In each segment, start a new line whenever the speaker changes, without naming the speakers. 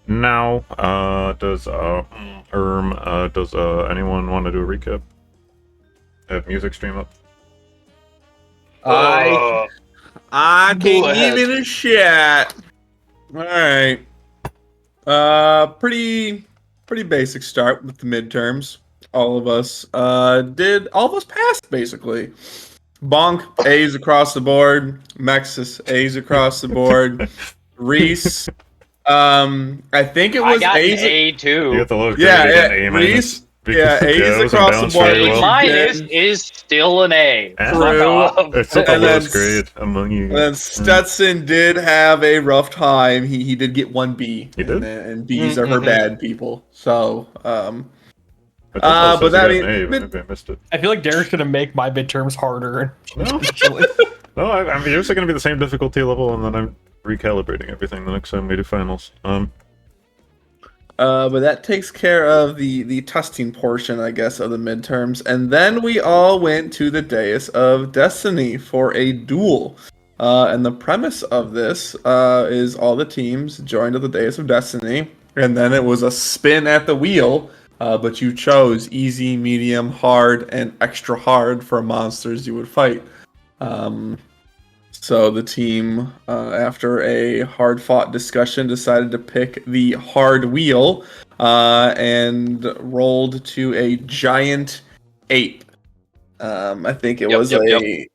Now, does anyone want to do a recap? Have music stream up?
I
Go
can
ahead.
give it a shot. All right. Pretty basic start with the midterms. All of us passed basically. Bonk A's across the board. Mexis A's across the board. Reese. I think it
I
was
got an
A's.
A
You
too.
got the lowest grade,
Yeah,
you got an A
Reese.
minus.
Yeah, A's
it was
across the
imbalanced
board.
very
A
well.
minus is still an A.
Yeah.
Fuck
True.
off.
It's not the
And then
lowest grade among you.
And then Stetson did have a rough time. He did get one B.
He did?
And B's are for bad people. So,
I think that
but
says
that
you got an
mean-
A, but maybe I missed it.
I feel like Derek's gonna make my midterms harder.
No, no, I'm usually going to be the same difficulty level, and then I'm recalibrating everything the next time we do finals.
but that takes care of the testing portion, I guess, of the midterms. And then we all went to the dais of Destiny for a duel. And the premise of this is all the teams joined at the dais of Destiny, and then it was a spin at the wheel. But you chose easy, medium, hard, and extra hard for monsters you would fight. So the team, after a hard-fought discussion, decided to pick the hard wheel and rolled to a giant ape. I think it was like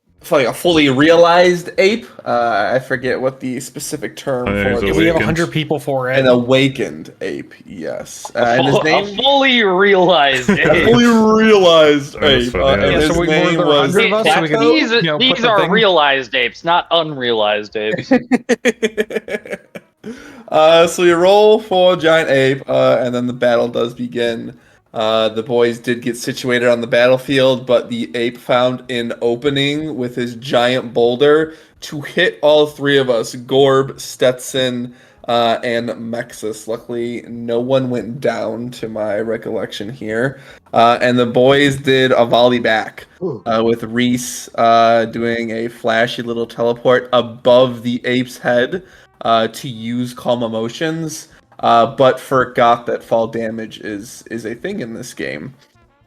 a fully realized ape. I forget what the specific term
Oh, yeah,
for
he's
it
Yeah,
is.
we have
Awakened.
100 people for it.
An awakened ape, yes. And his
A
name...
fully realized
A
A.
fully realized
That was
ape.
funny,
And
yeah.
his
So we
name
more than
was
100 of us, so we can,
These,
you know, put
these
the
are
thing-
realized apes, not unrealized apes.
So you roll for giant ape, and then the battle does begin. The boys did get situated on the battlefield, but the ape found an opening with his giant boulder to hit all three of us, Gorb, Stetson, and Mexis. Luckily, no one went down to my recollection here. And the boys did a volley back with Reese doing a flashy little teleport above the ape's head to use Calm Emotions. But forgot that fall damage is a thing in this game.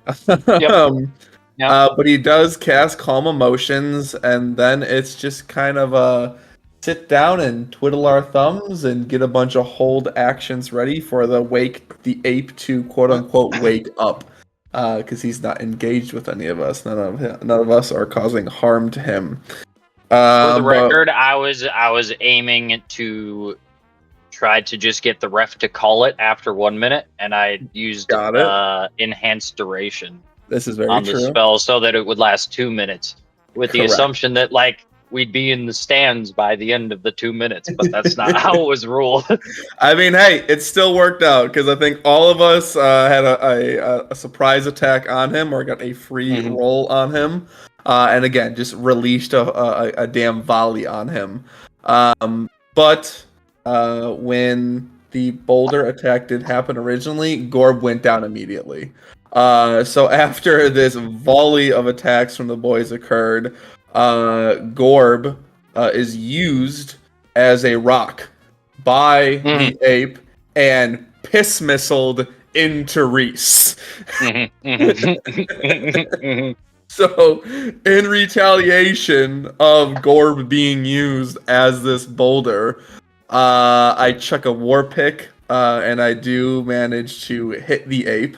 But he does cast Calm Emotions, and then it's just kind of a sit down and twiddle our thumbs and get a bunch of hold actions ready for the ape to quote unquote wake up, because he's not engaged with any of us. None of us are causing harm to him.
For the record, I was aiming to try to just get the ref to call it after 1 minute, and I used enhanced duration
This is very
on
true.
the spell so that it would last 2 minutes, with the
Correct.
assumption that we'd be in the stands by the end of the 2 minutes, but that's not how it was ruled.
I mean, hey, it still worked out because I think all of us had a surprise attack on him or got a free roll on him, and again, just released a damn volley on him. But when the boulder attack did happen originally, Gorb went down immediately. So after this volley of attacks from the boys occurred, Gorb is used as a rock by the ape and piss missiled into Reese. So, in retaliation of Gorb being used as this boulder, I chuck a war pick, and I do manage to hit the ape.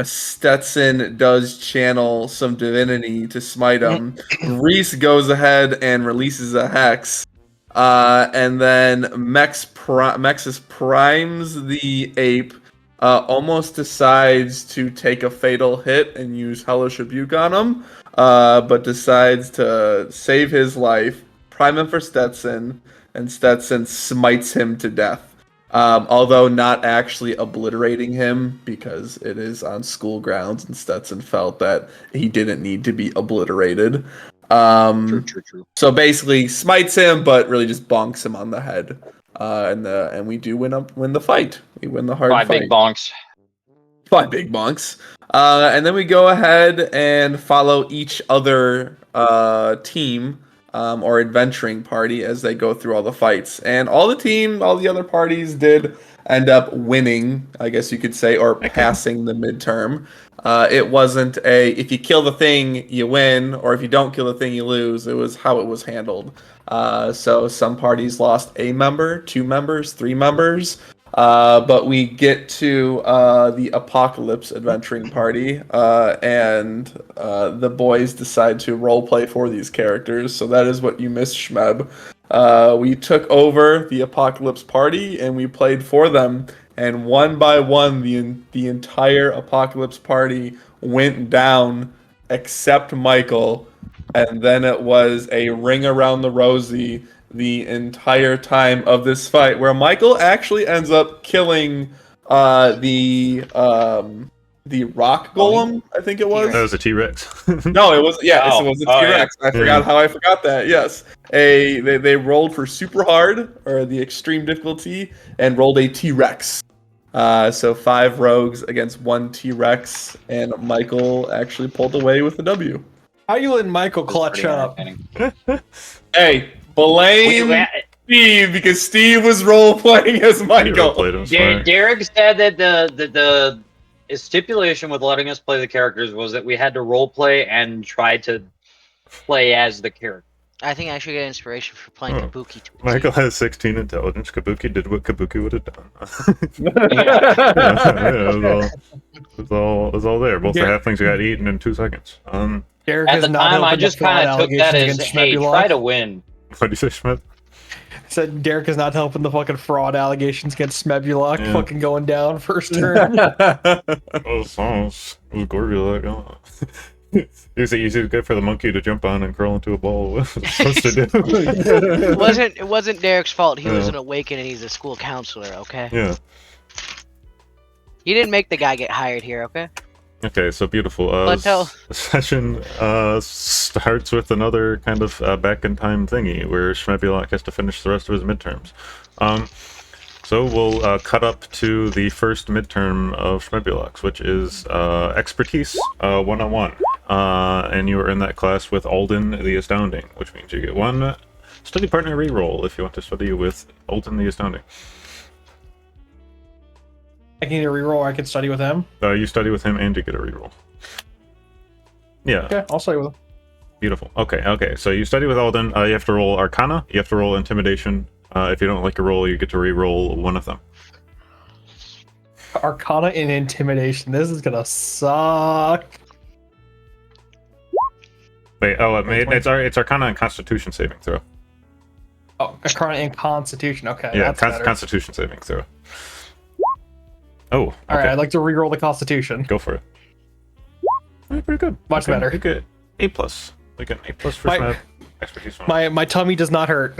Stetson does channel some divinity to smite him. Reese goes ahead and releases a hex. And then Mexis primes the ape, almost decides to take a fatal hit and use Hellish Rebuke on him, but decides to save his life, prime him for Stetson, and Stetson smites him to death. Although not actually obliterating him, because it is on school grounds, and Stetson felt that he didn't need to be obliterated.
True.
So basically, smites him, but really just bonks him on the head, and we do win the fight. We win the hard fight.
5 big bonks.
5 big bonks. And then we go ahead and follow each other team or adventuring party as they go through all the fights. And all the other parties did end up winning, I guess you could say, or passing the midterm. It wasn't if you kill the thing, you win, or if you don't kill the thing, you lose. It was how it was handled. So some parties lost a member, 2 members, 3 members. But we get to the Apocalypse adventuring party, and the boys decide to roleplay for these characters. So that is what you missed, Shmeb. We took over the Apocalypse party and we played for them. And one by one, the entire Apocalypse party went down, except Michael. And then it was a ring around the rosy the entire time of this fight, where Michael actually ends up killing the rock golem, I think it was.
That was a T-Rex.
No, it was it was a T-Rex.
Yeah.
I forgot how I forgot that. Yes, they rolled for super hard or the extreme difficulty and rolled a T-Rex. So 5 rogues against 1 T-Rex, and Michael actually pulled away with the W.
How you letting Michael clutch up?
Hey, blame Steve, because Steve was role playing as Michael.
Derek said that the stipulation with letting us play the characters was that we had to role play and try to play as the character.
I think I should get inspiration for playing Kabuki.
Michael has 16 intelligence. Kabuki did what Kabuki would have done. It was all there. Both the halflings got eaten in 2 seconds.
Derek
At the time, I just kind of took that as, hey, try to win.
What do you say, Schmidt?
Said Derek is not helping the fucking fraud allegations against Smebulok fucking going down first turn.
It was Gorbulak. Oh. It's good for the monkey to jump on and crawl into a ball. What was it supposed to do?
It wasn't Derek's fault. He was an awakened and he's a school counselor, okay?
Yeah.
You didn't make the guy get hired here, okay?
Okay, so beautiful. Session starts with another kind of back in time thingy where Schmebulok has to finish the rest of his midterms. So we'll cut up to the first midterm of Schmebulok's, which is Expertise 101. And you are in that class with Alden the Astounding, which means you get 1 study partner reroll if you want to study with Alden the Astounding.
I can get a reroll, I can study with him.
You study with him and you get a reroll. Yeah.
Okay, I'll study with him.
Beautiful. Okay. So you study with Alden. You have to roll Arcana. You have to roll Intimidation. If you don't like a roll, you get to re-roll one of them.
Arcana and Intimidation. This is gonna suck.
Wait. It's Arcana and Constitution saving throw.
Oh, Arcana and Constitution. Okay.
Yeah,
that's
Constitution saving throw. Oh, okay.
All right. I'd like to re-roll the Constitution.
Go for it. Pretty good.
Much better.
Pretty good. A+. We get an A+ for Smeb. Expertise 1.
My tummy does not hurt.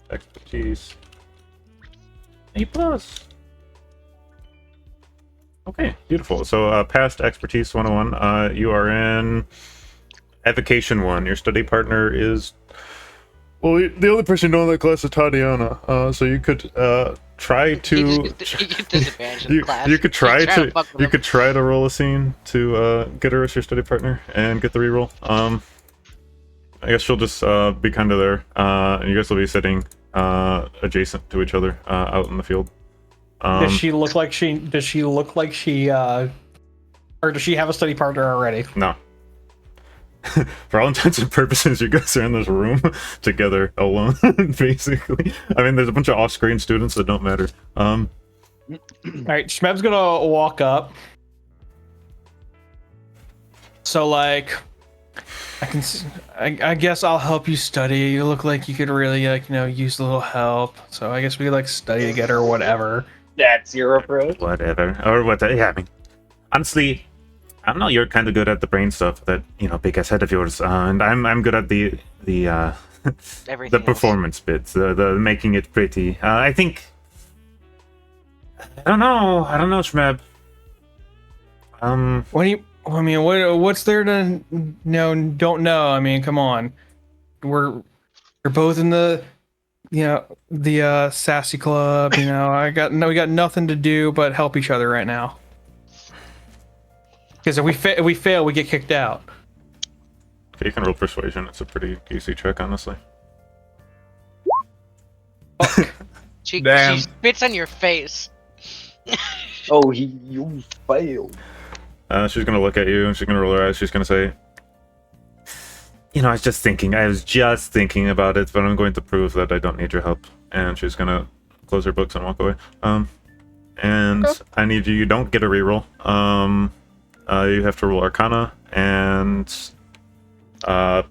Expertise. A+. Okay, beautiful. So past Expertise 101, you are in Evocation 1. Your study partner is... Well, the only person you know in that class is Tatiana. So you could try to... You could try to roll a scene to get her as your study partner and get the reroll. I guess she'll just be kind of there, and you guys will be sitting adjacent to each other out in the field.
Does she look like she? Or does she have a study partner already?
No. For all intents and purposes, you guys are in this room together alone, basically. I mean, there's a bunch of off-screen students that don't matter.
All right, Shmeb's gonna walk up. So, like, I guess I'll help you study. You look like you could really, use a little help. So I guess we could, study together or whatever.
That's your approach.
Whatever. Or what? Yeah, I mean, honestly, I don't know. You're kind of good at the brain stuff, that big ass head of yours, and I'm good at the the performance bits, the making it pretty. I think. I don't know, Shmeb.
What do you? I mean, what's there to don't know? I mean, come on. We're both in the sassy club. We got nothing to do but help each other right now. Because if we fail, we get kicked out.
Okay, you can roll persuasion. It's a pretty easy check, honestly.
She
Damn.
spits on your face.
Oh, you failed.
She's gonna look at you and she's gonna roll her eyes. She's gonna say, "You know, I was just thinking about it, but I'm going to prove that I don't need your help." And she's gonna close her books and walk away. And I need you don't get a reroll. You have to roll Arcana and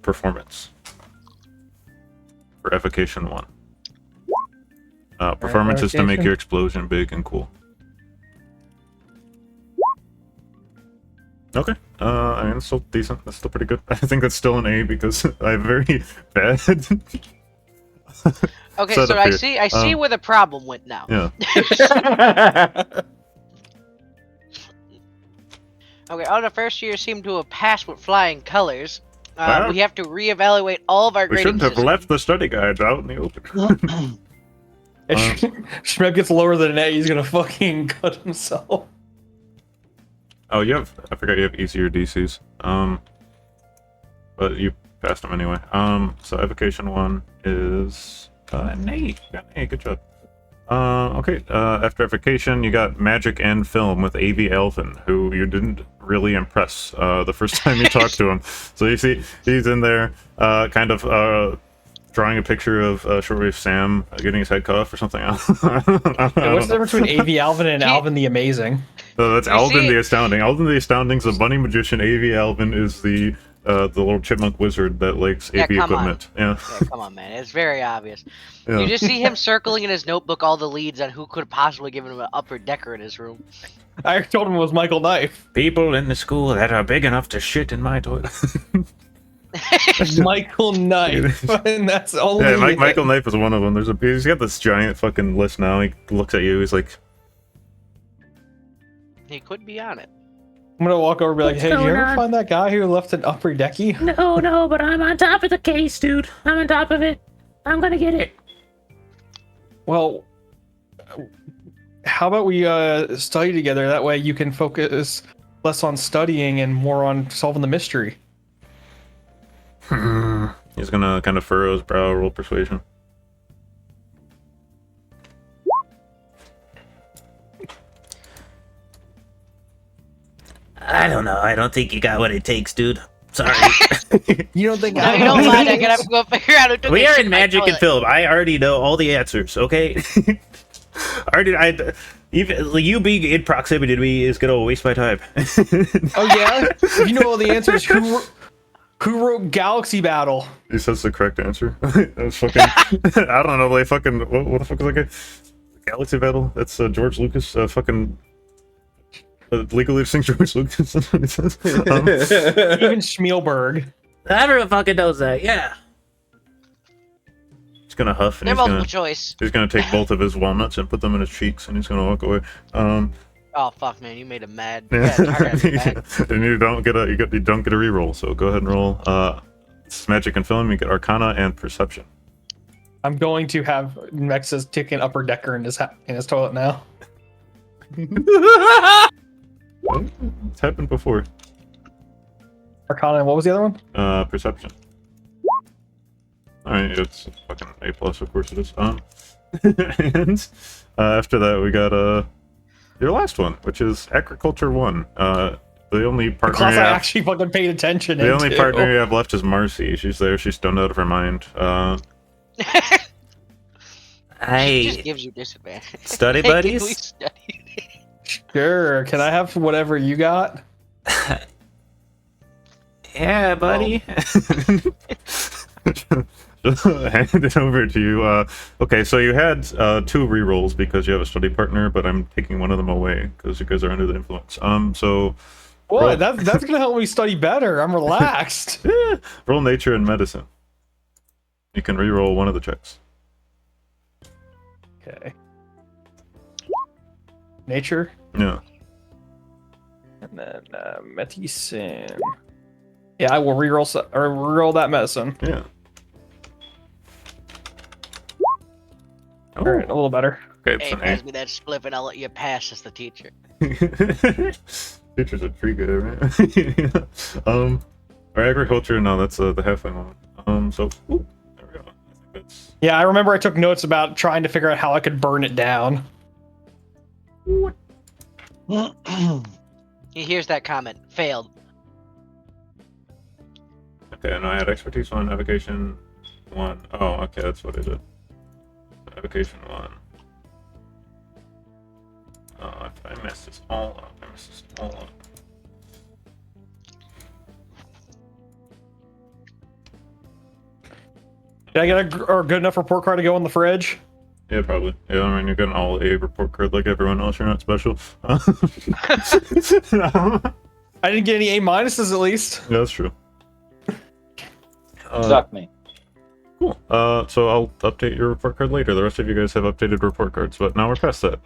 Performance for Evocation 1. Performance is to make your explosion big and cool. Okay. I mean, it's still decent. That's still pretty good. I think that's still an A because I have very bad.
Okay, so I see where the problem went now.
Yeah.
Okay, all the first year seem to have passed with flying colors.
Wow.
We have to reevaluate all of our
We
grading
shouldn't have
systems.
left the study guide out in the open.
If Shmeb gets lower than an A, he's gonna fucking cut himself.
Oh, I forgot you have easier DCs. But you passed them anyway. So Evocation 1 is an A. You got an A, good job. Okay, after Evocation, you got Magic and Film with A.V. Alvin, who you didn't really impress the first time you talked to him. So you see, he's in there, kind of drawing a picture of Shortwave Sam getting his head cut off or something.
What's the difference between A.V. Alvin and Alvin the Amazing?
So that's Alvin the Astounding. Alvin the Astounding's a bunny magician. A.V. Alvin is the little chipmunk wizard that likes AV equipment. Yeah,
come on, man. It's very obvious.
Yeah.
You just see him circling in his notebook all the leads on who could possibly give him an upper decker in his room.
I told him it was Michael Knife.
People in the school that are big enough to shit in my toilet.
Michael Knife. And that's only.
Yeah, Michael Knife is one of them. He's got this giant fucking list now. He looks at you. He's like,
he could be on it.
I'm gonna walk over and be like,
What's
hey, did you
going
ever
on?
find that guy who left an upper decky?
No, but I'm on top of the case, dude. I'm on top of it. I'm gonna get it.
Well, how about we study together? That way you can focus less on studying and more on solving the mystery.
he's gonna kind of furrow his brow, roll persuasion.
I don't know. I don't think you got what it takes, dude. Sorry.
You don't think
No, you don't mind. I'm gonna have to go figure out who took
We
his
are
shit
in
my
Magic and
toilet.
Film. I already know all the answers, okay? Even you being in proximity to me is gonna waste my time.
Oh yeah? You know all the answers. Who wrote Galaxy Battle?
He says the correct answer. That was fucking. I don't know. They fucking. What the fuck is that guy? Galaxy Battle? That's George Lucas. Fucking. Legally sing George Lucas. That's what it says.
Even Schmielberg.
Everyone fucking knows that, yeah.
He's gonna huff and
They're
he's
multiple
gonna.
choice.
He's gonna take both of his walnuts and put them in his cheeks, and he's gonna walk away.
Oh fuck, man, you made him mad.
Yeah.
Yeah, target him back.
And you don't get a reroll. So go ahead and roll. It's Magic and Film. You get Arcana and Perception.
I'm going to have Mex's take an upper decker in his toilet now.
It's happened before.
Arcana, and what was the other one?
Perception. Alright, it's fucking A+, of course it is. And after that we got your last one, which is Agriculture 1. The only
The
partner
class
you
I
have,
actually fucking paid attention
the only
into.
partner you have left is Marcy. She's there, she's stoned out of her mind.
She
Hey,
just gives you disadvantage.
study
Hey,
buddies?
we studied.
Sure, can I have whatever you got?
Yeah, buddy.
Hand it over to you. Okay, so you had 2 rerolls because you have a study partner, but I'm taking one of them away because you guys are under the influence. So
What?
Roll.
That's gonna help me study better. I'm relaxed.
roll Nature and Medicine. You can reroll one of the checks.
Okay. Nature,
Yeah.
and then medicine. Yeah, I will reroll that medicine.
Yeah.
All right, a little better.
Okay, it's
Hey,
an
pass me that spliff and I'll let you pass as the teacher.
A. Teacher's a tree guy, right? All Or agriculture? No, that's the halfling one. So ooh, there we go. I think that's.
Yeah, I remember I took notes about trying to figure out how I could burn it down.
He hears that comment. Failed.
Okay, and I had expertise 1, navigation 1. Oh, okay, that's what I did. Navigation 1. Oh, I messed this all up.
Did I get a good enough report card to go in the fridge?
Yeah, probably. Yeah, I mean, you're getting all A report card like everyone else. You're not special.
I didn't get any A minuses at least.
Yeah, that's true.
Suck me.
Cool. So I'll update your report card later. The rest of you guys have updated report cards, but now we're past that.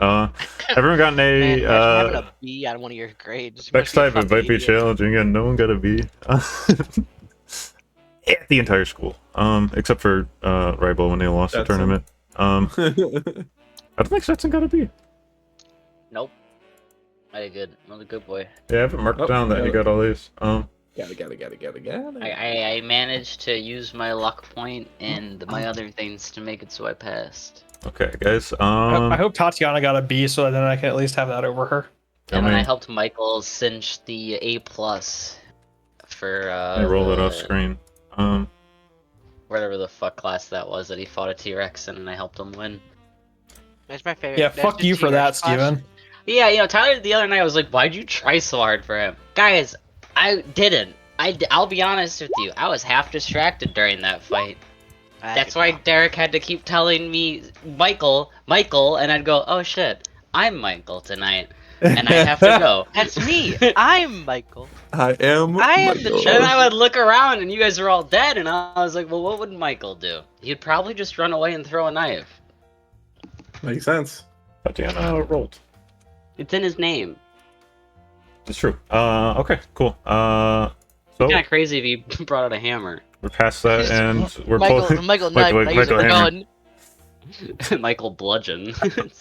Everyone got an A.
Man, having a B on one of your grades.
Next time it might be challenging, and no one got a B. At the entire school, except for Ribel when they lost the tournament. I don't think Stetson got a B.
Nope. I did good. I'm a good boy.
Yeah, I haven't marked down that he got all these.
Got it.
I managed to use my luck point and my other things to make it so I passed.
Okay, guys.
I hope Tatiana got a B, so then I can at least have that over her.
And then I helped Michael cinch the A+ for
I rolled it off screen.
Whatever the fuck class that was that he fought a T-Rex in, and I helped him win.
That's my favorite.
Yeah,
That's
fuck
the
you for
T-Rex
that,
class.
Steven.
Yeah, you know, Tyler the other night was like, "Why'd you try so hard for him?" Guys, I didn't. I'll be honest with you. I was half distracted during that fight. That's why Derek had to keep telling me Michael, and I'd go, "Oh shit, I'm Michael tonight," and I have to go.
That's me. I'm Michael.
I am
the
And I would look around, and you guys were all dead, and I was like, "Well, what would Michael do? He'd probably just run away and throw a knife."
Makes sense.
Tatiana rolled.
It's in his name.
It's true. Okay, cool. So
It's kind of crazy if he brought out a hammer.
we're past that, and we're
Michael Knife. I use a gun.
Michael Bludgeon.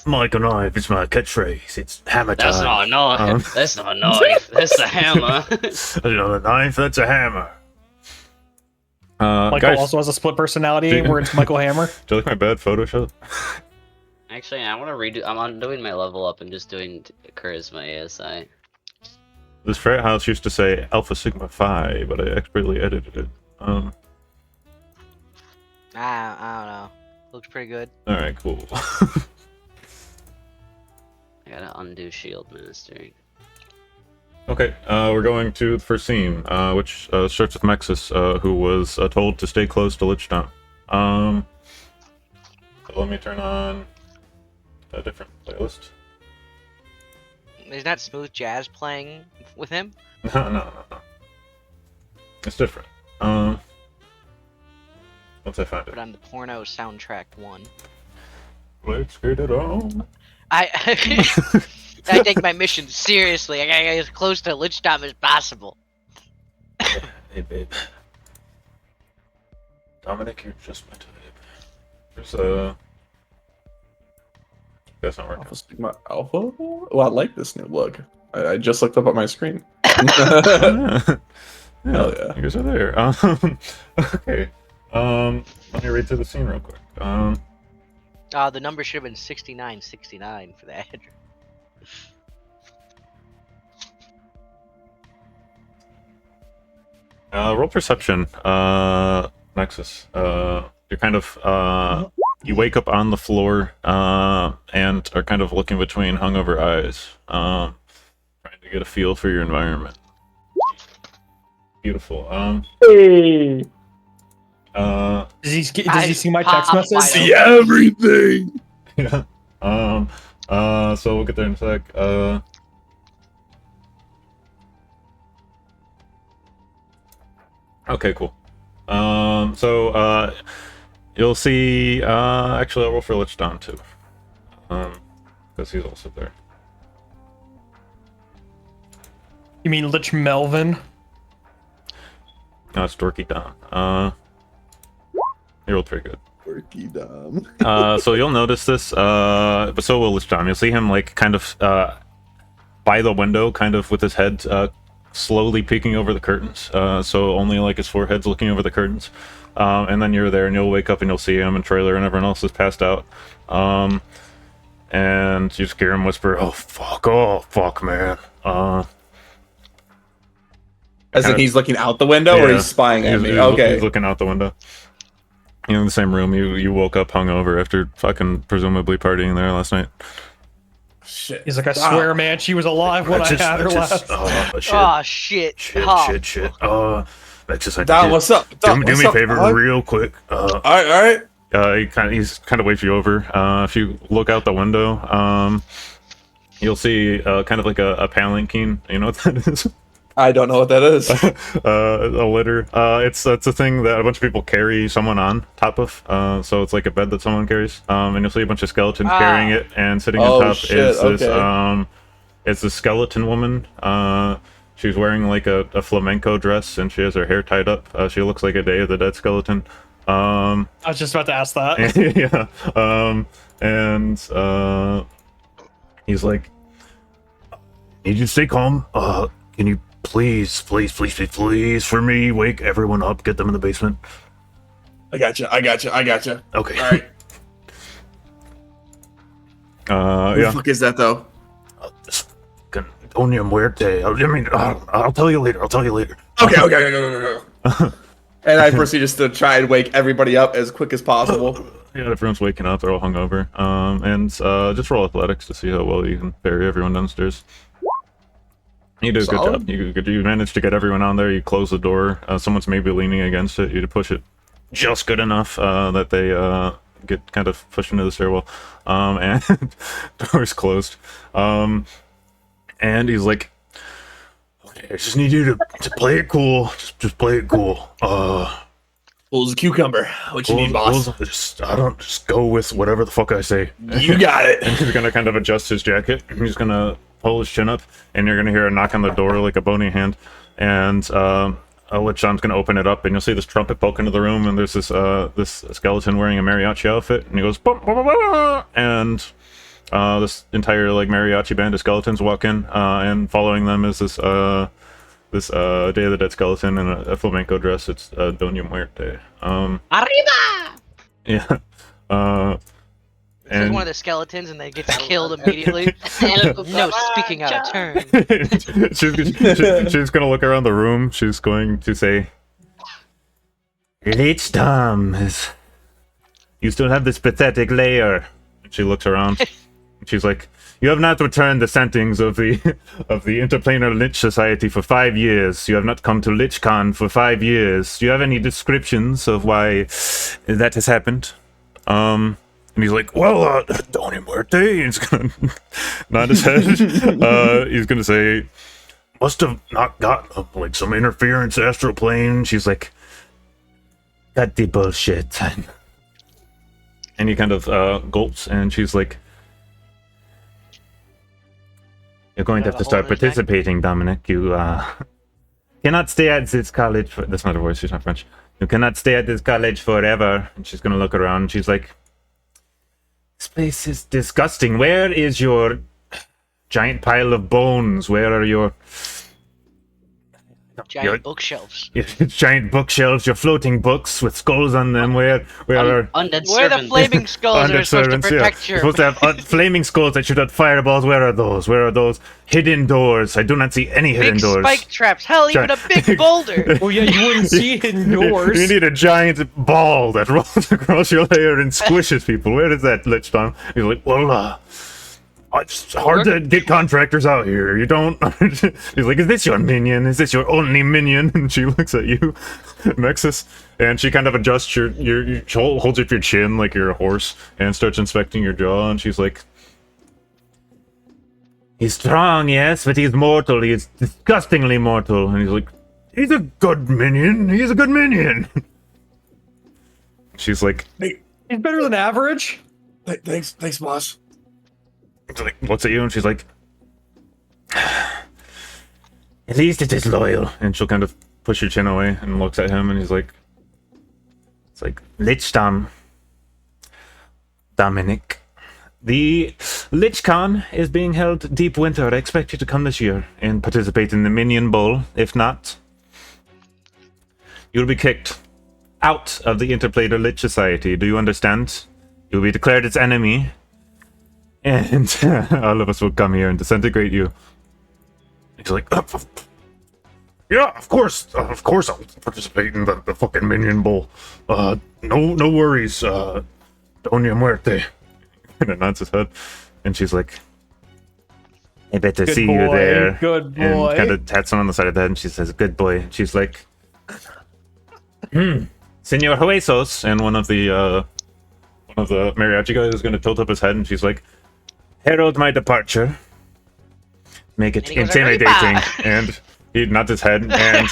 Michael Knife is my catchphrase. It's hammer time.
That's not a knife. That's not a knife. That's a hammer.
That's not a knife. That's a hammer.
Michael
Guys,
also has a split personality where it's Michael Hammer.
do you like my bad Photoshop?
Actually, I want to redo. I'm undoing my level up and just doing Charisma ASI.
This frat house used to say Alpha Sigma Phi, but I expertly edited it.
I don't know. Looks pretty good.
All right, cool.
I gotta undo Shield Ministry.
Okay, we're going to the first scene, which starts with Mexus, who was told to stay close to Lich Dom. So let me turn on a different playlist.
Is not smooth jazz playing with him?
No. It's different. Once I find it.
But on the porno soundtrack one.
Let's get it on.
I take my mission seriously. I gotta get as close to Lich Dom as possible.
Hey, babe. Dominic, you're just my type. There's that's not working.
Alpha Sigma Alpha? Well, I like this new look. I just looked up at my screen.
Yeah,
Hell yeah.
you guys are there. Okay. Let me read through the scene real quick.
The number should have been 6969 for the address.
Roll perception, Nexus. You're kind of, you wake up on the floor, and are kind of looking between hungover eyes, trying to get a feel for your environment. Beautiful.
Hey.
Does he see my text message?
See everything.
Yeah. So we'll get there in a sec. Okay, cool. So you'll see. Actually, I'll roll for Lich Dom too, because he's also there.
You mean Lich Melvin?
No, it's Dorky Dom. He rolled pretty good.
Dorky Dom.
So you'll notice this, but so will Lich Dom. You'll see him like kind of by the window, kind of with his head slowly peeking over the curtains. So only like his forehead's looking over the curtains. And then you're there, and you'll wake up and you'll see him and Trailer and everyone else is passed out. And you just hear him whisper, "Oh fuck, man."
As in he's looking out the window, or he's spying at me? Okay.
He's looking out the window. You know, in the same room. You woke up hungover after fucking presumably partying there last night.
Shit.
He's like, I swear, man, she was alive when I had her last.
Oh shit.
Shit. Alexis,
Don, what's up?
Do me a favor, real quick.
All right.
He's kind of waves you over. If you look out the window, you'll see kind of like a palanquin. You know what that is?
I don't know what that is.
A litter. It's a thing that a bunch of people carry someone on top of. So it's like a bed that someone carries. And you'll see a bunch of skeletons carrying it, and sitting on top is this. It's a skeleton woman. She's wearing like a flamenco dress, and she has her hair tied up. She looks like a Day of the Dead skeleton.
I was just about to ask that.
Yeah. And he's like, "Need you to stay calm. Can you please, for me, wake everyone up, get them in the basement."
I gotcha.
Okay.
All right. Who
Yeah.
the fuck is that, though?
This fucking Doña Muerte. I mean, I'll tell you later.
Okay. And I proceed just to try and wake everybody up as quick as possible.
Yeah, everyone's waking up. They're all hungover. And just roll athletics to see how well you can ferry everyone downstairs. You do a good job. You managed to get everyone on there. You close the door. Someone's maybe leaning against it. You push it just good enough that they get kind of pushed into the stairwell. And door's closed. And he's like, "Okay, I just need you to play it cool. Just play it cool.
Cool as a cucumber. What you need, boss?
Just go with whatever the fuck I say."
You got it.
And he's gonna kind of adjust his jacket. And he's gonna pull his chin up, and you're gonna hear a knock on the door like a bony hand. And Lich Dom's gonna open it up, and you'll see this trumpet poke into the room, and there's this skeleton wearing a mariachi outfit, and he goes, "Bum, bum, bum, bum," and this entire like mariachi band of skeletons walk in, and following them is this Day of the Dead skeleton in a flamenco dress. It's Doña Muerte.
Arriba!
Yeah.
This is one of the skeletons, and they get killed immediately. No speaking out of turn.
she's gonna look around the room. She's going to say, "Lich Dom, you still have this pathetic lair." She looks around. She's like, "You have not returned the sentings of the Interplanar Lich Society for 5 years. You have not come to LichCon for 5 years. Do you have any descriptions of why that has happened?" And he's like, "Well, Doña Muerte." He's gonna nod his head. He's gonna say, "Must have not gotten like some interference astral plane." She's like, "Got the bullshit." And he kind of gulps, and she's like, "You're going to have to start participating, Dominic. You cannot stay at this college for..." That's not her voice, she's not French. "You cannot stay at this college forever." And she's gonna look around, and she's like, "This place is disgusting. Where is your giant pile of bones? Where are your
Bookshelves?
Giant bookshelves, your floating books with skulls on them? Where are
undead
Where are the
servants.
flaming skulls that are supposed to protect
You're
you?
supposed to have flaming skulls that shoot out fireballs. Where are those? Where are those hidden doors? I do not see any hidden
Big
doors."
spike traps. Hell, even a big boulder.
Oh yeah, you wouldn't see hidden doors.
You need a giant ball that rolls across your layer and squishes people. Where is that, Lich Dom? He's like, "Well, it's hard to get contractors out here. You don't..." He's like, "Is this your minion? Is this your only minion?" And she looks at you, Mexis, and she kind of adjusts she holds up your chin like you're a horse and starts inspecting your jaw, and she's like, "He's strong, yes, but he's mortal. He's disgustingly mortal." And he's like, "He's a good minion. He's a good minion." She's like,
He's better than average.
Thanks, boss.
like, looks at you, and she's like, "At least it is loyal." And she'll kind of push your chin away and looks at him, and he's like, "It's like, Lich Dom, Dominic, the LichCon is being held deep winter. I expect you to come this year and participate in the Minion Bowl. If not, you'll be kicked out of the Interplanar Lich Society. Do you understand? You'll be declared its enemy, and all of us will come here and disintegrate you. He's like, yeah, of course I'll participate in the fucking Minion Bowl. No worries, Doña Muerte. And it nods his head, and she's like, I better
Good
see
boy,
you there.
good boy.
And kind of taps him on the side of the head, and she says, good boy. And she's like, Senor Huesos. And one of the mariachi guys is going to tilt up his head, and she's like, herald my departure. Make it
And he goes,
intimidating.
"Arriba!"
And he nods his head and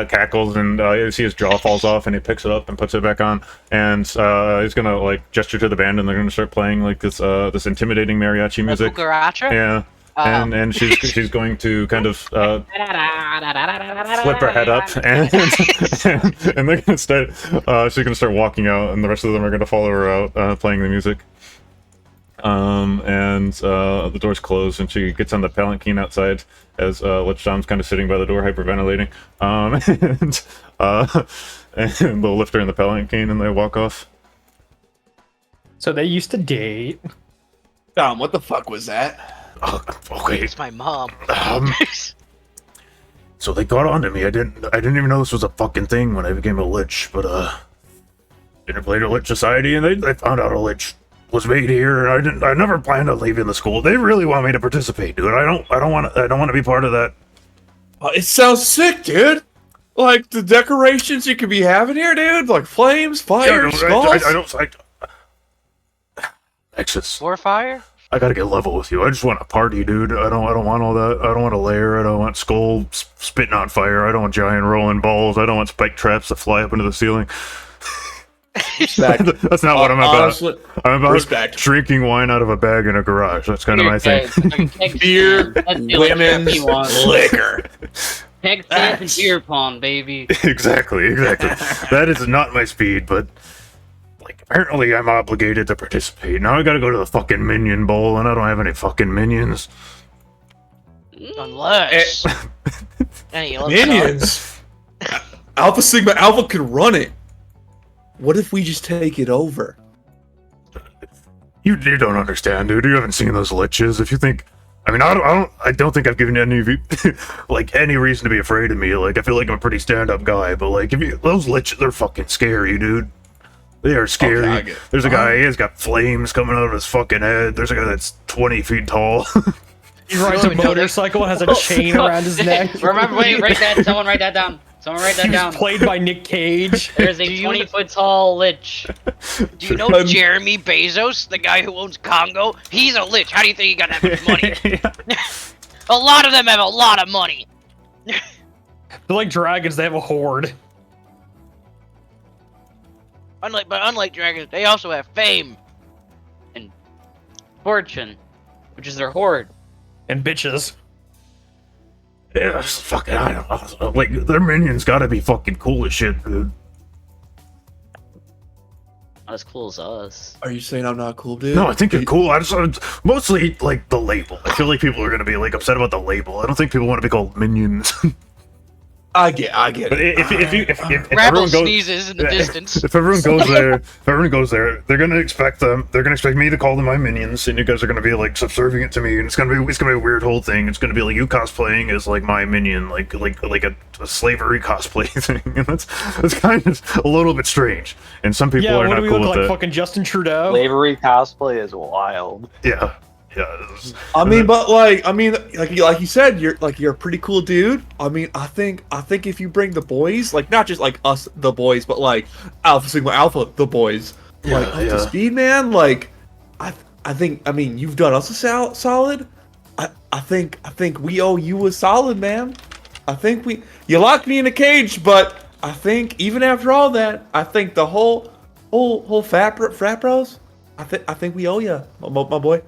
cackles, and you see his jaw falls off, and he picks it up and puts it back on, and he's gonna like gesture to the band, and they're gonna start playing like this intimidating mariachi music.
Cucaracha?
Yeah. And she's going to kind of flip her head up, and they're gonna start. She's gonna start walking out, and the rest of them are gonna follow her out, playing the music. The doors close, and she gets on the palanquin outside as Lich Dom's kind of sitting by the door, hyperventilating. And they'll lift her in the palanquin, and they walk off.
So they used to date.
Dom, what the fuck was that?
Okay.
It's my mom.
So they got onto me. I didn't even know this was a fucking thing when I became a lich, but Interplanar Lich Society, and they found out a lich was made here, and I never planned on leaving the school. They really want me to participate, dude. I don't want to be part of that.
It sounds sick, dude. Like the decorations you could be having here, dude. Like flames, fire, skulls.
I don't. Nexus.
War fire?
I gotta get level with you. I just want a party, dude. I don't want all that. I don't want a lair. I don't want skull spitting on fire. I don't want giant rolling balls. I don't want spike traps that fly up into the ceiling. That's not what I'm about.
Honestly,
I'm about
respect.
drinking wine out of a bag in a garage. That's kind of my thing.
Beer, women's, liquor.
Keg stand and beer pong, baby.
Exactly. That is not my speed, but like apparently I'm obligated to participate. Now I gotta go to the fucking Minion Bowl, and I don't have any fucking minions.
Unless. Hey, let's
Minions. Alpha Sigma Alpha could run it. What if we just take it over?
You don't understand, dude. You haven't seen those liches. If you think, I mean, I don't think I've given any of you like any reason to be afraid of me. Like I feel like I'm a pretty stand-up guy, but like those liches, they're fucking scary, dude. They are scary.
Okay,
There's a guy, he's got flames coming out of his fucking head. There's a guy that's 20 feet tall.
He rides a motorcycle and has a chain around his neck.
Remember, someone write that down. Someone write that
He
down.
was played by Nick Cage.
There's a 20-foot tall lich.
Do you know Jeremy Bezos, the guy who owns Congo? He's a lich. How do you think he got that much money? A lot of them have a lot of money.
They're like dragons, they have a horde.
Unlike dragons, they also have fame.
And fortune, which is their horde.
And bitches.
Yeah, fucking, I don't know. Like, their minions gotta be fucking cool as shit, dude.
Not as cool as us.
Are you saying I'm not cool, dude?
No, I think you're cool. I just mostly like the label. I feel like people are gonna be like upset about the label. I don't think people want to be called minions.
I get
But
it.
if
Rabble
everyone goes,
sneezes in the distance.
if everyone goes there, they're gonna expect them. They're gonna expect me to call them my minions, and you guys are gonna be like subservient to me, and it's gonna be a weird whole thing. It's gonna be like you cosplaying as like my minion, like a slavery cosplay thing, and that's kind of a little bit strange. And some people
Yeah,
are
what
not
do we
cool
look
with
like?
it.
Fucking Justin Trudeau?
Slavery cosplay is wild.
Yeah.
I mean, but like you said, you're a pretty cool dude. I mean, I think if you bring the boys, like not just like us, the boys, but like Alpha Sigma Alpha, the boys, like up to speed, man. Like, I mean, you've done us a solid. I think we owe you a solid, man. I think you locked me in a cage, but I think even after all that, I think the whole frat bros, I think we owe you, my boy.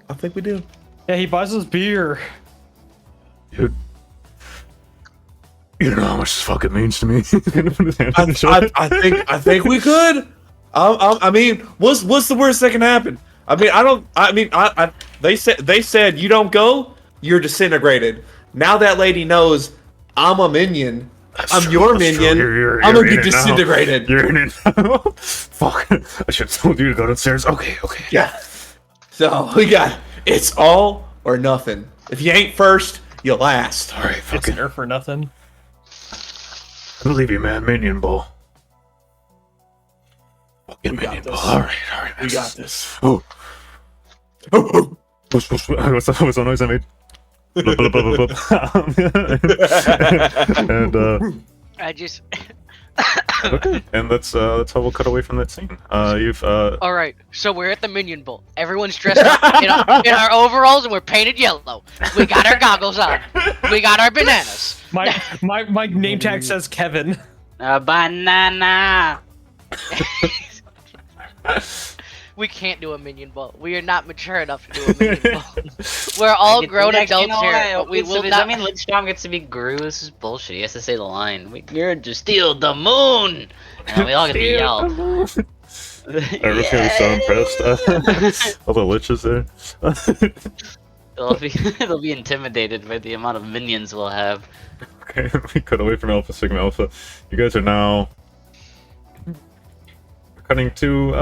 I think we do.
Yeah, he buys us beer.
Dude, you don't know how much this fucking means to me.
I think we could. I mean, what's the worst that can happen? I mean, they said you don't go, you're disintegrated. Now that lady knows I'm a minion. I'm your minion. I'm gonna get disintegrated.
You're in it now. Fuck. I should have told you to go downstairs. Okay.
Yeah. So we got it's all or nothing. If you ain't first, you last.
All right,
It's
fucking.
nerf for nothing.
I believe you, man. Minion ball. Fucking minion ball. All right.
We got this.
Oh. What's the noise I made? Blub, blub, blub, blub, blub. And
I just.
okay, and that's how we'll cut away from that scene. You've
All right, so we're at the Minion Bowl. Everyone's dressed up in our overalls and we're painted yellow. We got our goggles on. We got our bananas.
My name tag says Kevin.
A banana.
We can't do a Minion Bowl. We are not mature enough to do a Minion Bowl. We're all grown adults here, but we will not.
I mean, Lich Dom gets to be Gru. This is bullshit. He has to say the line. You're to steal the moon. And we all get to yell.
Everything was so impressed. All the liches there.
They'll be intimidated by the amount of minions we'll have.
Okay, we cut away from Alpha Sigma Alpha. You guys are now cutting to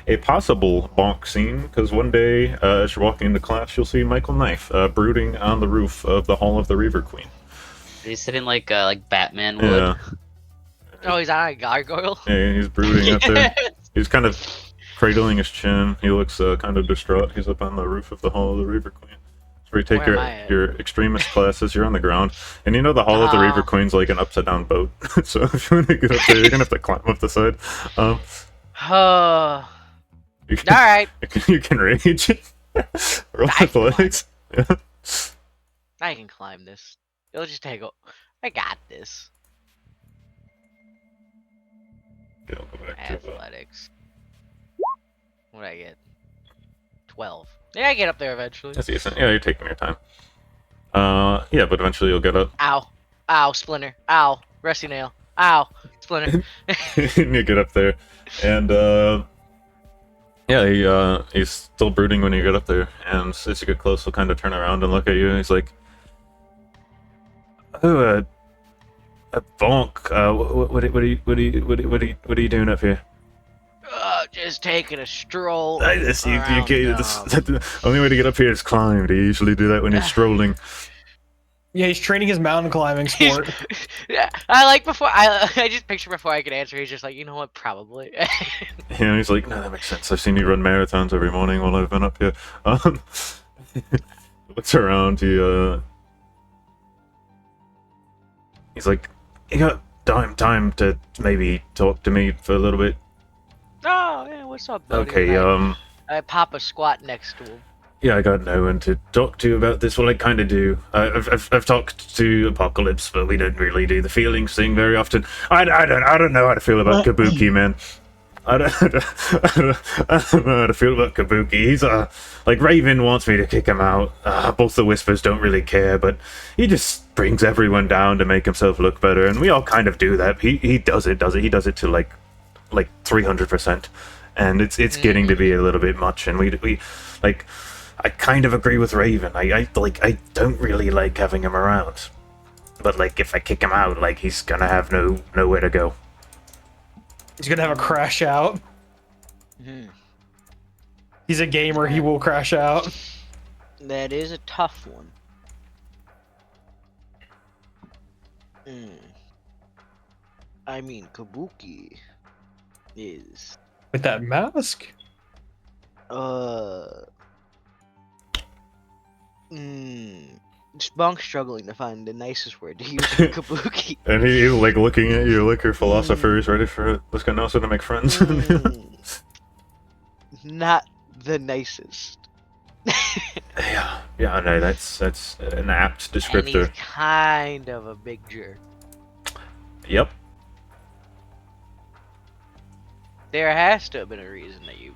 a possible bonk scene, because one day, as you're walking into class, you'll see Michael Knife brooding on the roof of the Hall of the Reaver Queen.
He's sitting like Batman would.
Yeah.
Oh, he's on a gargoyle.
Yeah, he's brooding up there. He's kind of cradling his chin. He looks kind of distraught. He's up on the roof of the Hall of the Reaver Queen. That's where you take
Where am I at?
your extremist classes. You're on the ground. And you know the Hall of the Reaver Queen's like an upside down boat. So if you want to get up there, you're going to have to climb up the side. You can,
Alright.
you can rage. Roll athletics. Yeah.
I can climb this. It'll just take a... I got this.
Okay, I'll go back to
Athletics. What'd I get? 12. Yeah, I get up there eventually.
that's decent. Yeah, you're taking your time. Yeah, but eventually you'll get up.
Ow. Ow, splinter. Ow. Rusty nail. Ow. Splinter.
And you get up there. And, yeah, he's still brooding when you get up there. And as you get close, he'll kind of turn around and look at you. He's like, "Oh, a bonk. What are you doing up here?"
Just taking a stroll.
This,
around
the only way to get up here is climb. You usually do that when you're strolling.
Yeah, he's training his mountain climbing sport.
Yeah, I like before. I just picture before I could answer. He's just like, you know what? Probably.
Yeah, he's like, "No, that makes sense. I've seen you run marathons every morning while I've been up here." Looks around. He's like, "You got time to maybe talk to me for a little bit?"
Oh, yeah. What's up, buddy?
Okay.
I pop a squat next to him.
Yeah, I got no one to talk to about this. Well, I kind of do. I've talked to Apocalypse, but we don't really do the feelings thing very often. I don't know how to feel about Kabuki, man. I don't know how to feel about Kabuki. He's like, Raven wants me to kick him out. Both the Whispers don't really care, but he just brings everyone down to make himself look better, and we all kind of do that. He does it. He does it to like 300%, and it's getting to be a little bit much. And we like, I kind of agree with Raven. I don't really like having him around, but like if I kick him out, like he's gonna have nowhere to go.
He's gonna have a crash out. He's a gamer, he will crash out.
That is a tough one. I mean, Kabuki is...
With that mask?
Spunk's struggling to find the nicest word to use for Kabuki.
And he's like looking at you like your philosopher is ready for this guy knows how to make friends.
Not the nicest.
Yeah, I know that's an apt
And
descriptor.
he's kind of a big jerk.
Yep.
There has to have been a reason that you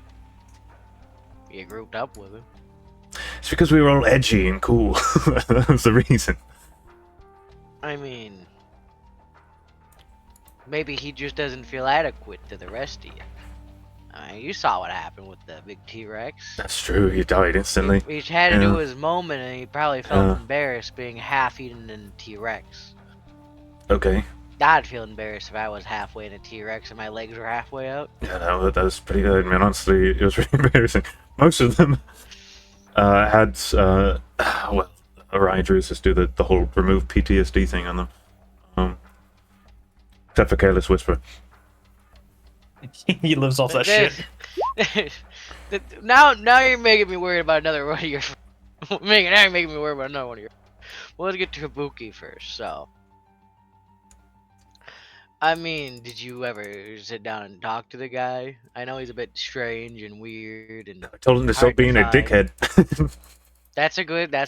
grouped up with him.
It's because we were all edgy and cool. That was the reason.
I mean, maybe he just doesn't feel adequate to the rest of you. I mean, you saw what happened with the big T-Rex.
That's true. He died instantly.
He had to
Yeah.
do his moment, and he probably felt
Yeah.
embarrassed being half-eaten in a T-Rex.
Okay.
I'd feel embarrassed if I was halfway in a T-Rex and my legs were halfway out.
Yeah, that was pretty good. I mean, honestly, it was really embarrassing. Most of them had, well, Orion Drews just do the whole remove PTSD thing on them. Except for Careless Whisper.
He lives off that shit.
Now you're making me worried about another one of your. Now you're making me worried about another one of your. Well, let's get to Kabuki first. So, I mean, did you ever sit down and talk to the guy? I know he's a bit strange and weird, and
I told him to stop
hard to
being a
find.
dickhead.
That's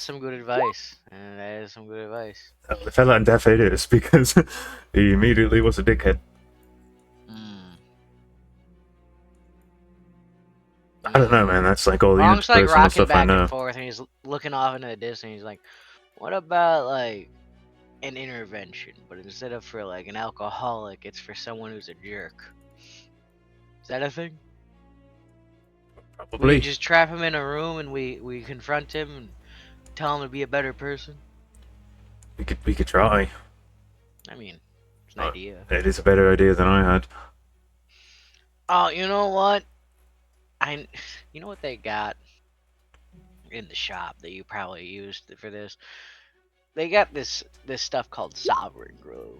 some good advice. That is some good advice.
The fella on deaf it is, because he immediately was a dickhead. I don't know, man. That's like all the
Long's like
interpersonal
rocking
stuff I
back
know.
and forth, and he's looking off into the distance. He's like, "What about like an intervention, but instead of for like an alcoholic, it's for someone who's a jerk? Is that a thing? We
Probably.
just trap him in a room and we confront him and tell him to be a better person.
We could try.
I mean, it's an idea.
It is a better idea than I had.
Oh, you know what? You know what they got in the shop that you probably used for this? They got this stuff called Sovereign Glue.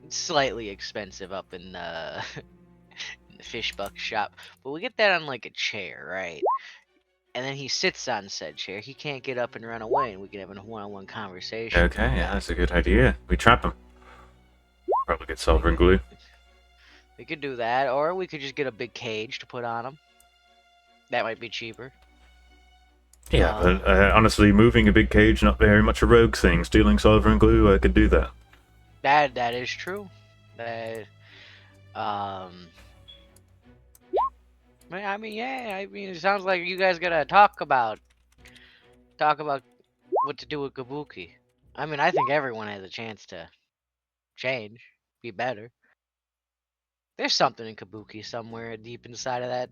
It's slightly expensive up in the in the fish buck shop, but we get that on like a chair, right? And then he sits on said chair. He can't get up and run away, and we can have a one-on-one conversation.
Okay, yeah, that's a good idea. We trap him. Probably get Sovereign Glue.
We could do that, or we could just get a big cage to put on him. That might be cheaper.
Yeah, but honestly, moving a big cage, not very much a rogue thing. Stealing Sovereign Glue, I could do that.
That is true. I mean, yeah. I mean, it sounds like you guys gotta talk about what to do with Kabuki. I mean, I think everyone has a chance to change, be better. There's something in Kabuki somewhere deep inside of that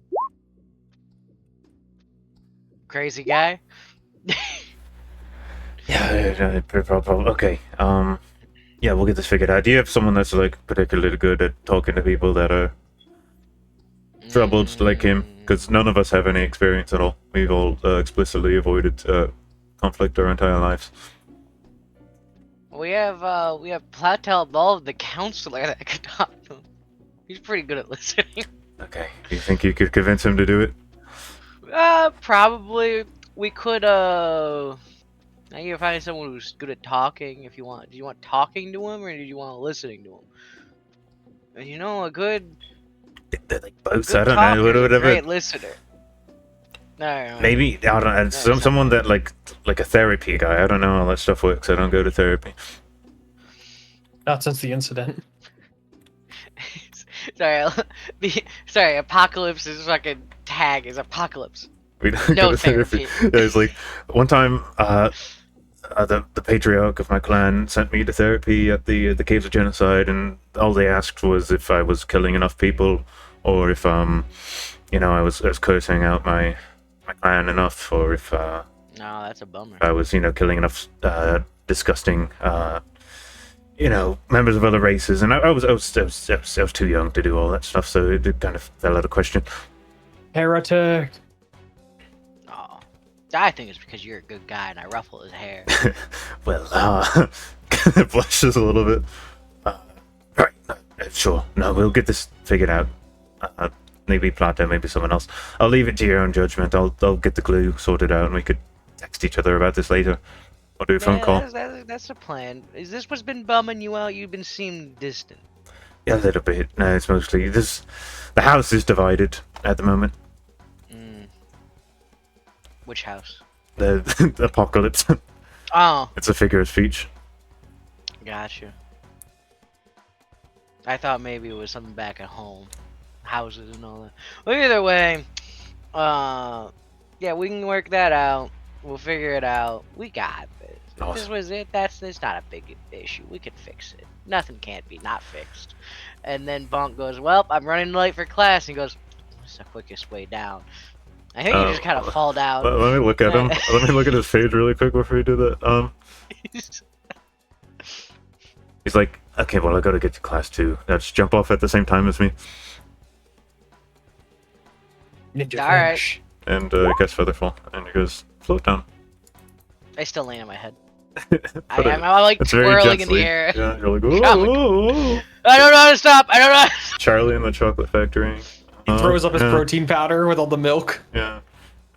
crazy guy.
Yeah, okay. Yeah, we'll get this figured out. Do you have someone that's like particularly good at talking to people that are troubled like him? Because none of us have any experience at all. We've all explicitly avoided conflict our entire lives.
We have Platel Ball, the counselor that could talk to him. He's pretty good at listening.
Okay. Do you think you could convince him to do it?
Probably. We could now you find someone who's good at talking. If you want, do you want talking to him or do you want listening to him? You know, a good.
They're like both.
Good
I don't
talker
know.
is a
Whatever.
great listener. No.
Maybe I don't know. Someone that like a therapy guy. I don't know how that stuff works. I don't go to therapy.
Not since the incident.
Sorry, Apocalypse's fucking tag is Apocalypse.
We don't
No
go to therapy. Yeah, it's like one time, the patriarch of my clan sent me to therapy at the Caves of Genocide, and all they asked was if I was killing enough people, or if you know, I was cursing out my clan enough, or if
No, that's a bummer.
I was, you know, killing enough disgusting you know, members of other races, and I was too young to do all that stuff, so it kind of fell out of question.
Heretic.
Oh, I think it's because you're a good guy and I ruffle his hair.
Well, it blushes a little bit. Right, sure. No, we'll get this figured out. Maybe Plato, maybe someone else. I'll leave it to your own judgment. I'll get the glue sorted out, and we could text each other about this later. I'll do a phone call.
That's the plan. Is this what's been bumming you out? You've been seeming distant.
Yeah, a little bit. No, it's mostly this. The house is divided at the moment.
Which house?
The apocalypse.
Oh,
It's a figure of speech.
gotcha. I thought maybe it was something back at home, houses and all that. Well, either way, yeah, we can work that out. We'll figure it out. We got this. If this
Awesome.
was it, it's not a big issue. We can fix it. Nothing can't be not fixed. And then Bonk goes, well, I'm running late for class. And he goes, It's the quickest way down. I think you just kind of fall down.
Let me look at him. Let me look at his page really quick before you do that. He's like, okay, well, I gotta get to class 2. Now just jump off at the same time as me.
Ninja
All right.
finish.
And gets featherful. And he goes, float down.
I still land on my head.
But
I'm like
it's very
twirling in the
gently.
air.
Yeah, you're like,
Come
oh.
I don't know how to stop. I don't know.
Charlie in the chocolate factory.
He throws up his
yeah,
protein powder with all the milk.
Yeah.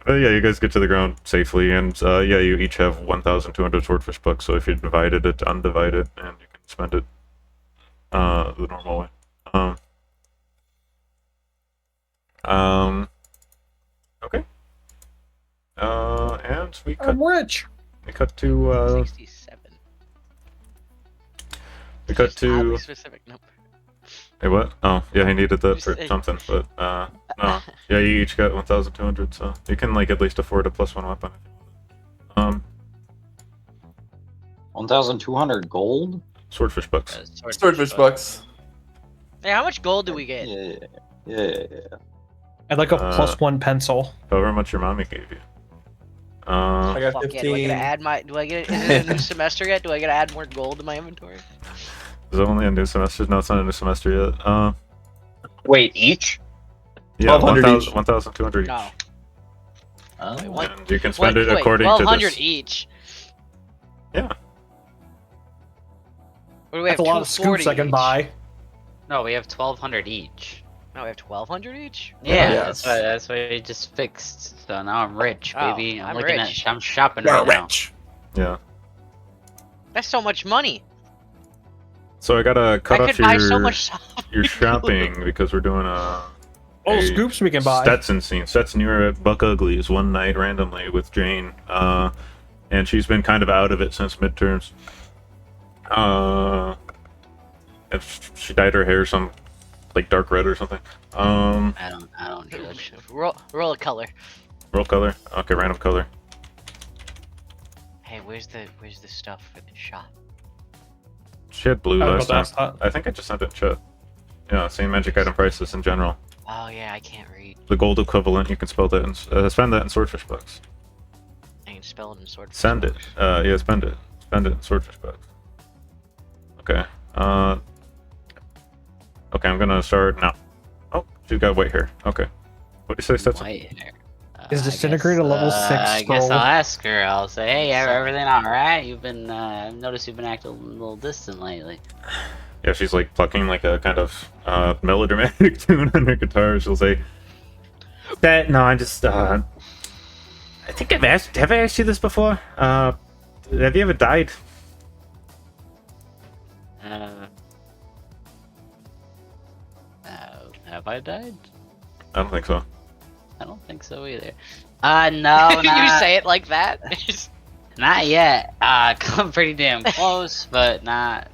Yeah, you guys get to the ground safely, and yeah, you each have 1,200 swordfish bucks, so if you divided it, undivided it, and you can spend it the normal way. Okay. And we cut,
I'm rich.
we cut to,
67.
we cut
Just oddly
to,
specific number.
hey, what? Oh, yeah, he needed that for
Just-
something, but, no. Yeah, you each got 1,200, so you can, like, at least afford a +1 weapon.
1,200 gold?
Swordfish bucks.
Swordfish bucks.
Hey, how much gold do we get?
Yeah.
I'd like a +1 pencil.
However much your mommy gave you.
I got
Fuck yeah, do I
15.
get to add my? Do I get? Is it a new semester yet? Do I get to add more gold to my inventory?
Is it only a new semester? No, it's not a new semester yet.
Wait, each?
Yeah,
1,200 each.
1,200 each.
No.
Oh.
Wait, what?
And you can spend it
Wait,
according to
1,200
this.
each.
Yeah.
What do we have?
That's a lot of
240
scoops I can
each?
buy.
No, we have 1,200 each.
No, we have 1,200 each.
Yeah,
yes.
that's what we just fixed. So now I'm rich,
Oh,
baby.
I'm
looking
rich.
I'm shopping
You're
right now.
rich.
Yeah.
That's so much money.
So I gotta cut
I
off
could buy so much stuff.
your shopping because we're doing a
Oh, scoops we can buy.
Stetson scene. Stetson, you were at Buck Ugly's one night randomly with Jane, and she's been kind of out of it since midterms. If she dyed her hair some like dark red or something.
I don't judge.
Roll a color.
Roll color. Okay, random color.
Hey, where's the stuff for the shop?
She had blue
Oh,
last time.
that's not-
I think I just sent it in chat. Yeah, same magic item prices in general.
Oh yeah, I can't read.
The gold equivalent, you can spend that in swordfish bucks.
I can spell it in sword.
Send it. Yeah, spend it. Spend it in swordfish bucks. Okay. Okay, I'm gonna start now. Oh, she's got white hair. Okay. What do you say, Stetson?
White hair.
Is Disintegrate a level 6
I guess
scroll?
I'll ask her. I'll say, hey, everything all right? You've been, I've noticed you've been acting a little distant lately.
Yeah, she's like plucking like a kind of melodramatic tune on her guitar. She'll say, "That no, I just I think have I asked you this before? Have you ever died?"
Have I died?
I don't think so.
I don't think so either. No,
you
not,
say it like that?
not yet. Come pretty damn close, but not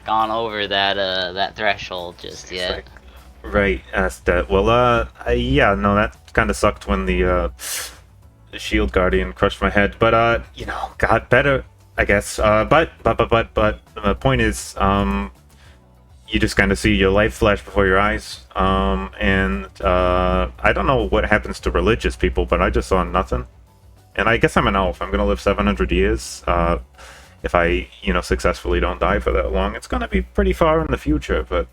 gone over that threshold just yet.
Right, Stet. Well, yeah, no, that kind of sucked when the shield guardian crushed my head. But you know, got better, I guess. But the point is, you just kind of see your life flash before your eyes. And I don't know what happens to religious people, but I just saw nothing. And I guess I'm an elf. I'm gonna live 700 years. If I, you know, successfully don't die for that long, it's gonna be pretty far in the future. But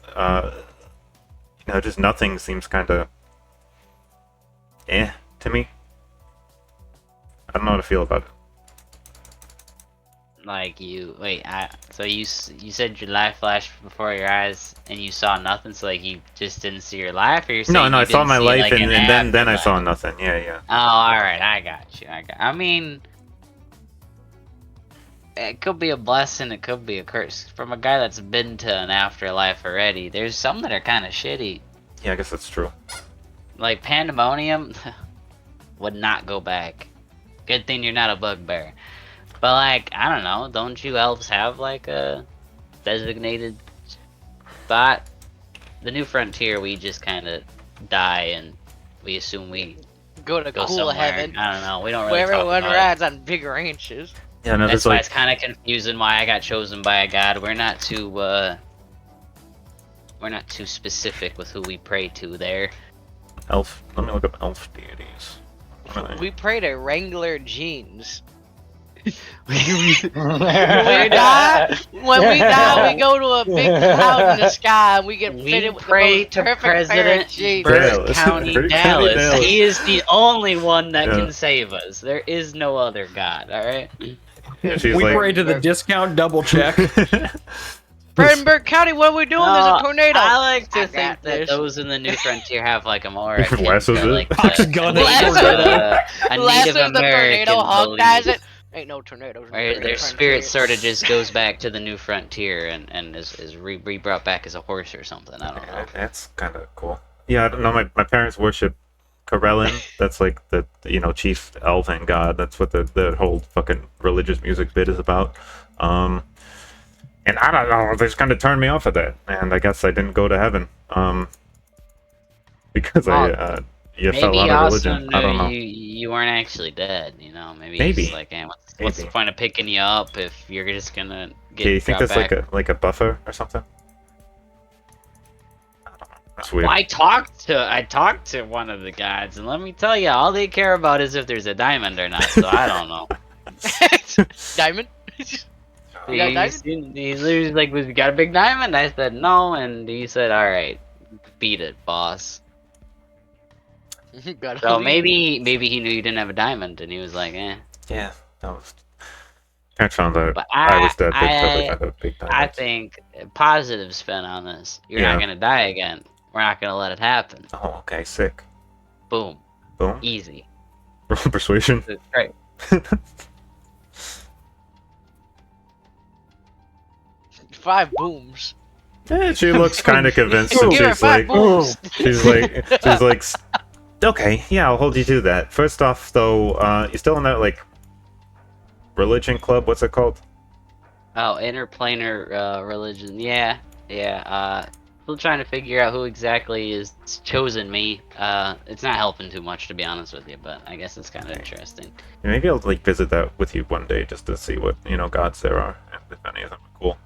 you know, just nothing seems kind of to me. I don't know how to feel about it.
Like so you said your life flashed before your eyes and you saw nothing, so like you just didn't see your life, or you're saying
No,
you
I saw
didn't
my
see,
life,
like,
and
an
then I
afterlife?
saw nothing. Yeah.
Oh, alright, I got you. I mean, it could be a blessing, it could be a curse. From a guy that's been to an afterlife already, there's some that are kind of shitty.
Yeah, I guess that's true.
Like Pandemonium would not go back. Good thing you're not a bugbear. But like, I don't know, don't you elves have like a designated spot? The New Frontier, we just kind of die and we assume we
Go to
go
cool
somewhere.
heaven.
I don't know, we don't really
Where
talk
everyone
about it.
rides on big ranches.
Yeah, no,
That's
there's
why
like
it's kind of confusing why I got chosen by a god. We're not too too specific with who we pray to there.
Elf. Let me look up elf deities. What are they?
We pray to Wrangler jeans.
we
When we die, we go to a big cloud in the sky and we get fitted with
pray
the
to
most perfect pair of
President
jeans.
Burke
Dallas.
County,
Burke County,
Dallas.
Dallas.
He is the only one that
Yeah.
can save us. There is no other god. All right.
Yeah, she's
We
like,
pray to the discount double check.
Brandenburg County, what are we doing? There's a tornado.
I like to
I
think
got
that
this.
those in the New Frontier have like a more
Lassos it.
like
Fox gun it.
a
Last
Native
of the
American
tornado, Hawk dies
belief.
it. Ain't no tornadoes. in
Right,
the
their
frontier.
spirit sort of just goes back to the New Frontier and is re-brought back as a horse or something. I don't know.
That's kind of cool. Yeah, I don't know. My parents worship Karelin. That's like the chief elven god. That's what the whole fucking religious music bit is about. And I don't know. They just kind of turned me off of that, and I guess I didn't go to heaven. Because you fell
Maybe
out of
also
religion. I don't know.
you weren't actually dead. You know, maybe
Maybe.
it's like, hey, what's the
Maybe.
point of picking you up if you're just gonna get?
Okay, you think
brought
that's
back?
like a buffer or something? I don't know. That's weird.
Well, I talked to one of the guys, and let me tell you, all they care about is if there's a diamond or not. So I don't know.
Diamond? You got a diamond?
He's like, "We got a big diamond?" I said no, and he said, "All right, beat it, boss."
Gotta
So
leave.
maybe he knew you didn't have a diamond, and he was like, "Eh."
Yeah, that was. Parents found out
But
I was dead. They totally found out big time.
I think a positive spin on this. You're
Yeah.
not gonna die again. We're not gonna let it happen.
Oh, okay, sick.
Boom,
Boom.
easy.
Roll persuasion.
It's great.
5 booms.
Yeah, she looks kind of convinced, and
Give her
she's
5
like,
booms.
she's like, okay, yeah, I'll hold you to that. First off, though, you still in that like religion club? What's it called?
Oh, interplanar religion. Yeah. Still trying to figure out who exactly is chosen me. It's not helping too much, to be honest with you, but I guess it's kind of interesting.
Yeah, maybe I'll like visit that with you one day just to see what gods there are, and if any of them are cool.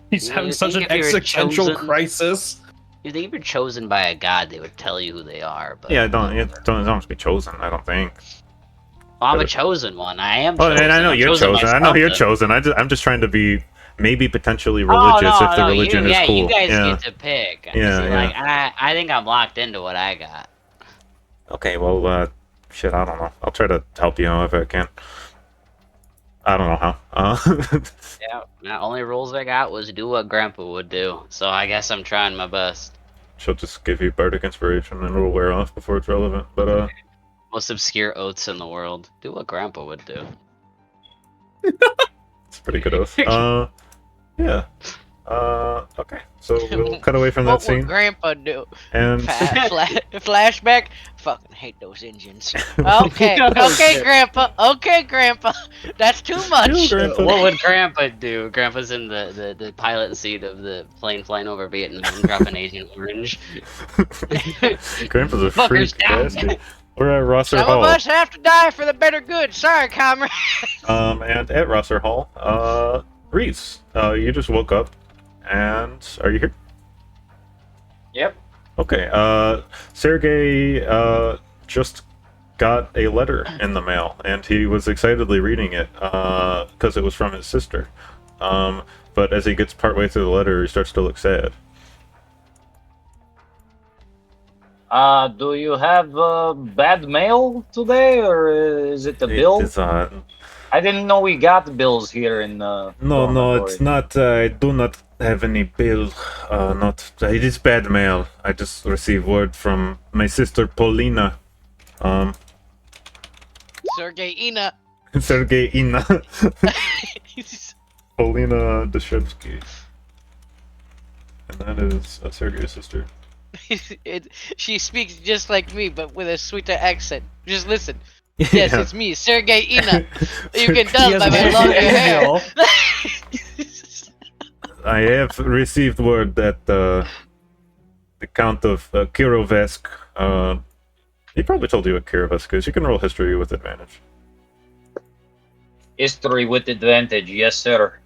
He's
You
having such an
think if you were
existential
chosen-
crisis.
You think if you're chosen by a god, they would tell you who they are, but
Yeah, don't have to be chosen. I don't think.
Well, I'm a chosen one. I am
Oh,
chosen.
and I know
I'm
you're chosen. I know
by
you're
something.
chosen. I'm just trying to be maybe potentially religious if the religion is cool.
You guys
yeah.
get to pick.
Yeah,
See,
yeah.
Like, I think I'm locked into what I got.
Okay, well, shit, I don't know. I'll try to help you however I can. I don't know how.
Yeah, the only rules I got was do what Grandpa would do. So I guess I'm trying my best.
She'll just give you bardic inspiration and it'll wear off before it's relevant. But
Most obscure oaths in the world. Do what Grandpa would do.
it's a pretty good oath. Yeah. Okay. So we'll cut away from that
What would
scene
Grandpa do?
and
Flashback? Fucking hate those engines. Okay, okay, Grandpa. Okay, Grandpa. That's too much.
Grandpa.
What would Grandpa do? Grandpa's in the pilot seat of the plane flying over Vietnam, dropping Agent Orange.
Grandpa's a
Fuckers
freak
down.
bastard. We're at Rosser
Some
Hall.
of us have to die for the better good. Sorry, comrade.
And at Rosser Hall, Reese, you just woke up, and are you here?
Yep.
Okay. Sergey just got a letter in the mail, and he was excitedly reading it because it was from his sister. But as he gets partway through the letter, he starts to look sad.
Do you have bad mail today, or is it a bill?
It is,
I didn't know we got bills here in.
no,
dormitory.
it's not. I do not have any bill. Not. It is bad mail. I just received word from my sister Paulina.
Sergey Ina.
Sergey Ina. Paulina Deshevsky. And that is Sergey's sister.
She speaks just like me, but with a sweeter accent. Just listen. Yes, it's me, Sergey Ina. You can tell by my longer hair.
I have received word that the Count of Kirovesk. He probably told you what Kirovesk is. You can roll history with advantage.
History with advantage, yes, sir.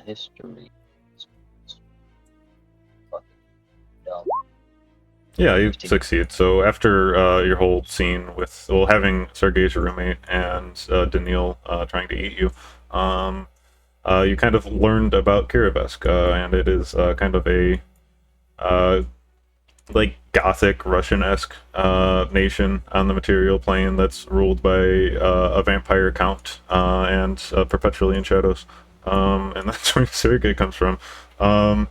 History.
Yeah, you succeed. So after your whole scene with having Sergei as your roommate and Daniil trying to eat you, you kind of learned about Kiravesk, and it is kind of a like Gothic Russian-esque nation on the material plane that's ruled by a vampire count and perpetually in shadows, and that's where Sergei comes from. And-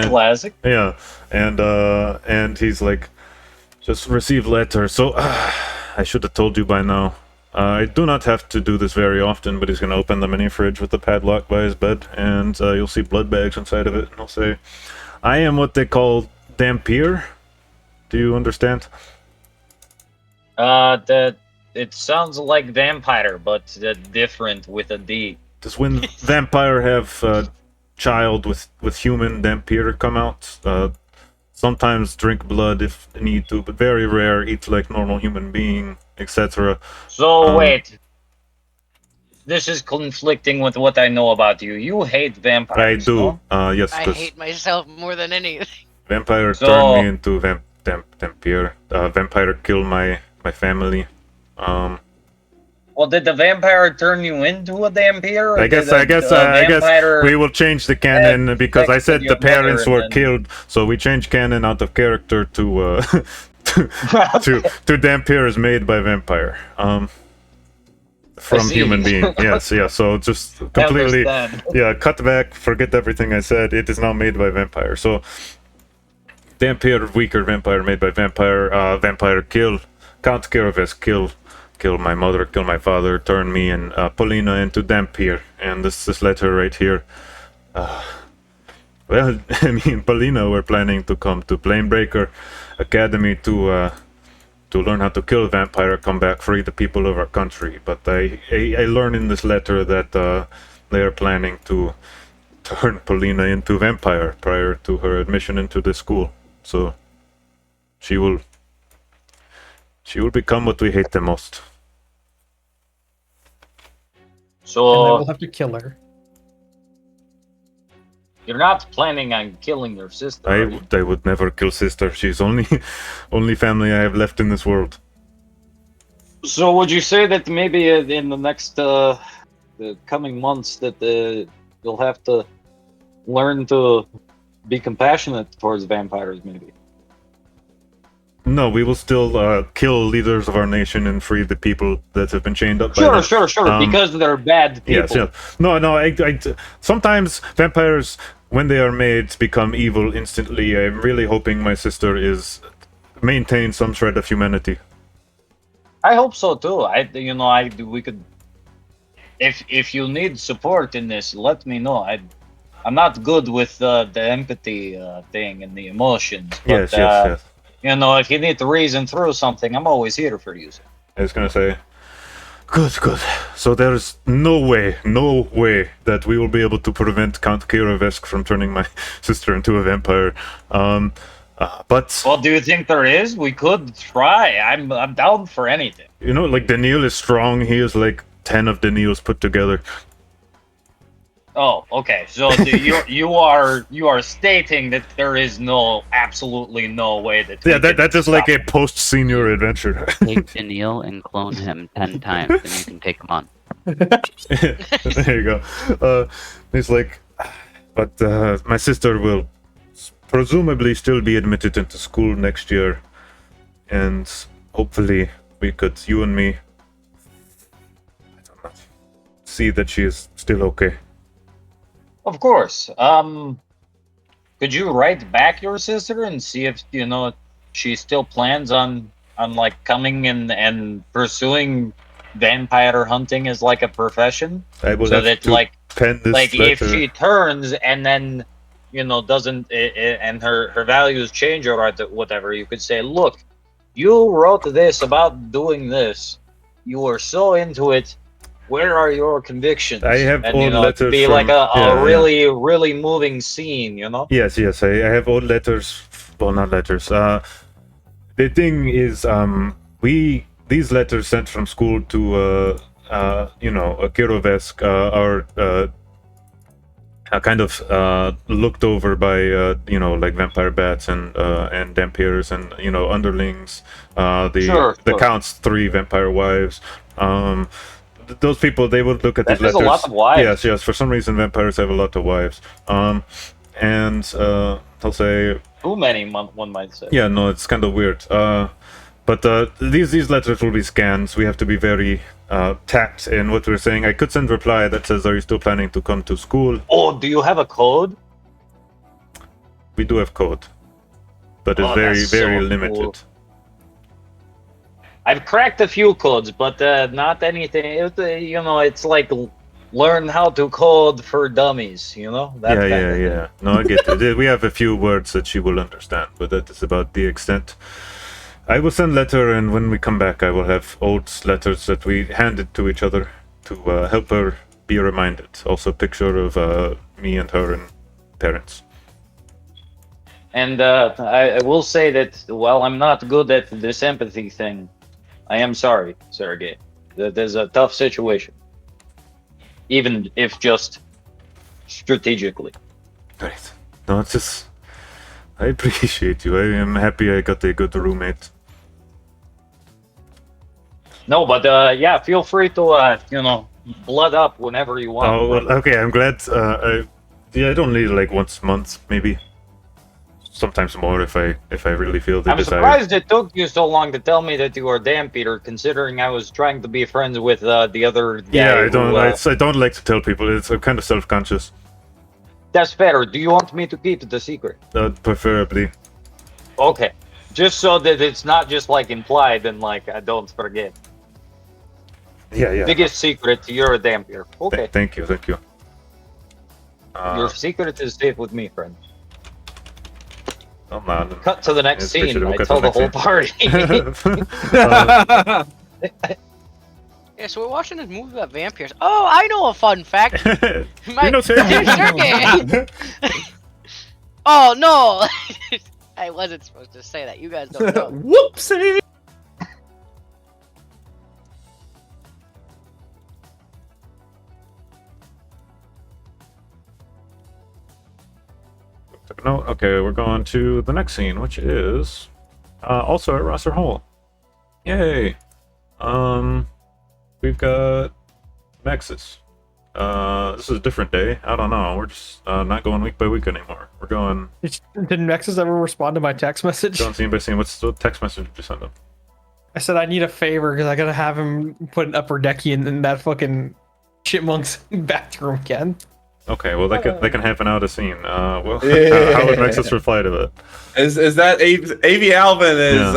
Classic.
Yeah, and he's like, just received letter. So I should have told you by now. I do not have to do this very often, but he's gonna open the mini fridge with the padlock by his bed, and you'll see blood bags inside of it, and he'll say, "I am what they call Dampier." Do you understand?
It sounds like vampire, but different with a D.
Does when vampire have child with human Dampier come out? Sometimes drink blood if need to, but very rare. Eat like normal human being, etc.
So wait, this is conflicting with what I know about you. You hate vampires.
I do.
No?
Yes,
I
'cause
hate myself more than anything.
vampire
So-
turned me into Dampier. Vampire killed my family.
Well, did the vampire turn you into a vampire? or
I guess
did a vampire-
we will change the canon because I said
affected your
the parents
mother
were
and
killed, so we changed canon out of character to to Dampier is made by vampire. From
see.
human being. Yes, yeah. So just completely
Understand.
yeah, cut back, forget everything I said. It is not made by vampire. So Dampier, weaker vampire made by vampire, vampire kill Count Kiravesk, kill my mother, kill my father, turn me and Polina into Dampier. And this letter right here. Well, I mean, Polina were planning to come to Planebreaker Academy to learn how to kill vampire, come back, free the people of our country. But I learned in this letter that they are planning to turn Polina into vampire prior to her admission into the school. So she will become what we hate the most.
And then
So
we'll have to kill her.
you're not planning on killing your sister. are you?
I would never kill sister. She's only family I have left in this world.
So would you say that maybe in the next the coming months that you'll have to learn to be compassionate towards vampires, maybe?
No, we will still kill leaders of our nation and free the people that have been chained up by them.
Sure. Because they're bad people.
Yes, yes. No, sometimes vampires, when they are made, become evil instantly. I'm really hoping my sister maintains some shred of humanity.
I hope so too. We could. If you need support in this, let me know. I'm not good with the empathy thing and the emotions. But,
Yes.
if you need to reason through something, I'm always here for you.
I was gonna say, good. So there's no way that we will be able to prevent Count Kiravesk from turning my sister into a vampire. But
Well, do you think there is? We could try. I'm down for anything.
like Daniil is strong. He is like 10 of Daniils put together.
Oh, okay. So you are stating that there is absolutely no way that.
Yeah,
we can
that is like
stop
a post-senior adventure.
Take Daniil and clone him 10 times, and you can take him on.
There you go. He's like, but my sister will presumably still be admitted into school next year, and hopefully you and me, I don't know, see that she is still okay.
Of course. Could you write back your sister and see if she still plans on like coming and pursuing vampire hunting as like a profession?
I will
So
have
that
to pen this
like if
letter.
she turns and then doesn't and her values change or whatever, you could say, look, you wrote this about doing this. You were so into it. Where are your convictions?
I have
and,
old
to
letters
be
from-
like a
yeah.
really moving scene,
Yes, I have old letters. Well, not letters. The thing is, these letters sent from school to Kiravesk, our kind of looked over by like vampire bats and dampiers and underlings. The count's 3 vampire wives. Those people, they would look at these letters.
There's a lot of wives.
Yes. For some reason, vampires have a lot of wives. And they'll say,
too many, one might say.
yeah, no, it's kind of weird. But these letters will be scanned. We have to be very tact in what we're saying. I could send a reply that says, "Are you still planning to come to school?"
Oh, do you have a code?
We do have code, but it's
that's
very
so
limited.
cool. I've cracked a few codes, but not anything. It's like learn how to code for dummies. That kind of thing.
Yeah. No, I get it. We have a few words that she will understand, but that is about the extent. I will send letter, and when we come back, I will have old letters that we handed to each other to help her be reminded. Also, a picture of me and her and parents.
And I will say that while I'm not good at this empathy thing, I am sorry, Sergey. That is a tough situation. Even if just strategically.
Right. No, it's just... I appreciate you. I am happy I got a good roommate.
No, but yeah, feel free to, blood up whenever you want.
Oh, well, okay, I'm glad. I don't need like once a month, maybe. Sometimes more if I really feel the
I'm
desire.
surprised it took you so long to tell me that you are damn Peter, considering I was trying to be friends with the other guy.
Yeah, I
who,
don't like to tell people. I'm kind of self-conscious.
That's better. Do you want me to keep the secret?
Preferably.
Okay. Just so that it's not just like implied and like I don't forget.
Yeah.
Biggest secret, you're a damn Peter. Okay.
Thank you.
Your secret is safe with me, friend.
Oh man.
Cut to the next scene. I tell the whole party.
Yeah, so we're watching this movie about vampires. Oh, I know a fun fact.
You know,
Sergey. Oh no! I wasn't supposed to say that. You guys don't know.
Whoopsie!
No, okay, we're going to the next scene, which is also at Rosser Hall. Yay! We've got Nexus. This is a different day. I don't know. We're just not going week by week anymore. We're going.
Did Nexus ever respond to my text message?
Going scene by scene. What text message did you send him?
I said I need a favor because I gotta have him put an upper decky in that fucking chipmunk's bathroom again.
Okay, well they can happen out a scene. How would Nexus reply to that?
Is that AV Alvin is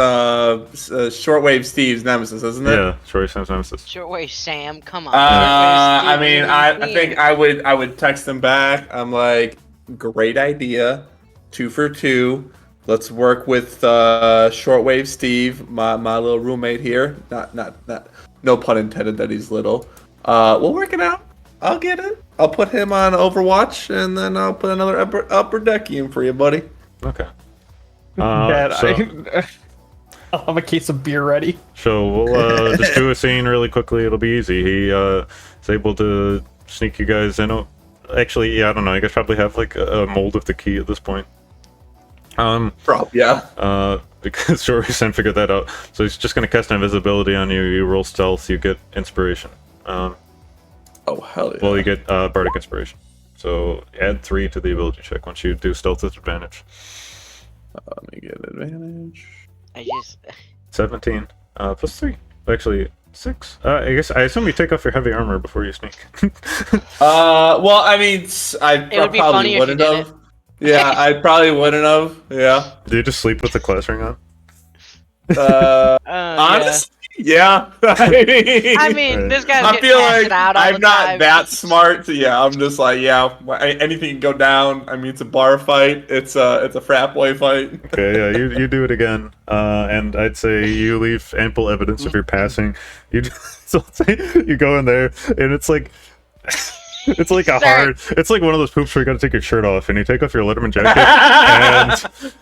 Shortwave Steve's nemesis, isn't it?
Yeah, Shortwave Sam's nemesis.
Shortwave Sam, come on.
I mean, I think I would text him back. I'm like, great idea, 2 for 2. Let's work with Shortwave Steve, my little roommate here. Not no pun intended that he's little. We'll work it out. I'll get it. I'll put him on Overwatch, and then I'll put another upper decky in for you, buddy.
Okay.
Dad, I'll have a case of beer ready.
So we'll just do a scene really quickly. It'll be easy. He is able to sneak you guys in. Actually, yeah, I don't know. You guys probably have like a mold of the key at this point.
Yeah.
Because Shorty Sam figured that out. So he's just gonna cast invisibility on you. You roll stealth. You get inspiration.
Oh hell yeah.
Well, you get bardic inspiration. So add 3 to the ability check once you do stealth with advantage.
Let me get advantage.
17 plus 3. Actually 6. I assume you take off your heavy armor before you sneak.
Well, I mean, I probably wouldn't have. Yeah, I probably wouldn't have. Yeah.
Do you just sleep with the class ring on?
Honestly, yeah. I
mean, this guy's
I feel like
out
I'm not that smart. Yeah, I'm just like, yeah, anything can go down. I mean, it's a bar fight. It's a frat boy fight.
Okay, yeah, you do it again, and I'd say you leave ample evidence of your passing. You go in there, and it's like It's like a
Sir.
hard. It's like one of those poops where you got to take your shirt off and you take off your Letterman jacket,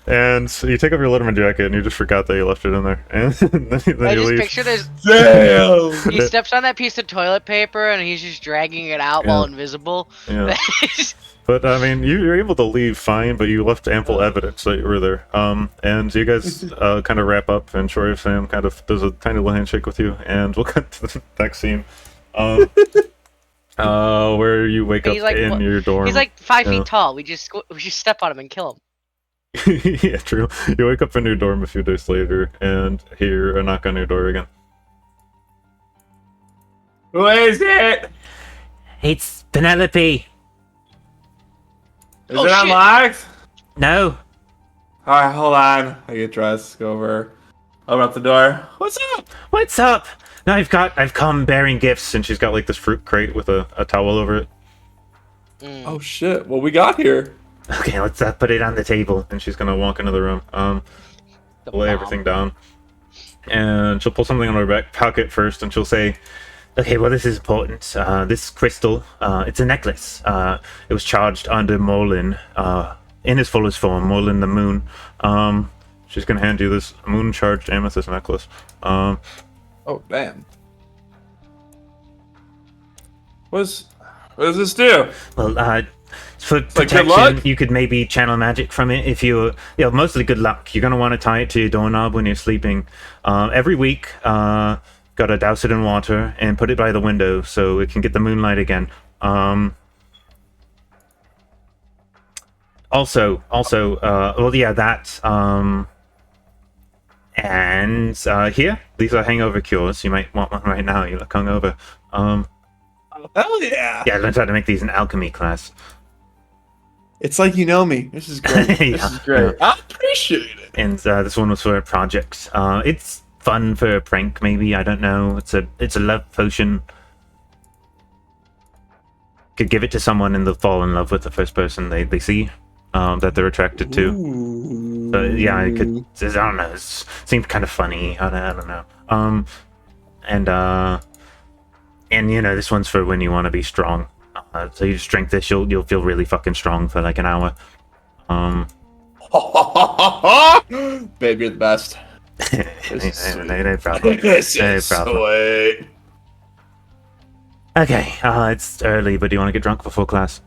and you take off your Letterman jacket and you just forgot that you left it in there, and then
I
you
just
leave.
picture this.
Damn.
He steps on that piece of toilet paper and he's just dragging it out while
Yeah.
invisible.
Yeah. But I mean, you're able to leave fine, but you left ample evidence that you were there. And you guys kind of wrap up, and Shori Sam kind of does a tiny little handshake with you, and we'll cut to the next scene. Where you wake
He's
up
like,
in your dorm.
He's like 5
Yeah.
feet tall. We just step on him and kill him.
Yeah, true. You wake up in your dorm a few days later and hear a knock on your door again.
Who is it?
It's Penelope.
Is
Oh,
it
shit.
unlocked?
No.
Alright, hold on. I get dressed, go over. Open up the door. What's up?
What's up?
No, I've come bearing gifts, and she's got like this fruit crate with a towel over it.
Oh shit, what we got here?
Okay, let's put it on the table. And she's gonna walk into the room,
The
lay
bomb.
everything down, and she'll pull something out of her back pocket first, and she'll say,
Okay, well, this is important. This crystal, it's a necklace. It was charged under Molin, in his fullest form, Molin the Moon.
she's gonna hand you this moon-charged amethyst necklace.
Oh damn. What does this do?
Well, for
like good
protection,
luck?
you could maybe channel magic from it if you mostly good luck.
You're gonna want to tie it to your doorknob when you're sleeping. Every week, gotta douse it in water and put it by the window so it can get the moonlight again. And here, these are hangover cures. You might want one right now. You look hungover.
Hell yeah!
Yeah, I learned how to make these in alchemy class.
It's like you know me. This is great. This
Yeah.
is great. I appreciate it.
And this one was for a project. It's fun for a prank, maybe. I don't know. It's a love potion. Could give it to someone and they'll fall in love with the first person they see that they're attracted to.
Ooh.
So yeah, I could. I don't know. It seemed kind of funny. I don't know. And you know, this one's for when you want to be strong. So you just drink this, you'll feel really fucking strong for like an hour.
Babe, you're the best.
No problem.
This
No
is
problem.
sweet.
Okay, it's early, but do you want to get drunk before class?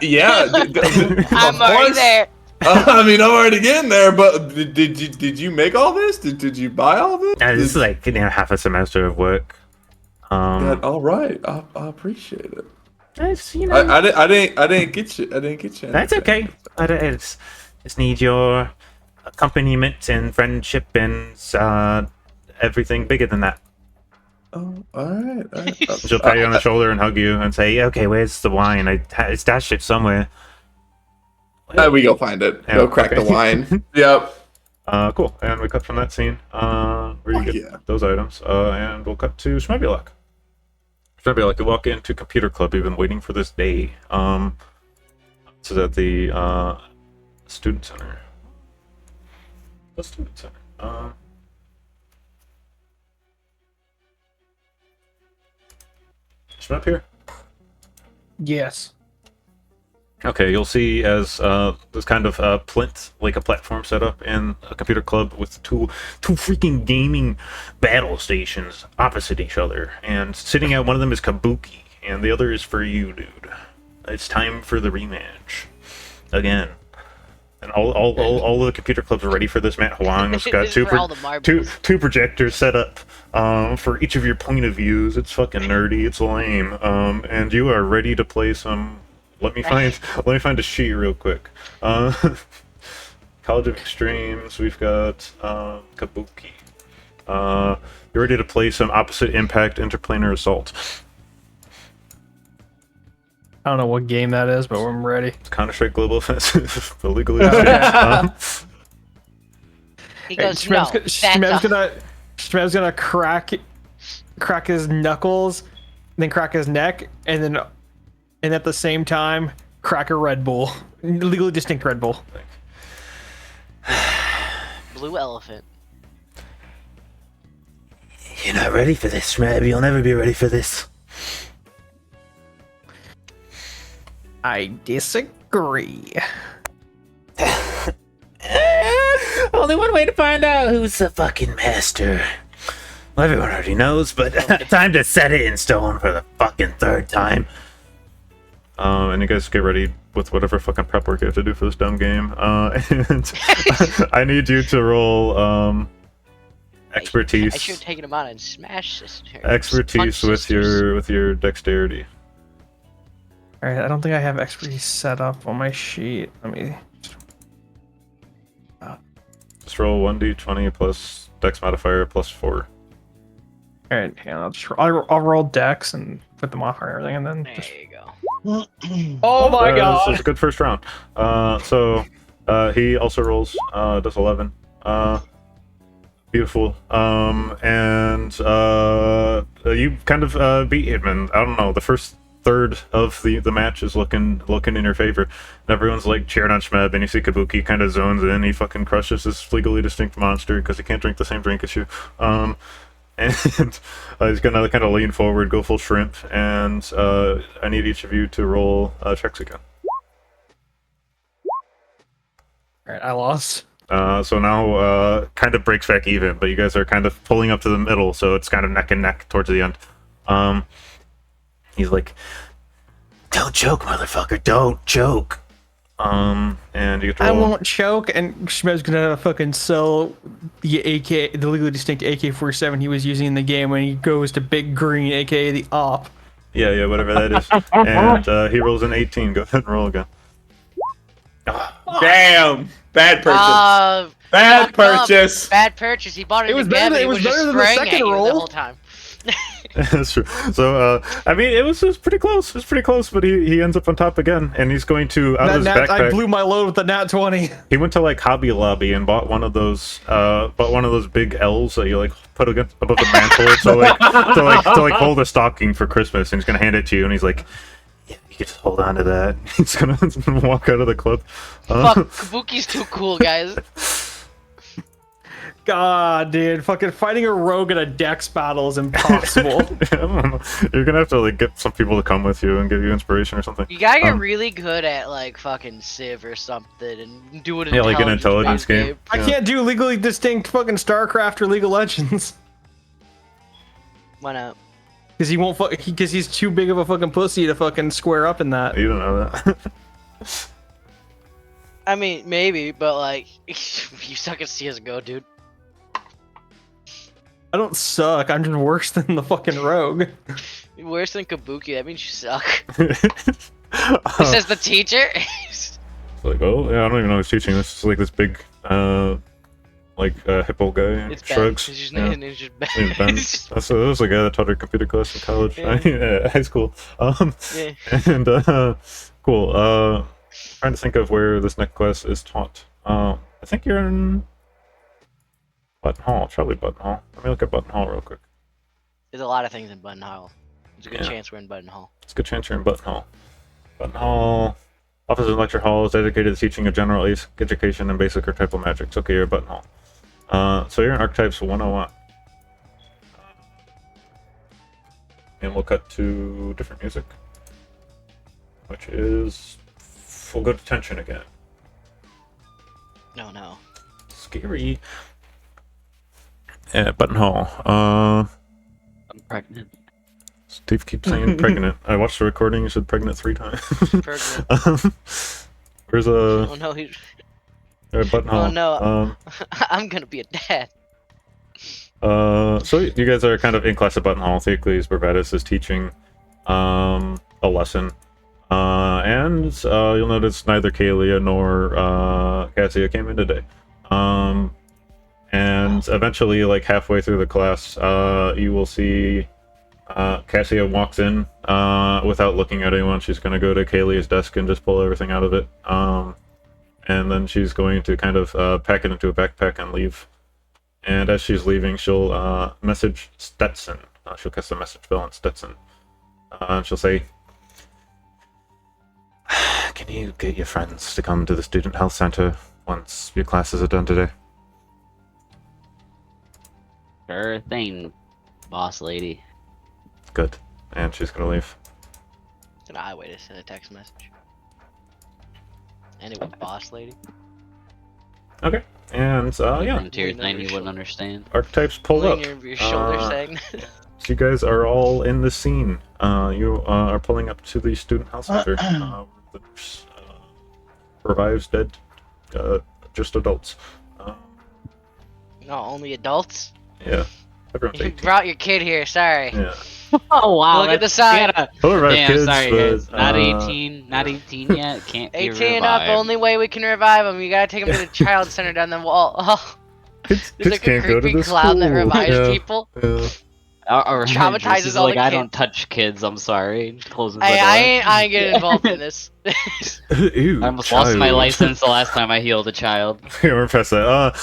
Yeah,
I'm already there.
I mean, I'm already getting there. But did you make all this? Did you buy all this?
This is like half a semester of work.
Yeah, all right, I appreciate it.
It's, you know,
I didn't get you.
that's okay. I just need your accompaniment and friendship and everything bigger than that.
Oh, all right.
She'll pat you on the shoulder and hug you and say, "Okay, where's the wine? I stashed it somewhere."
We go find it.
Yeah,
Go crack
okay.
the wine. Yep.
Cool. And we cut from that scene where you
Fuck
get
yeah.
those items, and we'll cut to Schmebulak. Schmebulak, you walk into computer club. You've been waiting for this day. This is at the student center. The student center. Shmep here.
Yes.
Okay, you'll see as this kind of plinth, like a platform set up in a computer club with two freaking gaming battle stations opposite each other, and sitting at one of them is Kabuki, and the other is for you, dude. It's time for the rematch again. And all the computer clubs are ready for this. Matt Huang's got
This is for all the marbles.
two projectors set up for each of your point of views. It's fucking nerdy. It's lame. And you are ready to play some. Let me find a sheet real quick. College of Extremes. We've got Kabuki. You're ready to play some opposite impact interplanar assault.
I don't know what game that is, but I'm ready.
It's Counter-Strike Global Offensive. Illegally.
He goes, no,
Shmev's gonna crack his knuckles, then crack his neck, and at the same time crack a Red Bull, legally distinct Red Bull.
Blue elephant.
You're not ready for this, Shmeb. You'll never be ready for this.
I disagree.
Only one way to find out who's the fucking master. Well, everyone already knows, but time to set it in stone for the fucking third time. And you guys get ready with whatever fucking prep work you have to do for this dumb game. And I need you to roll expertise.
I should have taken him out and smashed sister.
Expertise with your dexterity.
All right, I don't think I have expertise set up on my sheet. Let me.
Just roll 1d20 plus dex modifier plus 4.
All right, yeah, I'll roll dex and put the modifier and everything, and then.
There
Just...
you go.
Oh my god!
This is a good first round. So he also rolls does 11. Beautiful. And you kind of beat him, and I don't know, the first third of the match is looking in your favor. And everyone's like cheering on Shmeb, and you see Kabuki kind of zones in. He fucking crushes this legally distinct monster because he can't drink the same drink as you. And he's gonna kind of lean forward, go full shrimp, and I need each of you to roll checks again.
Alright, I lost.
So now kind of breaks back even, but you guys are kind of pulling up to the middle, so it's kind of neck and neck towards the end. He's like, "Don't choke, motherfucker! Don't choke!" And you get to roll.
I won't choke, and Shmeb's gonna fucking sell the AK, the legally distinct AK-47 he was using in the game when he goes to Big Green, aka the op.
Yeah, whatever that is. And he rolls an 18. Go ahead and roll again.
Damn! Bad purchase. Bad purchase.
Bad purchase. He bought it.
It was
again,
better.
It was
better
just
than the
spraying
second
at you
roll
the whole time.
That's true. So, I mean, it was pretty close. It was pretty close, but he ends up on top again, and he's going to out of his backpack.
I blew my load with the nat 20.
He went to like Hobby Lobby and bought one of those big L's that you like put above the mantle to hold a stocking for Christmas, and he's gonna hand it to you, and he's like, "Yeah, you can just hold on to that." He's gonna walk out of the club.
Fuck, Kabuki's too cool, guys.
God, dude, fucking fighting a rogue in a dex battle is impossible.
I don't know. You're gonna have to like get some people to come with you and give you inspiration or something.
You gotta get really good at like fucking Civ or something and do it.
Yeah, like an intelligence game.
I can't do legally distinct fucking StarCraft or League of Legends.
Why not?
Because he won't. Because he's too big of a fucking pussy to fucking square up in that.
You don't know that.
I mean, maybe, but like, you suck at CS:GO, dude.
I don't suck. I'm just worse than the fucking rogue.
Worse than Kabuki. That means you suck. Says the teacher.
Like, oh yeah, I don't even know who's teaching this. It's like this big, hippo guy.
It's
shrugs.
Ben. It's just Ben.
It's Ben. That's the guy that taught her computer class in college, high school.
Yeah.
And cool. Trying to think of where this next class is taught. I think you're in Button Hall. Probably Button Hall. Let me look at Button Hall real quick.
There's a lot of things in Button Hall. There's a good chance we're in Button Hall.
It's a good chance you're in Button Hall. Button Hall. Office and lecture hall is dedicated to teaching of general education and basic archetypal magics. Okay, you're at Button Hall. So you're in Archetypes 101. And we'll cut to different music, which is full good attention again.
No.
Scary. Yeah, Button Hall.
I'm pregnant.
Steve keeps saying pregnant. I watched the recording. You said pregnant 3 times.
Pregnant.
Where's
Oh no, he's.
Button Hall.
Oh no. I'm gonna be a dad.
So you guys are kind of in class at Button Hall. Theocles Barbatus is teaching a lesson. And you'll notice neither Cælia nor Cassia came in today. And eventually, like halfway through the class, you will see Cassia walks in without looking at anyone. She's going to go to Cælia's desk and just pull everything out of it. And then she's going to kind of pack it into a backpack and leave. And as she's leaving, she'll message Stetson. She'll cast a message bell on Stetson. And she'll say, "Can you get your friends to come to the Student Health Center once your classes are done today?"
Sure thing, boss lady.
Good. And she's gonna leave.
It's an odd way to send a text message. Anyway, boss lady.
Okay. And yeah,
Frontier
Lean over
thing
your
you
shoulder.
wouldn't understand.
archetypes pull up.
Your shoulder saying.
So you guys are all in the scene. You are pulling up to the student health center. The nurse revives dead, just adults.
No, only adults.
Yeah, everyone's
You
18.
brought your kid here. Sorry.
Yeah.
Oh wow!
Look at the
that's-
sign.
you gotta-
He'll revive
Damn,
kids,
sorry
but,
guys. Not
uh,
18. Not 18 yet. Can't be
18 and up.
revived.
Only way we can revive him. You gotta take him to the child center down the wall. Oh,
Kids,
there's
kids
like a
can't go to
creepy
the
clown that
school.
revives
Yeah,
people.
yeah.
Or
Traumatizes
this is
all
like
the
I
kids.
don't touch kids. I'm sorry. Closes the
Hey,
door.
I ain't getting involved in this.
Ew,
I almost lost my
child.
license the last time I healed a child.
Yeah, we're past that.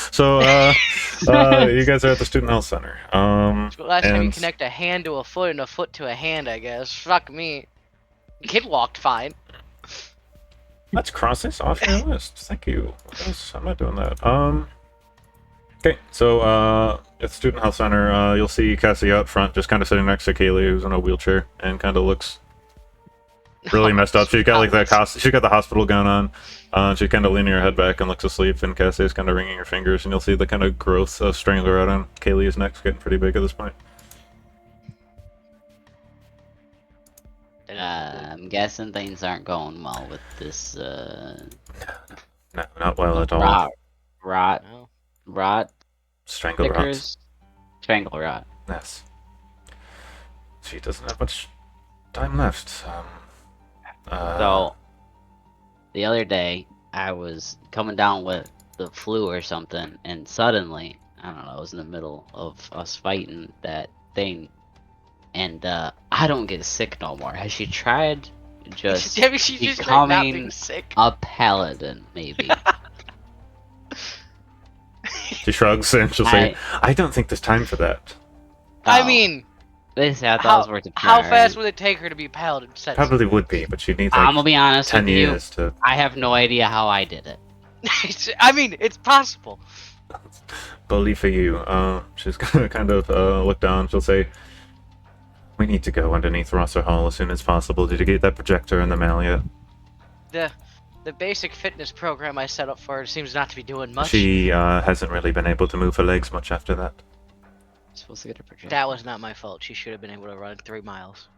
You guys are at the student health center.
Last time you
and-
connect a hand to a foot and a foot to a hand, I guess. Fuck me. Kid walked fine.
Let's cross this off your list. Thank you. What else? I'm not doing that. Okay, so at the student health center, you'll see Cassia out front, just kind of sitting next to Cælia, who's in a wheelchair, and kind of looks really messed up. She's got like she's got the hospital gown on. She's kind of leaning her head back and looks asleep, and Cassia's kind of wringing her fingers, and you'll see the kind of growth of Strangler out on Cælia's neck's getting pretty big at this point.
I'm guessing things aren't going well with this.
No, not well at all.
Rot.
No.
Rot.
Strangle rots.
Stickers. Strangle rot.
Yes. She doesn't have much time left.
So, the other day, I was coming down with the flu or something, and suddenly, I don't know, I was in the middle of us fighting that thing, and I don't get sick no more. Has she tried just
Maybe she just tried not being
becoming
sick.
a paladin, maybe?
She shrugs and she'll say, I don't think there's time for that.
I
Oh,
mean,
this I thought it was worth a
how
try.
fast would it take her to be a paladin? Sense?
Probably would be, but she needs
I'm
like
gonna be honest
10
with you.
years to...
I have no idea how I did it.
I mean, it's possible.
Bully for you. She's gonna kind of look down. She'll say, we need to go underneath Rosser Hall as soon as possible. Did you get that projector in the mail yet?
The basic fitness program I set up for her seems not to be doing much.
She hasn't really been able to move her legs much after that.
Supposed to get a projector.
That was not my fault. She should have been able to run 3 miles.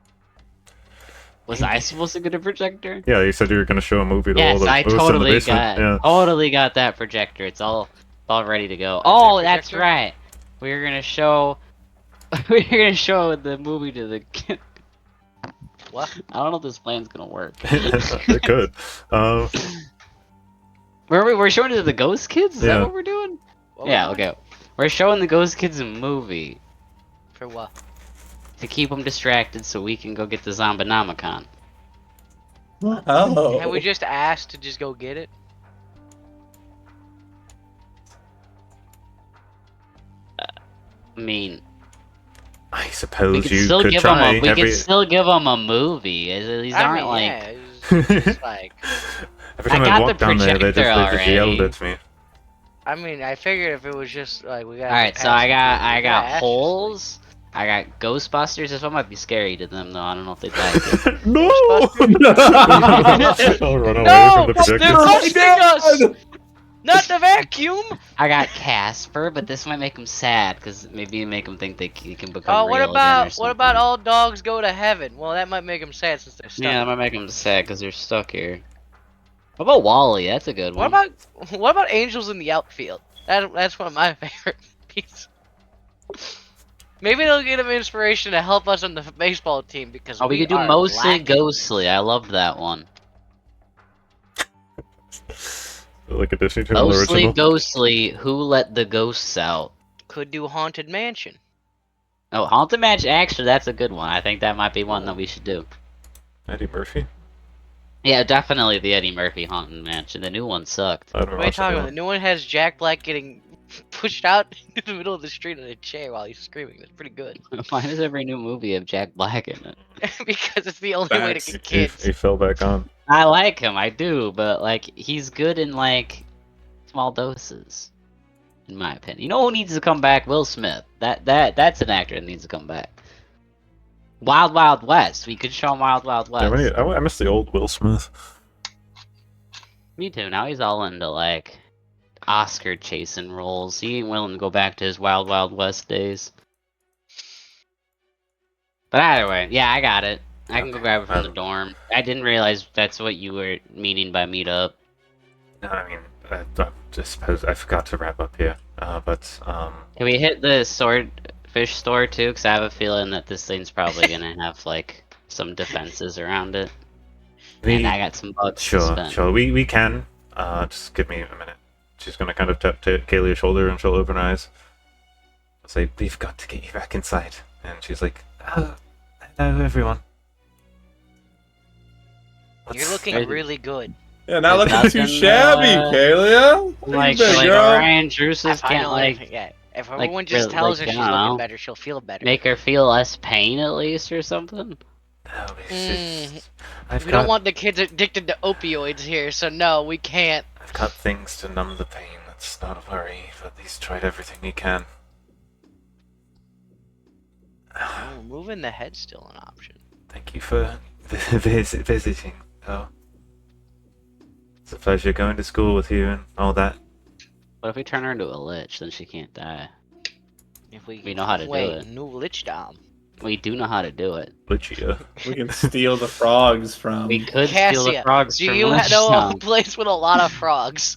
Was I supposed to get a projector?
Yeah, you said you were gonna show a movie to all
Yes,
the
I
hosts in the
totally
basement.
got that projector. It's all ready to go. Oh, that's
projector?
right. We were gonna show the movie to the kid.
What?
I don't know if this plan's gonna work.
It could.
We're showing it to the ghost kids? Is
Yeah.
that what we're doing?
What
Yeah,
was that?
okay. We're showing the ghost kids a movie
For what?
to keep them distracted so we can go get the Zombienomicon.
Oh.
Have we just asked to just go get it?
I mean,
I
we
suppose
could
you
still
could
give
try.
them a movie. These
I
aren't
mean,
like
yeah, it's just like.
Every time
I
I,
got
walk
the
down there, they just
projector
yelled
already.
at me.
I mean, I figured if it was just like we got.
All right, so I got holes. I got Ghostbusters. This one might be scary to them though. I don't know if they'd like it.
No! I'll run away
No,
from the projector.
they're roasting us. Not the vacuum.
I got Casper, but this might make them sad because maybe make them think he can become
Oh,
real
what
again or
about
something.
all dogs go to heaven? Well, that might make them sad since they're stuck.
Yeah, that might make them sad because they're stuck here. What about Wally? That's a good
What
one.
about angels in the outfield? That's one of my favorite pieces. Maybe they'll get them inspiration to help us on the baseball team because
Oh, we could do
are
mostly
lacking.
ghostly. I loved that one.
Like a Disney Channel
Mostly
original.
ghostly. Who let the ghosts out?
Could do haunted mansion.
Oh, Haunted Match. Actually, that's a good one. I think that might be one that we should do.
Eddie Murphy?
Yeah, definitely the Eddie Murphy Haunted Mansion. The new one sucked.
I don't know.
What are you talking about? The new one has Jack Black getting pushed out into the middle of the street in a chair while he's screaming. That's pretty good.
Why does every new movie have Jack Black in it?
Because it's the only way to
Facts.
get
He
kids.
fell back on.
I like him, I do, but like he's good in like small doses, in my opinion. You know who needs to come back? Will Smith. That's an actor that needs to come back. Wild Wild West. We could show him Wild Wild West.
Yeah, I miss the old Will Smith.
Me too. Now he's all into like Oscar chasing roles. He ain't willing to go back to his Wild Wild West days. But either way, yeah, I got it. I can go grab it from the dorm. I didn't realize that's what you were meaning by meet up.
No, I mean, I just suppose I forgot to wrap up here.
Can we hit the swordfish store too? Because I have a feeling that this thing's probably gonna have like some defenses around it. And I got some bucks to spend.
Sure. We can. Just give me a minute. She's gonna kind of tap Cælia's shoulder and she'll open her eyes. I'll say, we've got to get you back inside. And she's like, hello everyone.
You're looking really good.
Yeah, not looking too shabby, Cælia.
Like
girl.
Ryan Drusus can't like
if everyone
like,
just tells her
like,
she's
I don't
looking
know.
better, she'll feel better.
make her feel less pain at least or something.
No, it's just,
We don't want the kids addicted to opioids here, so no, we can't.
I've got things to numb the pain. That's not a worry. I've at least tried everything he can.
Oh, moving the head's still an option.
Thank you for visiting. Oh, it's a pleasure going to school with you and all that.
What if we turn her into a lich? Then she can't die.
If we
know how to do it.
New Lich Dom.
We do know how to do it.
Lichia.
We can steal the frogs from.
We could steal the
Cassia,
frogs
do
from
you
Lich
know a
Dom.
place with a lot of frogs?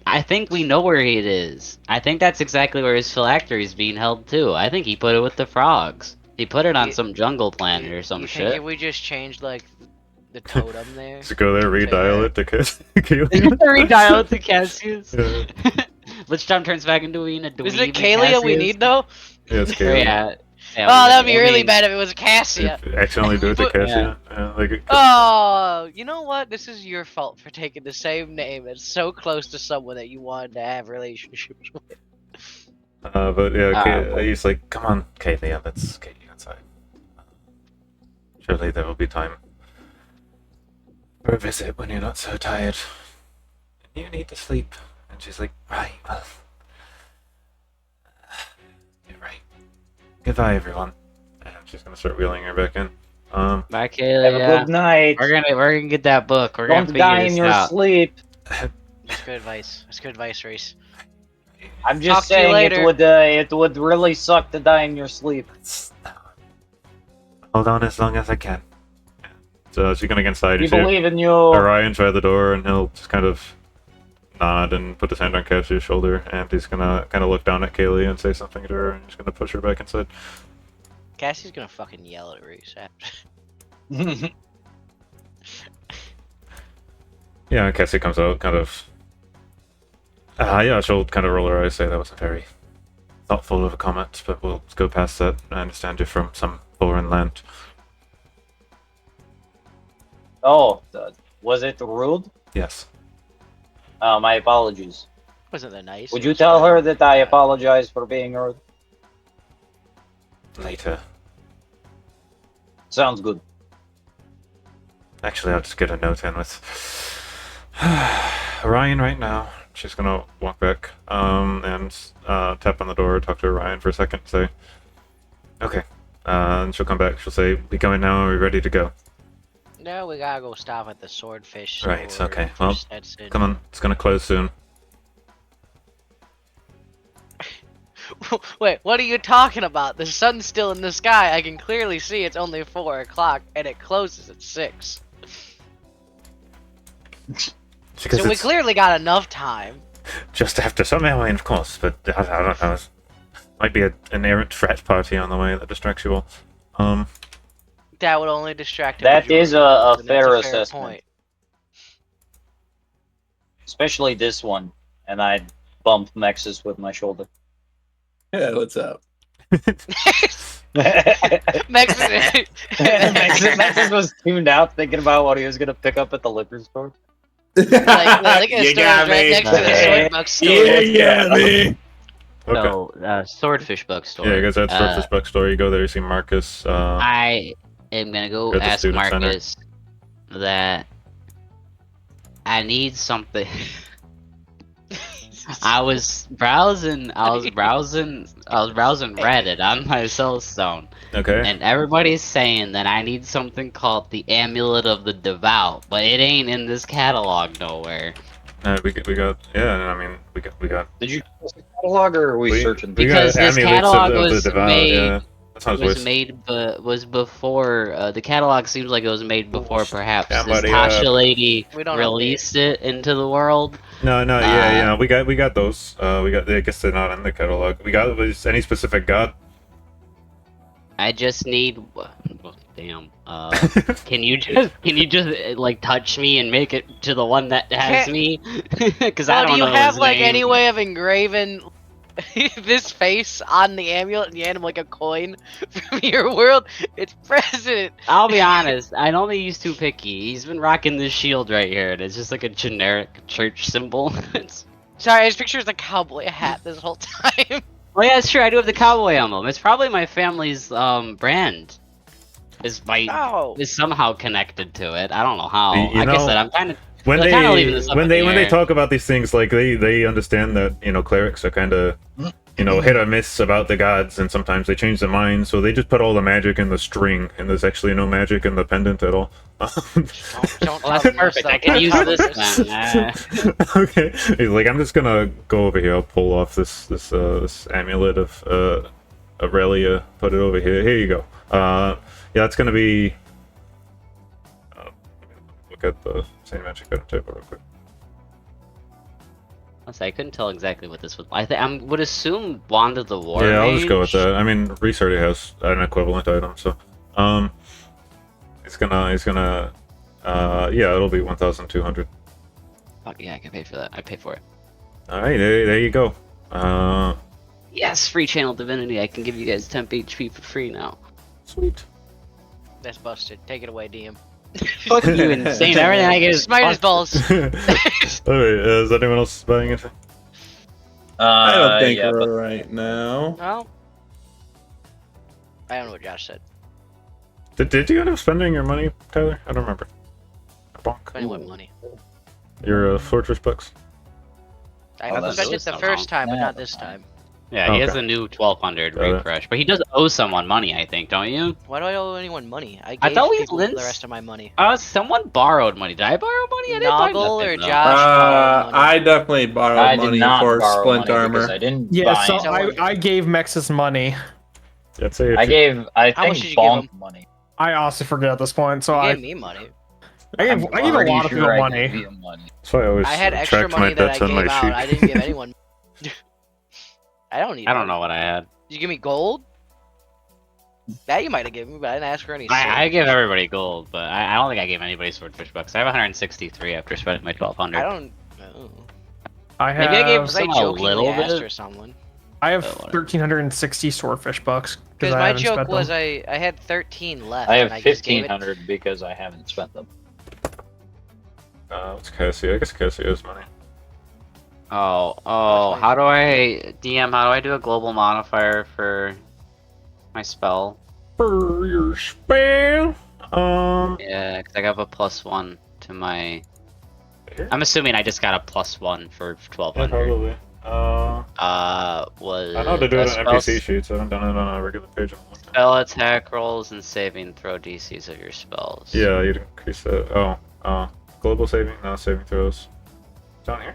I think we know where it is. I think that's exactly where his phylactery is being held too. I think he put it with the frogs. He put it on some jungle planet or some
You
shit.
think if we just changed like the totem there?
Just go there, redial it to Cælia.
Redial it to Cassius.
Yeah.
Lich Dom turns back into being a dweeb.
Is it Cælia we need though?
Yeah, it's Cælia.
Yeah.
Oh, that'd be really bad if it was Cassia.
Accidentally do it to
But-
Cassia. Yeah, like,
Oh, you know what? This is your fault for taking the same name and so close to someone that you wanted to have relationships with.
but yeah, he's like, come on, Cælia, let's get you inside. Surely there will be time for a visit when you're not so tired. You need to sleep. And she's like, right, well, you're right. Goodbye, everyone. And she's gonna start wheeling her back in.
Bye,
Have
Cælia.
a good night.
We're gonna get that book. We're
Don't
gonna
die
figure
in
this
your
out.
sleep.
That's good advice. That's good advice, Reese.
I'm
Talk
just
to you
saying
later.
it would really suck to die in your sleep.
Hold on as long as I can. So she's gonna get inside.
We
You see
believe in you.
Orion's by the door, and he'll just kind of nod and put his hand on Cassia's shoulder, and he's gonna kind of look down at Cælia and say something to her, and he's gonna push her back inside.
Cassie's gonna fucking yell at Reese.
Yeah, Cassia comes out, kind of. Yeah, she'll kind of roll her eyes, say that wasn't very thoughtful of a comment, but we'll go past that. I understand you're from some foreign land.
Oh, was it rude?
Yes.
My apologies.
Wasn't that nice?
Would you tell her that I apologize for being rude?
Later.
Sounds good.
Actually, I'll just get a note in with Orion right now. She's gonna walk back and tap on the door, talk to Orion for a second, say, okay. And she'll come back. She'll say, we going now? Are we ready to go?
No, we gotta go stop at the swordfish.
Right,
store
okay,
for
well,
Stetson.
Come on, it's gonna close soon.
Wait, what are you talking about? The sun's still in the sky. I can clearly see it's only 4 o'clock, and it closes at 6.
Because
So we
it's
clearly got enough time.
just after Zombienomicon, of course, but I don't know. Might be an errant frat party on the way that distracts you all.
That would only distract him.
That is a fair assessment.
point.
Especially this one. And I bumped Mexus with my shoulder.
Yeah, what's up?
Mexican.
Mexus was tuned out thinking about what he was going to pick up at the liquor store.
Like the
You
store
got
is right
me.
next to the swordbuck store.
Yeah, me.
Okay.
So, swordfish bookstore.
Yeah, you guys at Swordfish Bookstore. You go there, you see Marcus.
I am gonna go
Go to the
ask
student center.
Marcus that I need something. I was browsing Reddit on my cell phone,
Okay.
and everybody's saying that I need something called the Amulet of the Devout, but it ain't in this catalog nowhere.
We got. Yeah, I mean, we got.
Did you post the catalog, or are we searching?
We got
Because this
amulets
catalog
of the
was
devout.
made.
Yeah, that sounds
Was
worse.
made, but was before. The catalog seems like it was made before, perhaps. This
Somebody,
Tasha lady
We don't
released it into the world.
No, yeah, we got those. We got. I guess they're not in the catalog. We got was any specific god.
I just need. Damn. Can you just like touch me and make it to the one that has
Can't-
me? Because I
Well,
don't
do you
know
have
his
like
name.
any way of engraving this face on the amulet and you hand him like a coin from your world? It's president.
I'll be honest. I don't think he's too picky. He's been rocking this shield right here, and it's just like a generic church symbol.
Sorry, his picture is a cowboy hat this whole time.
Oh yeah, it's true. I do have the cowboy emblem. It's probably my family's brand. Is somehow connected to it. I don't know how.
You
Like I
know,
said, I'm kind of
when
they're kinda leaving this up in the
when they
air.
talk about these things, like they understand that clerics are kind of hit or miss about the gods, and sometimes they change their minds. So they just put all the magic in the string, and there's actually no magic in the pendant at all.
Don't
Well,
tell
that's
them
perfect.
stuff.
I can use this then.
Okay, he's like, I'm just gonna go over here. I'll pull off this amulet of Aurelia. Put it over here. Here you go. Yeah, it's gonna be. Look at the same magic item table real quick.
I couldn't tell exactly what this was. I would assume Wand of the War.
Yeah, I'll just go with
Mage.
that. I mean, Reese already has an equivalent item, so he's gonna yeah, it'll be 1,200.
Fuck yeah, I can pay for that. I pay for it.
All right, there you go.
Yes, free channel divinity. I can give you guys temp HP for free now.
Sweet.
That's busted. Take it away, DM.
Fuck you, insane. Everything I get is
Smite his balls.
All right, is anyone else buying it?
I don't think
yeah,
we're
but
right now.
No. I don't know what Josh said.
Did you end up spending your money, Tyler? I don't remember. Bonk.
Spending what money?
Your fortress bucks.
I
Oh, that's
spent it
really
the
so
first time, but
Yeah,
not
that's
this time.
Yeah, he has
Okay.
a new 1200
Got it.
refresh, but he does owe someone money, I think, don't you?
Why do I owe anyone money? I
I
gave
thought we
people the
Linz-
rest of my money.
Someone borrowed money. Did I borrow money? I didn't buy
Noggle
nothing,
or
though.
Josh borrowed money.
I definitely borrowed
I
money
did not
for
borrow
splint
money
armor.
because I didn't
Yeah,
buy
so
any.
I gave Mexus money.
I'd say if
I
you-
gave, I
How much did
think,
you give
Bonk
him?
money.
I also forget at this point, so
You
I
gave me money.
gave a
Pretty
lot of
sure
people
I
money.
gave you money.
That's why I always
I had extra
tracked my
money that I
bets on
gave
my
out.
sheet.
I didn't give anyone. I don't need.
I don't
money.
know what I had.
Did you give me gold? That you might have given me, but I didn't ask for any.
I give everybody gold, but I don't think I gave anybody swordfish bucks. I have 163 after spending my 1200.
I don't. know.
I have
Maybe I gave
Was I
some a
jokingly
little
asked
bit.
or someone?
I have
Oh, whatever.
1,360 swordfish bucks
Because
I
my
haven't
joke
spent
was
them.
I had 13 left.
I
and
have
just gave it-
1,500 because I haven't spent them.
What's Cassia? I guess Cassia has money.
Oh,
Flashlight.
how do I DM? How do I do a global modifier for my spell?
For your spell.
Yeah, because I got a +1 to my.
Here?
I'm assuming I just got a +1 for
Yeah,
1200.
probably.
Was
I know to do it
a
on NPC sheets. I haven't done it on a regular page in a long time.
spell attack rolls and saving throw DCs of your spells.
Yeah, you'd increase that. Global saving, no saving throws. Down here.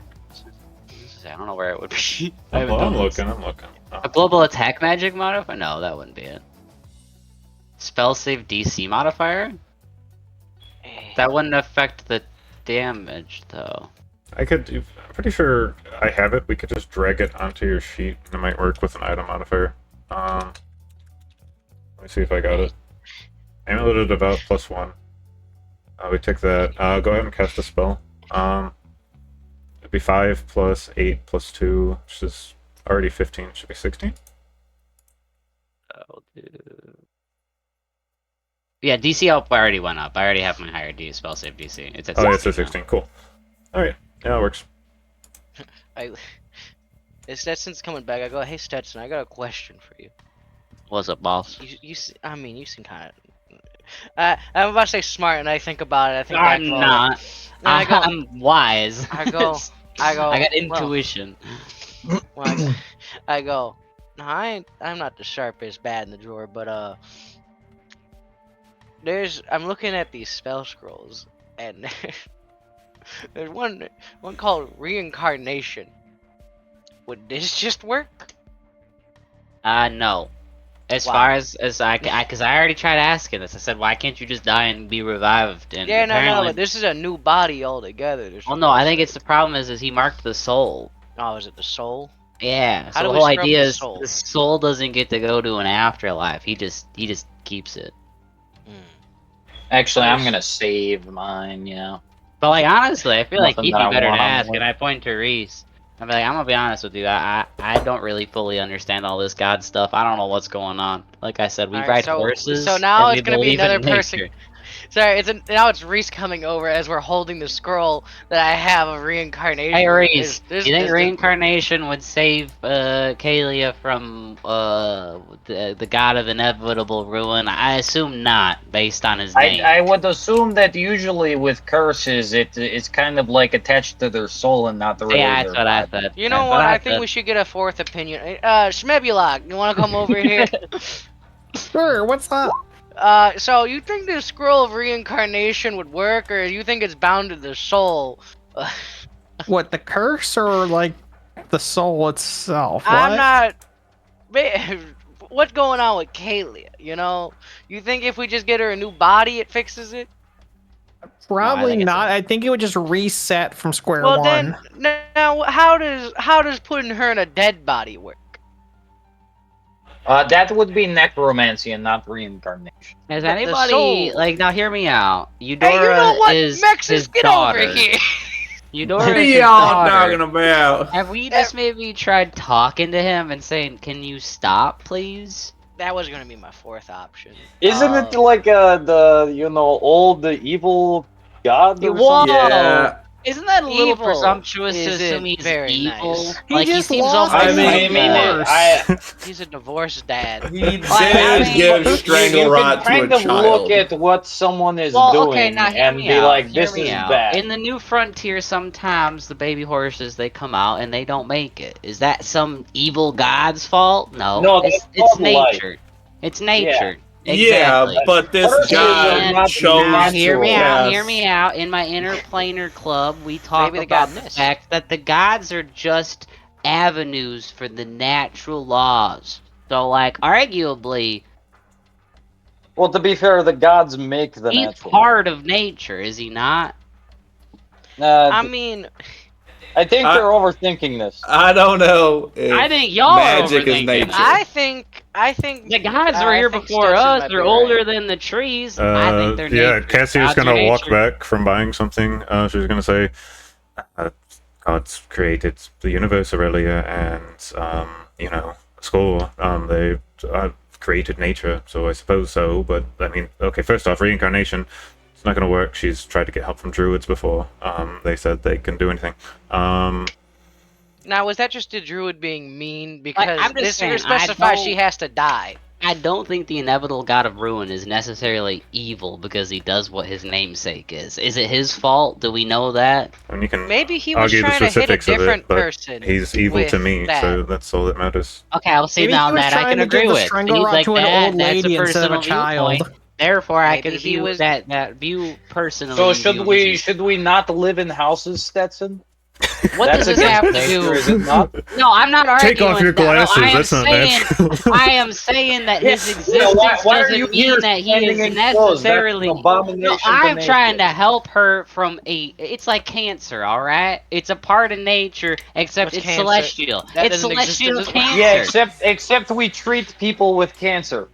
I don't know where it would be. I
I'm,
haven't done this.
I'm looking.
A global attack magic modifier? No, that wouldn't be it. Spell save DC modifier? That wouldn't affect the damage though.
I'm pretty sure I have it. We could just drag it onto your sheet, and it might work with an item modifier. Let me see if I got it. Amulet of Devout +1. We take that. Go ahead and cast a spell. It'd be 5 plus 8 plus 2, which is already 15. Should be 16.
That'll do. Yeah, DC up already went up. I already have my higher D spell save DC. It's at 16.
Oh, yeah, it's a
now.
16. Cool. All right. Yeah, it works.
If Stetson's coming back, I go, hey Stetson, I got a question for you.
What's up, boss?
You seem kind of. I'm about to say smart, and I think about it. I think back
I'm
to all
not.
that. And I go,
I'm wise.
I go,
I got
well,
intuition.
well, I go. No, I'm not the sharpest bat in the drawer, but I'm looking at these spell scrolls, and There's one called reincarnation. Would this just work?
No. As
Why?
far as because I already tried asking this. I said, why can't you just die and be revived? And
Yeah, no,
apparently,
but this is a new body altogether.
well, no, I think it's the problem is he marked the soul.
Oh, is it the soul?
Yeah.
How
So
do
the
we
whole
scrub
idea
the
is
soul?
the soul doesn't get to go to an afterlife. He just keeps it.
Actually, I'm gonna save mine. Yeah.
But like honestly, I feel like
Nothing
he'd
that
be
I
better to
want on
ask.
the
And I point to Reese. I'm like, I'm gonna be honest with you. I don't really fully understand all this God stuff. I don't know what's going on. Like I said, we
Alright,
ride
so-
horses.
so now
and
it's
we
gonna be
believe in
another person.
nature.
Sorry, now it's Reese coming over as we're holding the scroll that I have of reincarnation.
Hey Reese, do you think
this-
reincarnation would save Cælia from the god of inevitable ruin? I assume not, based on his name.
I would assume that usually with curses, it's kind of like attached to their soul and not the
Yeah, that's what I thought.
You know what? I think we should get a fourth opinion. Schmebulok, you want to come over here?
Sure, what's up?
So you think the scroll of reincarnation would work, or you think it's bound to the soul?
What, the curse or like the soul itself?
I'm
What?
not. What's going on with Cælia? You know, you think if we just get her a new body, it fixes it?
Probably
think it's
not. I think it would just reset from square
Well,
one.
then now how does putting her in a dead body work?
That would be necromancy and not reincarnation.
Has
the
anybody
soul-
like now? Hear me out. Eudora
Hey, you know what?
is
Mexus,
his
get
daughter.
over here.
Eudora
What are
is his
y'all
daughter.
talking about?
Have we just maybe tried talking to him and saying, "Can you stop, please"?
That was gonna be my fourth option.
Isn't it like the old evil god or
Whoa!
something?
Yeah.
Isn't that a little
Evil
presumptuous to
isn't
assume he's
very
evil?
nice.
He
Like
just
he seems
lost
almost
I mean,
like that.
He's a divorced dad.
He
I
did
mean,
give
You
strangle
can
rot to
kind
a
of
child.
look at what someone is
Well,
doing
okay, now hear
and
me
be
out.
like,
Hear
"This
me
is
out.
bad."
In the New Frontier, sometimes the baby horses they come out and they don't make it. Is that some evil god's fault? No,
No,
it's
that's called life.
nature. It's nature.
Yeah,
Exactly.
but this
Personally,
god
not-
chose
Now,
to
hear me out.
cast-
Hear me out. In my interplanar club, we talk
Maybe the
about
god
the
missed.
fact that the gods are just avenues for the natural laws. So, like, arguably,
Well, to be fair, the gods make the
he's
natural.
part of nature, is he not?
I mean,
I think
I-
they're overthinking this.
I don't know. If
I think y'all
magic
are
is
overthinking
nature.
it.
I think
The gods
I
were here
think
before
Stetson
us.
might
They're
be
older
right.
than the trees. I think they're
Yeah,
nature.
Cassia's
Gods are
gonna walk
nature.
back from buying something. She's gonna say, "God's created the universe, Aurelia, and school. They created nature, so I suppose so. But I mean, okay. First off, reincarnation. It's not gonna work. She's tried to get help from druids before. They said they can do anything.
now was that just a druid being mean because
I'm just
this
saying,
here
I
specifies
don't-
she has to die?
I don't think the inevitable god of ruin is necessarily evil because he does what his namesake is. Is it his fault? Do we know that?
And you can
Maybe he was
argue the
trying to hit a
specifics of
different
it, but
person.
he's evil to
with
me,
that.
so that's all that matters.
Okay, I'll see
Maybe
now
he was
that I
trying
can
to
agree
give the
with.
strangle
See,
rot
like
to an
that,
old
that's
lady
a
instead of a
personal
child.
viewpoint. Therefore, I
Maybe
can
he
view
was-
that view personally.
So should
view
we
this-
should we not live in houses, Stetson?
What
That's
does this have to
against
do?
nature, is it not?
No, I'm not arguing.
Take off your
that. No,
glasses.
I am
That's not
saying,
natural.
I am saying that his
Yeah,
existence
why are you
doesn't
here
mean that he
standing
is
in clothes? That's an
necessarily.
abomination
No,
to
I'm
nature.
trying to help her from a. It's like cancer, all right. It's a part of nature, except
What's
it's
cancer?
celestial.
That
It's
doesn't exist in
celestial
this world.
cancer.
Yeah, except we treat people with cancer.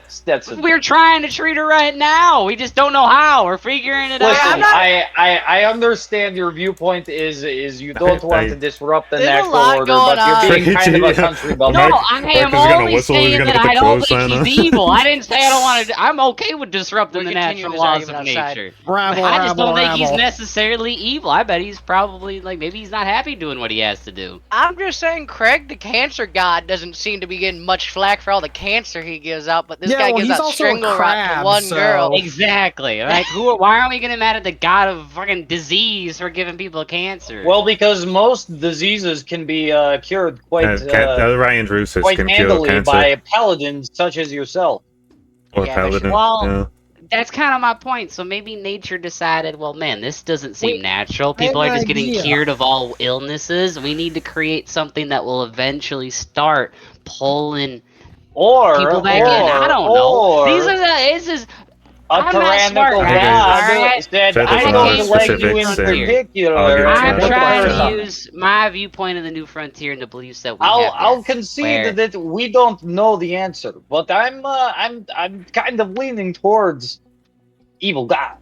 Stetson.
We're trying to treat her right now. We just don't know how. We're figuring it
Listen,
out.
I understand your viewpoint is you don't want to disrupt the
There's a
natural
lot
order,
going
but you're being
on.
kind of a country bumpkin.
No,
Mark-
I
Mark
am
is gonna
only
whistle, he's
saying
gonna
that
put the
I don't
close
think
sign on.
she's evil. I didn't say I don't want to. I'm okay with disrupting
We're
the
continuing
natural
this
laws of
argument outside.
nature.
Rabble,
I just don't
rabble,
think he's
rabble.
necessarily evil. I bet he's probably like maybe he's not happy doing what he has to do.
I'm just saying, Craig, the cancer god, doesn't seem to be getting much flack for all the cancer he gives out, but this
Yeah,
guy
well,
gives
he's
out
also a
strangle rot
crab,
to one
so-
girl.
Exactly. Like why aren't we getting mad at the god of fucking disease for giving people cancer?
Well, because most diseases can be cured quite
Ryan Drusus
quite
can cure
handily
cancer.
by paladins such as yourself.
Or
Yeah, but
paladin.
well,
yeah.
that's kind of my point. So maybe nature decided, well, man, this doesn't seem
Wait,
natural.
I have
People are
an
just getting
idea.
cured of all illnesses. We need to create something that will eventually start pulling people back in. I don't know. These are this is.
a
I'm not smart,
tyrannical
guys,
god
alright?
said,
That
I
doesn't
know
don't
the
like you in
specifics, and
particular.
I'll give
I'm
that a
trying
shot.
to use my viewpoint of the New Frontier and the beliefs that we
I'll
have.
I'll
there,
concede
where-
that we don't know the answer, but I'm kind of leaning towards evil god.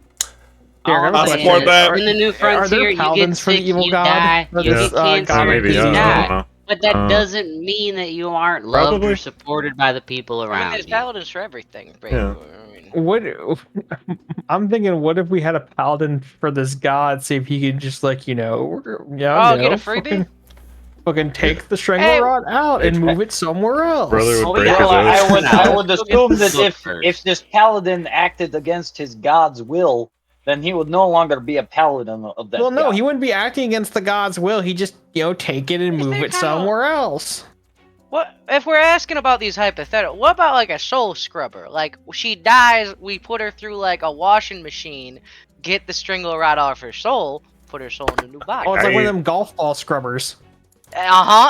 All
Derek, I
I'm
have a
saying
support
is,
that.
in the New
Are
Frontier,
there
you get
paladins for the
sick,
evil
you
god?
die,
That's,
you get cancer,
god
maybe,
you
yeah, I
die.
don't know.
But that
Uh,
doesn't mean that you aren't loved
Probably.
or supported by the people
I mean,
around
there's
you.
paladins for everything.
Yeah.
I mean,
What I'm thinking, what if we had a paladin for this god? See if he could just like
get a freebie?
fucking take the strangle
Hey,
rod out and move it somewhere else.
Brother would break
Well,
his
I
oath.
would I would
Let's
assume
get the
that
book
if
first.
this paladin acted against his god's will, then he would no longer be a paladin of that.
Well, no,
god.
he wouldn't be acting against the god's will. He just take it and
Is
move
there
it
kinda-
somewhere else.
What if we're asking about these hypothetical? What about like a soul scrubber? Like she dies, we put her through like a washing machine, get the strangle rod off her soul, put her soul in a new body.
Oh, it's like one
I-
of them golf ball scrubbers.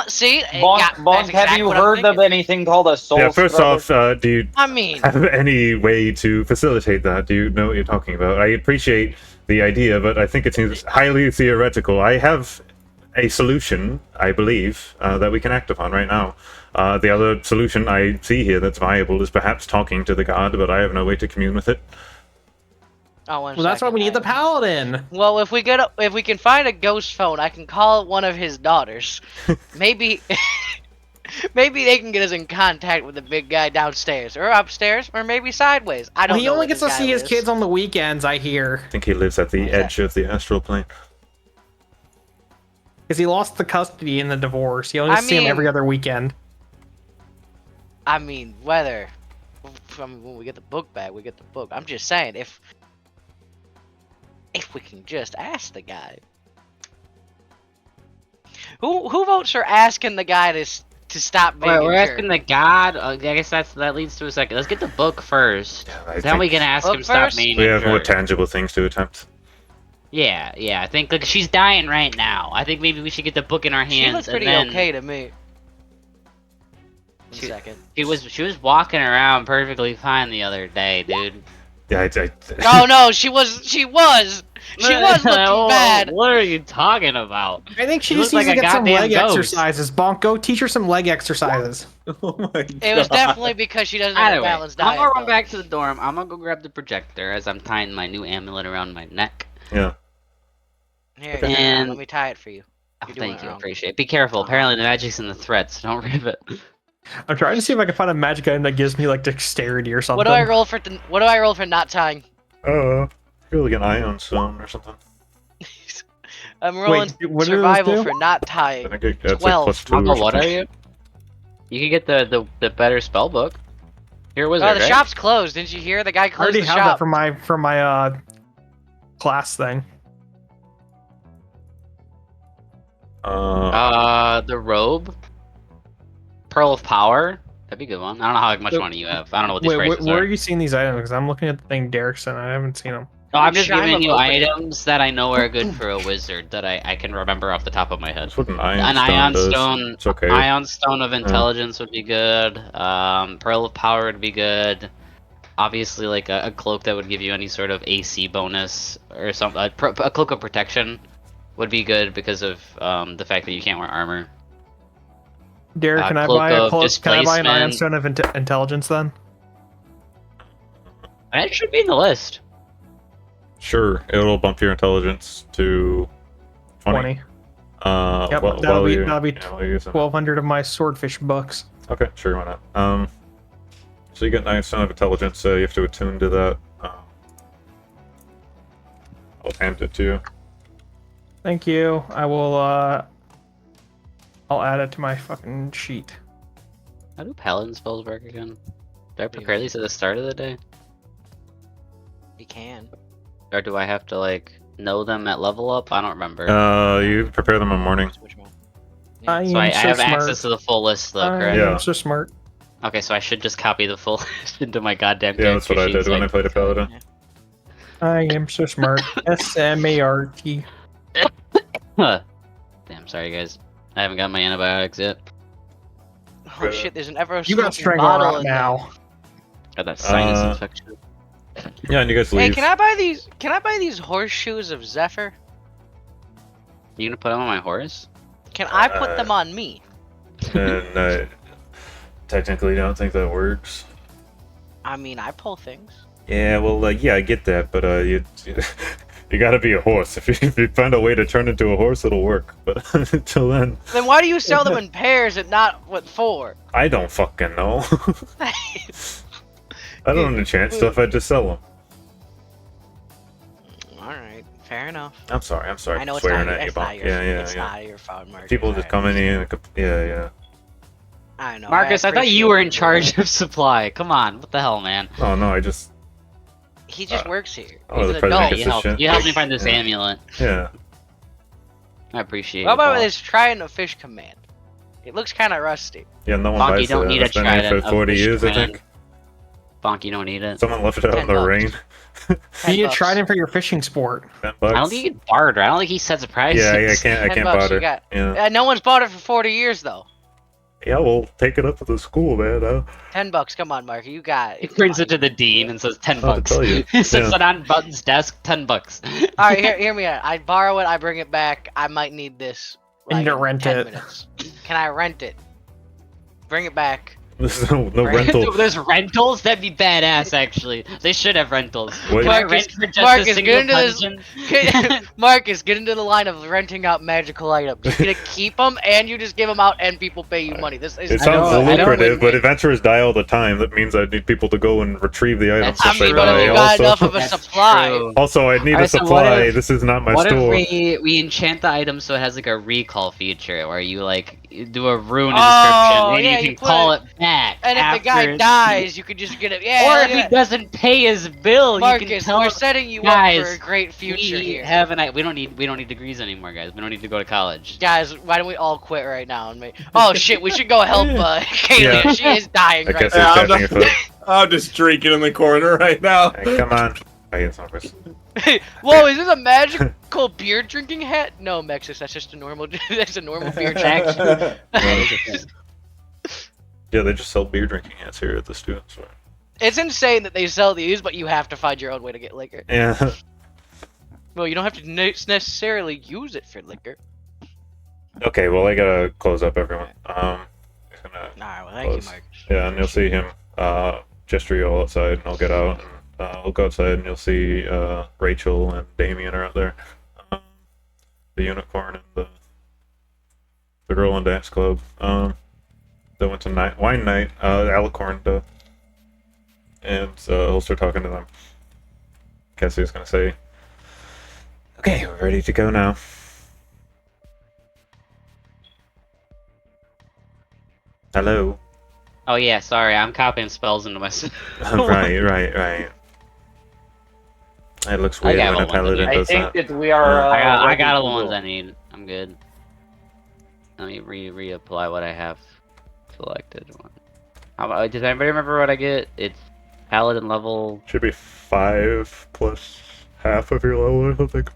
See,
Bonk,
that's
have
exactly
you
what I'm
heard of
thinking.
anything called a soul
Yeah, first
scrubber?
off, do you
I mean,
have any way to facilitate that? Do you know what you're talking about? I appreciate the idea, but I think it seems highly theoretical. I have a solution, I believe, that we can act upon right now. The other solution I see here that's viable is perhaps talking to the god, but I have no way to commune with it.
one
Well, that's why
second,
we need the
I-
paladin.
Well, if we can find a ghost phone, I can call one of his daughters. Maybe, maybe they can get us in contact with the big guy downstairs or upstairs or maybe sideways. I don't
Well, he
know.
only
where
gets
this
to
guy
see his
lives.
kids on the weekends, I hear,
I think he lives at the edge of the astral plane.
because he lost the custody in the divorce. He only
I
gets to see him
mean-
every other weekend.
I mean, whether when we get the book back, we get the book. I'm just saying, if we can just ask the guy, who votes for asking the guy to stop being
Wait,
a
we're
jerk?
asking the god. I guess that leads to a second. Let's get the book first.
I
Then
think
we can ask
Book
him stop
first?
being
we
a
have more
jerk.
tangible things to attempt.
Yeah. I think like she's dying right now. I think maybe we should get the book in our hands.
She looks pretty
and then
okay to me.
She-
Second.
She was walking around perfectly fine the other day, dude.
Yeah,
Oh no, she was looking bad.
What are you talking about?
I think she
He
just
looks
needs
like
to
a
get some
goddamn
leg
ghost.
exercises. Bonk, go teach her some leg exercises.
Oh my god.
It was definitely because she doesn't have
Either
a
way,
balanced
I'm
diet.
gonna run
though.
back to the dorm. I'm gonna go grab the projector as I'm tying my new amulet around my neck.
yeah.
Here,
And-
let me tie it for you.
Oh,
You're doing
thank
it
you,
wrong.
appreciate it. Be careful. Apparently the magic's in the thread, so don't rip it.
I'm trying to see if I can find a magic item that gives me like dexterity or something.
What do I roll for not tying?
Oh, you're like an ion stone or something.
I'm rolling
Wait, what do those
survival
do?
for not
I
tying.
think it's like
12.
plus 2 or
Uncle, what are
something.
you? You can get the better spell book. You're a wizard,
Oh, the
right?
shop's closed. Didn't you hear? The guy
I
closed
already
the
have
shop.
that for my class thing.
The robe, Pearl of Power. That'd be a good one. I don't know how much money you have. I don't know what these
Wait,
prices
where
are.
are you seeing these items? Because I'm looking at the thing Derek sent. I haven't seen them.
No, I'm just
Chime
giving
of
you
opening.
items that I know are good for a wizard that I can remember off the top of my head.
That's what an ion
An
stone
ion
does.
stone,
It's okay.
ion stone of intelligence would be good. Pearl of Power would be good. Obviously, like a cloak that would give you any sort of AC bonus or something. A cloak of protection would be good because of the fact that you can't wear armor.
Derek, can I
Cloak
buy a
of
cloak? Can I buy an iron
displacement.
stone of intelligence then?
That should be in the list.
Sure, it'll bump your intelligence to 20.
20.
Yep,
Yep,
while
that'll be
you- while you use them.
1,200 of my swordfish bucks.
Okay, sure, why not? So you get 9 stone of intelligence, so you have to attune to that. I'll hand it to you.
Thank you. I will. I'll add it to my fucking sheet.
How do paladin spells work again? Do I prepare these at the start of the day?
You can.
Or do I have to, like, know them at level up? I don't remember.
You prepare them in the morning.
Which one?
I
so I
am so
have
smart.
access to the full list, though,
I
correct?
Yeah.
am so smart.
Okay, so I should just copy the full list into my goddamn
Yeah, that's what I
character
did
sheet,
when
so
I played a paladin.
I am so smart. S-M-A-R-T.
Huh. Damn, sorry guys. I haven't got my antibiotics yet.
Oh shit, there's an ever
You got Strangle
bottle
out
in there.
now.
Got that sinus infection.
Yeah, and you guys
Hey,
leave.
can I buy these horseshoes of Zephyr?
You gonna put them on my horse?
Can I put them on me?
And technically, don't think that works.
I mean, I pull things.
Yeah, well, yeah, I get that, but you gotta be a horse. If you find a way to turn into a horse, it'll work. But until then,
Then why do you sell them in pairs and not what for?
I don't fucking know. I don't enchant stuff. I just sell them.
All right, fair enough.
I'm sorry. I'm sorry.
I know
for
it's
swearing
not,
at you,
it's
Bonk.
not your,
Yeah.
not your fault, Marcus.
People just come in here. Yeah.
I know.
Marcus, I thought you were in charge of supply. Come on, what the hell, man?
Oh no, I just.
He just works here.
Oh,
He's
the
an
president
adult.
gets this shit.
You helped me find this
Yeah.
amulet.
Yeah.
I appreciate
What
it.
about
boss.
this trident of fish command? It looks kind of rusty.
Yeah, no one
Bonk,
buys
you don't
that.
need a
It's been here
trident
for
of
40
fish
years, I
command.
think.
Bonk, you don't need it.
Someone left it out in the
$10.
rain.
You need a
$10.
trident for your fishing sport.
$10.
I don't think you can barter. I don't think he sets a price.
Yeah, I
$10
can't
you
bother.
got.
Yeah.
No one's bought it for 40 years though.
Yeah, we'll take it up to the school, man.
$10. Come on, Mark. You got
He
it.
brings it to the dean and says 10
I'll
bucks.
tell you.
He sits
Yeah.
it on Button's desk, 10 bucks.
All right, hear me out. I borrow it. I bring it back. I might need this.
You need to
in
rent
10
it.
Minutes. Can I rent it? Bring it back.
There's no
Right.
rental.
There's rentals? That'd be badass, actually. They should have rentals.
Wait.
Can I
Marcus-
rent for just
Marcus,
a
get
single
into this-
dungeon?
Marcus, get into the line of renting out magical items. You're gonna keep them, and you just give them out, and people pay you money. This is.
It
I
sounds
know, I know,
lucrative, but
win-win.
adventurers die all the time. That means I need people to go and retrieve the items
That's
that
I
they
mean, but if
die.
you got enough
Also,
of a
That's
supply,
true.
also, I need a
Alright, so what
supply.
if-
This is not my
What
store.
if we enchant the item so it has like a recall feature where you like do a rune
Oh,
inscription and
yeah,
you
you
can call
put
it back?
and if the guy
after-
dies, you could just get it. Yeah,
or
look
if he
at that.
doesn't pay his bill, you can
Marcus,
tell
we're
him,
setting you up
guys,
for a great future
we
here.
have an we don't need degrees anymore, guys. We don't need to go to college.
Guys, why don't we all quit right now and make? Oh shit, we should go help Cælia.
Yeah.
She is dying
I
right
guess
now.
he's
I'm
tapping your
not-
foot.
I'm just drinking in the corner right now.
Hey, come on. I get some first.
Whoa, is this a magical beer drinking hat? No, Mexus, that's just a normal. That's a normal beer drink.
Yeah, they just sell beer drinking hats here at the students. Store.
It's insane that they sell these, but you have to find your own way to get liquor.
Yeah.
Well, you don't have to necessarily use it for liquor.
Okay, well, I gotta close up, everyone. Just gonna,
Alright, well, thank you,
Close.
Mark.
yeah, and you'll see him gesture you all outside, and I'll get out. And, we'll go outside, and you'll see Rachel and Damien are out there. The unicorn and the girl in dance club. They went to wine night, Alicorn, and he'll start talking to them. Cassia's gonna say, "Okay, we're ready to go now." Hello.
Oh yeah, sorry, I'm copying spells into my.
Right. It looks
I
weird
got
when a
all ones
paladin
I
does
think
that.
that we are.
I got
ready
all the
to
ones
go.
I need. I'm good. Let me reapply what I have selected. How about, does anybody remember what I get? It's paladin level.
Should be 5 plus half of your level or something.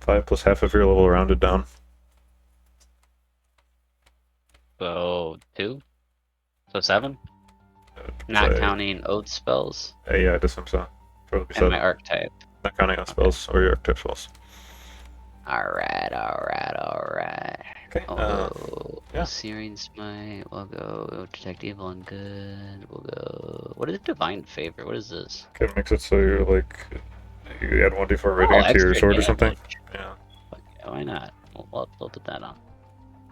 5 plus half of your level rounded down.
So 2. So 7. Not
Say-
counting oath spells
Yeah, this one's probably
and
7.
my archetype.
Not counting on spells or your archetype spells.
Alright.
Okay. yeah.
Searing Smite. We'll go detect evil and good. We'll go. What is divine favor? What is this?
Okay, makes it so you're like you add 1d4 radiant to your
extra
sword or
damage.
something. Yeah.
Yeah, why not? We'll put that on.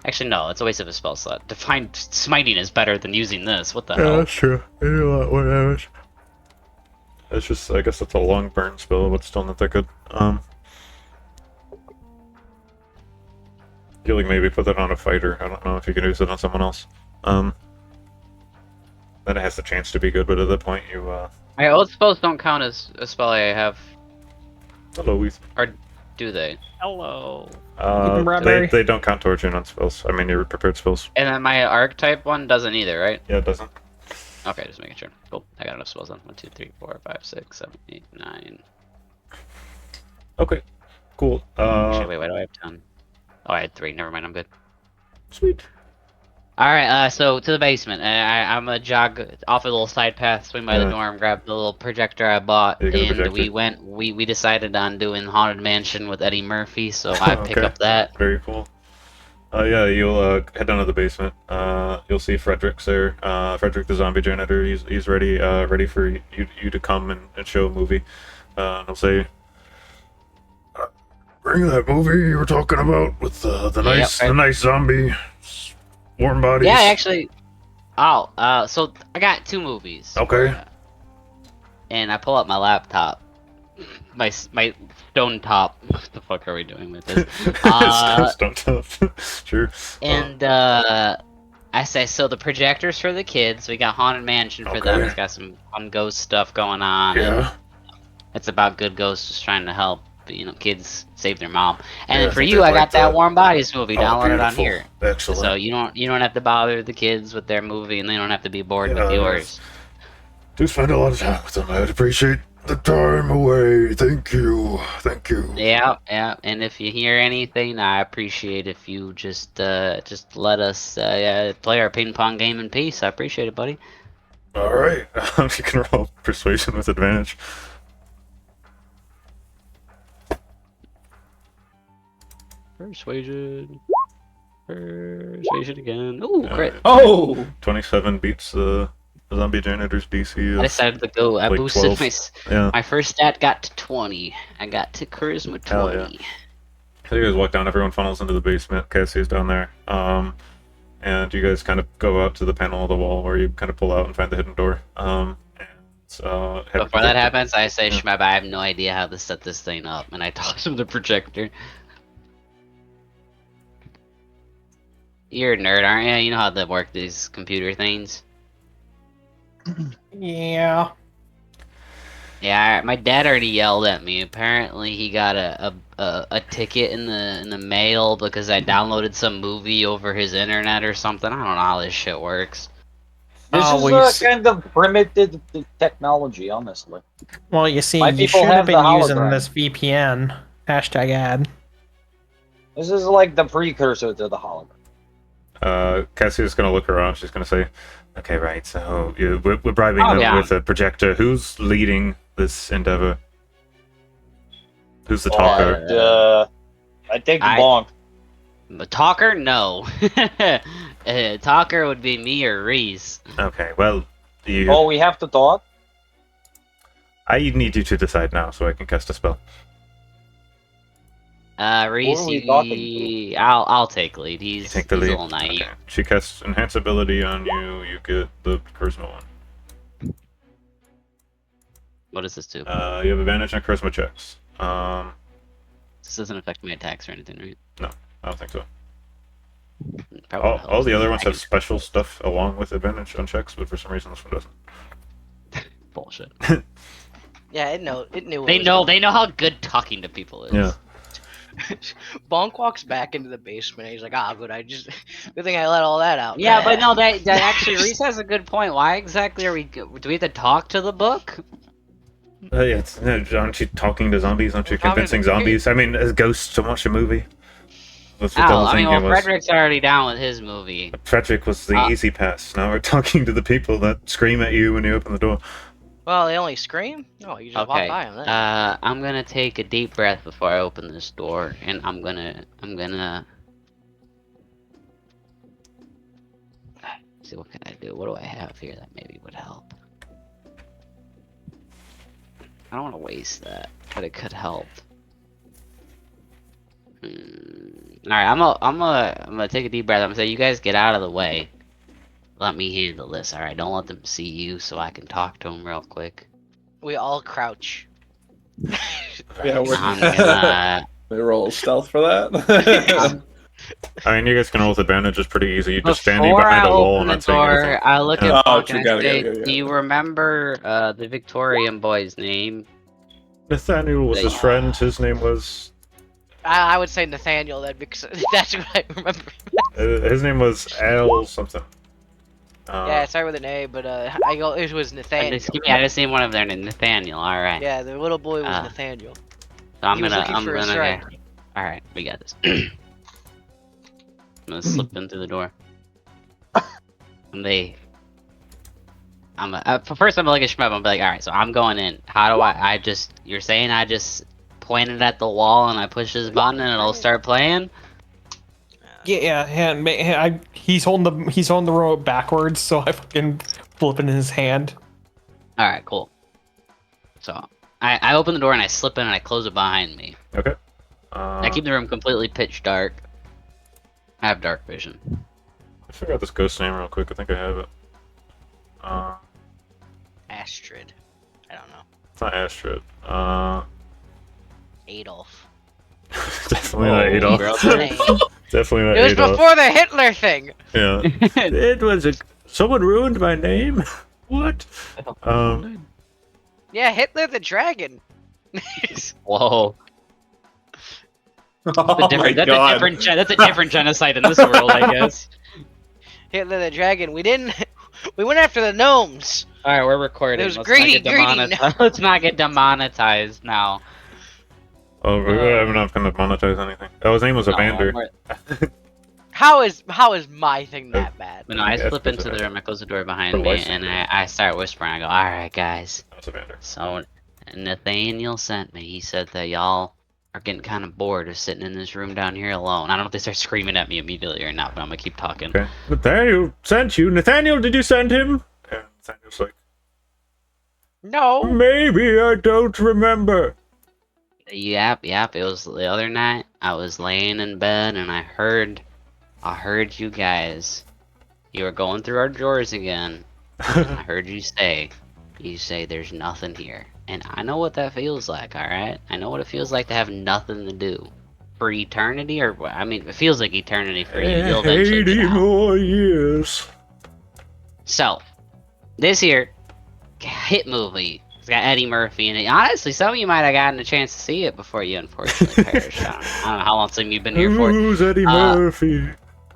Actually, no, it's a waste of a spell slot. Divine smiting is better than using this. What the
Yeah,
hell?
that's true. You do a lot more damage. It's just, I guess it's a long burn spell, but still not that good. You like maybe put that on a fighter. I don't know if you can use it on someone else. Then it has the chance to be good, but at that point you
My oath spells don't count as a spell I have,
hello Ethan.
do they? Hello.
Ethan Bradbury.
They don't count towards your non spells. I mean your prepared spells.
And then my archetype one doesn't either, right?
Yeah, it doesn't.
Okay, just making sure. Cool. I got enough spells on. 1, 2, 3, 4, 5, 6, 7, 8, 9.
Okay, cool.
Actually, wait, why do I have 10? Oh, I had 3. Never mind, I'm good.
Sweet.
Alright, so to the basement. I'm gonna jog off a little side path, swing by the dorm, grab the little projector I bought,
You got a
and
projector?
we decided on doing Haunted Mansion with Eddie Murphy, so I pick
Okay.
up that.
Very cool. Yeah, you'll head down to the basement. You'll see Frederick's there. Frederick, the zombie janitor. He's ready for you to come and show a movie. And he'll say, "Bring that movie you were talking about with the nice zombie warm bodies."
Yeah, actually. Oh, so I got 2 movies.
Okay.
And I pull up my laptop. My stone top. What the fuck are we doing with this?
Sure.
And I say, so the projector's for the kids. We got Haunted Mansion for them.
Okay.
It's got some fun ghost stuff going on.
Yeah.
It's about good ghosts just trying to help, kids save their mom. And
Yeah,
then for
I think
you,
they'd
I got
like
that
that.
Warm Bodies movie
Oh,
downloaded on
beautiful.
here.
Excellent.
So you don't have to bother the kids with their movie, and they don't have to be bored with yours.
Do spend a lot of time with them. I'd appreciate the time away. Thank you.
Yeah. And if you hear anything, I appreciate if you just let us play our ping pong game in peace. I appreciate it, buddy.
All right. You can roll persuasion with advantage.
Persuasion again. Ooh, crit.
Oh!
27 beats the zombie janitor's DC.
I decided to go. I
like
boosted
12. Yeah.
my first stat got to 20. I got to charisma 20.
Hell yeah. So you guys walk down. Everyone funnels into the basement. Cassie's down there. And you guys kind of go out to the panel of the wall where you kind of pull out and find the hidden door.
Before that happens, I say, Shmeb, I have no idea how to set this thing up, and I toss him the projector. You're a nerd, aren't you? You know how to work these computer things.
Yeah.
Yeah, my dad already yelled at me. Apparently, he got a ticket in the mail because I downloaded some movie over his internet or something. I don't know how this shit works.
This is kind of primitive technology, honestly.
Well, you see,
My
you
people
should have
have the
been using
hologram.
this VPN. Hashtag ad.
This is like the precursor to the hologram.
Cassie's gonna look around. She's gonna say, "Okay, right. So we're bribing them
yeah.
with a projector. Who's leading this endeavor? Who's the talker?"
I think
I-
Bonk.
The talker? No. Talker would be me or Reese.
Okay. Well,
Oh, we have to talk?
I need you to decide now, so I can cast a spell.
Reese,
Who are we talking
I'll take lead.
You
He's,
take the
he's
lead.
a little naive.
Okay. She casts enhance ability on you. You get the charisma one.
What does this do?
You have advantage on charisma checks.
This doesn't affect my attacks or anything, right?
I don't think so.
Probably
All the other ones
I
have
can-
special stuff along with advantage on checks, but for some reason this one doesn't.
bullshit.
Yeah, it knew. What
They
was
know.
going
They know how good talking to people is.
Yeah.
Bonk walks back into the basement. And he's like, "Ah, good. Good thing I let all that out."
Yeah, but no, that actually Reese has a good point. Why exactly are we? Do we have to talk to the book?
Yeah, aren't you talking to zombies? Aren't you
We're talking
convincing
to the
zombies? I mean, as ghosts to watch a movie. That's what the
Oh,
whole
I
thing
mean, well,
here was.
Frederick's already down with his movie.
Frederick was the easy pass. Now we're talking to the people that scream at you when you open the door.
Well, they only scream. No, you just walk
Okay.
by them. Then.
I'm gonna take a deep breath before I open this door, and I'm gonna. See, what can I do? What do I have here that maybe would help? I don't want to waste that, but it could help. All right, I'm gonna take a deep breath. I'm gonna say, you guys get out of the way. Let me handle this. All right, don't let them see you, so I can talk to them real quick.
We all crouch.
Yeah,
I'm gonna.
we roll stealth for that.
I mean, you guys can roll with advantage. It's pretty easy. You just standing
Before
behind
I
a wall
open
and
the
not saying
door,
anything.
I look
Yeah.
at
Oh,
Bonk and I
got it,
say,
got it.
do you remember the Victorian boy's name?
Nathaniel was his friend. His name was.
I would say Nathaniel then because that's what I remember.
His name was Al something.
Yeah, it started with an A, but I go. It was Nathaniel.
Excuse me, I just seen one of their name, Nathaniel. All right.
Yeah, the little boy was Nathaniel.
So
He was looking for a strike.
All right, we got this. I'm gonna slip in through the door. And first I'm gonna look at Shmup. I'm gonna be like, all right, so I'm going in. How do I just? You're saying I just pointed at the wall and I push this button and it'll start playing?
Yeah. He's holding the remote backwards, so I fucking flip it in his hand.
All right, cool. So I open the door and I slip in and I close it behind me.
Okay.
I keep the room completely pitch dark. I have dark vision.
I figure out this ghost name real quick. I think I have it.
Astrid. I don't know.
It's not Astrid.
Adolf.
Definitely not Adolf. Definitely not
It was
Adolf.
before the Hitler thing.
Yeah. It was someone ruined my name. What?
Yeah, Hitler the Dragon.
Whoa.
Oh my God.
That's a different genocide in this world, I guess.
Hitler the Dragon. We went after the gnomes.
All right, we're recording.
It was
Let's
greedy,
not get Let's not get demonetized now.
Oh, I'm not gonna monetize anything. Oh, his name was Evander.
How is my thing that bad?
No, I slip into the room, I close the door behind me, and I start whispering. I go, all right, guys.
That was Evander.
So Nathaniel sent me. He said that y'all are getting kind of bored of sitting in this room down here alone. I don't know if they start screaming at me immediately or not, but I'm gonna keep talking.
Okay. Nathaniel sent you. Nathaniel, did you send him? And Nathaniel's like,
No.
maybe I don't remember.
Yep. It was the other night. I was laying in bed and I heard you guys. You were going through our drawers again. And I heard you say there's nothing here. And I know what that feels like, alright? I know what it feels like to have nothing to do. For eternity, or I mean, it feels like eternity for you. You'll eventually
80
get out.
more years.
So, this here hit movie. It's got Eddie Murphy in it. Honestly, some of you might have gotten a chance to see it before you unfortunately perished. I don't know how long you've been here for.
Who's Eddie Murphy?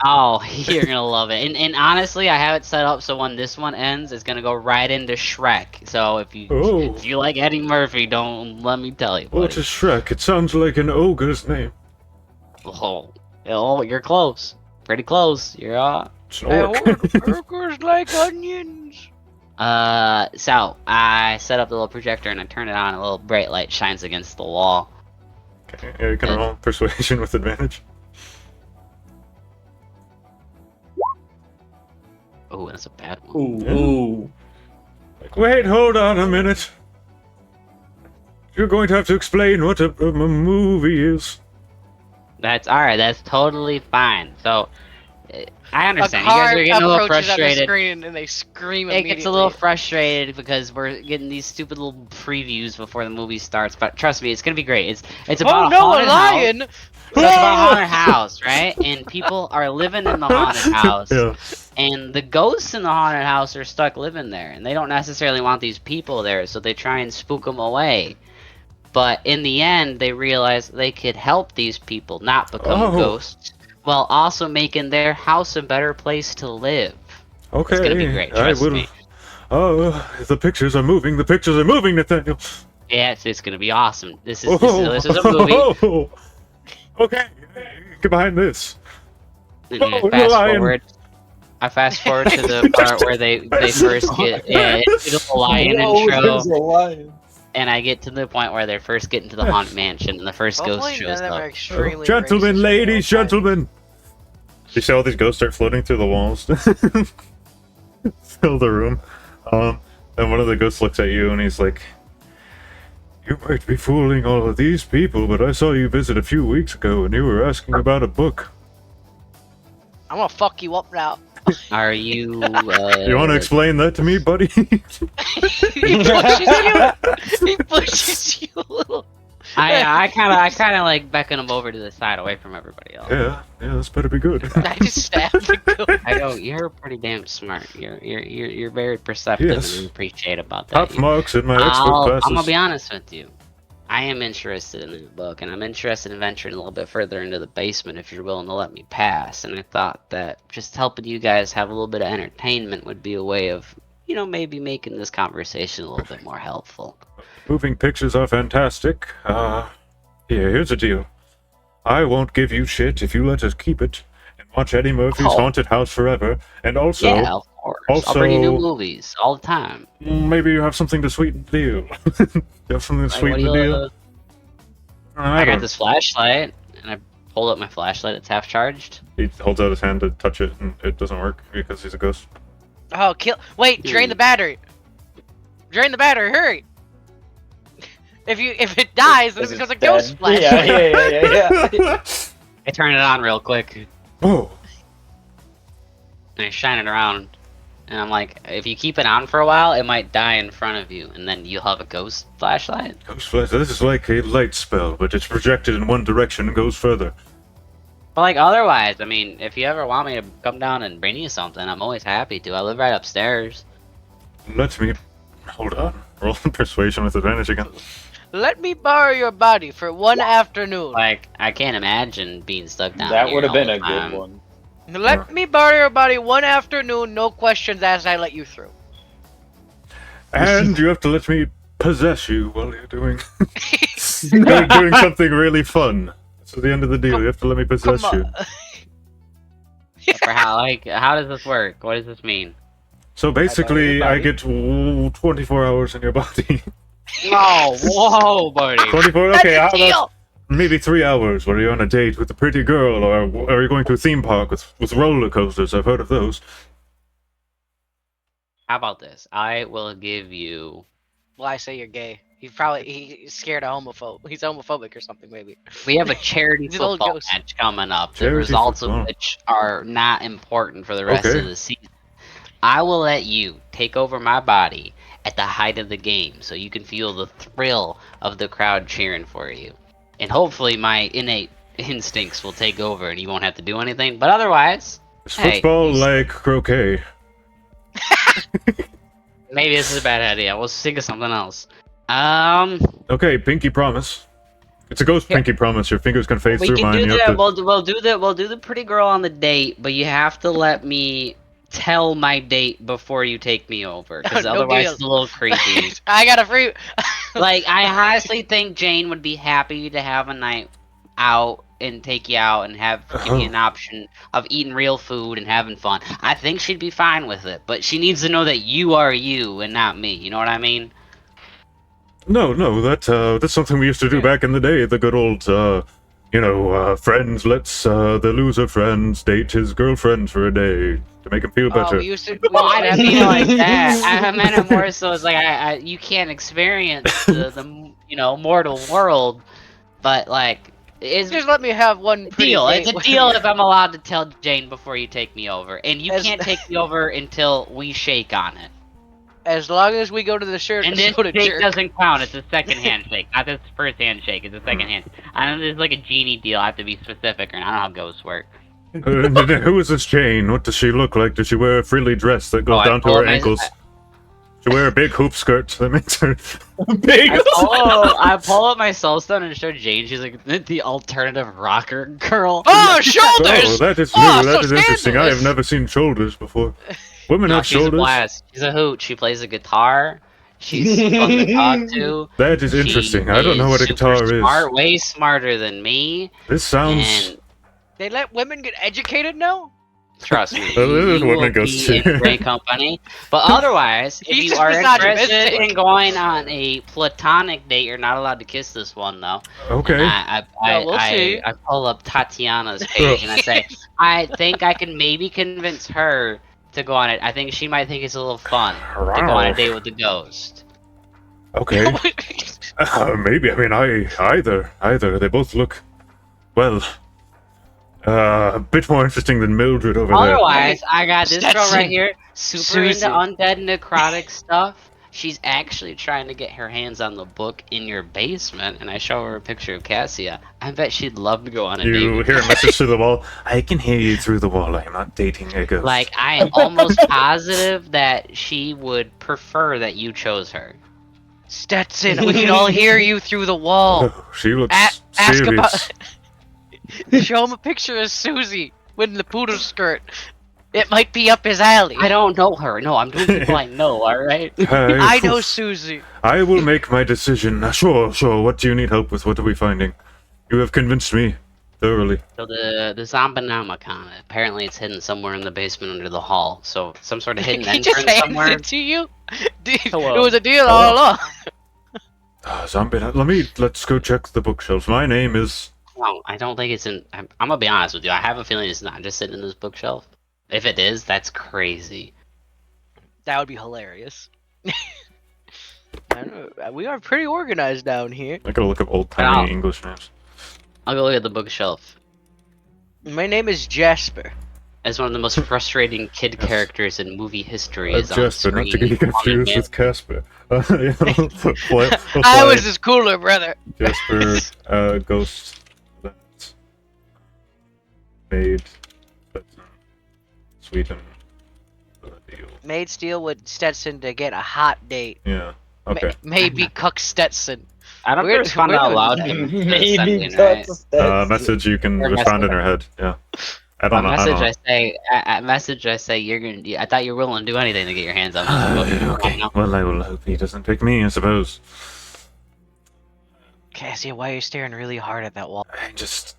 Oh, you're gonna love it. And honestly, I have it set up so when this one ends, it's gonna go right into Shrek. So if you like Eddie Murphy, don't let me tell you.
What is Shrek? It sounds like an ogre's name.
Oh, you're close. Pretty close. You're
It's an orc.
Burgers like onions.
So I set up the little projector and I turn it on. A little bright light shines against the wall.
Okay, yeah, you can roll persuasion with advantage.
Oh, that's a bad one.
Ooh.
Like, wait, hold on a minute. You're going to have to explain what a movie is.
That's alright. That's totally fine. So I
A
understand. You guys are getting a little
approaches on the
frustrated.
screen and they scream
It
immediately.
gets a little frustrated because we're getting these stupid little previews before the movie starts. But trust me, it's gonna be great. It's about
Oh
a
no, a
haunted house.
lion!
So it's about a haunted house, right? And people are living in the haunted house.
Yeah.
And the ghosts in the haunted house are stuck living there. And they don't necessarily want these people there, so they try and spook them away. But in the end, they realize they could help these people not become ghosts, while also making their house a better place to live.
Okay.
It's gonna be great, trust me.
Oh, the pictures are moving. The pictures are moving, Nathaniel.
Yeah, it's gonna be awesome. This is a movie.
Okay, get behind this.
And I fast forward to the part where they first get it's a lion intro, and I get to the point where they're first getting to the haunted mansion, and the first
Hopefully
ghost shows
none of them are
up.
extremely
Gentlemen,
racist
ladies,
at all times.
gentlemen. You see all these ghosts start floating through the walls, fill the room. And one of the ghosts looks at you and he's like, "You might be fooling all of these people, but I saw you visit a few weeks ago and you were asking about a book.
I'm gonna fuck you up now.
Are you?
You want to explain that to me, buddy?"
He pushes you a little.
I kind of like beckon him over to the side, away from everybody else.
Yeah, this better be good.
I just stabbed the ghost.
I go, you're pretty damn smart. You're very perceptive
Yes.
and appreciate about that.
Top marks in my expert classes.
I'm gonna be honest with you. I am interested in that book, and I'm interested in venturing a little bit further into the basement if you're willing to let me pass. And I thought that just helping you guys have a little bit of entertainment would be a way of, you know, maybe making this conversation a little bit more helpful.
Moving pictures are fantastic. Here's the deal. I won't give you shit if you let us keep it and watch Eddie Murphy's Haunted House forever. And also,
yeah, of course. I'll bring you new movies all the time.
Maybe you have something to sweeten the deal. You have something to sweeten the deal?
I got this flashlight, and I hold up my flashlight. It's half charged.
He holds out his hand to touch it, and it doesn't work because he's a ghost.
Oh, wait, drain the battery. Drain the battery, hurry. If it dies, then it becomes a ghost flashlight.
Yeah.
I turn it on real quick.
Oh.
And I shine it around. And I'm like, if you keep it on for a while, it might die in front of you, and then you'll have a ghost flashlight.
Ghost flashlight. This is like a light spell, but it's projected in one direction and goes further.
But like otherwise, I mean, if you ever want me to come down and bring you something, I'm always happy to. I live right upstairs.
Let me... Hold on. Roll persuasion with advantage again.
Let me borrow your body for one afternoon.
Like, I can't imagine being stuck down
That
here
would have
all
been
the
a
time.
good one.
Let me borrow your body one afternoon, no questions asked, I let you through.
And you have to let me possess you while you're doing doing something really fun. That's the end of the deal. You have to let me possess you.
For how does this work? What does this mean?
So basically, I get 24 hours in your body.
No, whoa, buddy.
24? Okay, how
That's a
about maybe 3 hours where you're on a date with a pretty girl, or are you going to a theme park with roller coasters? I've heard of those.
How about this? I will give you...
Well, I say you're gay. He's scared of homophobe. He's homophobic or something, maybe.
We have a charity
He's a little
football
ghost.
match coming up. The
Charity
results
football.
of which are not important for the rest
Okay.
of the season. I will let you take over my body at the height of the game, so you can feel the thrill of the crowd cheering for you. And hopefully my innate instincts will take over and you won't have to do anything. But otherwise,
Is
hey,
football like croquet?
maybe this is a bad idea. We'll think of something else.
Okay, pinky promise. It's a ghost pinky promise. Your fingers can phase
We
through
can
mine.
do
You have
that.
to...
We'll do the pretty girl on the date, but you have to let me tell my date before you take me over, because
No
otherwise
deal.
it's a little creepy.
I got a free.
Like, I honestly think Jane would be happy to have a night out and take you out and give you an option of eating real food and having fun. I think she'd be fine with it, but she needs to know that you are you and not me. You know what I mean?
No, that's something we used to do back in the day. The good old, friends lets the loser friends date his girlfriend for a day to make him feel better.
We used to
I
have
didn't mean it like that. I meant it more so as like you can't experience the mortal world, but like it's
Just let me have one pretty
deal.
date
It's a
with
deal
you.
if I'm allowed to tell Jane before you take me over, and you
As-
can't take me over until we shake on it.
As long as we go to the shirt
And
and
this
soda
shake
jerk.
doesn't count. It's a second handshake, not this first handshake. It's a second hand. I know there's like a genie deal. I have to be specific, or I don't know how ghosts work.
Who is this Jane? What does she look like? Does she wear a frilly dress that goes
I
down to
told
her
my-
ankles? She wear a big hoop skirt that makes her...
I pull up my soulstone and show Jane. She's like the alternative rocker girl.
Oh, shoulders!
Oh, that is new.
Oh,
That
so
is interesting. I have
scandalous.
never seen shoulders before. Women
No,
have
she's a
shoulders?
blast. She's a hoot. She plays a guitar. She's fun to talk to.
That is
She
interesting. I don't know what a
super
guitar
smart,
is.
way smarter than me.
This sounds...
And
They let women get educated now?
trust me,
Well, this is
you
woman
will
goes
be
to-
in great company. But otherwise, if
He's
you
just
are
misogynistic.
interested in going on a platonic date, you're not allowed to kiss this one though.
Okay.
And
We'll see.
I pull up Tatiana's page and I say, I think I can maybe convince her to go on it. I think she might think it's a little fun to go on a date with the ghost.
Okay. Maybe. I mean, either. They both look, well, a bit more interesting than Mildred over there.
Otherwise, I got this girl
Stetson.
right here, super
Seriously.
into undead necrotic stuff. She's actually trying to get her hands on the book in your basement, and I show her a picture of Cassia. I bet she'd love to go on a date.
You
with
hear a message through the wall. I can hear you through the wall. I am not dating a ghost.
Like, I am almost positive that she would prefer that you chose her.
Stetson, we can all hear you through the wall.
Oh, she looks
Ask
serious.
about. Show him a picture of Susie with the poodle skirt. It might be up his alley.
I don't know her. No, I'm doing people I know. All right.
I know Susie.
I will make my decision. Sure. What do you need help with? What are we finding? You have convinced me thoroughly.
So the Zombienomicon, apparently it's hidden somewhere in the basement under the hall. So some sort of hidden
He just
entrance
handed
somewhere.
it to you. Dude,
Hello.
it was a deal all along.
Zombie. Let's go check the bookshelves. My name is.
No, I don't think it's in. I'm gonna be honest with you. I have a feeling it's not just sitting in this bookshelf. If it is, that's crazy.
That would be hilarious. I don't know. We are pretty organized down here.
I gotta look up old timey
Wow.
English names.
I'll go look at the bookshelf.
My name is Jasper.
As one of the most frustrating kid characters in movie history is on
Jasper, not to
screen.
get confused with Casper.
I was just cooler, brother.
Jasper, ghost, that made, Sweden,
Made Steel with Stetson to get a hot date.
yeah, okay.
Maybe Cuck Stetson.
I don't
We're-
respond
we're
out
doing-
loud.
Maybe
Right?
Message you can
Or
respond in her head, yeah. I
A
don't know.
message I say you're gonna. I thought you were willing to do anything to get your hands on this.
Okay, well, I will hope he doesn't pick me, I suppose.
Cassia, why are you staring really hard at that wall?
Just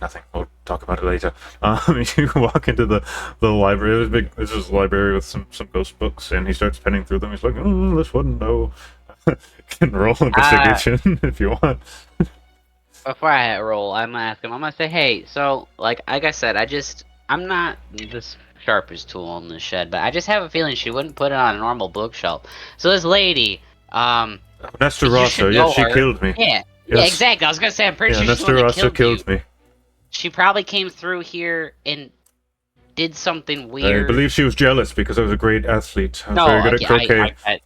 nothing. We'll talk about it later. You walk into the library. There's a big. This is a library with some ghost books, and he starts penning through them. He's like, "Oh, this one, no." Can roll investigation if you want.
Before I roll, I'm gonna ask him. I'm gonna say, hey, so like I said, I'm not the sharpest tool in the shed, but I just have a feeling she wouldn't put it on a normal bookshelf. So this lady,
Nestor
You
Rosso,
should
yeah,
know
she
her.
killed me.
yeah,
Yes.
exactly. I was gonna say, I'm pretty
Yeah,
sure she's the
Nestor
one that
Rosso
killed you.
killed me.
She probably came through here and did something
I
weird.
believe she was jealous because I was a great athlete. I was
no,
very good at
okay,
croquet.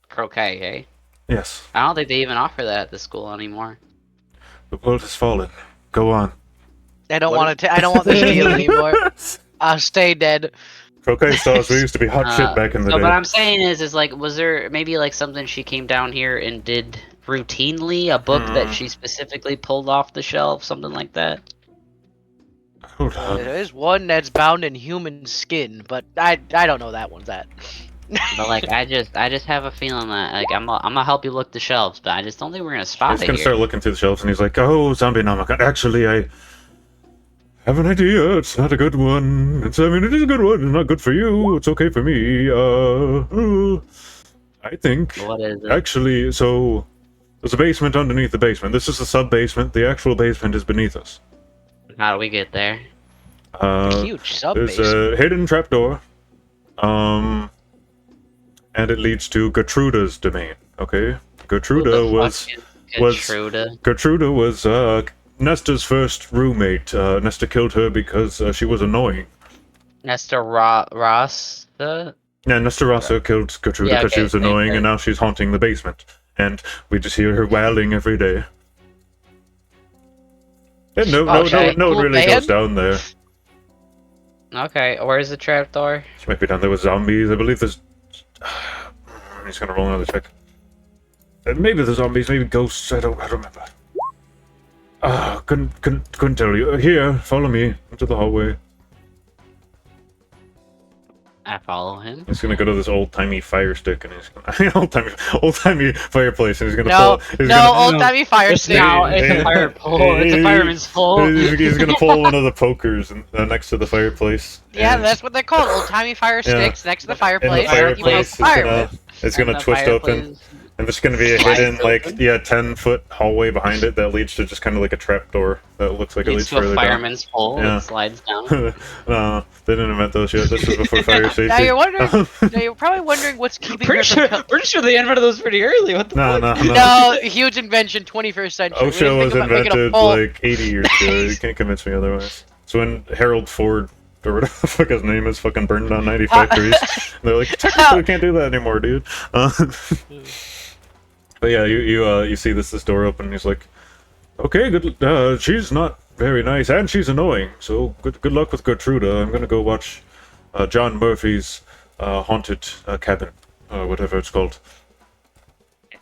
croquet, eh?
Yes.
I don't think they even offer that at the school anymore.
The world has fallen. Go on.
I don't want to. I don't want this deal anymore. I'll stay dead.
Croquet stars, we used to be hot shit back in the
So
day.
what I'm saying is like, was there maybe like something she came down here and did routinely? A book that she specifically pulled off the shelf, something like that?
Hold on.
There is one that's bound in human skin, but I don't know that one's that.
But like, I just have a feeling that like I'm gonna help you look the shelves, but I just don't think we're gonna spot
He's
it
gonna
here.
start looking through the shelves and he's like, "Oh, Zombienomicon. Actually, I have an idea. It's not a good one. It is a good one. It's not good for you. It's okay for me. I think
What is it?
actually, so there's a basement underneath the basement. This is the sub basement. The actual basement is beneath us.
How do we get there?
Huge sub
There's
base.
a hidden trapdoor. And it leads to Gertruda's domain. Okay, Gertruda was Gertruda was Nesta's first roommate. Nesta killed her because she was annoying.
Nestor Ross.
Yeah, Nesta Rosso killed Gertruda
Yeah,
because she
okay,
was annoying,
okay.
and now she's haunting the basement. And we just hear her wailing every day. And no
Okay,
one
cool,
really
man.
goes down there.
Okay, where's the trapdoor?
She might be down there with zombies. I believe there's. He's gonna roll another check. Maybe the zombies, maybe ghosts. I don't remember. Couldn't tell you. Here, follow me into the hallway.
I follow him.
He's gonna go to this old-timey fire stick, and he's gonna old-timey fireplace, and he's gonna
No,
pull. He's
no,
gonna,
old-timey fire stick.
No, it's a fire pole. It's a fireman's pole.
He's gonna pull one of the pokers next to the fireplace.
Yeah,
and-
that's what they're called. Old-timey fire
Yeah.
sticks next to the
and
fireplace.
the
You make
fireplace is
fire
gonna,
with.
it's gonna
And the
twist open.
fireplace-
And there's gonna be a
Slides
hidden, like,
open.
10-foot hallway behind it that leads to just kind of like a trap door that looks like it
Leads
leads
to a
further
fireman's pole
Yeah.
that slides down.
down. No, they didn't invent those yet. This was before fire safety.
Now you're wondering. Now you're probably wondering what's keeping her from.
Pretty sure they invented those pretty early. What the
No,
fuck?
no.
No, huge invention, 21st century. We
OSHA
didn't
was
think about making a
invented
pole.
like 80 years ago. You can't convince me otherwise. So when Harold Ford, or whatever the fuck his name is, fucking burned down 90 factories, they're like, technically we can't do that anymore, dude. But yeah, you see this door open, and he's like, okay, good. She's not very nice, and she's annoying. So good luck with Gertruda. I'm gonna go watch John Murphy's haunted cabin, or whatever it's called.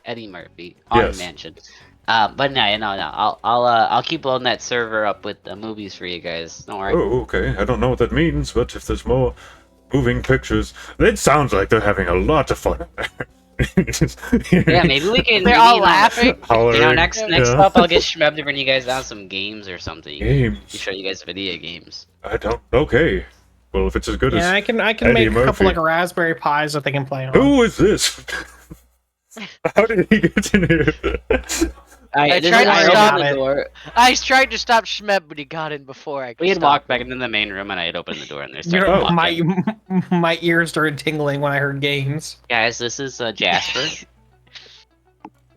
Eddie Murphy, Haunted
Yes.
Mansion. But no. I'll keep loading that server up with the movies for you guys. Don't worry.
Oh, okay. I don't know what that means, but if there's more moving pictures, it sounds like they're having a lot of fun.
Yeah, maybe we can.
They're
maybe,
all
you know,
laughing.
You know, next
Yeah.
up, I'll get Shmeb to bring you guys down some games or something.
Games.
Show you guys video games.
I don't. Okay. Well, if it's as good
Yeah,
as
I can
Eddie
make a
Murphy.
couple like raspberry pis that they can play on.
Who is this? How did he get in here?
I
This
tried
is
to
why I
stop
opened
it.
the door.
I tried to stop Shmeb, but he got in before I could
We had
stop
walked
him.
back into the main room and I had opened the door and they
You
started
know,
walking.
my ears started tingling when I heard games.
Guys, this is Jasper.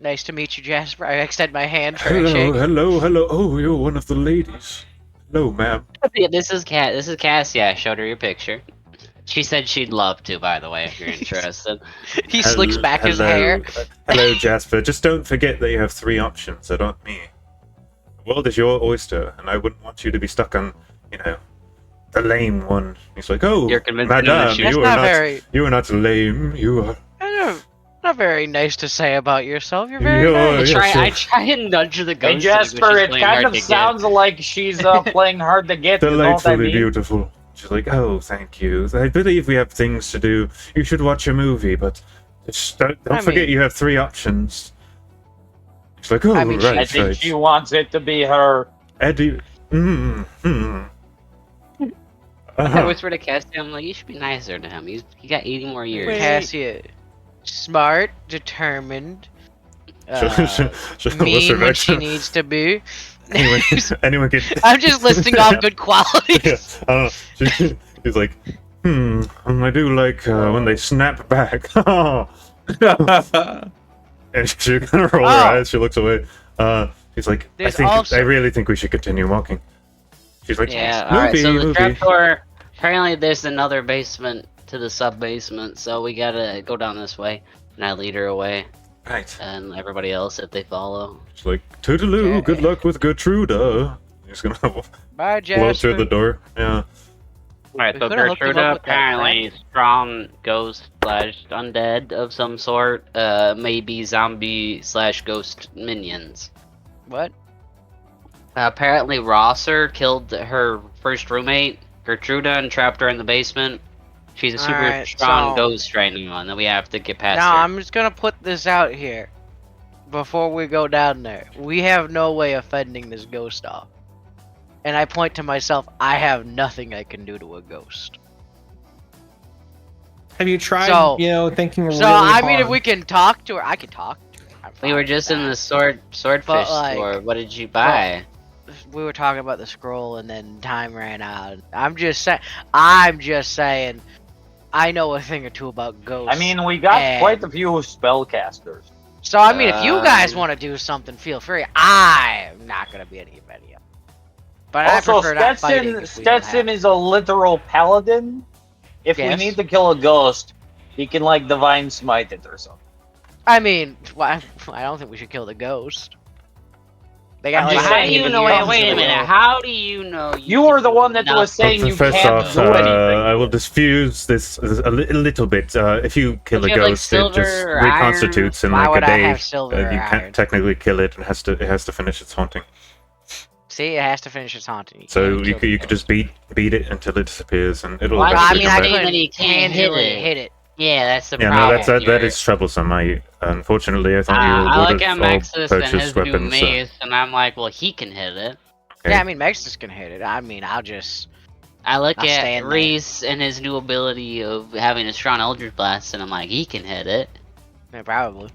Nice to meet you, Jasper. I extend my hand for a
Hello,
shake.
hello. Oh, you're one of the ladies. Hello, ma'am.
Yeah, this is Cassia. I showed her your picture. She said she'd love to, by the way, if you're interested.
He slicks back his hair.
Hello, Jasper. Just don't forget that you have 3 options. That aren't me. The world is your oyster, and I wouldn't want you to be stuck on, the lame one. He's like, oh,
You're convincing him that
madame,
she-
That's
you are
not
not,
very,
you are not lame. You are.
not very nice to say about yourself. You're very
You're-
nice.
yeah,
I
sure.
try and nudge the ghost.
Hey Jasper, it kind of sounds like she's playing hard to get. You know what I
Delightfully
mean?
beautiful. She's like, oh, thank you. I believe we have things to do. You should watch a movie, but just don't
I
forget
mean-
you have 3 options. She's like, oh,
I mean,
right,
I think
right.
she wants it to be her.
Eddie.
I
Uh-huh.
whispered to Cassia, I'm like, you should be nicer to him. He got 80 more years.
Cassia, smart, determined,
She'll
mean
listen
when
back
she
to-
needs to be.
anyone can.
I'm just listing off good qualities.
Yeah, I don't know. She's like, I do like when they snap back. And she kind of rolls her
Oh.
eyes. She looks away. She's like,
There's
I
also-
really think we should continue walking. She's like,
Yeah,
movie,
alright, so the
movie.
trapdoor, apparently there's another basement to the sub-basement, so we gotta go down this way. And I lead her away,
Right.
and everybody else if they follow.
She's like, toodaloo, good luck with Gertruda. He's gonna
Bye,
blow through the
Jasper.
door. Yeah.
Alright,
We
so
could've hooked him
Gertruda,
up with that
apparently strong ghost slash undead of some sort, maybe zombie slash ghost minions.
What?
Apparently Rosser killed her first roommate, Gertruda, and trapped her in the basement. She's a super
Alright,
strong
so-
ghost right now, and then we have to get past
Now,
her.
I'm just gonna put this out here before we go down there. We have no way of fending this ghost off. And I point to myself, I have nothing I can do to a ghost.
Have you tried,
So-
thinking really
So, I mean,
hard?
if we can talk to her, I can talk to her. I'm
We
fine
were
with
just in
that.
the swordfish
But, like-
store. What did you buy?
We were talking about the scroll and then time ran out. I'm just saying, I know a thing or two about ghosts.
I mean, we got
And-
quite a few spellcasters.
So, I mean, if you guys
Um,
want to do something, feel free. I'm not going to be any video. But
Also,
I prefer not fighting if we don't have
Stetson is a literal paladin. If we
Yes.
need to kill a ghost, he can like divine smite it or something.
I mean, I don't think we should kill the ghost. They got
I'm
like
just
How do
saying,
you
if
know?
it comes
Wait
to
a
it.
minute. How do you know?
You were the one that
No.
was saying you
First
can't
off,
do anything.
I will diffuse this a little bit. If you kill
Don't
a
you have, like,
ghost, it just
silver or
reconstitutes in
Why
like
would
a
I
day.
have silver or
You
iron?
can't technically kill it. It has to finish its haunting.
See, it has to finish its haunting.
So
can't
you
kill
could
the
you could just beat it until it disappears, and it'll
Well, I
eventually
mean,
come
I
back.
mean, then you can't hit
tangibly
it.
hit it.
Yeah, that's the
Yeah,
problem.
no, that
here.
is troublesome. Unfortunately, I thought you
I
would
look at
have all
Maxis and his
purchased
new
weapons. So.
mace, and I'm like, well, he can hit it.
Okay.
Yeah, I mean, Maxis can hit it. I mean,
I look
I'll
at
stand there.
Reese and his new ability of having a strong Eldritch Blast, and I'm like, he can hit it.
yeah, probably.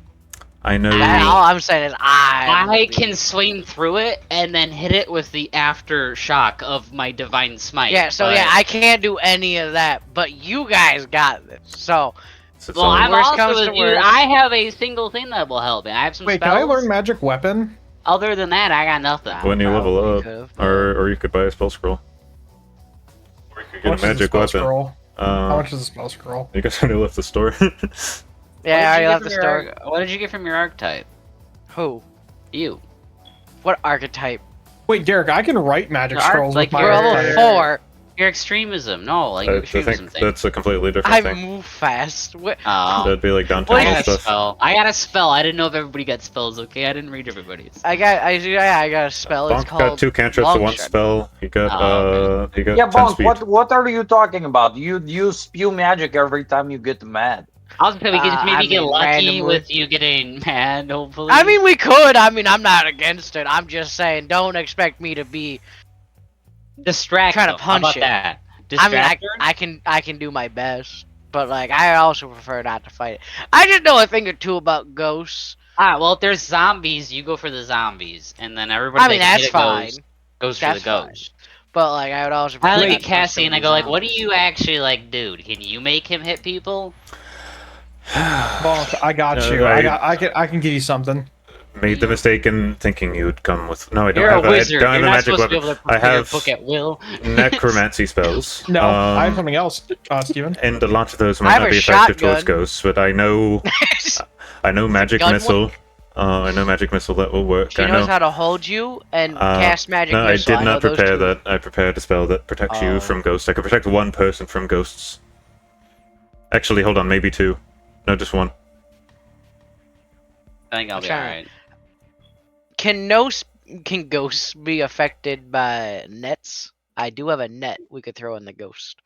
I know.
All I'm saying is
I can swing through it and then hit it with the aftershock of my Divine Smite.
Yeah, so
but-
yeah, I can't do any of that, but you guys got this. So,
It's its
Well,
own-
I'm
Worst
also
comes
a
to
dude.
worst.
I have a single thing that will help me. I have some
Wait,
spells.
can I learn magic weapon?
Other than that, I got nothing.
when you level
probably
up,
could've.
or you could buy a spell scroll, or you could
How
get
much
a
is a
magic
spell
weapon.
scroll? How
Uh,
much is a spell scroll?
you guys already left the store.
yeah, I already left
What
the
did you get from
store.
your What did you get from your archetype?
Who?
You.
What archetype?
Wait, Derek, I can write magic
Your arc-
scrolls
like
with my
You're
your-
level
archetype.
4.
Your extremism. No, like
I
extremism
think
thing.
that's a completely different
I
thing.
move fast. What?
Oh.
That'd be like down
What
I
tempo
got a
stuff.
spell. I got a spell. I didn't know if everybody got spells. Okay, I didn't read everybody's.
I got a spell. It's
Bonk
called
got 2 cantrips,
Long
one
Shot.
spell. He got
Oh,
he got
Yeah,
10
Bonk,
speed.
what are you talking about? You spew magic every time you get mad.
I was we could just maybe
I
get
mean,
lucky
randomly.
with you getting mad. Hopefully.
I mean, we could. I mean, I'm not against it. I'm just saying, don't expect me to be.
distract.
try to
them. How
punch
about
it.
that?
I mean,
Distract her?
I can do my best, but like, I also prefer not to fight it. I just know a thing or two about ghosts.
Well, if there's zombies, you go for the zombies, and then everybody
I mean,
that can
that's
hit a
fine.
goes for
That's
the
fine.
ghost.
But like, I would also.
I
prefer
look
not
at
to punch
Cassie and I
some
go
of
like,
these
"What do
zombies.
you actually like, dude? Can you make him hit people?"
Bonk, I got
No,
you.
I-
I can give you something.
Made the mistake in thinking you'd come with. No, I don't
You're
have.
a wizard.
I don't have
You're
a
not
magic
supposed to be
weapon.
able to
I
prepare your
have
book at will.
necromancy spells.
No, I have
Um,
something else, Steven.
and a lot of those
I
might
have
not
a
be effective towards
shotgun.
ghosts, but I know magic
Gun
missile. I know magic missile that will work.
She
I
knows
know.
how to hold you and cast magic
No,
missile.
I did
know
not
those
prepare
two.
that. I prepared a spell that protects you
Oh.
from ghosts. I could protect one person from ghosts. Actually, hold on, maybe 2. No, just 1.
I think I'll be
Trying-
alright.
Can ghosts be affected by nets? I do have a net we could throw in the ghost.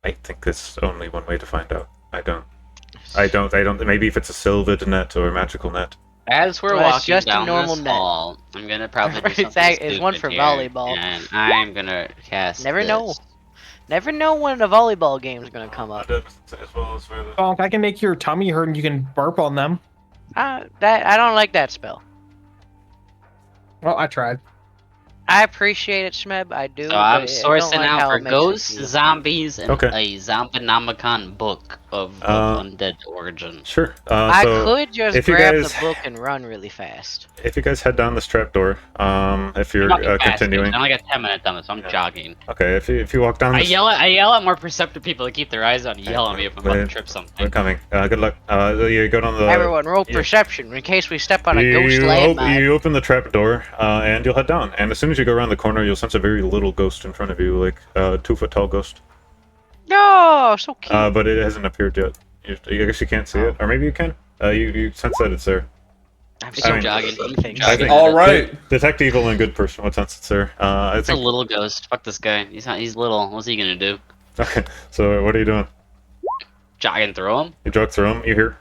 I think there's only one way to find out. I don't. Maybe if it's a silvered net or a magical net.
As we're
Well, it's
walking
just a
down
normal
this
net.
hall, I'm gonna probably do
It's
something
act- it's one
stupid
for
here,
volleyball.
and I'm gonna cast.
Never know.
this.
Never know when a volleyball game's gonna come up.
As well as where the...
Bonk, I can make your tummy hurt and you can burp on them.
That I don't like that spell.
Well, I tried.
I appreciate it, Shmeb. I do.
So I'm
but I don't
sourcing
like
out
how
for
it makes me
ghosts,
feel.
zombies, and
Okay.
a Zombienomicon book of undead origin.
Sure.
I
So
could just
if you
grab
guys-
the book and run really fast.
if you guys head down this trapdoor, if you're
I'm not fast,
continuing,
I only got 10 minutes on it, so I'm jogging.
okay. If you walk down
I
this,
yell at more perceptive people to keep their eyes on. Yell at me if I'm about to trip
we're
something.
coming. Good luck. You go down the.
Everyone, roll
yeah.
perception in case we step on a ghost
You,
landmine.
you open the trapdoor, and you'll head down. And as soon as you go around the corner, you'll sense a very little ghost in front of you, like a 2-foot tall ghost.
No, so cute.
But it hasn't appeared yet. I guess you can't see it, or maybe you can. You sense that it's there.
I'm
still
jogging.
I think-
All right.
Detect evil and good person. What sense it's there? I
It's a
think.
little ghost. Fuck this guy. He's little. What's he gonna do?
Okay. So what are you doing?
Jogging through him?
You jog through them. You hear,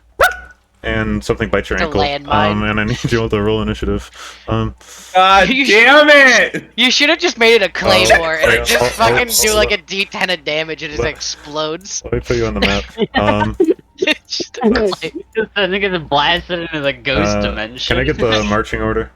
and something bites your
It's a
ankle.
landmine.
And I need you all to roll initiative.
God
You
damn it!
You should have just made it a claymore and
yeah,
it just
oh,
fucking
oh,
do
oh,
like a D10 of damage and it just explodes.
Let me put you on the map.
It's just a clay.
I think it's blasted into the ghost dimension.
Can I get the marching order?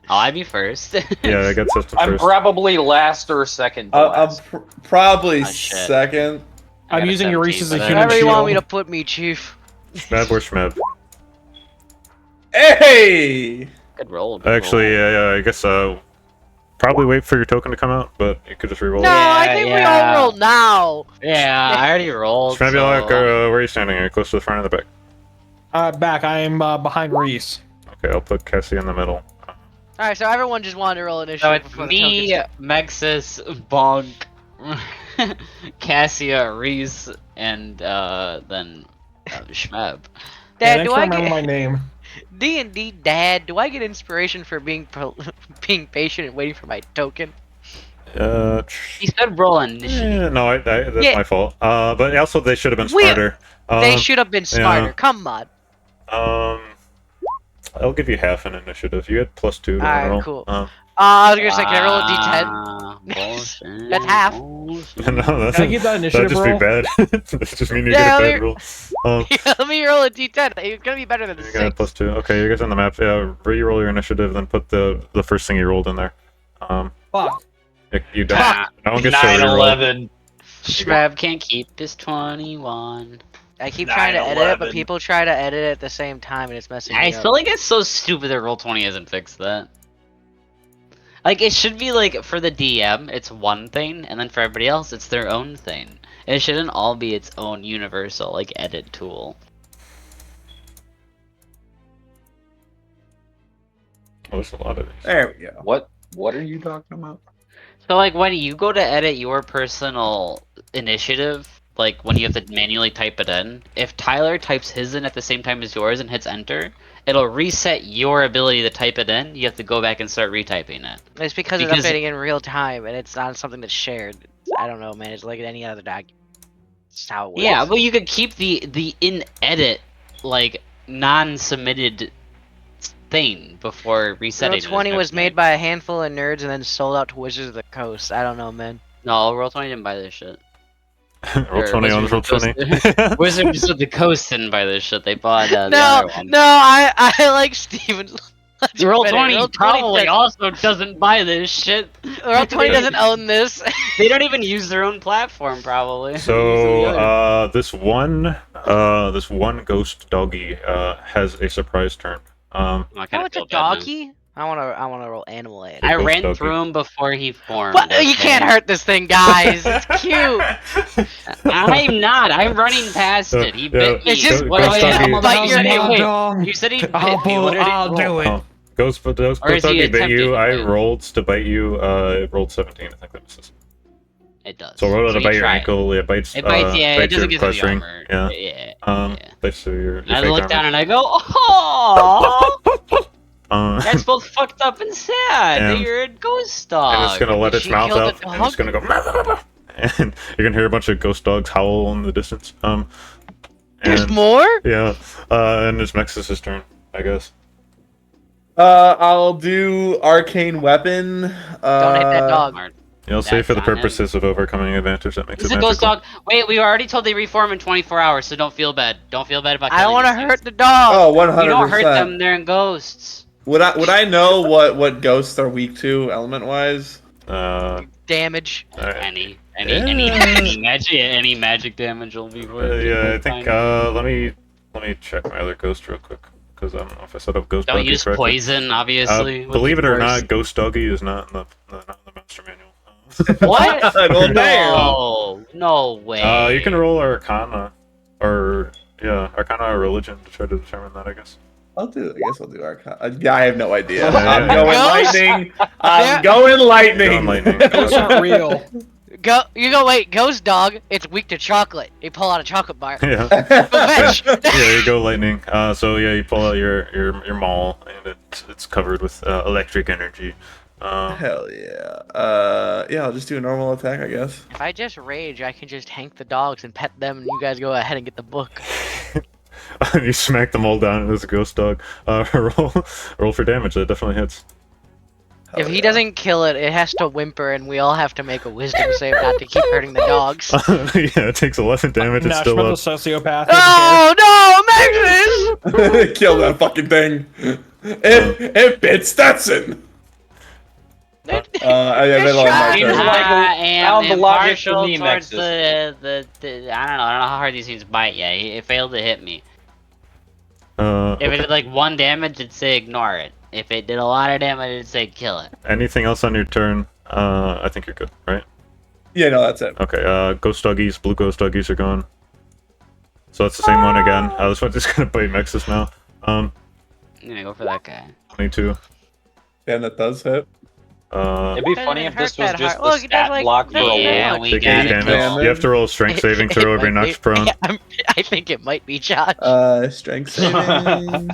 I'll be first.
Yeah, I got system
I'm
first.
probably last or second to
I'm
last.
probably
Oh, shit.
second.
I
I'm
got a
using
17,
Euresis as a
but I-
human
Wherever you want me to
shield.
put me, Chief.
Shmeb or Shmeb?
Hey!
Good roll. Good
Actually,
roll.
I guess probably wait for your token to come out, but you could just reroll
No,
it.
I think we
yeah.
all roll now.
Yeah, I already rolled.
Shmeb,
so-
where are you standing? Are you close to the front or the back?
Back. I am behind Reese.
Okay, I'll put Cassie in the middle.
Alright, so everyone just wanted to roll
So
initiative
it's
before the
me,
tokens.
Mexus, Bonk, Cassia, Reese, and then Shmeb.
Dad,
I
do
can't
I
remember my
get
name.
D&D? Dad, do I get inspiration for being being patient and waiting for my token?
He said roll initiative.
No, that's
Yeah.
my fault. But also they should have been
We-
smarter.
They should have been smarter.
yeah.
Come on.
I'll give you half an initiative. You had +2 to
Alright,
roll.
cool. I was gonna say, can I roll a D10?
Bullshit.
That's half.
Bullshit.
No, that's
Can I get that
that'd
initiative
just
roll?
be bad. That'd just mean you
Yeah,
get a bad roll.
Let me roll a D10. It's gonna be better than a
You got a
6.
+2. Okay, you guys on the map. Re-roll your initiative, then put the first thing you rolled in there.
Fuck.
You don't.
Fuck.
No one gets to re-roll.
9/11.
Shmeb can't keep his 21.
I keep trying to edit it, but
9/11.
people try to edit it at the same time, and it's messing me
I
up.
feel like it's so stupid that Roll20 hasn't fixed that. Like, it should be like, for the DM, it's one thing, and then for everybody else, it's their own thing. It shouldn't all be its own universal, like, edit tool.
Oh, there's a lot of these.
There we go.
What are you talking about?
So like when you go to edit your personal initiative, like when you have to manually type it in, if Tyler types his in at the same time as yours and hits enter, it'll reset your ability to type it in. You have to go back and start retyping it.
It's because it's updating in real time, and it's not something that's shared. I don't know, man. It's like any other document. That's how it works.
Yeah, but you could keep the in edit like non-submitted thing before resetting.
Roll20 was made by a handful of nerds and then sold out to Wizards of the Coast. I don't know, man.
No, Roll20 didn't buy this shit.
Roll20 on Roll20.
Wizards of the Coast didn't buy this shit. They bought the
No,
other one.
no, I like Steven.
Roll20 probably also doesn't buy this shit.
Roll20 doesn't own this.
They don't even use their own platform, probably.
So this one ghost doggy has a surprise turn.
Oh, it's a doggy? I wanna roll animal aid.
I
Ghost
ran
doggy.
through him before he formed.
What? You can't hurt this thing, guys. It's cute.
I'm not. I'm running past it. He bit me.
It's just
What
ghost
do I
doggy.
have?
Bite your
Wait, you said he bit me. What did he
I'll do it.
Ghost
Or is he
doggy bit you.
attempting
I
to bite?
rolled to bite you. It rolled 17. I think that was.
It does.
So roll to
you
bite your
try.
ankle. It bites.
It bites, yeah, it
bites
doesn't
your
get to the
crush ring.
armor.
Yeah.
Yeah.
Bites through your
I
fake
look
armor.
down and I go, oh, that's both fucked up and sad.
And-
You're a ghost dog.
And it's gonna let its
She
mouth
killed
out,
the
and it's
dog?
gonna go. And you're gonna hear a bunch of ghost dogs howl in the distance.
There's
and-
more?
Yeah. And it's Mexus' turn, I guess.
I'll do arcane weapon.
Don't hit that dog.
You'll say
That's
for the
on him.
purposes of overcoming advantage that makes
It's
it
a ghost
magical.
dog. Wait, we already told they reform in 24 hours, so don't feel bad. Don't feel bad about
I don't
killing
want to
these
hurt
things.
the dog.
Oh, 100%.
You don't hurt them, they're ghosts.
Would I know what ghosts are weak to element wise?
Damage.
Alright.
Any magic damage will be worth it.
Yeah, I think. Let me check my other ghost real quick because I don't know if I set up ghost
Don't
doggy
use
correctly.
poison, obviously.
Believe it or
Worse.
not, ghost doggy is not in the monster manual.
What?
Well, damn.
No way.
You can roll Arcana, or Arcana or Religion to try to determine that, I guess.
I guess I'll do arcana. Yeah, I have no idea.
Yeah.
I'm going
Ghost?
lightning.
Yeah.
I'm going lightning.
Go on lightning.
Those aren't real.
Wait, ghost dog, it's weak to chocolate. You pull out a chocolate bar.
Yeah.
Revenge.
Yeah, you go lightning. So yeah, you pull out your maul, and it's covered with electric energy.
Hell yeah. Yeah, I'll just do a normal attack, I guess.
If I just rage, I can just hank the dogs and pet them, and you guys go ahead and get the book.
You smack them all down, and there's a ghost dog. Roll for damage. That definitely hits.
Hell
If he
yeah.
doesn't kill it, it has to whimper, and we all have to make a wisdom save not to keep hurting the dogs.
Yeah, it takes 11 damage. It's still
National
up.
sociopath.
Oh no, Magnus!
Kill that fucking thing. It bit Stetson. I have it on my
Seems
turn.
like
I am
sounds logic to
impartial
me,
towards
Nexus.
the I don't know how hard these things bite. Yeah, it failed to hit me. If it
Okay.
did like 1 damage, it'd say ignore it. If it did a lot of damage, it'd say kill it.
Anything else on your turn? I think you're good, right?
Yeah, no, that's it.
Okay, ghost doggies, blue ghost doggies are gone. So that's the same one again. This one's just gonna bite Mexus now.
I'm gonna go for that guy.
22.
Damn, that does hit.
It'd be
Doesn't
funny
even
if this
hurt
was
that
just
hard.
the
Look, it does,
stat
like,
block for a
Yeah,
wolf.
we
Take
got
80
it.
damage. You have to roll a strength saving throw if you're knocked prone.
I think it might be Josh.
Strength saving.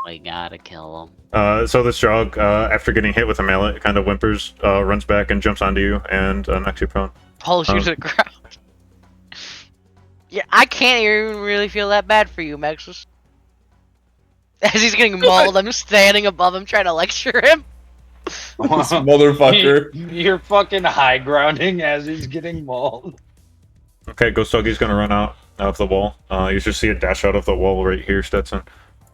We gotta kill him.
So this dog, after getting hit with a mallet, kind of whimpers, runs back and jumps onto you and knocks you prone.
Pulls you to the ground. Yeah, I can't even really feel that bad for you, Maxus. As he's getting mauled, I'm standing above him trying to lecture him.
This motherfucker.
You're fucking high grounding as he's getting mauled.
Okay, ghost doggy's gonna run out of the wall. You just see it dash out of the wall right here, Stetson.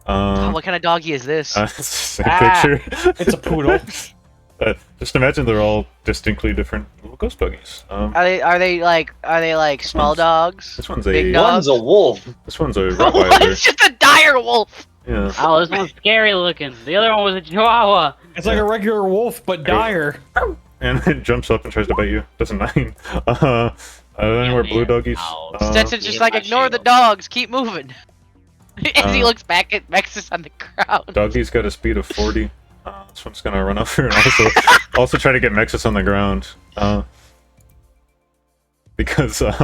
What kind of doggy is this?
Same
Ah.
picture.
It's a poodle.
Just imagine they're all distinctly different little ghost doggies.
Are they like small dogs?
This one's
Big
a
dog?
One's a wolf.
this one's a
One's
Rottweiler.
just a dire wolf.
Yeah.
Oh, this one's scary looking. The other one was a Chihuahua.
It's like a regular wolf, but dire.
And it jumps up and tries to bite you. Does a 9. Any more blue doggies?
Ow.
Stetson's just
leave
like,
my
ignore the
shield.
dogs, keep moving. As he
Uh,
looks back at Mexus on the ground.
Doggy's got a speed of 40.
This one's gonna run over and also try to get Mexus on the ground. Because it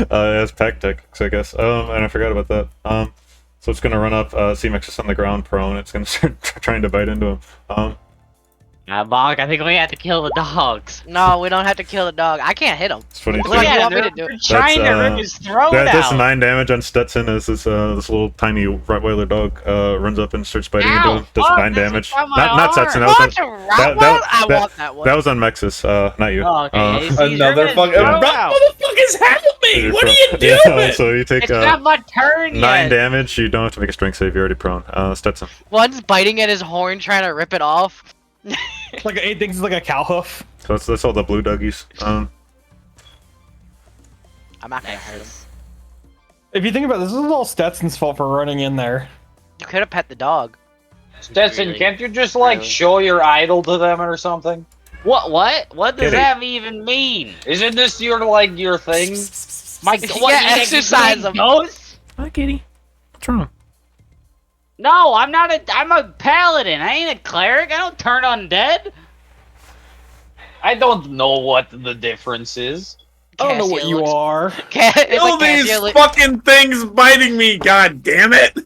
has pack tactics, I guess. And I forgot about that. So it's gonna run up, see Mexus on the ground prone. It's gonna start trying to bite into him.
Bonk, I think we have to kill the dogs.
No, we don't have to kill the dog. I can't hit him.
It's funny.
What do you want me
they're,
to do?
they're trying to rip his throat out.
That's 9 damage on Stetson as this little tiny Rottweiler dog runs up and starts biting into him. Does 9 damage. Not Stetson. That was
I want that one.
that was on Mexus, not you.
Oh, okay. He's
Another
ripping
fucking
his throat out.
motherfuckers help me! What are you doing?
Yeah, so you take
It's not my turn
9
yet.
damage. You don't have to make a strength save. You're already prone. Stetson.
One's biting at his horn, trying to rip it off.
Like it thinks it's like a cow hoof.
So that's all the blue doggies.
I'm not gonna hurt him.
If you think about it, this is all Stetson's fault for running in there.
You could have pet the dog.
Stetson,
Really?
can't you just like show your idol to them or something?
What does
Kitty.
that even mean?
Isn't this your like your thing?
My
Yeah,
what, you think
exercise
he's
them.
ghost?
Hi, kitty. What's wrong?
No, I'm not I'm a paladin. I ain't a cleric. I don't turn undead.
I don't know what the difference is.
I don't know what
Cassia
you
looks-
are.
It's
Kill
like
these
Cassia look-
fucking things biting me, god damn it!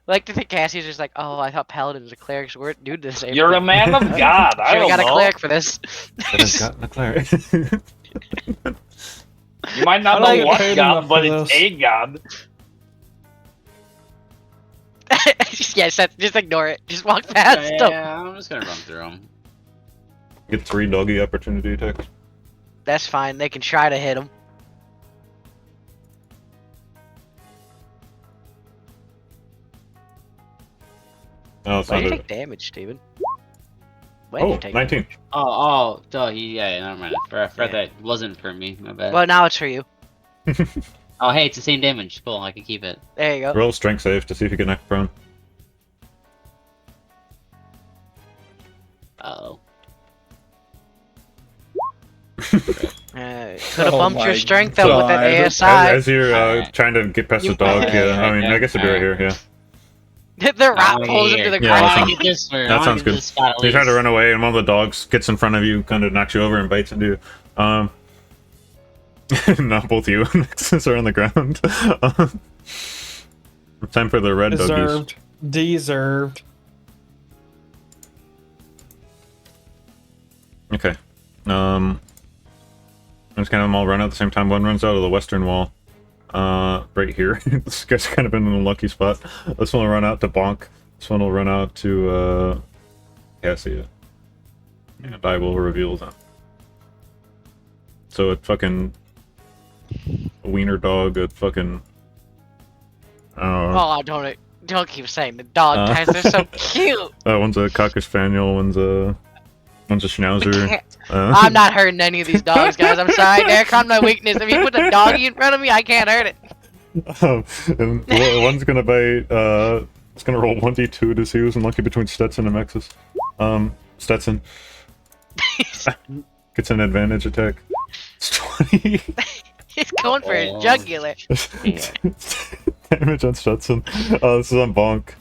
like to think Cassie's just like, oh, I thought paladins and clerics weren't doing the same.
You're a
thing.
man of God. I
Should've
don't
got a
know.
cleric for this.
You might not
I
know
don't
what
get paid
God,
enough
but
for
it's
this.
a God.
Yeah, Seth, just ignore it. Just walk past him.
Yeah, I'm just gonna run through them.
Get 3 doggy opportunity attacks.
That's fine. They can try to hit him.
Oh, it's
Why
not
do you
a...
take damage, Steven? Why do you
Oh,
take
19.
Oh, duh, yeah, never mind. For that wasn't for me, my bad.
Well, now it's for you.
Oh, hey, it's the same damage. Cool, I can keep it.
There you go.
Roll strength save to see if you get knocked prone.
Uh-oh.
Could have
Oh
bumped
my
your strength up with that
God.
ASI.
As you're
Alright.
trying to get past the
You-
dog,
Alright,
yeah. I mean, I
alright,
guess it'd be right here, yeah.
The rat
Oh,
pulls him
yeah.
to the
Yeah,
I
ground.
wanna get this for,
That sounds good. You try to run away, and one of the dogs gets in front of you, kind of knocks you over and bites into you. Not both you and Nexus are on the ground. Time for the red doggies.
Deserved. Deserved.
Okay. I'm just gonna have them all run out at the same time. One runs out of the western wall. Right here. This guy's kind of been in a lucky spot. This one will run out to Bonk. This one will run out to, Cassia. And I will reveal them. So it fucking... A wiener dog, a fucking...
Oh, don't keep saying the dog guys. They're so cute.
One's a Cocker Spaniel, one's a Schnauzer.
I'm not hurting any of these dogs, guys. I'm sorry. They're on my weakness. If you put a doggy in front of me, I can't hurt it.
And one's gonna bite, it's gonna roll 1d2 to see who's unlucky between Stetson and Mexus. Stetson. Gets an advantage attack. It's 20.
He's going for his jugular.
Damage on Stetson. This is on Bonk.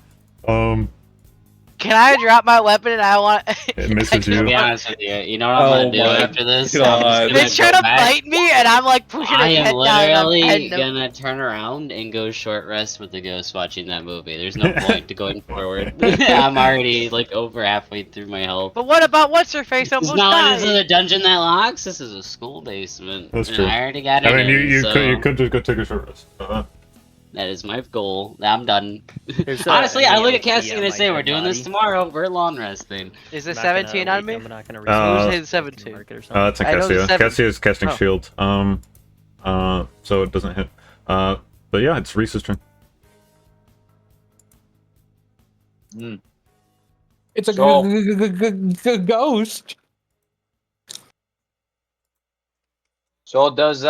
Can I drop my weapon and I want?
It misses
To
you.
be honest with you, you know what I'm
Oh
gonna do
my
after this?
God.
I'm
They
just
try
gonna
to
go back.
bite me and I'm like pushing
I
his
am
head down. And I'm
literally
petting him.
gonna turn around and go short rest with the ghost watching that movie. There's no point to going forward. I'm already like over halfway through my health.
But what about what's her face
It's
almost
not this is
died?
a dungeon that locks. This is a school basement.
That's
and
true.
I already got it.
I mean, you
so
could just go take a short rest.
that is my goal. I'm done.
There's,
Honestly, I look at
EMP
Cassie
on
and I
my
say,
dead
"We're doing this
body.
tomorrow. We're long resting."
Is it
I'm not gonna
17 on me?
I'm not gonna
Uh,
Who's hit 17?
mark it or something.
That's a
I know the
Cassia.
seven-
Cassia is casting
Oh.
shield. So it doesn't hit. But yeah, it's Reese's turn.
It's a
So-
ghost.
So does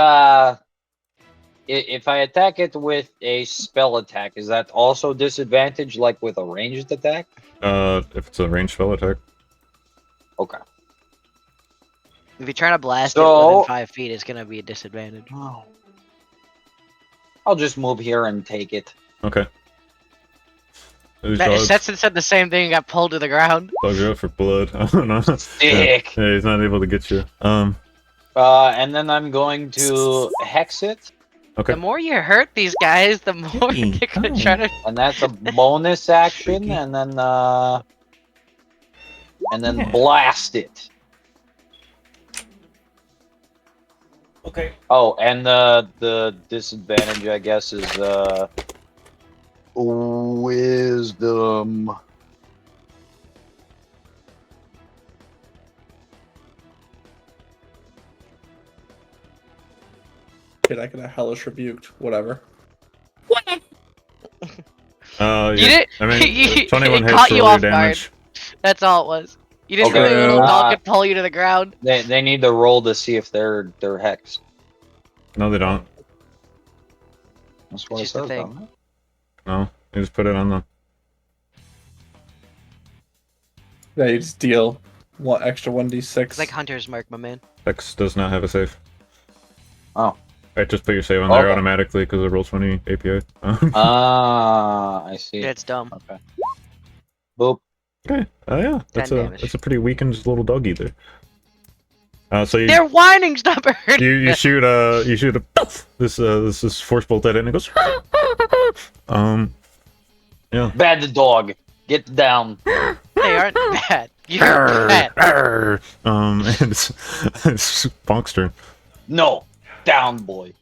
if I attack it with a spell attack, is that also disadvantage like with a ranged attack?
If it's a ranged spell attack.
Okay.
If you're trying to blast it
So-
within 5 feet, it's gonna be a disadvantage.
I'll just move here and take it.
Okay.
These dogs,
Stetson said the same thing and got pulled to the ground.
dogs are out for blood. I don't know.
Sick.
Yeah, he's not able to get you.
And then I'm going to hex it,
Okay.
The more you hurt these guys, the more
Hey,
they're gonna
hi.
try to.
and that's a bonus action, and then
Yeah.
blast it.
Okay.
Oh, and the disadvantage, I guess, is wisdom.
Shit, I could have hellish rebuked. Whatever.
Yeah.
You did.
I mean, 21
it
hits
caught
for
you
all your
off guard.
damage.
That's all it was. You didn't
Okay,
really little dog
uh,
could pull you to the ground.
They need to roll to see if they're hexed.
No, they don't.
That's what
Just
it
a
says
thing.
on it.
No, you just put it on the.
Yeah, you just deal one extra 1d6.
It's like Hunter's Mark, my man.
X does not have a save.
Oh.
Alright, just put your save on there
Okay.
automatically because of Roll20 API.
Ah, I see.
Yeah, it's dumb.
Okay. Boop.
Okay. Yeah,
10 damage.
that's a pretty weakened little doggy there. So you
They're whining, stop hurting.
you shoot a poof! This is force bolt at it and it goes. Yeah.
Bad the dog. Get down.
They aren't bad. You're bad.
And it's Bonk's turn.
No. Down, boy.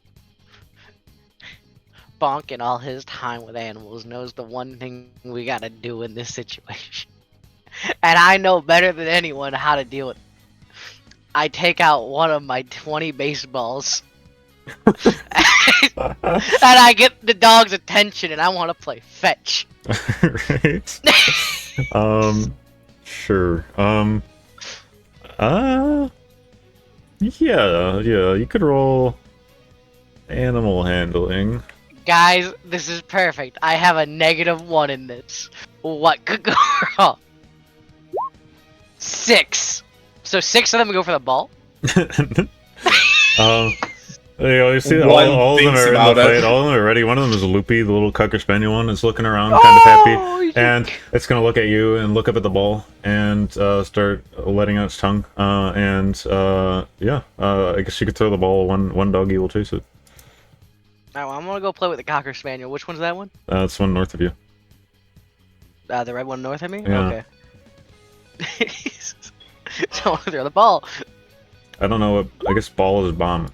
Bonk in all his time with animals knows the one thing we gotta do in this situation. And I know better than anyone how to deal with it. I take out one of my 20 baseballs. And I get the dog's attention and I want to play fetch.
Right. Sure. Yeah, you could roll animal handling.
Guys, this is perfect. I have a -1 in this. What could go wrong? 6. So 6 of them go for the ball?
You see
One
all of them
thinks
are in the
about it.
fight. All of them are ready. One of them is Loopy, the little Cocker Spaniel one, is looking around, kind of happy, and it's gonna look at you and look up at the ball and start letting out its tongue. I guess you could throw the ball. One doggy will chase it.
Alright, well, I'm gonna go play with the Cocker Spaniel. Which one's that one?
It's one north of you.
The red one north of me?
Yeah.
Okay. So I want to throw the ball.
I don't know what. I guess ball is bomb.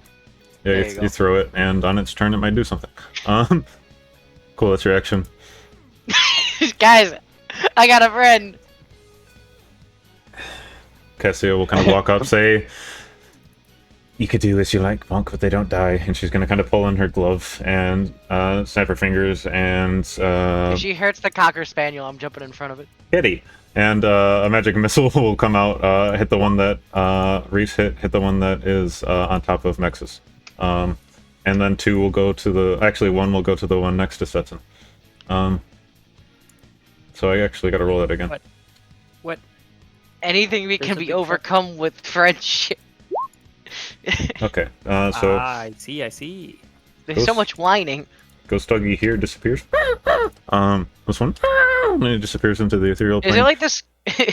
Yeah,
There you go.
you throw it, and on its turn, it might do something. Cool. That's your action.
Guys, I got a friend.
Cassia will kind of walk up, say, "You could do as you like, Bonk, but they don't die." And she's gonna kind of pull on her glove and snap her fingers and
If she hurts the Cocker Spaniel, I'm jumping in front of it.
Kitty. And a magic missile will come out, hit the one that Reese hit the one that is on top of Nexus. And then 2 will go to the. Actually, 1 will go to the one next to Stetson. So I actually got to roll that again.
What? Anything we can
a
be
big
overcome with friendship.
Okay. So
I see.
There's so much whining.
Ghost Doggy here disappears. This one. And it disappears into the ethereal plane.
Is it like this?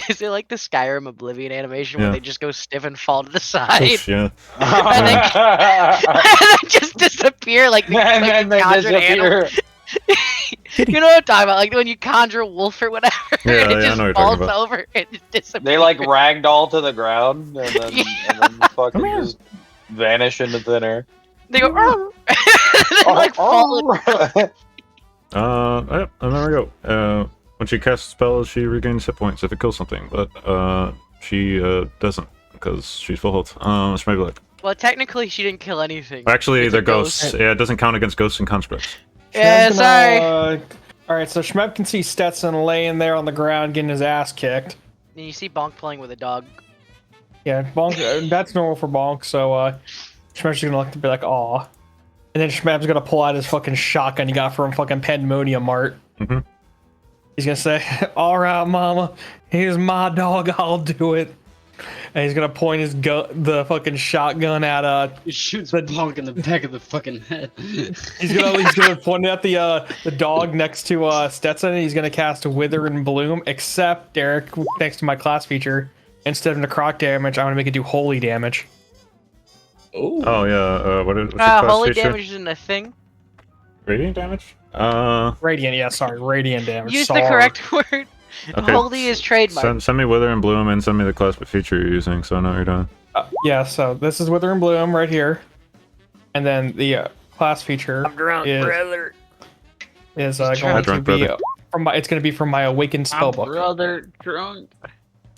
Is it like the Skyrim Oblivion animation
Yeah.
where they just go stiff and fall to the side
Oof, yeah.
and then just disappear like the,
And
like
then
the
they
conjured animal?
disappear.
You know what I'm talking about? Like when you conjure a wolf or whatever,
Yeah,
and it
yeah, I
just
know what you're
falls
talking about.
over and it disappears.
They like ragdoll to the ground and then, and then fucking
Come here.
just vanish into thin air.
They go "Arr!" they like fall.
Yep, and there we go. When she casts spells, she regains hit points if it kills something, but she doesn't because she's full health. She might be like.
Well, technically, she didn't kill anything.
Actually,
It's a
they're
ghost.
ghosts. Yeah, it doesn't count against ghosts and constructs.
Yeah,
Shmeb's
sorry.
gonna, Alright, so Shmeb can see Stetson laying there on the ground getting his ass kicked.
And you see Bonk playing with a dog.
Yeah, Bonk, that's normal for Bonk, so Shmeb's just gonna look to be like, aw. And then Shmeb's gonna pull out his fucking shotgun he got from fucking Pandemonium Mart.
Mhm.
He's gonna say, alright, mama, here's my dog, I'll do it. and he's gonna point the fucking shotgun at
He shoots Bonk in the back of the fucking head.
he's gonna point it at the dog next to Stetson, and he's gonna cast Wither and Bloom. Except Derek, thanks to my class feature, instead of necrotic damage, I'm gonna make it do holy damage.
Oh yeah. What's your class
Holy
feature?
damage isn't a thing.
Radiant damage?
Radiant, yeah, sorry, radiant damage.
Use
sorry.
the correct word.
Okay.
Holy is trademark.
Send me Wither and Bloom and send me the class feature you're using, so I know what you're doing.
Yeah, so this is Wither and Bloom right here, and then the class feature is going to be it's going to be from my Awakened spellbook.
Brother drunk.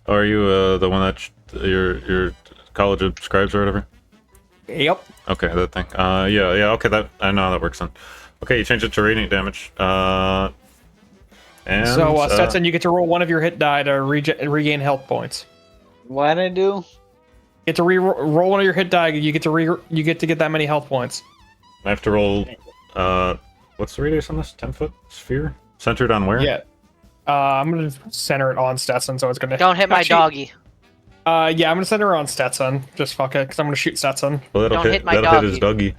Oh, are you the one that your College of Scribes or whatever?
Yep.
Okay, that thing. Yeah. Okay, that I know how that works then. Okay, you change it to radiant damage. And
So Stetson, you get to roll one of your hit die to regain health points.
What I do?
Get to roll one of your hit die. You get to get that many health points.
I have to roll. What's the radius on this? 10-foot sphere? Centered on where?
Yeah. I'm gonna center it on Stetson, so it's gonna.
Don't hit my doggy.
Yeah, I'm gonna center it on Stetson. Just fuck it, because I'm gonna shoot Stetson.
Well, that'll
Don't hit my
that'll hit his doggy.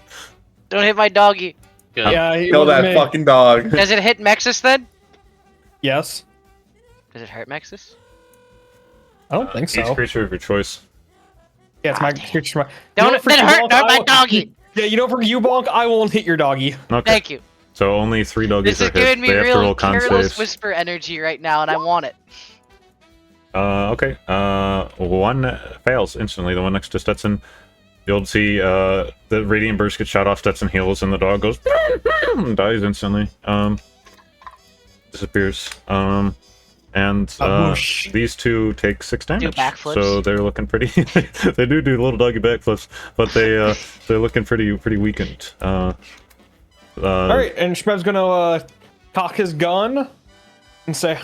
Don't hit my doggy.
Yeah,
Kill that fucking dog.
Does it hit Mexus then?
Yes.
Does it hurt Mexus?
I don't think so.
Each creature of your choice.
Yeah, it's my creature.
Don't hurt my doggy.
Yeah, you know, for you, Bonk, I won't hit your doggy.
Okay.
Thank you.
So only 3 doggies
This is
are hit.
giving me
They have to roll
real
con
careless
saves.
whisper energy right now, and I want it.
Okay. One fails instantly. The one next to Stetson. You'll see the radiant burst gets shot off. Stetson heals, and the dog goes and dies instantly. Disappears. And these two take 6 damage.
backflips.
So they're looking pretty. They do little doggy backflips, but they're looking pretty weakened. All
right, and Shmev's gonna cock his gun and say,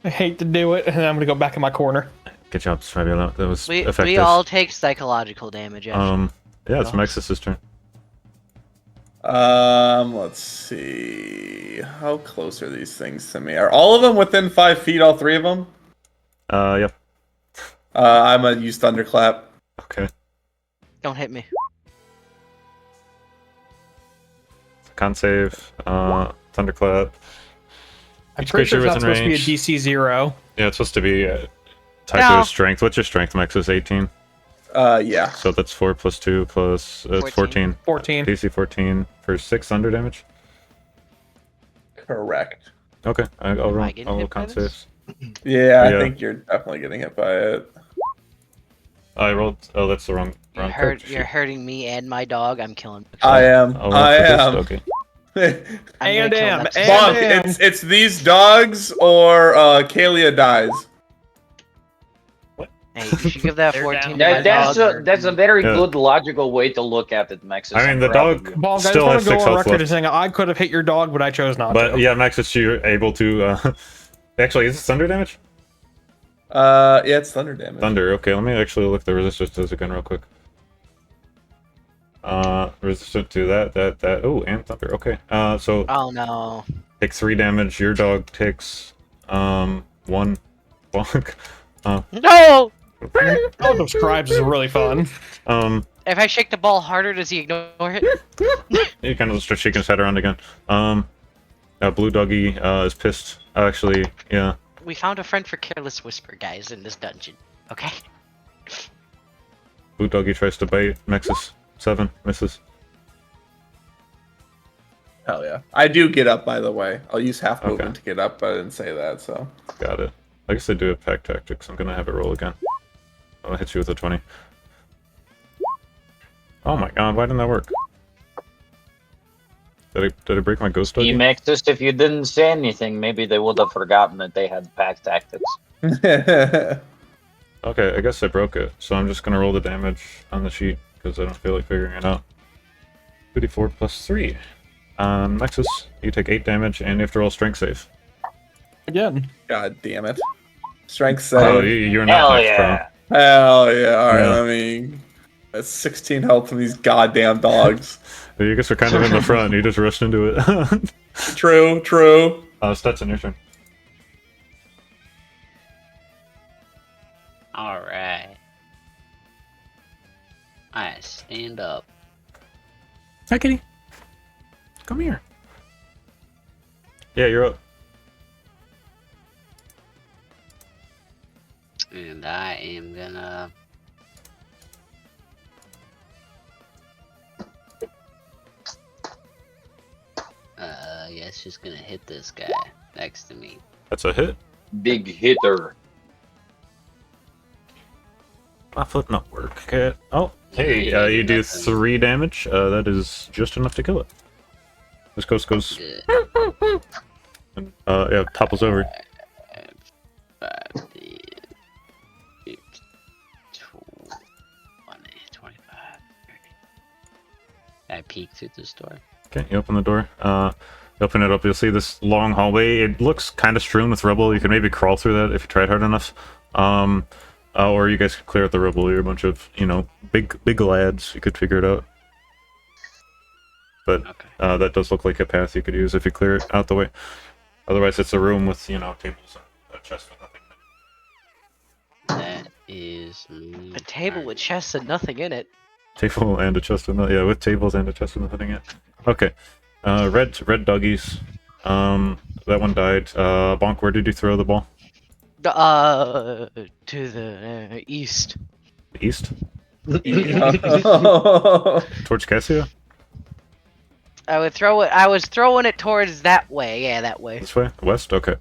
"I hate to do it," and then I'm gonna go back in my corner.
Good job, Fabiola. That was effective.
We all take psychological damage. Actually.
Yeah, it's Mexus' turn.
Let's see. How close are these things to me? Are all of them within 5 feet? All 3 of them?
Yep.
I'm gonna use Thunderclap.
Okay.
Don't hit me.
Con save. Thunderclap.
I'm
Each
pretty sure
creature
it's not
within
supposed to be a
range.
DC 0.
Yeah, it's supposed to be tied to his strength. What's your strength, Mexus? 18.
Yeah.
So that's 4 plus 2 plus 14.
14.
DC 14 for 6 thunder damage.
Correct.
Okay, I'll roll.
I getting
I'll roll
hit by
con
this?
saves.
Yeah, I
Yeah.
think you're definitely getting hit by it.
I rolled. Oh, that's the wrong. character
You're
sheet.
hurting me and my dog. I'm killing.
I am.
I'll roll
I
for this.
am.
Okay.
I'm gonna kill
am,
Mexus.
and
Bonk,
am.
it's these dogs or Cælia dies.
Hey, you should give that 14 to my
That's
dog.
that's a very
Yeah.
good logical way to look at it, Max.
I mean, the dog
Bonk, I just
still
want
has
to go
6
on
health
record as
left.
saying I could have hit your dog, but I chose not
But
to.
yeah, Mexus, you're able to. Actually, is it thunder damage?
Yeah, it's thunder damage.
Thunder. Okay, let me actually look the resistance again real quick. Resistant to that. Oh, and thunder. Okay. So
Oh no.
take 3 damage. Your dog takes 1 bonk.
No!
Oh, those scribes is really fun.
If I shake the ball harder, does he ignore it?
He kind of starts shaking his head around again. Blue doggy is pissed. Actually, yeah.
We found a friend for Careless Whisper, guys, in this dungeon. Okay?
Blue doggy tries to bite Mexus. 7 misses.
Hell yeah. I do get up, by the way. I'll use half
Okay.
movement to get up, but I didn't say that, so.
Got it. I guess I do have pack tactics. I'm gonna have it roll again. I'll hit you with a 20. Oh my god, why didn't that work? Did I break my ghost doggy?
Maxus, if you didn't say anything, maybe they would have forgotten that they had pack tactics.
Okay, I guess I broke it. So I'm just gonna roll the damage on the sheet because I don't feel like figuring it out. 54 plus 3. Nexus, you take 8 damage and you have to roll strength save.
Again.
God damn it. Strength save.
Oh, you're not
Hell
next,
yeah!
Hell yeah. Alright,
Yeah.
let me. That's 16 health from these goddamn dogs.
bro. You guys are kind of in the front. You just rushed into it.
True, true.
Stetson, your turn.
Alright. I stand up.
Hi, kitty. Come here. Yeah, you're up.
And I am gonna... Yes, just gonna hit this guy next to me.
That's a hit.
Big hitter.
My foot not work. Okay. Oh, hey,
Yeah,
you do
nothing.
3 damage. That is just enough to kill it. This ghost goes.
Good.
And, yeah, topples over.
5, 10, 15, 20, 25, 30. I peek through this door.
Okay, you open the door. You open it up, you'll see this long hallway. It looks kind of strewn with rubble. You could maybe crawl through that if you tried hard enough. Or you guys could clear out the rubble. You're a bunch of, big lads. You could figure it out. But
Okay.
that does look like a path you could use if you clear it out the way. Otherwise, it's a room with, tables and a chest with nothing in it.
That is me.
A table with chests and nothing in it.
Table and a chest with nothing. Yeah, with tables and a chest with nothing in it. Okay. Red doggies. That one died. Bonk, where did you throw the ball?
To the east.
East?
Oh,
Towards Cassia?
I would throw it. I was throwing it towards that way. Yeah, that way.
This way? West? Okay.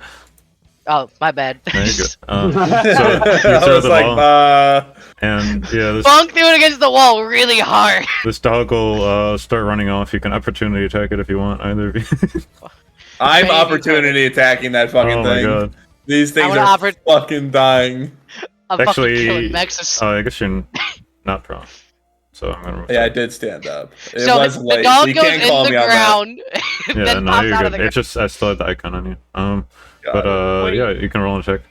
Oh, my bad.
There you go. So you
I
throw
was
the
like,
ball, and yeah,
Bonk threw it against the wall really hard.
this dog will start running off. You can opportunity attack it if you want, either of you.
I'm
Maybe
opportunity attacking that fucking
Oh my
thing.
god.
These things
I
are
wanna
fucking dying.
I'm
Actually,
fucking killing Nexus.
I guess you're not prone. So I'm gonna.
Yeah, I did stand up. It
So
was
the
late.
dog
You
goes
can't
in
call
the
me on that.
ground,
Yeah,
then
no,
pops
you're
out of
good.
the
It's just I still had the icon on you.
Got
But
it.
yeah, you can roll and check.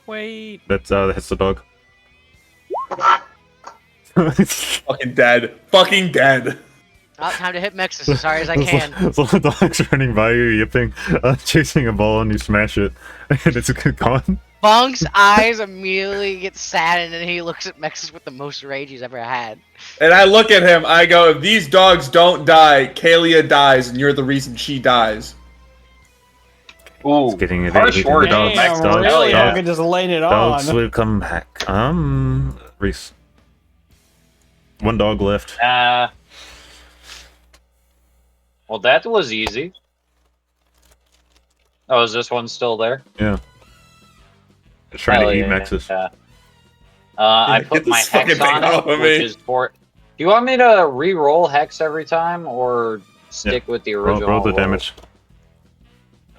Wait.
That hits the dog.
Fucking dead. Fucking dead.
Oh, time to hit Nexus as hard as I can.
This little dog's running by you, yipping, chasing a ball, and you smash it, and it's gone.
Bonk's eyes immediately get sad, and then he looks at Nexus with the most rage he's ever had.
And I look at him, I go, if these dogs don't die, Cælia dies, and you're the reason she dies.
Ooh,
It's getting it.
harsh
The
words.
dogs,
Damn,
dogs,
really?
yeah.
Fucking just laying it
dogs
on.
will come back. Reese. One dog left.
Well, that was easy. Oh, is this one still there?
Yeah. It's trying
Hell
to eat
yeah,
Nexus.
yeah. I
Get
put
this
my
fucking
hex
thing
on
off
it,
of
which
me.
is for. Do you want me to re-roll hex every time, or stick with the original?
Roll the damage.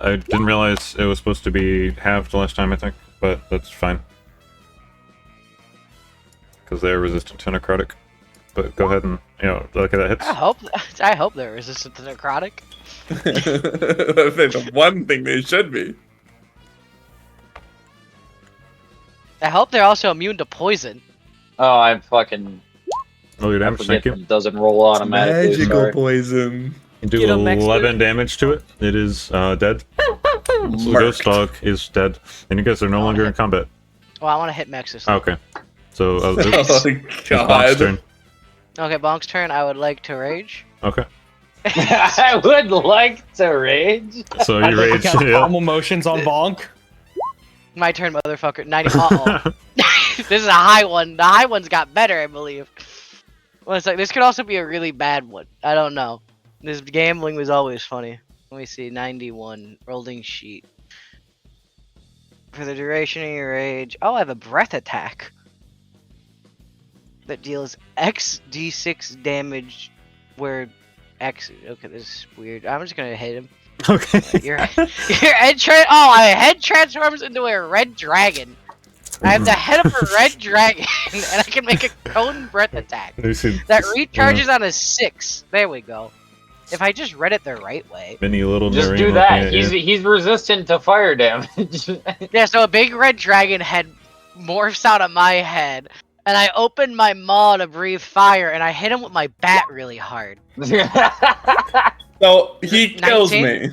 I didn't realize it was supposed to be halved last time, I think, but that's fine. Because they're resistant to necrotic. But go ahead and, look at that hits.
I hope they're resistant to necrotic.
That's the one thing they should be.
I hope they're also immune to poison.
Oh, I'm fucking.
Roll your
I
damage, thank
forget
you.
it doesn't roll automatically.
Magical
sorry.
poison.
You do
Get 'em, Max.
11 damage to it. It is dead. So the ghost dog is dead. And you guys are no longer in combat.
Well, I want to hit Nexus.
Okay. So
Oh,
it's Bonk's
God.
turn.
Okay, Bonk's turn. I would like to rage.
Okay.
I would like to rage.
So you rage.
Got
Yeah.
palm emotions on Bonk.
My turn, motherfucker. 90. Uh-oh. This is a high one. The high one's got better, I believe. Well, it's like this could also be a really bad one. I don't know. This gambling was always funny. Let me see. 91 rolling sheet. For the duration of your rage. Oh, I have a breath attack that deals X d6 damage where X. Okay, this is weird. I'm just gonna hit him.
Okay.
Your head transforms into a red dragon. I have the head of a red dragon, and I can make a cone breath attack
You see
that recharges on a 6. There we go. If I just read it the right way.
many little
Just
marine
do that.
looking at you.
He's resistant to fire damage.
Yeah, so a big red dragon head morphs out of my head, and I open my maw to breathe fire, and I hit him with my bat really hard.
So he kills
19?
me.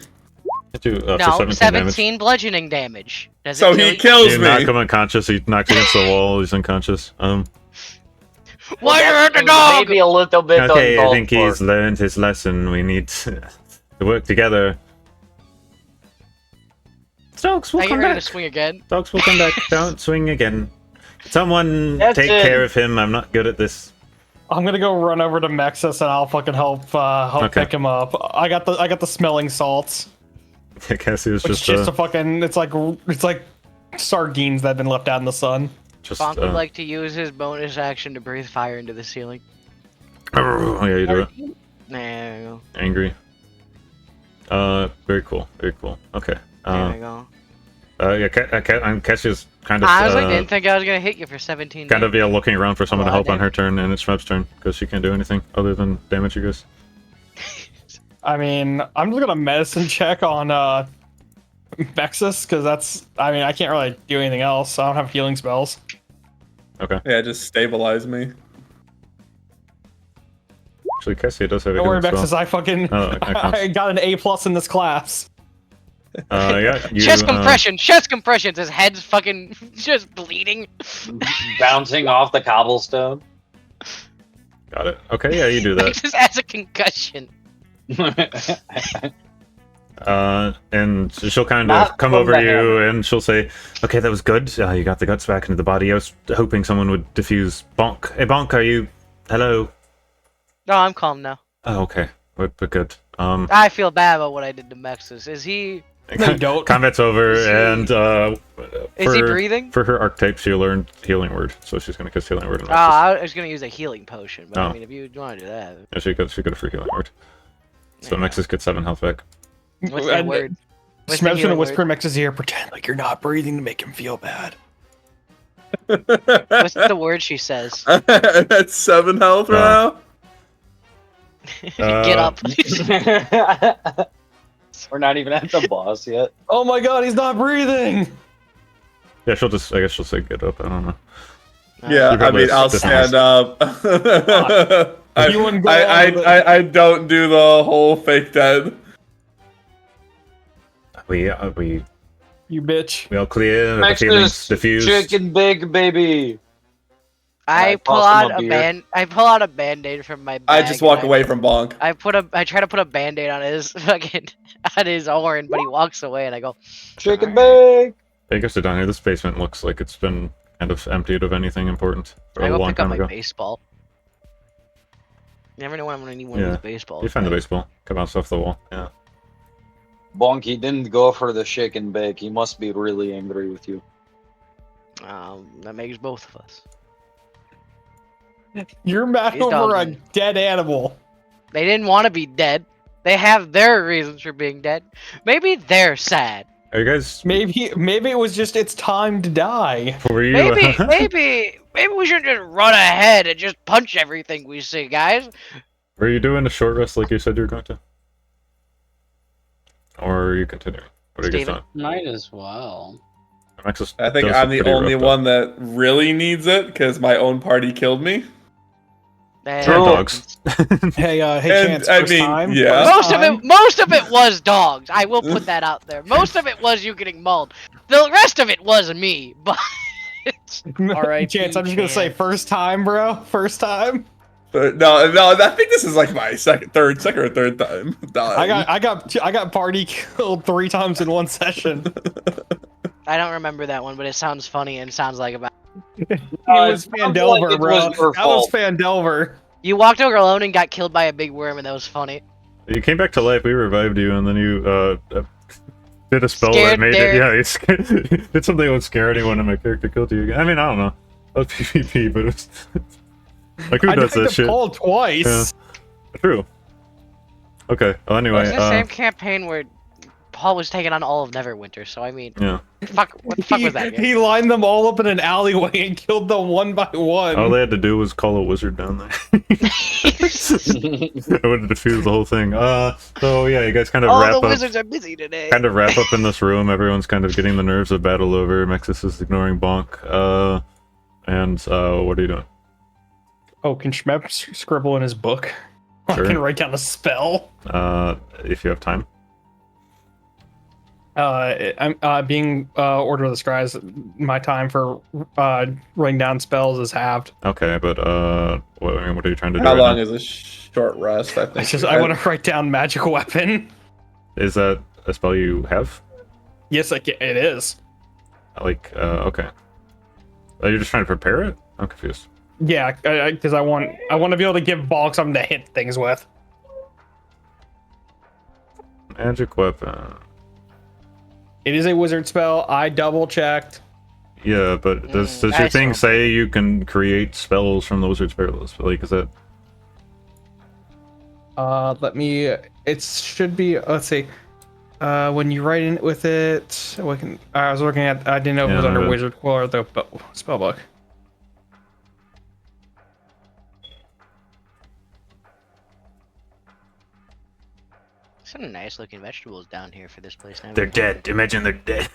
Do, for
No,
17
17 bludgeoning damage. Does
So
it kill
he
you?
kills
You
me.
knock him unconscious. He knocks against the wall. He's unconscious.
Why you hurt the dog?
Maybe a little bit
Okay, I
uncalled
think
for.
he's learned his lesson. We need to work together. Dogs will
I get
come
ready
back.
to swing again.
Dogs will come back. Don't swing again. Someone
That's
take
it.
care of him. I'm not good at this.
I'm gonna go run over to Mexus and I'll fucking help
Okay.
pick him up. I got the smelling salts.
Cassie's
Which is just a fucking it's like sardines that have been left out in the sun.
Bonk would like to use his bonus action to breathe fire into the ceiling.
Oh yeah, you do it.
There we go.
Angry. Very cool. Very cool. Okay.
There we go.
Yeah, Cassia's kind of
I honestly didn't think I was gonna hit you for 17.
kind of looking around for someone to help on
damage.
her turn, and it's Shmeb's turn because she can't do anything other than damage you guys.
I mean, I'm just gonna medicine check on Mexus because I can't really do anything else. I don't have healing spells.
Okay.
Yeah, just stabilize me.
Actually, Cassia does have a
Don't worry,
healing
Mexus.
spell.
I fucking
Oh, that counts.
I got an A+ in this class.
Yeah, you,
Chest compression, chest compressions. His head's fucking just bleeding.
Bouncing off the cobblestone.
Got it. Okay, yeah, you do that.
Just has a concussion.
And she'll kind of
Not
come
from
over
the
you
hammer.
and she'll say, okay, that was good. You got the guts back into the body. I was hoping someone would defuse Bonk. Hey, Bonk, are you... Hello?
No, I'm calm now.
Oh, okay. But good.
I feel bad about what I did to Mexus. Is he
No, you don't.
Combat's over,
Is he-
and
is he breathing?
For her archetype, she learned Healing Word, so she's gonna cast Healing Word.
Oh, I was gonna use a healing potion, but
Oh.
I mean, if you want to do that,
Yeah, she got a free Healing Word. So
Yeah.
Nexus gets 7 health back.
what's that word? What's the
Smeb's gonna
healing
whisper in
word?
Mexus' ear, pretend like you're not breathing to make him feel bad.
What's the word she says?
That's 7 health right now.
Get up.
We're not even at the boss yet.
Oh my god, he's not breathing!
Yeah, I guess she'll say get up, I don't know.
Yeah, I
probably
mean, I'll
just-
stand up.
You wouldn't go
I,
on with
I don't do the whole fake dead.
We
You bitch.
all clear, the feelings diffused.
Chicken big baby.
I
Alright,
pull
toss him
out
a
a
beer.
I pull out a band-aid from my bag.
I just
and
walk away from Bonk.
I try to put a band-aid on his fucking on his horn, but he walks away, and I go,
Chicken big.
I guess down here, this basement looks like it's been kind of emptied of anything important for
I
a
go
long
pick up
time
my
ago.
baseball. You never know when I'm gonna need one
Yeah.
of these baseballs.
You find the
man.
baseball, come out off the wall. Yeah.
Bonky didn't go for the chicken bake. He must be really angry with you.
That makes both of us.
You're mad
These
over a
dogs-
dead animal.
They didn't want to be dead. They have their reasons for being dead. Maybe they're sad.
Are you guys?
Maybe it was just its time to die.
Were you?
Maybe we should just run ahead and just punch everything we see, guys.
Were you doing a short rest like you said you were going to? Or are you continuing? What are you guys
Steven?
doing?
Might as well.
Nexus
I think
does
I'm
look
the
pretty
only
roughed up.
one that really needs it because my own party killed me.
And
Sure, dogs.
Hey,
And,
Chance,
I
first
mean,
time?
yeah.
First
Most of it was dogs. I will put that out there. Most of it was you getting mauled. The rest of it was me. But
Alright, Chance, I'm just gonna say first time, bro. First time.
But no, I think this is like my second or third time dying.
I got party killed 3 times in one session.
I don't remember that one, but it sounds funny and sounds like about.
It was
it sounds like
Fandelver,
it
bro.
was your
That was
fault.
Fandelver.
You walked over alone and got killed by a big worm, and that was funny.
You came back to life. We revived you, and then you did a spell
Scared
that made
Derek.
it. Yeah, you scared, did something that would scare anyone, and my character killed you again. I mean, I don't know. That was PvP, but it was like who
I
does
died
that
to
shit?
Paul twice.
Yeah. True. Okay. Well,
It
anyway.
was the same campaign where Paul was taking on all of Neverwinter, so I mean,
Yeah.
fuck, what the fuck was that?
He lined them all up in an alleyway and killed them one by one.
All they had to do was call a wizard down there. I would have diffused the whole thing. So yeah, you guys kind of
All
wrap
the
up.
wizards are busy today.
Kind of wrap up in this room. Everyone's kind of getting the nerves of battle over. Mexus is ignoring Bonk. And what are you doing?
Oh, can Shmep scribble in his book?
Sure.
I can write down a spell.
If you have time.
I'm being Order of the Scribes. My time for writing down spells is halved.
Okay, but what are you trying to do?
How
right
long
now?
is a short rest? I think.
I want to write down magical weapon.
Is that a spell you have?
Yes, it is.
Like, okay. You're just trying to prepare it? I'm confused.
Yeah, because I want to be able to give Bulk something to hit things with.
Magic weapon.
It is a wizard spell. I double checked.
Yeah, but does your
I
thing
saw.
say you can create spells from the wizard spells? Like, is that?
Let me. It should be. Let's see. When you write in with it, I was looking at. I didn't know if it was
Yeah,
under
but-
wizard or the spell book.
Some nice looking vegetables down here for this place now.
They're dead. Imagine they're dead.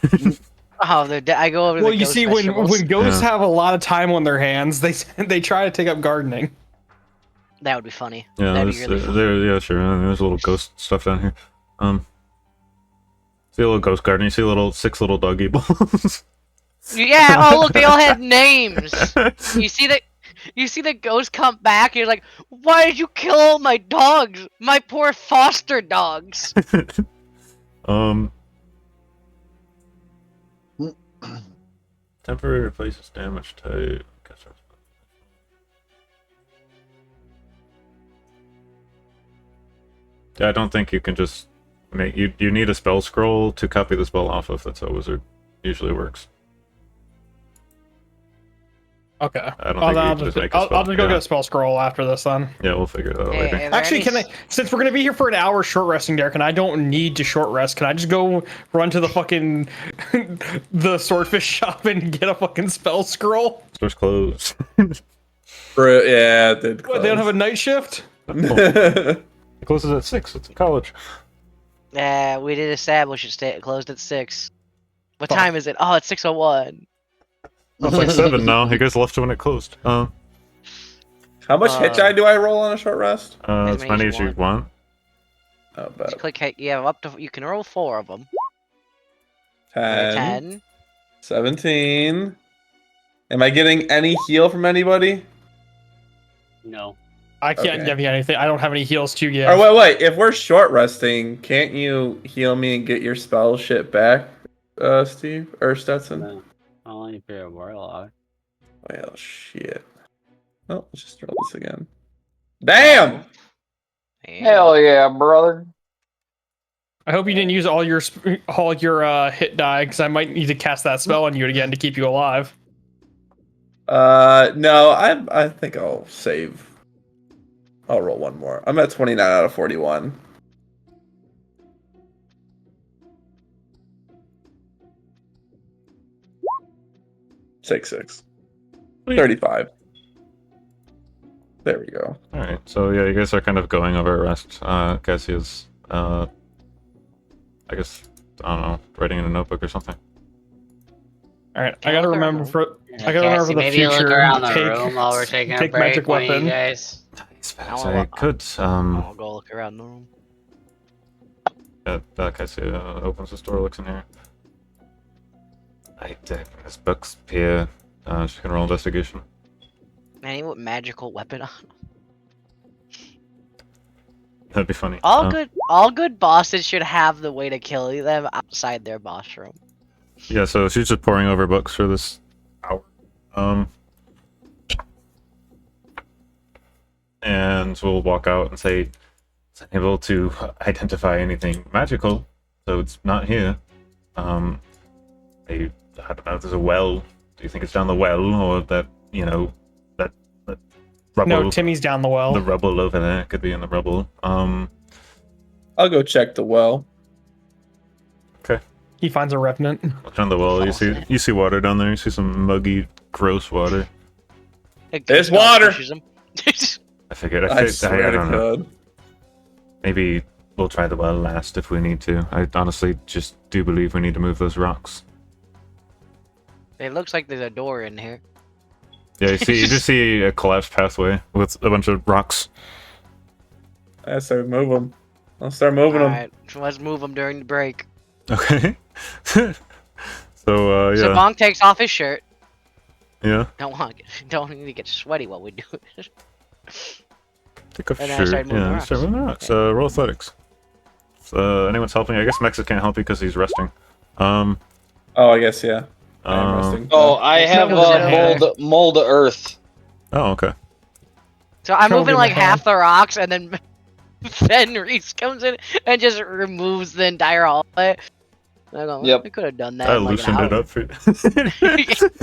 Oh, they're dead. I go over to
Well,
the
you
ghost
see,
vegetables.
when ghosts
Yeah.
have a lot of time on their hands, they try to take up gardening.
That would be funny.
Yeah,
That'd be
there's,
really funny.
yeah, sure. There's a little ghost stuff down here. See a little ghost garden. You see six little doggy balls.
Yeah. Oh, look, they all had names. You see that? You see the ghost come back. You're like, why did you kill all my dogs? My poor foster dogs.
Temporary replaces damage type. Yeah, I don't think you can just make you need a spell scroll to copy the spell off of. That's how wizard usually works.
Okay.
I don't think you can just make a spell.
I'll just go
Yeah.
get a spell scroll after this then.
Yeah, we'll figure that out
Hey,
later.
are there
Actually,
any
since we're gonna be here for an hour short resting, Derek, and I don't need to short rest, can I just go run to the fucking the swordfish shop and get a fucking spell scroll?
Store's closed.
Yeah, it did.
What, they don't have a night shift?
It closes at 6. It's a college.
We did establish it closed at 6. What
Fuck.
time is it? Oh, it's 6:01.
Oh, it's like 7 now. You guys left when it closed.
How much hit die do I roll on a short rest?
As many as you want.
Oh,
Just
about
click. Yeah, up to. You can roll 4 of them.
10,
10.
17. Am I getting any heal from anybody?
No.
I can't
Okay.
give you anything. I don't have any heals to give.
Or wait. If we're short resting, can't you heal me and get your spell shit back, Steve or Stetson?
No. Only if you're a warlock.
Well, shit. Oh, let's just throw this again. Damn!
Hell yeah, brother.
I hope you didn't use all your hit die, because I might need to cast that spell on you again to keep you alive.
No, I think I'll save. I'll roll one more. I'm at 29 out of 41. Six. 35. There we go.
Alright, so yeah, you guys are kind of going over a rest. Cassia's, I guess, I don't know, writing in a notebook or something.
All right, I gotta remember for I gotta remember for the
maybe
future.
look around the
take
room while we're taking a
take
break.
magic
One of
weapon.
you guys.
I could,
I'll go look around the room.
Cassia opens the door, looks in here. This book's here. She can roll investigation.
Man, what magical weapon on?
That'd be funny.
All good bosses should have the way to kill them outside their boss room.
Yeah, so she's just poring over books for this hour. And we'll walk out and say, it's unable to identify anything magical, so it's not here. I don't know if there's a well. Do you think it's down the well, or that, that rubble?
No, Timmy's down the well.
The rubble over there could be in the rubble.
I'll go check the well.
He finds a revenant.
Look down the well. You see water down there. You see some muggy, gross water.
There's water!
Pushes him.
I figured.
I swear
I
to
don't know.
God.
Maybe we'll try the well last if we need to. I honestly just do believe we need to move those rocks.
It looks like there's a door in here.
Yeah, you just see a collapsed pathway with a bunch of rocks.
I start move them. I'll start moving them.
Alright, so let's move them during the break.
Okay.
So
So
yeah,
Bonk takes off his shirt.
yeah.
Don't need to get sweaty while we do it.
Take off
And then I
shirt.
started moving the
Yeah,
rocks.
start moving the rocks. Roll athletics. Anyone's helping? I guess Mexus can't help you because he's resting.
Oh, I guess yeah. I am
Um,
resting.
Oh, I
There's
have
no zip.
mold earth.
Oh, okay.
So I'm
Choke
moving
in
like
the
half the rocks, and then then Reese comes in and just removes the entire hallway. I go,
Yep.
we could have done that.
I
in like
loosened it
an
up for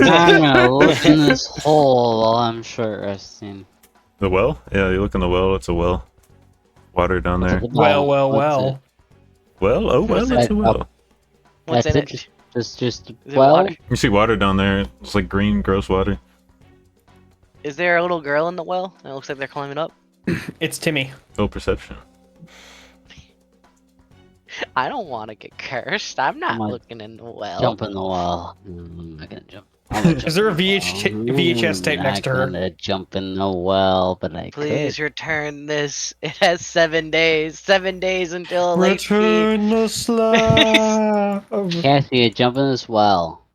I'm gonna look in this hole while I'm short resting.
the well. Yeah, you look in the well. It's a well. Water down there.
Well.
Well, oh well,
What's
it's
it?
a well.
What's in
That's
it?
Just
Is it
well.
water?
You see water down there. It's like green, gross water.
Is there a little girl in the well? It looks like they're climbing up.
It's Timmy.
No perception.
I don't want to get cursed. I'm not
Come on.
looking in the well.
Jump in the well. I'm not gonna jump. I'm gonna jump
Is there a
in the
VHS tape
well.
next to
I'm
her?
not gonna jump in the well, but I
Please
could.
return this. It has 7 days. 7 days until a late fee.
Return the slab, or
Cassia, jump in this well.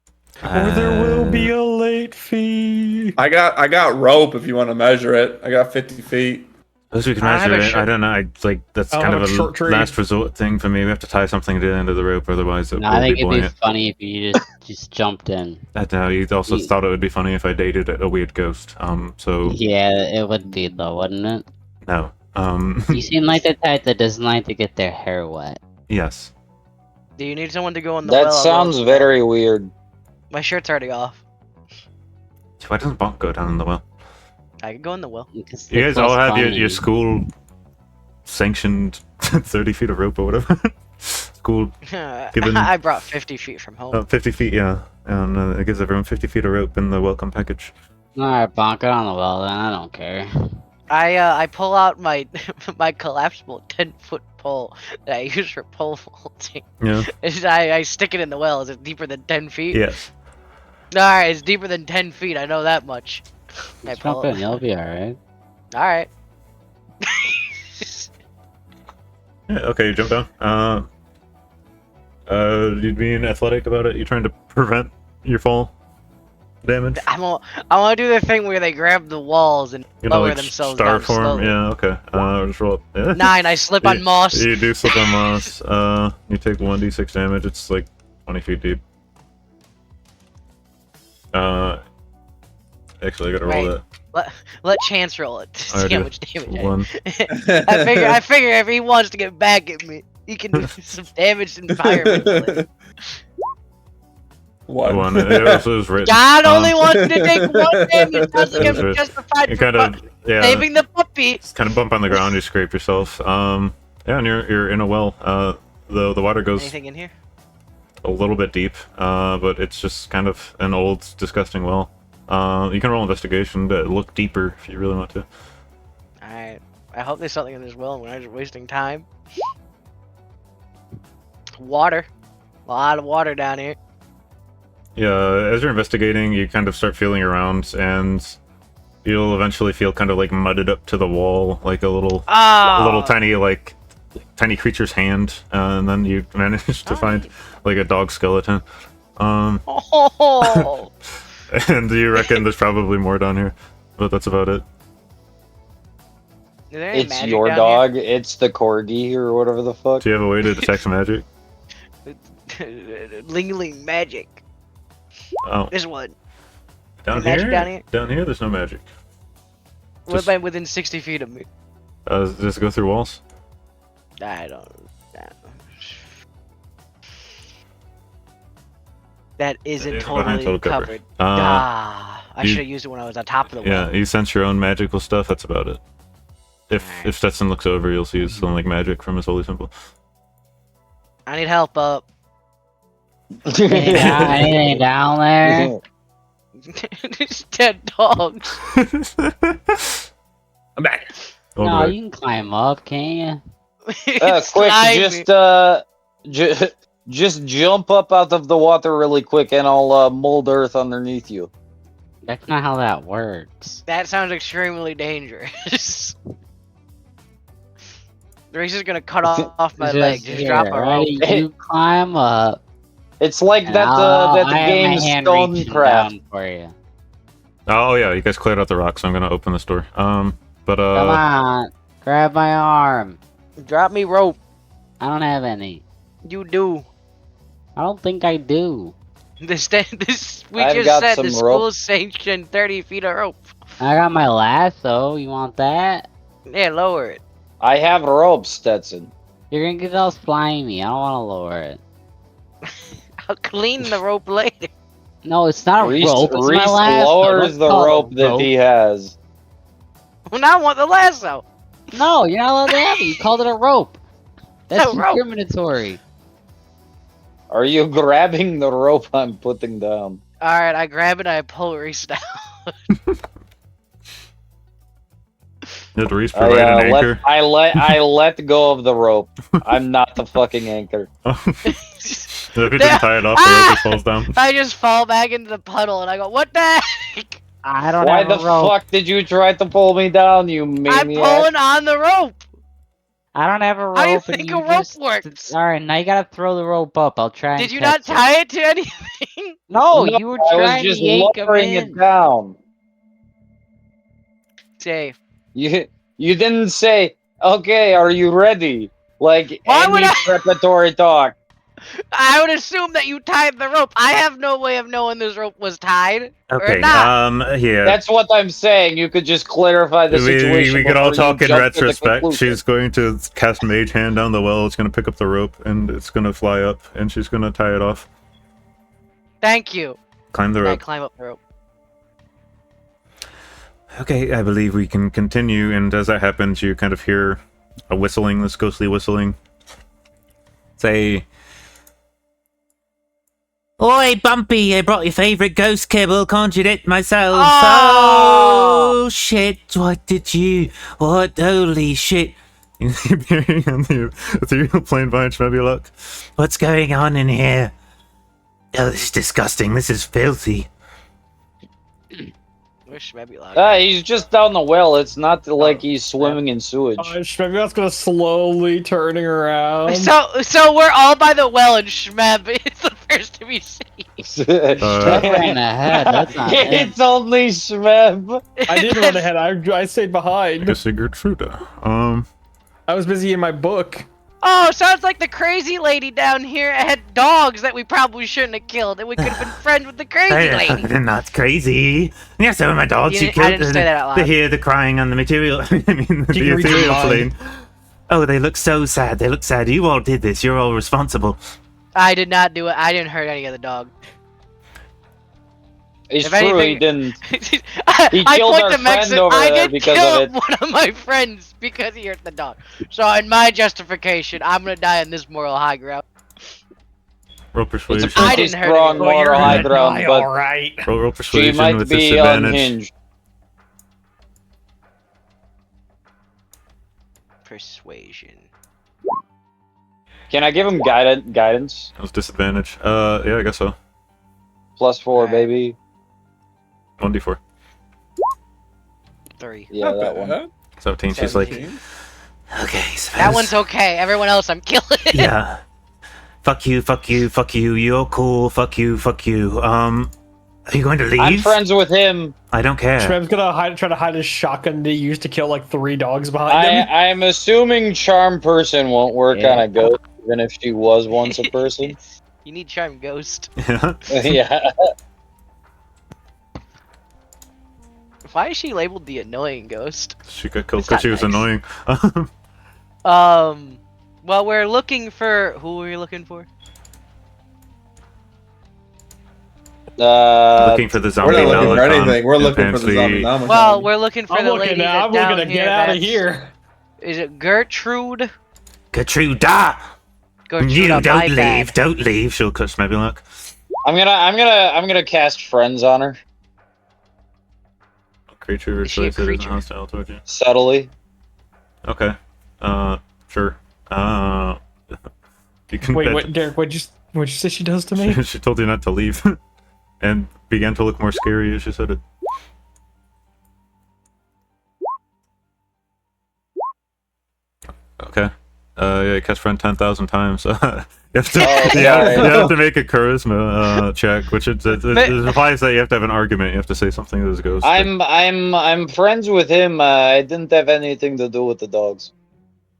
there will be a late fee.
I got rope if you want to measure it. I got 50 feet.
As you can
I have
measure
a
it,
short-
I don't know. That's
I'll
kind
have
of
a
a
short tree.
last resort thing for me. We have to tie something to the end of the rope, otherwise it
No, I
will
think
be
it'd be
buoyant.
funny if you just jumped in.
I know. You also
You-
thought it would be funny if I dated a weird ghost. So
Yeah, it would be though, wouldn't it?
no.
You seem like the type that doesn't like to get their hair wet.
Yes.
Do you need someone to go in the well?
That
I'll go
sounds
in the well.
very weird.
My shirt's already off.
Why doesn't Bonk go down in the well?
I could go in the well.
Because
You guys
it's
all have
funny.
your school sanctioned 30 feet of rope or whatever. School Given-
I brought 50 feet from home.
50 feet, yeah. And it gives everyone 50 feet of rope in the welcome package.
Alright, bonk it on the well then, I don't care.
I pull out my my collapsible 10-foot pole that I use for pole vaulting.
Yeah.
I stick it in the well. Is it deeper than 10 feet?
Yes.
Alright, it's deeper than 10 feet. I know that much. I
Just
pull
jump in,
it.
you'll be alright.
Alright.
Yeah, okay, you jump down. You being athletic about it? You trying to prevent your fall damage?
I want to do the thing where they grab the walls and
You know,
lower
like
themselves
star
down
form?
slowly.
Yeah, okay. Just roll up. Yeah.
9. I slip on moss.
You do slip on moss. You take 1d6 damage. It's like 20 feet deep. Actually, I gotta roll
Right.
that.
Let Chance roll it to see
Alright,
how
do
much damage.
One.
I figure if he wants to get back at me, he can do some damage environmentally.
One.
It was written.
God only wants you to take 1 damage. Doesn't
It was
get
writ-
justified
You
for
kind of, yeah.
saving the puppy.
Just kind of bump on the ground. You scrape yourself. Yeah, and you're in a well. The water goes
Anything in here?
a little bit deep, but it's just kind of an old, disgusting well. You can roll investigation to look deeper if you really want to.
Alright. I hope there's something in this well and we're not just wasting time. Water. A lot of water down here.
Yeah, as you're investigating, you kind of start feeling around, and you'll eventually feel kind of like mudded up to the wall, like a little
Oh!
tiny creature's hand, and then you manage to find like a dog skeleton.
Oh!
And you reckon there's probably more down here, but that's about it.
Is there any
It's
magic
your
down
dog. It's the corgi or whatever the fuck.
Do you have a way to detect some magic?
here? Ling magic.
Oh,
This one.
down
Any magic
here?
down here?
Down here, there's no magic.
What
Just-
about within 60 feet of me?
Does it go through walls?
I don't. That isn't
It's behind
totally
total cover.
covered.
Uh,
I
you-
should have used it when I was on top of the
Yeah,
well.
you sense your own magical stuff. That's about it.
Alright.
If Stetson looks over, you'll see something like magic from his holy symbol.
I need help up.
Anything down there?
It's dead dogs.
I'm back.
Oh,
No,
right.
you can climb up, can't
It's
Quick,
slimy.
just jump up out of the water really quick, and I'll mold earth underneath you.
you? That's not how that works.
That sounds extremely dangerous. Reese is gonna cut off my
Just
leg. Just
here,
drop a rope.
ready? You climb up.
It's like
And
that
I
the
have my
game
hand reaching
Stonecraft.
down for you.
Oh yeah, you guys cleared out the rock, so I'm gonna open this door. But
Come on, grab my arm.
Drop me rope.
I don't have any.
You do.
I don't think I do.
We
I've
just
got
said
some
the
rope.
school sanctioned 30 feet of rope.
I got my lasso. You want that?
Yeah, lower it.
I have rope, Stetson.
You're gonna get all slimy. I don't want to lower it.
I'll clean the rope later.
No, it's not a
Reese,
rope. It's my
Reese
lasso.
lowers
Don't
the
call it a
rope that he has.
Well, now I want the lasso.
No, you're not allowed to have it. You called it a rope. That's
A rope.
discriminatory.
Are you grabbing the rope I'm putting down?
Alright, I grab it and I pull Reese down.
did Reese provide an anchor?
I let go of the rope. I'm not the fucking anchor.
If you didn't tie it off, the rope just falls down.
I just fall back into the puddle and I go, what the heck?
I don't
Why
have
the
a rope.
fuck did you try to pull me down, you
I'm
maniac?
pulling on the rope.
I don't have a rope.
How do you
and
think a rope works?
Alright, now you gotta throw the rope up. I'll try and
Did you not
catch it.
tie it to anything?
No,
No,
you were
I was
trying
just
to yank him
lowering
in.
it down.
Jay,
You didn't say, okay, are you ready? Like
Why would
any
I-
preparatory talk.
I would assume that you tied the rope. I have no way of knowing this rope was tied.
Okay,
Or not.
yeah.
That's what I'm saying. You could just clarify the situation.
We could all
before you
talk in
jump to the
retrospect.
conclusion.
She's going to cast Mage Hand down the well. It's going to pick up the rope, and it's going to fly up, and she's going to tie it off.
Thank you.
Climb the
I
rope.
climb up the rope.
Okay, I believe we can continue, and as that happens, you kind of hear a whistling, this ghostly whistling. Say, "Oi, Bumpy, I brought your favourite ghost kibble, conjured it myself." Oh, shit, what did you... What, holy shit. Appearing on the ethereal plane behind Schmebulock. What's going on in here? Oh, this is disgusting, this is filthy.
Where's Schmebulock?
He's just down the well. It's not like he's swimming in sewage.
Maybe that's gonna slowly turning around.
So we're all by the well and Schmeb is the first to be seen.
I ran ahead. That's not it.
It's only Shmeb.
I didn't run ahead. I stayed behind.
Sigurd Fruda.
I was busy in my book.
Oh, sounds like the crazy lady down here had dogs that we probably shouldn't have killed, and we could have been friends with the crazy lady.
They're not crazy. Yes, some of my dogs
You
you
didn't- I
killed.
didn't say that out loud.
They hear the crying on the material. I mean, the
can read your
ethereal
mind.
plane. Oh, they look so sad. They look sad. You all did this. You're all responsible.
I did not do it. I didn't hurt any of the dog.
It's
If
true,
anything-
he didn't.
I
killed
point
our
to
friend
Mexico.
over
I
there
did
because
kill
of it.
one of my friends because he hurt the dog. So in my justification, I'm gonna die on this moral high ground.
Roll persuasion.
It's a
I
pretty
didn't hurt
strong
anyone.
moral high ground, but
Alright.
Roll
she
persuasion
might
with
be
disadvantage.
unhinged.
Persuasion.
Can I give him guidance?
That was disadvantage. Yeah, I guess so.
+4,
Alright.
baby.
1d4.
3.
Yeah, that one.
17. She's like,
17.
okay, so
That one's okay. Everyone else, I'm killing.
yeah. Fuck you, fuck you, fuck you. You're cool. Fuck you, fuck you. Are you going to leave?
I'm friends with him.
I don't care.
Shmeb's gonna try to hide his shotgun that he used to kill like 3 dogs behind him.
I'm assuming charm person won't work
Yeah.
on a ghost, even if she was once a person.
You need Charm Ghost.
Yeah.
Yeah.
Why is she labeled the annoying ghost?
She got killed
It's
because she was
not
annoying.
Well, we're looking for... Who are we looking for?
Looking for the zombie.
We're not looking for
Nomicon
anything. We're
and
looking for the
Pansley.
Zombienomicon.
Well, we're looking for
I'm
the
looking
lady
now. I'm
that's
looking
down
to
here.
get out of
that's-
here.
Is it Gertrude?
Gertruda!
Gertrude,
You
my
don't leave.
bad.
Don't leave. She'll cuss maybe luck.
I'm gonna cast friends on her
Creature
Is she a
choice that isn't
creature?
hostile towards you.
subtly.
Okay. Sure. You can
Wait,
bet-
what, Derek? What'd you say she does to me?
she told you not to leave. And began to look more scary as she said it. Okay.
Yeah, cast friend 10,000 times. You have to,
Oh,
you have,
sorry.
you have to make a charisma check, which it implies that you have to have an argument. You have to say something to this ghost.
I'm friends with him. I didn't have anything to do with the dogs.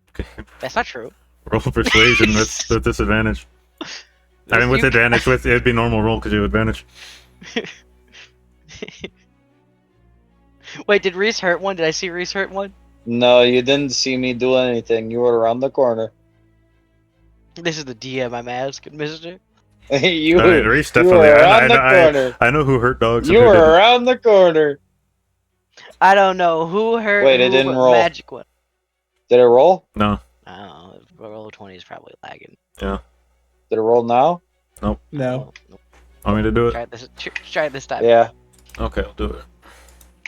Okay.
That's not true.
Roll persuasion with disadvantage. I mean, with
You-
advantage, it'd be normal roll because you have advantage.
Wait, did Reese hurt one? Did I see Reese hurt one?
No, you didn't see me do anything. You were around the corner.
This is the DM I'm asking, mister.
you,
I mean, Reese
you
definitely.
were around the corner.
I know who hurt dogs.
You
and who
were
didn't.
around the corner.
I don't know who hurt
Wait, it
who,
didn't
but
roll.
Magic one.
Did it roll?
No.
I don't know. Roll 20 is probably lagging.
Yeah.
Did it roll now?
No.
Nope.
Want me to do it?
Try this time.
Yeah,
Okay, I'll do it.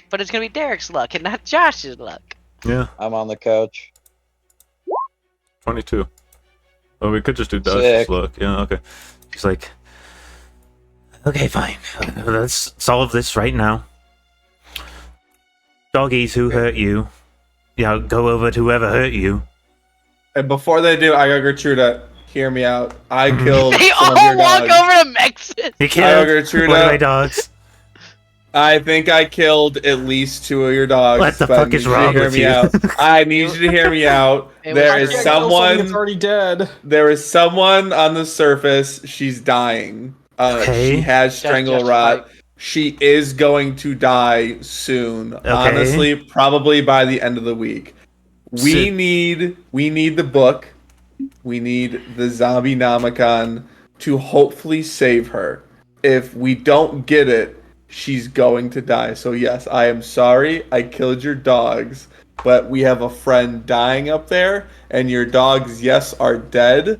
But it's gonna be Derek's luck and not Josh's luck.
Yeah,
I'm on the couch.
22. Oh, we could just do Dodge's
Sick.
luck. Yeah, okay. She's like, okay, fine. Let's solve this right now. Doggies who hurt you. Yeah, go over to whoever hurt you.
And before they do, I got Gertruda. Hear me out. I
Mhm.
killed
They
some of
all
your
walk
dogs.
over to Mexis.
You
I got
killed
Gertruda.
one of my dogs.
I think I killed at least 2 of your dogs.
What the
but I
fuck
need
is
you to
wrong
hear
with
me
you?
out. I need you to hear me out.
It
There
was
is
Derek.
someone.
It's already dead.
There is someone on the surface. She's dying.
Okay.
She has strangle rot.
justified.
She is going to die soon. Honestly, probably by the end of the week. We
So-
need the book. We need the Zombienomicon to hopefully save her. If we don't get it, she's going to die. So yes, I am sorry I killed your dogs, but we have a friend dying up there, and your dogs, yes, are dead,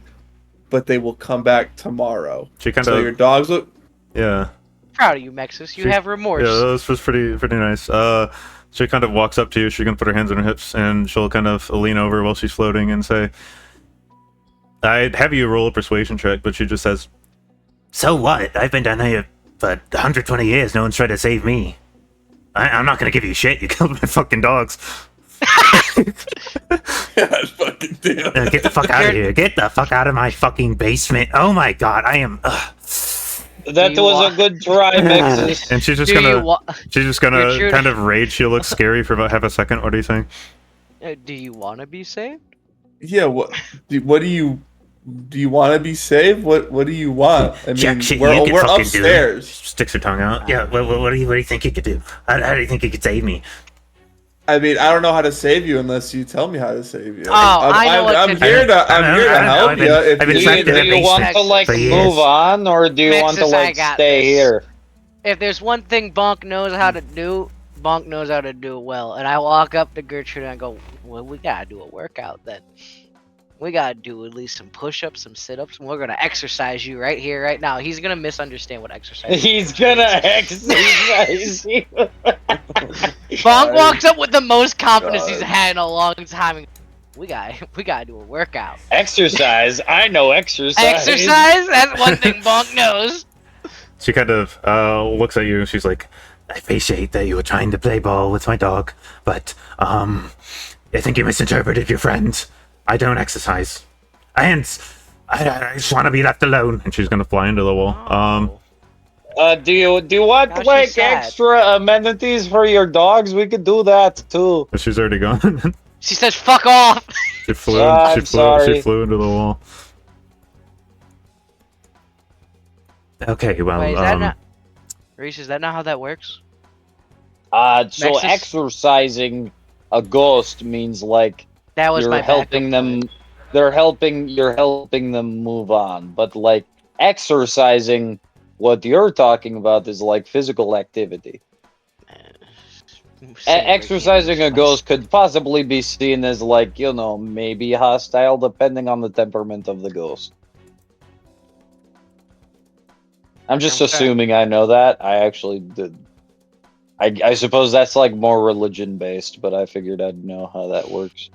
but they will come back tomorrow.
She kind
So
of,
your dogs look.
yeah.
Proud of you, Mexis. You
She-
have remorse.
Yeah, this was pretty nice. She kind of walks up to you. She can put her hands on her hips, and she'll kind of lean over while she's floating and say, "I'd have you roll a persuasion check," but she just says, "So what? I've been down here for 120 years. No one's tried to save me. I'm not gonna give you shit. You killed my fucking dogs.
God fucking damn.
Get the fuck out of here. Get the fuck out of my fucking basement. Oh my god, I am."
That
You
was
wa-
a good try, Mexis.
And she's just
Do you
gonna,
wa-
she's just gonna
Richard?
kind of rage. She'll look scary for about half a second. What are you saying?
Do you want to be saved?
Yeah, what do you want to be saved? What do you want? I mean,
Jack shit,
we're
you can fucking do it.
upstairs.
Sticks her tongue out. Yeah, what do you think you could do? How do you think you could save me?
I mean, I don't know how to save you unless you tell me how to save you.
Oh, I know what
I'm
to do.
here to
I know,
help
I've
you.
been-
If
I've been
Do
you-
trapped
you,
in a
do you want to
basement
like
for years.
move on, or do you want to
Mexis, I
like
got
stay
this.
here?
If there's one thing Bonk knows how to do, Bonk knows how to do it well. And I walk up to Gertrude and I go, well, we gotta do a workout then. We gotta do at least some push-ups, some sit-ups, and we're gonna exercise you right here, right now. He's gonna misunderstand what exercise is.
He's gonna exercise you.
Bonk walks up with the most confidence he's
God.
had in a long time. And we gotta do a workout.
Exercise? I know exercise.
Exercise? That's one thing Bonk knows.
She kind of looks at you and she's like, "I appreciate that you were trying to play ball with my dog, but I think you misinterpreted your friend. I don't exercise, and I just want to be left alone." And she's gonna fly into the wall.
Do you want
Now she's
like
sad.
extra amenities for your dogs? We could do that too.
But she's already gone.
She says, fuck off.
She flew.
I'm
She
sorry.
flew into the wall. Okay, well,
Wait, is that not... Reese, is that not how that works?
So
Nexus?
exercising a ghost means like
That was
you're
my
helping
backup
them.
plan.
You're helping them move on. But like exercising, what you're talking about is like physical activity. Exercising a ghost could possibly be seen as like, you know, maybe hostile depending on the temperament of the ghost. I'm just
Okay.
assuming I know that. I actually did. I suppose that's like more religion based, but I figured I'd know how that works.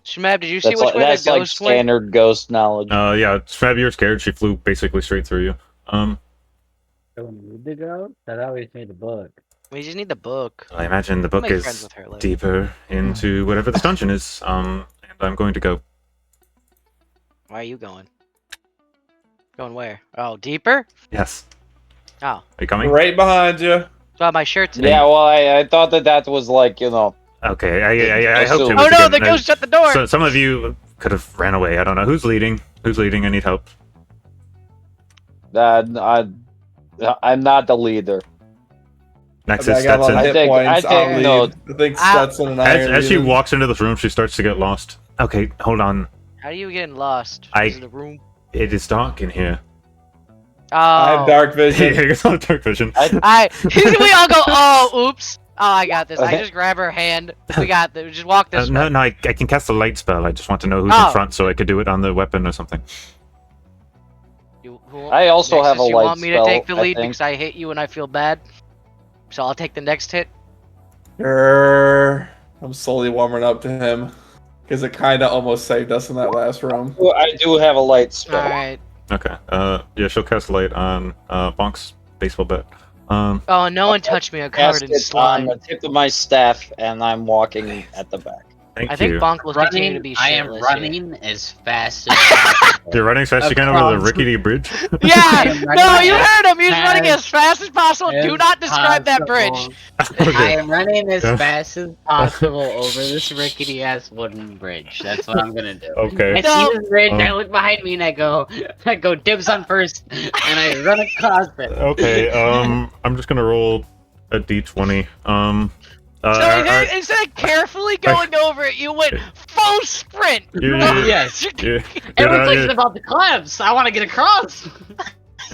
Shmab, did you see
That's
which
like,
way the
that's like
ghost went?
standard ghost knowledge.
yeah, Fab, you're scared. She flew basically straight through you.
Don't need to go? That always need a book.
We just need the book.
I imagine the book
Make friends
is
with her later.
deeper into whatever this dungeon is. And I'm going to go.
Why are you going? Going where? Oh, deeper?
Yes.
Oh,
Are you coming?
Right behind you.
so my shirt's in.
Yeah, well, I thought that was like, you know.
Okay, I hoped it
Oh,
was
Oh no,
again.
the ghost shut the door!
So some of you could have ran away. I don't know. Who's leading? Who's leading? I need help.
I'm not the leader.
Next
I
is
got a lot of
Stetson.
hit
I
points.
take
I'll lead.
note.
I think
Ah.
Stetson and I are
As she
leading.
walks into this room, she starts to get lost. Okay, hold on.
How are you getting lost?
I-
Is it the room?
It is dark in here.
Oh.
I have dark vision.
Yeah, it's not dark vision.
We all go, oh, oops. Oh, I got this. I just grab her hand. We got this. Just walk this way.
No, I can cast a light spell. I just want to know who's
Oh.
in front so I could do it on the weapon or something.
I also have a
you
light
want me
spell,
to take the
I
lead
think.
because I hit you and I feel bad? So I'll take the next hit.
I'm slowly warming up to him because it kind of almost saved us in that last room.
Well, I do have a light spell.
Alright.
Okay. Yeah, she'll cast light on Bonk's baseball bat.
Oh, no one touched me. I'm
Cast
covered in
it on
slime.
the tip of my staff, and I'm walking at the back.
Thank
I think
you.
Bonk will continue to be
I am
shitless here.
running as fast as possible.
You're running as fast as you can over the
Across.
rickety bridge.
Yeah!
I am
No,
running
you
as
heard him! He's running
fast
as fast as possible. Do
as
not describe that
possible.
bridge.
I am running as
Yeah.
fast as possible over this rickety ass wooden bridge. That's what I'm gonna do. I
Okay.
No.
see this bridge, I
Oh.
look behind me and I go dibs on first, and I run across it.
Okay. I'm just gonna roll a d20.
So instead of carefully going over it, you went full sprint.
Yes.
You're
It looks like
not,
it's about to collapse. I want to get across.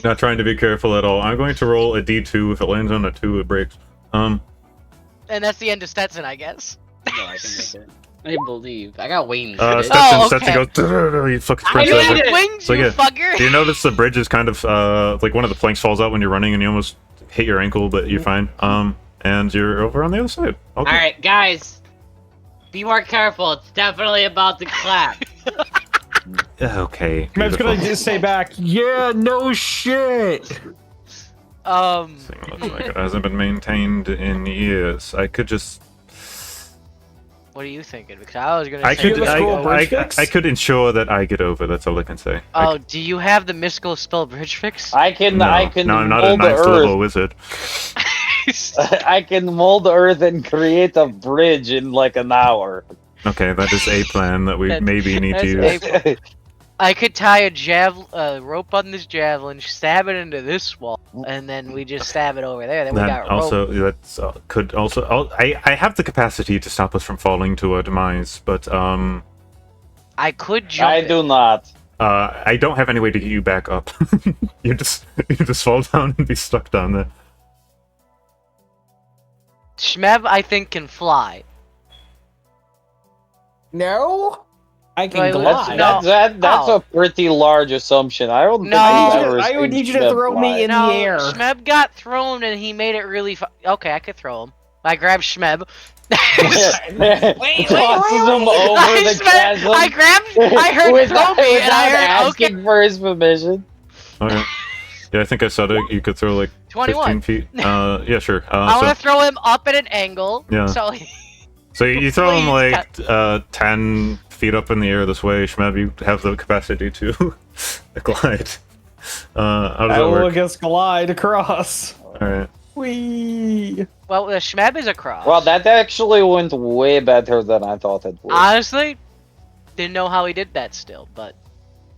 not trying to be careful at all. I'm going to roll a d2. If it lands on a 2, it breaks.
And that's the end of Stetson, I guess.
No, I can make it. I believe. I got wings.
Stetson,
Oh,
Stetson
okay.
goes. "Durr-durr-durr," He fucking
I
sprints
You
made
over.
had
it.
wings,
So,
you
yeah.
fucker.
Do you notice the bridge is kind of like one of the planks falls out when you're running and you almost hit your ankle, but you're fine. And you're over on the other side. Okay.
Alright, guys. Be more careful. It's definitely about to clap.
Okay.
I'm just gonna
beautiful.
just say back, yeah, no shit.
Thing looks like it hasn't been maintained in years. I could just.
What are you thinking? Because I was gonna
I
say.
could.
the scroll bridge fix?
I could ensure that I get over. That's all I can say.
Oh, do you have the mystical spell bridge fix?
I can
no,
I can
no, I'm not a
mold the
9th level
earth.
wizard.
I can mold the earth and create a bridge in like an hour.
Okay, that is a plan that we
That-
maybe need to
that's
use.
I could tie a rope on this javelin, stab it into this wall, and then we just stab it over there. Then we
Then
got rope.
also, that's could also. I have the capacity to stop us from falling to our demise, but
I could jump.
I
it.
do not.
I don't have any way to get you back up. you just fall down and be stuck down there.
Shmeb, I think, can fly.
No, I can
Wait,
glide.
no.
That's
Oh.
a pretty large assumption. I don't
No.
think I've ever
I would
seen
need you to
Smith
throw me
fly.
in
No,
the air.
Shmeb got thrown and he made it really. Okay, I could throw him. I grabbed Shmeb.
Tosses him over the chasm.
I grabbed. I heard
without,
throw me, and
without
I heard okay.
asking for his permission.
Okay. Yeah, I think I said it. You could throw like
21.
15 feet. Yeah, sure.
I
So,
want to throw him up at an angle.
Yeah.
So
so you throw him
Please,
like 10 feet up in the air this way, Shmeb. You have the capacity to glide. How does
I
that
will
work?
just glide across.
All right.
Wee.
well, the Shmeb is across.
Well, that actually went way better than I thought it would.
honestly didn't know how he did that still, but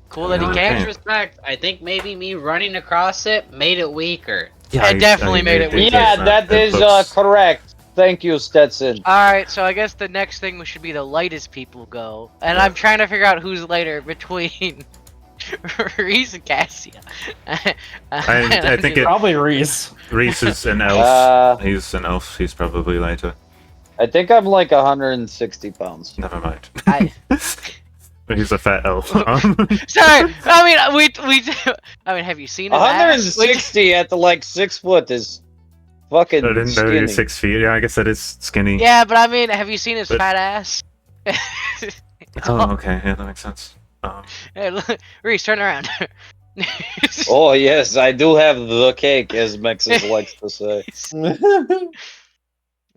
cool that he
Okay.
can.
Retrospect, I think maybe me running across it made it weaker.
Yeah,
It definitely made it weak.
Yeah, that is correct. Thank you, Stetson.
Alright, so I guess the next thing should be the lightest people go. And I'm trying to figure out who's lighter between Reese and Cassia.
I think it-
Probably Reese.
Reese is an elf.
Uh,
He's an elf. He's probably lighter.
I think I'm like 160 pounds.
Never mind.
I-
He's a fat elf.
Sorry, I mean, have you seen his ass?
160 at the like 6 foot is fucking
I didn't know
skinny.
you're 6 feet. Yeah, I guess that is skinny.
Yeah, but I mean, have you seen his
But-
fat ass?
Oh, okay. Yeah, that makes sense.
Hey, look, Reese, turn around.
Oh yes, I do have the cake, as Mexis likes to say.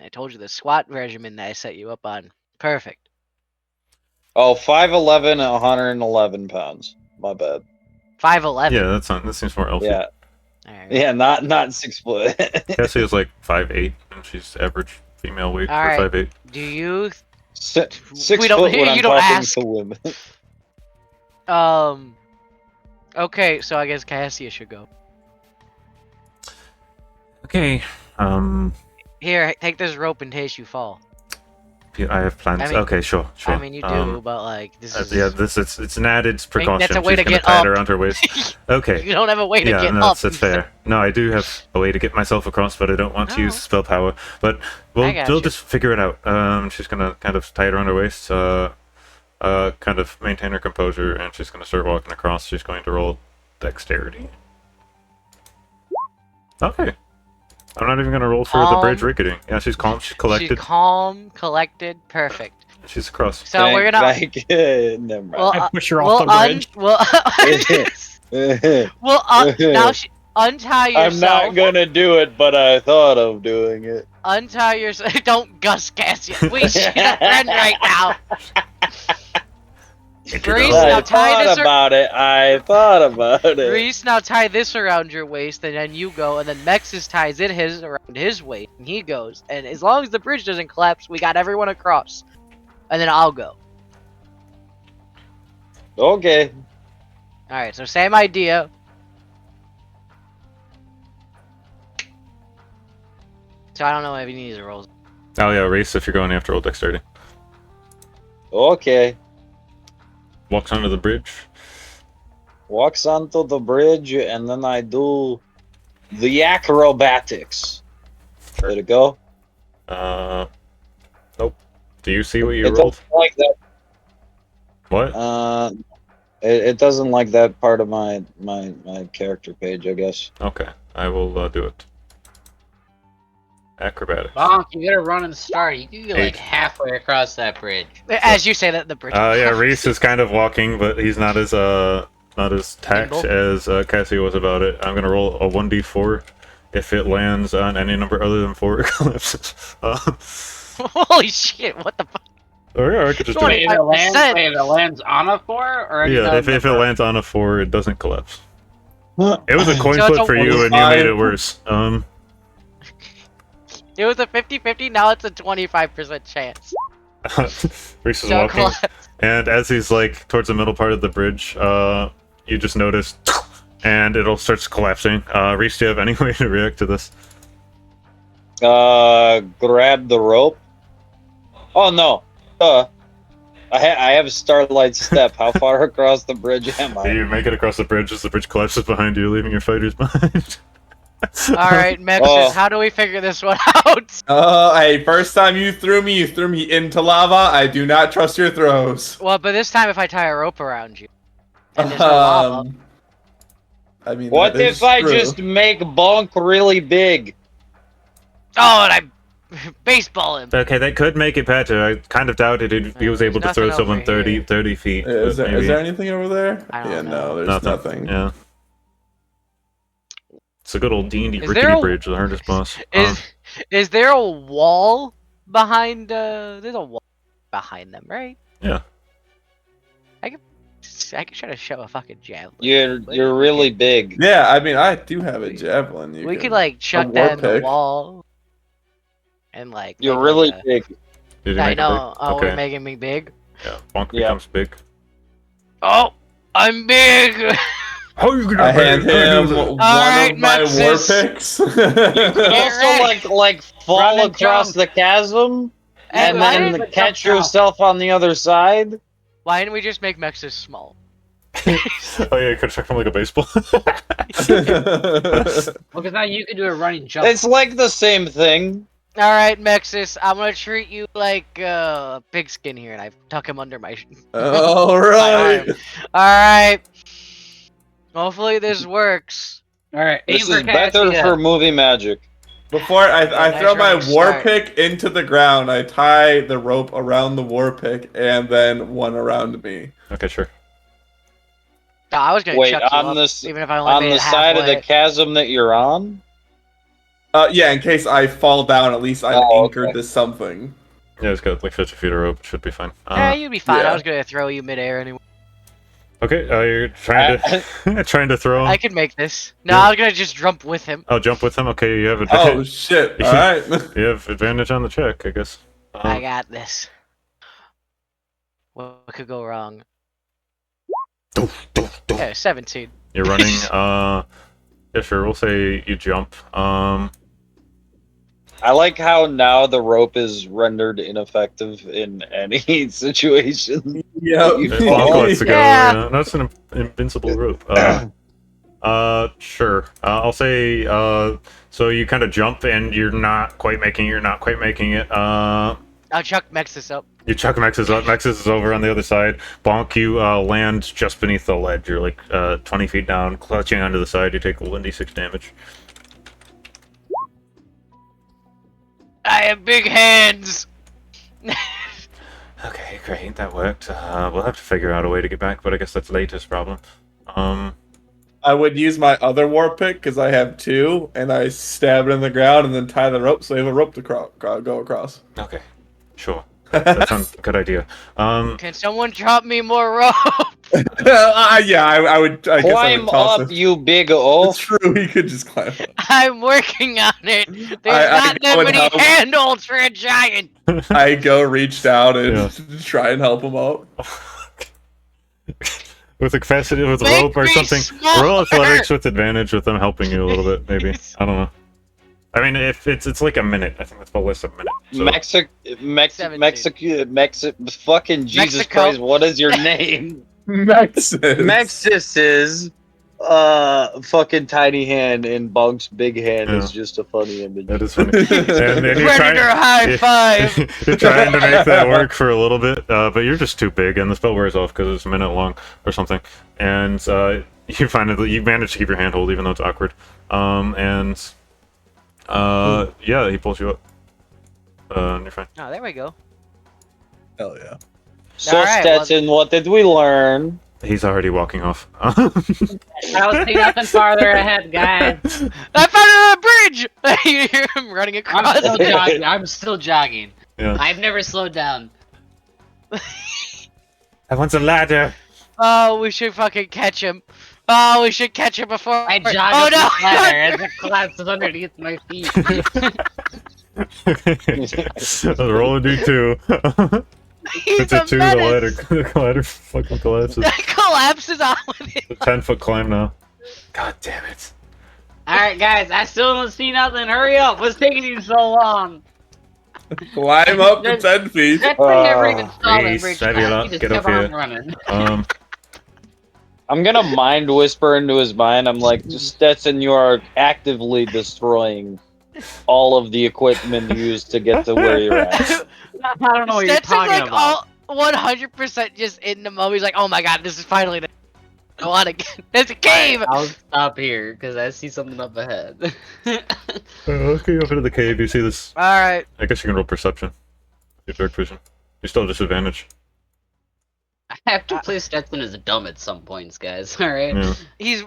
I told you the SWAT regimen that I set you up on. Perfect.
Oh, 5'11", 111 pounds. My bad.
5'11".
Yeah, that seems more elfy.
Yeah,
Alright.
yeah, not 6 foot.
Cassie is like 5'8", and she's average female weight
All right.
for 5'8".
Do you?
Six
We don't-
foot when
you
I'm
don't
talking
ask.
to women.
Okay, so I guess Cassia should go.
Okay.
Here, take this rope in case you fall.
I have plans.
I mean-
okay, sure.
I mean, you do, but like this is.
Yeah, it's an added precaution.
that's a way
She's
to
gonna
get
tie it
up.
around her waist. Okay.
You don't have a way to
Yeah,
get
no,
up.
that's fair. No, I do have a way to get myself across, but I don't want to
No.
use spell power. But
I
we'll
gotcha.
just figure it out. She's gonna kind of tie it around her waist, kind of maintain her composure, and she's gonna start walking across. She's going to roll dexterity. Okay. I'm not even gonna roll for the bridge ricketing. Yeah, she's calm. She's collected.
She's calm, collected, perfect.
She's across.
So we're gonna.
Never mind.
Well,
I push her off the bridge.
Now untie yourself.
I'm not gonna do it, but I thought of doing it.
Untie yourself. Don't Gus Cassia. We should have friend right now. Reese, now
I
tie this.
I thought about it.
Reese, now tie this around your waist, and then you go, and then Mexus ties it his around his waist, and he goes. And as long as the bridge doesn't collapse, we got everyone across. And then I'll go.
Okay.
Alright, so same idea. So I don't know if he needs a roll.
Oh yeah, race if you're going after roll dexterity.
Okay.
Walks onto the bridge.
Walks onto the bridge, and then I do the acrobatics. Did it go?
Nope. Do you see what you
It
rolled?
doesn't like that.
What?
It doesn't like that part of my character page, I guess.
Okay, I will do it. Acrobatics.
Bonk, you gotta run and start. You can get like
8.
halfway across that bridge.
As you say that, the bridge.
Yeah, Reese is kind of walking, but he's not as tact
Nimble.
as Cassie was about it. I'm gonna roll a 1d4. If it lands on any number other than 4, it collapses.
Holy shit! What the fuck?
Or yeah, I could just do
Wait,
it.
if it lands,
5%.
wait, if it lands on a 4 or any
Yeah,
other
if it
number?
lands on a 4, it doesn't collapse. It was a coin
So it's
flip
a
for you, and you made it worse.
It was a 50-50. Now it's a 25% chance.
Reese is
So
walking,
close.
and as he's like towards the middle part of the bridge, you just notice, and it'll starts collapsing. Reese, do you have any way to react to this?
Grab the rope. Oh no. I have Starlight Step. How far across the bridge am I?
You make it across the bridge as the bridge collapses behind you, leaving your fighters behind.
Alright, Mexus,
Oh.
how do we figure this one out?
Hey, first time you threw me into lava. I do not trust your throws.
Well, but this time if I tie a rope around you. And there's no lava.
I mean,
What
that is
if I
true.
just make Bonk really big?
Oh, and I baseball him.
Okay, that could make it better. I kind of doubted he was able to
There's
throw
nothing
someone
over
30 feet.
Is
but
there,
maybe
is there anything over there?
I don't
Yeah,
know.
no, there's nothing.
Yeah. It's a good old D&D
Is
rickety
there a-
bridge, the hardest boss.
Is there a wall behind? There's a wall behind them, right?
Yeah.
I could try to shove a fucking javelin.
You're really big.
Yeah, I mean, I do have a javelin.
We could like chuck
war
that in the
pick.
wall. And like.
You're
make,
really
like,
big.
Did you
I
make it
know.
big?
Oh,
Okay.
we're making me big.
Yeah, Bonk
Yeah.
becomes big.
Oh, I'm big.
How are you gonna
I hand him one
Alright,
of my war
Maxis.
picks.
You could also
ready.
like fall
Run and
across
jump.
the chasm and
why
then
didn't-
catch
jump down.
yourself on the other side.
Why didn't we just make Mexus small?
Oh yeah, you could chuck him like a baseball.
Well, because now you can do a running jump.
It's like the same thing.
All right, Mexus, I'm gonna treat you like pigskin here, and I tuck him under my.
All right.
All right. Hopefully this works.
Alright,
This is better for movie magic.
Before I
nice
throw my
running
war
start.
pick into the ground, I tie the rope around the war pick and then one around me.
Okay, sure.
Oh, I was gonna
Wait,
chuck you
on
up,
this
even if I only
on
made
the
it
side of the
halfway.
chasm that you're on.
Yeah, in case I fall down, at least I'm
Oh,
anchored
okay.
to something.
Yeah, it's got like 50 feet of rope. It should be fine.
Yeah, you'd be fine.
yeah.
I was gonna throw you midair anyway.
Okay, you're trying to trying to throw him.
I could make this. No,
Yeah.
I was gonna just jump with him.
Oh, jump with him. Okay, you have
Oh
advantage.
shit! All right.
You have advantage on the check, I guess.
I got this. What could go wrong? Okay, 17.
You're running. Yeah, sure. We'll say you jump.
I like how now the rope is rendered ineffective in any situation.
Yep.
Bonk lets to go.
Yeah.
Yeah, that's an invincible rope. Sure. I'll say. So you kind of jump and you're not quite making it.
I'll chuck Mexus up.
You chuck Mexus up. Mexus is over on the other side. Bonk, you land just beneath the ledge. You're like 20 feet down, clutching onto the side. You take 1d6 damage.
I have big hands.
Okay, great. That worked. We'll have to figure out a way to get back, but I guess that's latest problem.
I would use my other war pick because I have 2, and I stab it in the ground and then tie the rope so I have a rope to go across.
Okay, sure. That sounds a good idea.
Can someone drop me more rope?
Yeah, I would. I guess I
Climb
would toss
up,
it.
you big
It's
oaf.
true. He could just climb up.
I'm working on it. There's
I
not
go
that
and
many
help.
handholds for a giant.
I go reach down and
Yeah.
try and help him out.
With a capacity, with
Make
rope or
me
something.
smaller!
Roll athletics with advantage with them helping you a little bit, maybe. I don't know. I mean, if it's like a minute. I think that's about less a minute. So.
Fucking Jesus
Mexico.
Christ, what is your name?
Mexus.
Mexus is fucking tiny hand and Bunk's big hand is just a funny image.
That is funny. And you're
Predator high five.
You're trying to make that work for a little bit, but you're just too big, and the spell wears off because it's a minute long or something. And you finally you manage to keep your handhold even though it's awkward. Yeah, he pulls you up. And you're fine.
Oh, there we go.
Hell yeah.
So
Alright, well-
Stetson, what did we learn?
He's already walking off.
I don't see nothing farther ahead, guys.
I found a bridge. I'm running across.
I'm still jogging. I'm still jogging.
Yeah.
I've never slowed down.
I want a ladder.
Oh, we should fucking catch him. Oh, we should catch him before.
I jog
Oh
up
no!
the ladder as it collapses underneath my feet.
Roll a d2.
He's
It's a
a
2,
menace.
the ladder fucking collapses.
That collapses on him.
It's a 10-foot climb now. God damn it.
Alright, guys, I still don't see nothing. Hurry up. What's taking you so long?
Climb up to 10 feet.
That thing never even saw that
Please,
bridge.
Cælia,
He just
get up
kept on
here.
running.
I'm gonna mind whisper into his mind. I'm like, Stetson, you are actively destroying all of the equipment used to get to where you're at.
I don't know what you're
Stetson's
talking
like
about.
all 100% just in the moment. He's like, oh my god, this is finally the. I want to get. There's a cave.
I'll stop here because I see something up ahead.
Okay, up into the cave. You see this.
All right.
I guess you can roll perception. Your dark vision. You still have disadvantage.
I have to play Stetson as dumb at some points, guys. Alright?
Yeah.
He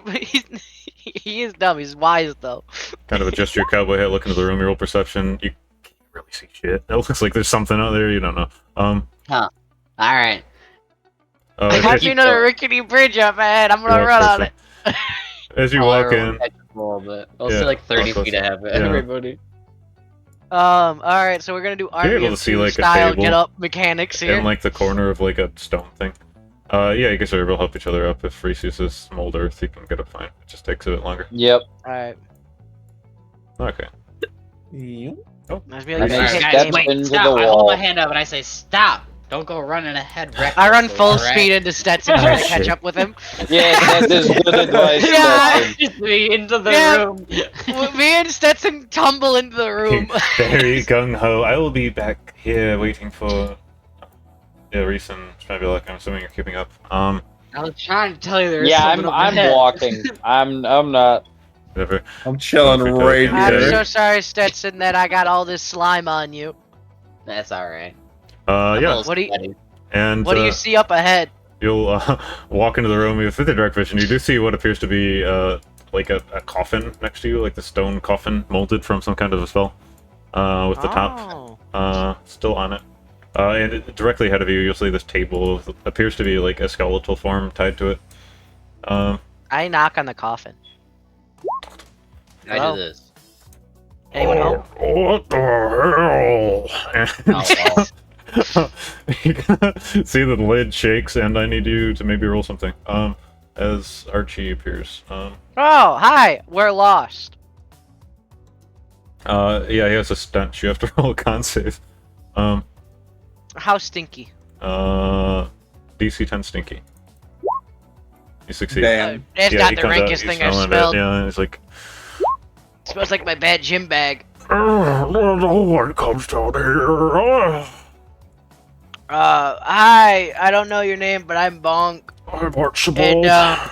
is dumb. He's wise though.
Kind of adjust your cowboy hat, look into the room, you roll perception. You can't really see shit. It looks like there's something out there, you don't know.
Alright.
I got you another rickety bridge up ahead. I'm gonna run on it.
As you walk in,
A little bit. I'll
Yeah,
see like 30
walk
feet
closer.
ahead of
Yeah.
everybody.
All right. So we're gonna do
You're able
Army
to see,
of
like, a
style
table
get up mechanics here.
in like the corner of like a stone thing. Yeah, I guess we'll help each other up. If Reese uses mold earth, he can get up fine. It just takes a bit longer.
Yep.
All right.
Okay.
Must be
I
like
think
you
Alright,
can't
Stetson-
guys,
aim.
wait,
into
stop.
the
I hold my
wall.
hand up and I say, stop! Don't go running ahead
I run
recklessly,
full
alright?
speed into Stetson trying to catch up with him.
Yeah, that is good advice,
Yeah.
Stetson.
Just me into the
Yeah.
room.
Me and Stetson tumble into the room.
Very gung ho. I will be back here waiting for. Yeah, Reese and Stravillac. I'm assuming you're keeping up.
I was trying to tell you there's
Yeah,
someone
I'm
overhead.
walking. I'm not.
Whatever.
I'm chilling
Don't
right
forget
I'm
Yeah.
so sorry, Stetson, that I got all this slime on you.
That's alright.
Yeah,
What do you-
and
What do you see up ahead?
you'll walk into the room with the dark vision. You do see what appears to be like a coffin next to you, like the stone coffin molded from some kind of a spell. With the top
Oh.
still on it. And directly ahead of you, you'll see this table appears to be like a skeletal form tied to it.
I knock on the coffin.
I
Hello?
do this.
Anyone home?
What the hell?
Oh,
You can see the lid shakes, and I need you to maybe roll something. As Archie appears.
Oh, hi. We're lost.
Yeah, he has a stench. You have to roll a con save.
How stinky?
DC 10 stinky. You succeed.
Damn.
It's
Yeah,
not
he
the
comes out,
rankest
he's
thing I've
smelling it.
smelled.
Yeah, he's like,
Smells like my bad gym bag.
no one comes down here.
Hi. I don't know your name, but I'm Bonk.
I'm Archibald.
And,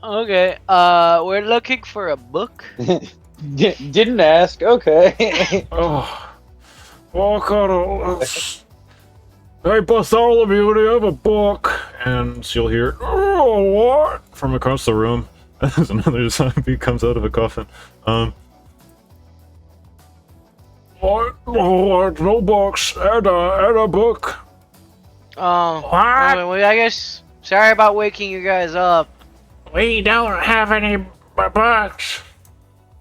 okay. We're looking for a book.
Didn't ask. Okay.
Oh, kind of. Hey, Bartholomew, do you have a book? And you'll hear, oh, what? From across the room. As another zombie comes out of a coffin. What? Oh, no books. And a book.
Oh.
What?
Well, I guess. Sorry about waking you guys up.
We don't have any books.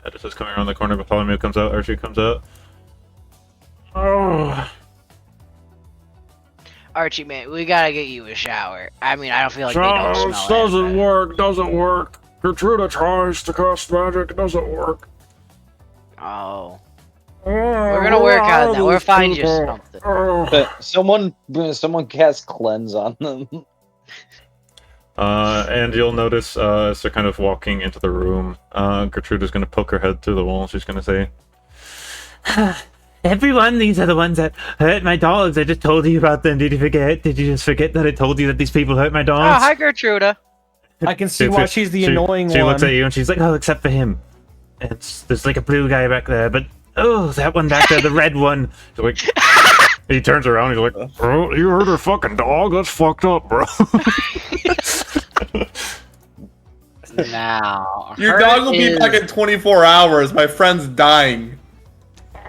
Edith is coming around the corner. Bartholomew comes out. Archie comes out. Oh.
Archie, man, we gotta get you a shower. I mean, I don't feel like they don't smell
doesn't
it.
work. Doesn't work. Gertruda tries to cast magic. It doesn't work.
Oh. We're gonna work on that. We'll find you something.
Someone cast cleanse on them.
And you'll notice as they're kind of walking into the room, Gertruda's going to poke her head through the wall. She's going to say,
Everyone, these are the ones that hurt my dogs. I just told you about them. Did you forget? Did you just forget that I told you that these people hurt my
Oh,
dogs?
hi, Gertruda.
I can see why she's the annoying
She
one.
looks at you and she's like, oh, except for him. There's like a blue guy back there, but oh, that one back there, the red one.
She's like, he turns around. He's like, bro, you hurt her fucking dog? That's fucked up, bro.
Now,
Your dog will be back in 24 hours. My friend's dying.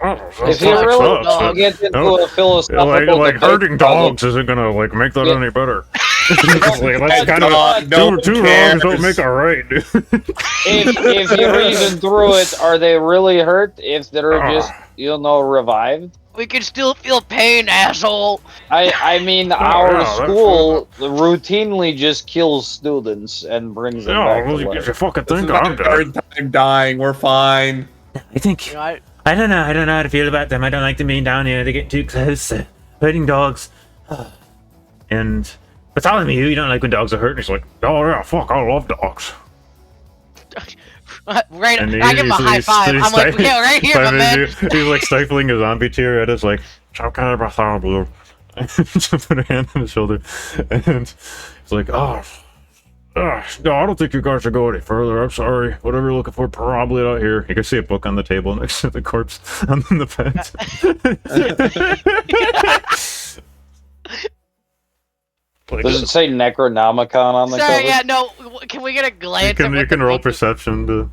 If you really get into a philosophical
like
debate,
hurting dogs isn't gonna like make that any better. Like, that's kind of two wrongs don't make a right, dude.
if you reason through it, are they really hurt if they're just, revived?
We can still feel pain, asshole.
I mean, our school routinely just kills students and brings them back to life.
If you fucking think
I'm dying. We're fine.
I think... I don't know how to feel about them. I don't like them being down here. They get too close. Hurting dogs. And Bartholomew, you don't like when dogs are hurt. He's like, oh yeah, fuck, I love dogs.
Right,
And
I give him a high five. I'm like, yeah, right here, my man.
He's like stifling a zombie tear at us, like, it's okay, Bartholomew. She put her hand on his shoulder, and he's like, no, I don't think you guys should go any further. I'm sorry. Whatever you're looking for, probably not here. You can see a book on the table next to the corpse on the bed.
Does it say Necronomicon on the cover?
Sorry, yeah, no. Can we get a glance?
You can roll perception to.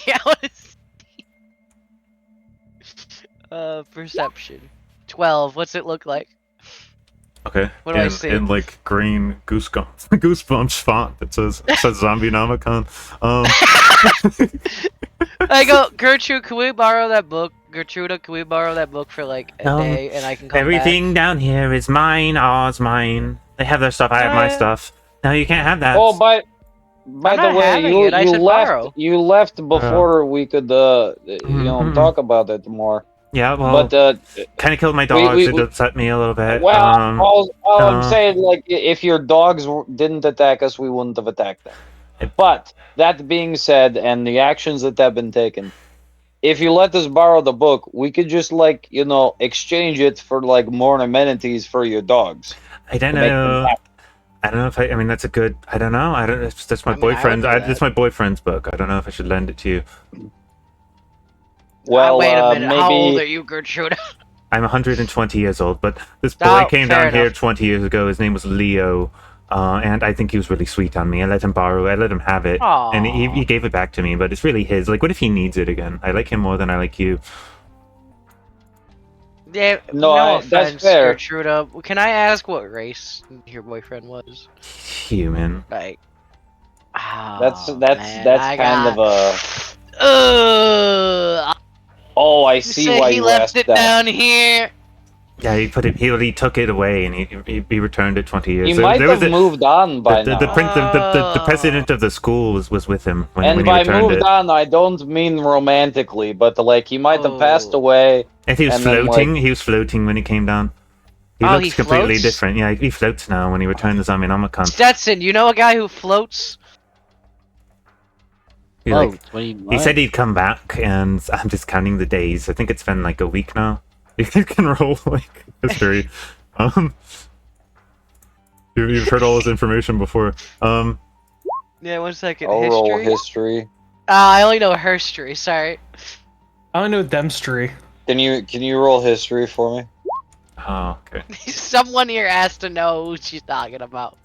Yeah, what is... perception. 12. What's it look like?
Okay.
What do I see?
In like green goosebumps font that says Zombienomicon.
I go, Gertrude, can we borrow that book? Gertruda, can we borrow that book for like a day and I can come
Everything down here is mine, ours, mine. They have their stuff, I have my stuff. No, you can't have that.
Oh, by the way, you left before we could talk about it more.
Yeah, well,
but
kind of killed my dogs. It upset me a little bit.
Well, all I'm saying, like, if your dogs didn't attack us, we wouldn't have attacked them. But that being said, and the actions that have been taken, if you let us borrow the book, we could just exchange it for like more amenities for your dogs.
I don't know. I don't know if I mean, that's a good. I don't know. That's my boyfriend. That's my boyfriend's book. I don't know if I should lend it to you.
Well,
wait a minute.
maybe...
How old are you, Gertrude?
I'm 120 years old, but this boy came down here 20 years ago. His name was Leo, and I think he was really sweet on me. I let him borrow it. I let him have it, and he gave it back to me, but it's really his. Like, what if he needs it again? I like him more than I like you.
Yeah,
No,
no
that's
offense,
fair.
Gertruda. Can I ask what race your boyfriend was?
Human.
Like,
That's
oh,
that's
man,
that's
I
kind
got.
of a.
Uh,
Oh, I
you
see
say
why
he
you
left
asked
it
that.
down here.
Yeah, he put it. He took it away, and he returned it 20 years.
He
There-
might
there
have
was a-
moved on by
the,
now.
the president of the school was with him when
And
he
by
returned
moved
it.
on, I don't mean romantically, but like he might have passed
Oh.
away.
And he was
and then,
floating.
like-
He was floating when he came down. He
Oh,
looks
he
completely
floats?
different. Yeah, he floats now when he returned the Zombienomicon.
Stetson, you know a guy who floats?
He,
Oh,
like,
what do you?
he
What?
said he'd come back, and I'm just counting the days. I think it's been like a week now. You can roll like history. You've heard all this information before.
Yeah, 1 second.
I'll
History?
roll history.
I only know herstory, sorry.
I don't know Dempstry.
Can you roll history for me?
Oh, okay.
Someone here has to know who she's talking about.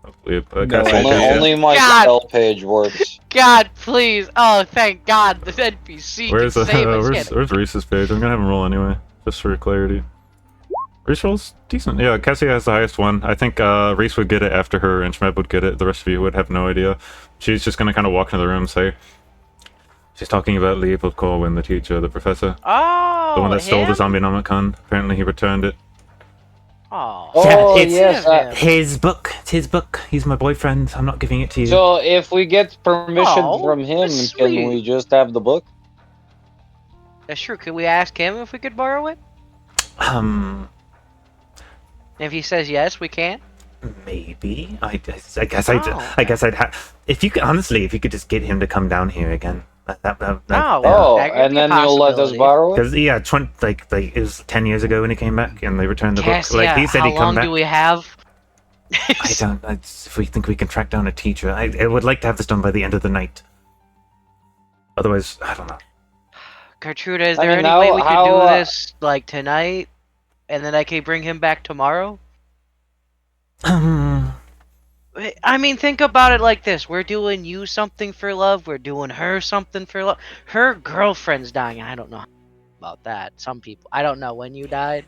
Hopefully,
No,
Cassia
only-
can-
Only my
God.
spell page works.
God, please. Oh, thank God. The NPC
Where's
can save us.
where's Reese's page? I'm gonna have him roll anyway, just for clarity. Reese rolls decent. Yeah, Cassia has the highest one. I think Reese would get it after her, and Schmeb would get it. The rest of you would have no idea. She's just gonna kind of walk into the room and say, she's talking about Leopold Colwyn, the teacher, the professor,
Oh,
the one that stole the
him?
Zombienomicon. Apparently, he returned it.
Oh,
Oh
it's-
yes.
Yeah.
His book. It's his book. He's my boyfriend. I'm not giving it to you.
So if we get permission
Oh,
from him,
that's
can
sweet.
we just have the book?
that's true. Could we ask him if we could borrow it? If he says yes, we can.
Maybe. I guess
Oh.
I'd have. If you could, honestly, if you could just get him to come down here again.
Oh,
yeah.
well,
Oh,
that could
and
be a
then you'll let us
possibility.
borrow it?
Because yeah, like it was 10 years ago when he came back, and they returned the book.
Cassia,
Like he said,
how
he'd come
long
back.
do we have?
I don't. If we think we can track down a teacher, I would like to have this done by the end of the night. Otherwise, I don't know.
Gertruda, is
I
there
mean,
any way we could
how,
do this like tonight, and then I could bring him back tomorrow? I mean, think about it like this: we're doing you something for love, we're doing her something for love. Her girlfriend's dying. I don't know about that. Some people, I don't know when you died,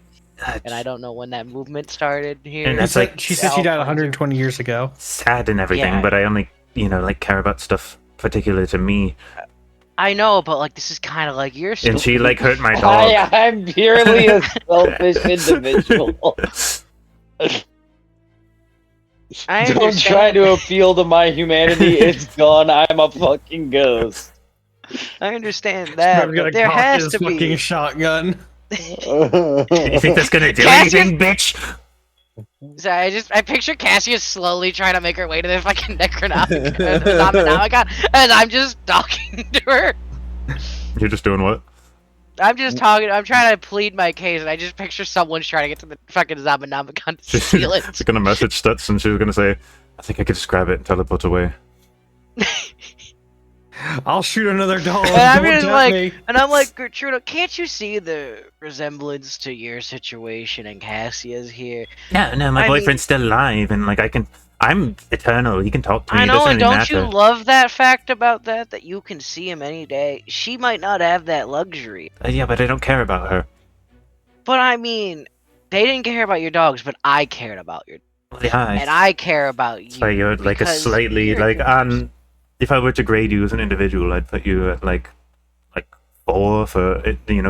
and I don't know when that movement started here.
And that's like
She said she died 120 years ago.
sad and everything,
Yeah.
but I only, like care about stuff particular to me.
I know, but like this is kind of like your story.
And she like hurt my dog.
I'm purely a selfish individual.
I
Don't
understand.
try to appeal to my humanity. It's gone. I'm a fucking ghost.
I understand that.
Trevor's gonna
But there
cock
has
his
to
fucking
be.
shotgun.
You think that's gonna do
Cassia-
anything, bitch?
So I picture Cassia slowly trying to make her way to the fucking Necronomicon, and I'm just talking to her.
You're just doing what?
I'm just talking. I'm trying to plead my case, and I just picture someone's trying to get to the fucking Zombienomicon to steal it.
She's gonna message Stetson. She's gonna say, "I think I could just grab it and teleport away."
I'll shoot another dog.
And I'm
Don't
just
tempt
like,
me.
and I'm like, Gertruda, can't you see the resemblance to your situation and Cassia's here?
No, my
I
boyfriend's still alive, and like I'm eternal. He can talk to me.
I
It
know,
doesn't
and
really
don't
matter.
you love that fact about that you can see him any day? She might not have that luxury.
Yeah, but I don't care about her.
But I mean, they didn't care about your dogs, but I cared about your
Yeah,
and I care about you.
so you're like a
because
slightly
you're
like
yours.
if I were to grade you as an individual, I'd put you at like 4 for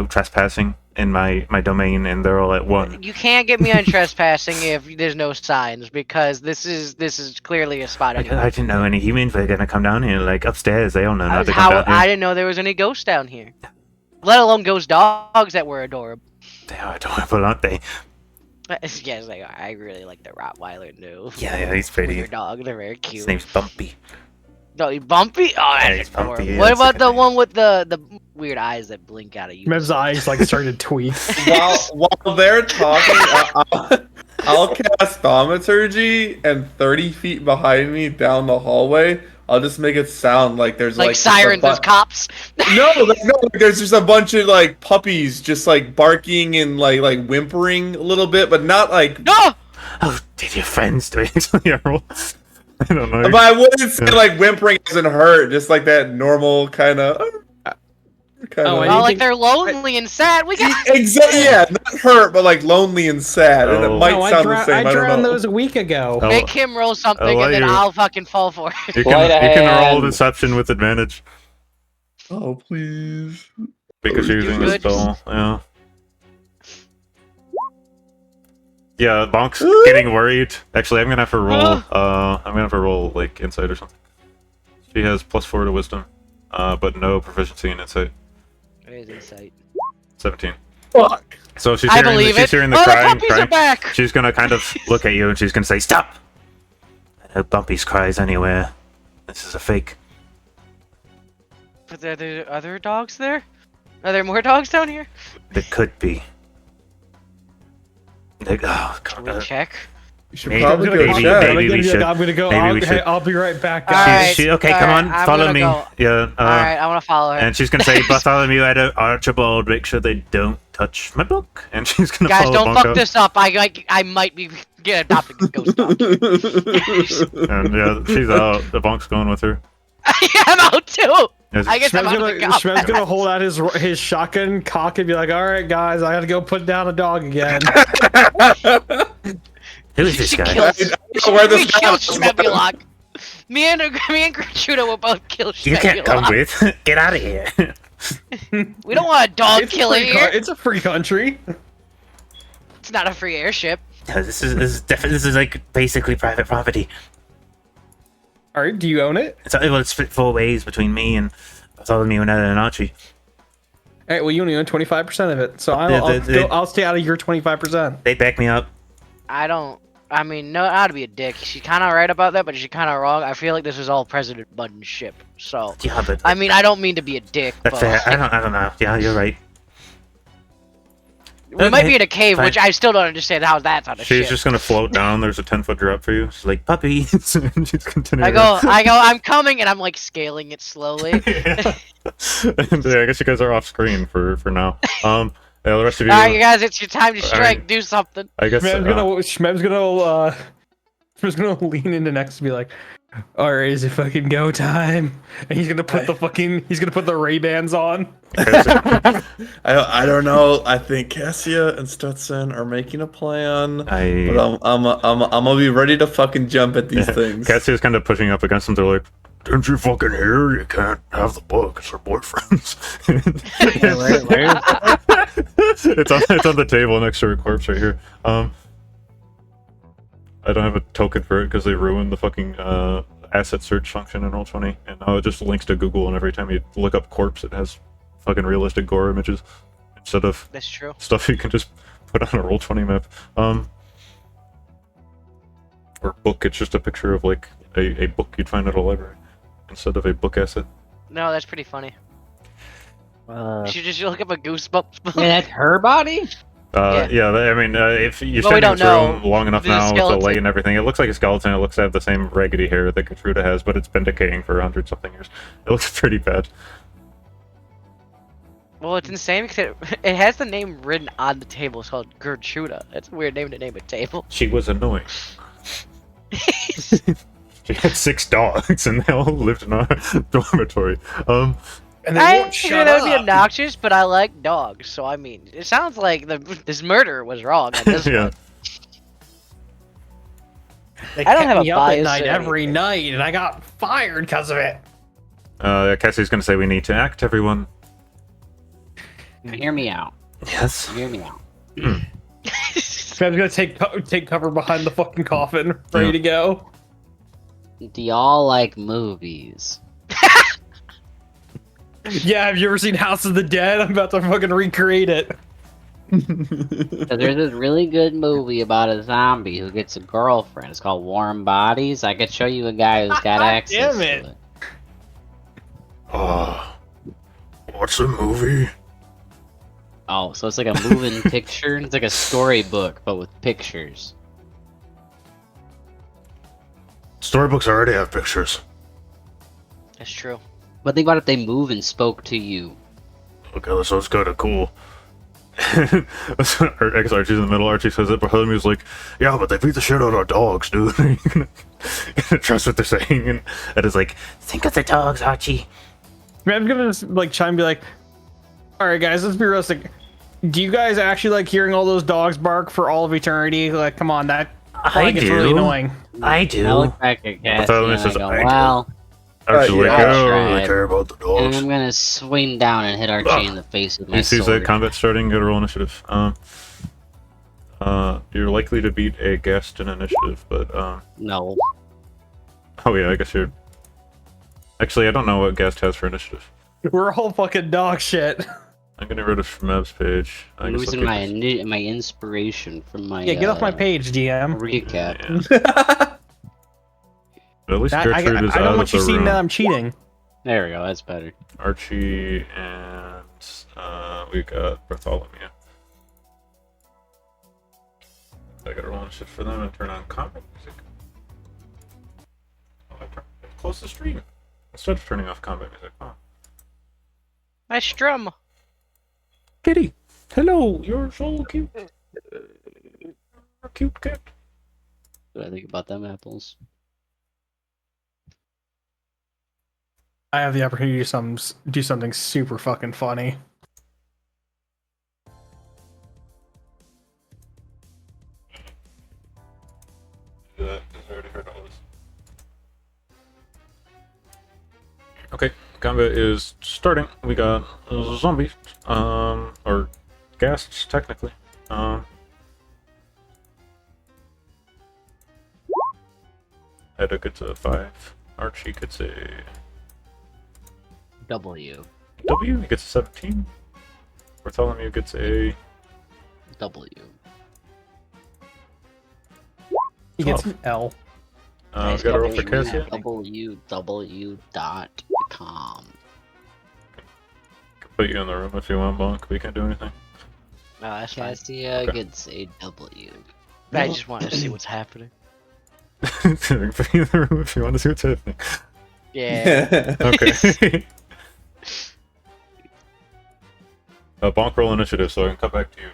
trespassing in my domain, and they're all at 1.
You can't get me on trespassing if there's no signs, because this is clearly a spot.
I didn't know any humans were gonna come down here. Like upstairs, they all know not to come
How
down here.
I didn't know there was any ghosts down here, let alone ghost dogs that were adorable.
They are adorable, aren't they?
Yes, they are. I really like the Rottweiler new.
Yeah, he's pretty.
Your dog, they're very
His
cute.
name's Bumpy.
No, Bumpy. Oh,
Yeah,
that's
he's Bumpy,
adorable.
yeah,
What
that's a
about
good
the
name.
one with the weird eyes that blink out of you?
Mev's eyes like started to tweak.
While they're talking, I'll cast Thaumaturgy, and 30 feet behind me down the hallway, I'll just make it sound like there's
Like
just a
sirens as cops.
No, there's just a bunch of like puppies just like barking and like whimpering a little bit, but not like.
No.
Oh, did your friends do it?
Yeah, roll. I don't know.
But I wouldn't say like whimpering doesn't hurt, just like that normal kind of. Kinda.
Oh,
Oh, like they're lonely and sad. We got
Exactly. Yeah, not hurt, but like lonely and sad. And it
Oh.
might
No,
sound the same.
I
I don't
drowned
know.
those a week ago.
Oh.
make him roll something,
I'll let
and then
you-
I'll fucking fall for it.
You
Sleight of
can roll
hand.
deception with advantage
Oh please.
because you're using the
good.
spell. Yeah. Yeah, Bonk's getting worried. Actually, I'm gonna have her roll. I'm gonna have her roll like insight or something. She has +4 to wisdom, but no proficiency in insight.
It is insight.
17.
Fuck.
So she's
I
hearing,
believe
she's
it.
hearing the
Oh, the
crying.
puppies are back.
She's gonna kind of look at you and she's gonna say, "Stop!
No Bumpy's cries anywhere. This is a fake."
But are there other dogs there? Are there more dogs down here?
There could be. Oh,
Should
God.
we check?
You should
Maybe-
probably go
maybe-
check.
maybe we should.
I'm gonna go.
Maybe we
Hey,
should.
I'll be right back,
All
guys.
right.
Okay, come
Alright,
on,
I'm
follow
gonna
me.
go.
Yeah.
Alright, I want to follow her.
And she's gonna say, Bartholomew, Archibald, make sure they don't touch my book. And she's gonna
Guys,
follow
don't
Bonk
fuck
out.
this up. I might be get adopted a ghost dog.
And yeah, she's out. The Bonk's going with her.
I'm out too.
Yes.
I guess I'm out of the cop.
Shmev's gonna hold out his shotgun cock and be like, "All right, guys, I gotta go put down a dog again."
Who is this
Should
guy?
kill-
I don't know where this
we kill
goes.
Shmebulok. Me and Gertruda will both kill Shmebulok.
You can't come with. Get out of here.
We don't want a dog
It's a
killing
free
here.
it's a free country.
It's not a free airship.
No, this is like basically private property.
All right, do you own it?
It's split 4 ways between me and Bartholomew and Archie.
All right, well, you only own 25% of it, so I'll stay out of your 25%.
They back me up.
I don't. I mean, no, not to be a dick. She's kind of right about that, but she's kind of wrong. I feel like this is all President Budden's ship. So,
Yeah, but
I mean, I don't mean to be a dick,
that's
but
fair. I don't know. Yeah, you're right.
we might be in a cave,
Fine.
which I still don't understand how that's on a
She's
ship.
just gonna float down. There's a 10-foot drop for you. She's like,
Puppies.
and she's continuing.
I go, I'm coming, and I'm like scaling it slowly.
And, yeah, I guess you guys are off screen for now. Yeah, the rest of you.
All right, you guys, it's your time to strike.
mean-
Do something.
I guess.
Shmev's gonna lean into next and be like, "All right, is it fucking go time?" And he's gonna put the Ray-Bans on.
I don't know. I think Cassia and Stetson are making a plan. But I'm gonna be ready to fucking jump at these things.
Cassia's kind of pushing up against them. They're like, "Didn't you fucking hear? You can't have the book. It's her boyfriend's." It's on the table next to her corpse right here. I don't have a token for it because they ruined the fucking asset search function in Roll20, and now it just links to Google, and every time you look up corpse, it has fucking realistic gore images instead of
That's true.
stuff you can just put on a Roll20 map. Or book, it's just a picture of like a book you'd find at a library instead of a book asset.
No, that's pretty funny. You should just look up a Goosebumps book.
Yeah, that's her body?
Yeah, I mean, if you
Well, we
stand in
don't
this room
know.
long enough
There's a
now with the
skeleton.
light and everything, it looks like a skeleton. It looks to have the same raggedy hair that Gertruda has, but it's been decaying for 100-something years. It looks pretty bad.
Well, it's insane because it has the name written on the table. It's called Gertruda. That's a weird name to name a table.
She was annoying. She had 6 dogs, and they all lived in our dormitory.
And they
I
won't
figure
shut
that would be
up.
obnoxious, but I like dogs, so I mean, it sounds like this murder was wrong on this
yeah.
one.
They
I don't
kept
have a
me up at
bias
night
or
every
anything.
night, and I got fired because of it.
Cassie's gonna say we need to act, everyone.
Hear me out.
Yes.
Hear me out.
Shmev's gonna take cover behind the fucking coffin, ready
Yeah.
to go.
Do y'all like movies?
Yeah, have you ever seen House of the Dead? I'm about to fucking recreate it.
So there's this really good movie about a zombie who gets a girlfriend. It's called Warm Bodies. I could show you a guy who's got access
Damn it.
to it.
What's the movie?
Oh, so it's like a moving picture. It's like a storybook, but with pictures.
Storybooks already have pictures.
That's true.
But think about if they move and spoke to you.
Okay, that sounds kind of cool. Archie's in the middle. Archie says it, but Bartholomew's like, "Yeah, but they beat the shit out of dogs, dude. You gonna trust what they're saying?" And Ed is like,
Think of the dogs, Archie.
I'm gonna just like chime and be like, All right, guys, let's be realistic. Do you guys actually like hearing all those dogs bark for all of eternity? Like, come on, that
I
gets
do.
really annoying.
I do.
I look back at Cassie
Bartholomew
and
says,
I go,
"I do."
well,
Archie's like,
yeah.
I don't really
Right.
care about the
and
dogs.
I'm gonna swing down and hit Archie in the face with my
He sees
sword.
that combat starting, go to roll initiative. You're likely to beat a Gaston initiative, but
No.
oh yeah, I guess you're. Actually, I don't know what Gast has for initiative.
We're all fucking dog shit.
I'm getting rid of Shmeb's page. I guess I'll
Losing
keep
my
this.
my inspiration from my
Yeah, get off my page, DM.
recap.
Yeah. But at least
I
Gertrude is
don't
out of
want
the
you seeing
room.
that I'm cheating.
There we go. That's better.
Archie and we got Bartholomew. I gotta roll shit for them and turn on combat music. Oh, close the stream instead of turning off combat music. Huh.
My strum.
Kitty, hello, you're so cute. You're a cute cat.
What do I think about them apples?
I have the opportunity to do something super fucking funny.
Do that, 'cause I already heard all this. Okay, combat is starting. We got zombies, or ghasts technically. Hedda gets a 5. Archie gets a
W.
W. He gets a 17. Bartholomew gets a
W.
He gets an L.
we got a roll for Cassia.
www.com.
Put you in the room if you want, Bonk. We can't do anything.
No, that's fine.
Cassia
Okay.
gets a W.
I just want to see what's happening.
Put you in the room if you want to see what's happening.
Yeah.
Okay. Bonk roll initiative, so I can cut back to you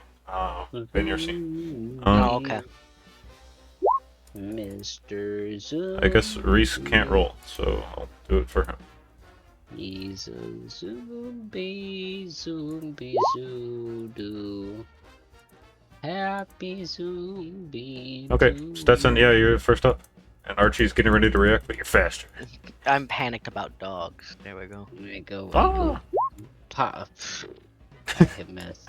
in your scene.
Oh, okay.
Mr. Zoom.
I guess Reese can't roll, so I'll do it for him.
He's a zombie, zombie, zoo-doo. Happy zombie.
Okay,
doo.
Stetson, yeah, you're first up. And Archie's getting ready to react, but you're faster.
I'm panicked about dogs. There we go.
There we go.
Ah!
Pop. I hit miss.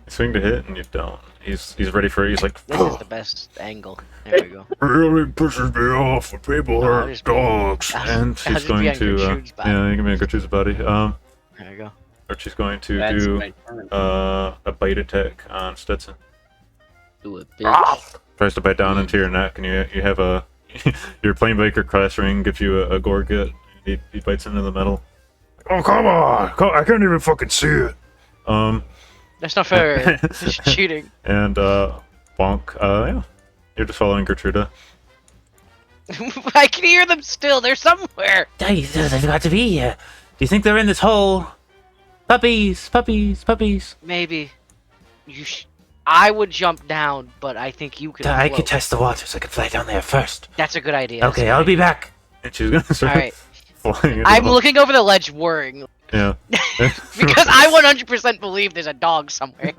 You swing to hit and you don't. He's ready for it. He's like,
This is the best angle. There we go.
really pisses me off when people
No, I'll
hurt
just be-
dogs.
I'll-
And
I'll
she's
just be
going
on
to,
Gertrude's body.
yeah, you can be on Gertrude's body.
There we go.
Archie's going to
That's
do
my turn.
a bite attack on Stetson.
Do it, bitch.
Tries to bite down into your neck, and you have a your Planebreaker class ring gives you a gorget. He bites into the metal. Oh come on! I can't even fucking see it.
That's not fair. It's cheating.
And bonk. Yeah, you're just following Gertruda.
I can hear them still. They're somewhere.
They've got to be here. Do you think they're in this hole? Puppies, puppies, puppies.
Maybe. I would jump down, but I think you could.
I
float.
could test the waters. I could fly down there first.
That's a good idea. That's
Okay,
a
I'll
good
be
idea.
back.
And she's gonna start
Alright.
flying. Into
I'm
the
looking over the ledge, worrying
Yeah.
because I 100% believe there's a dog somewhere.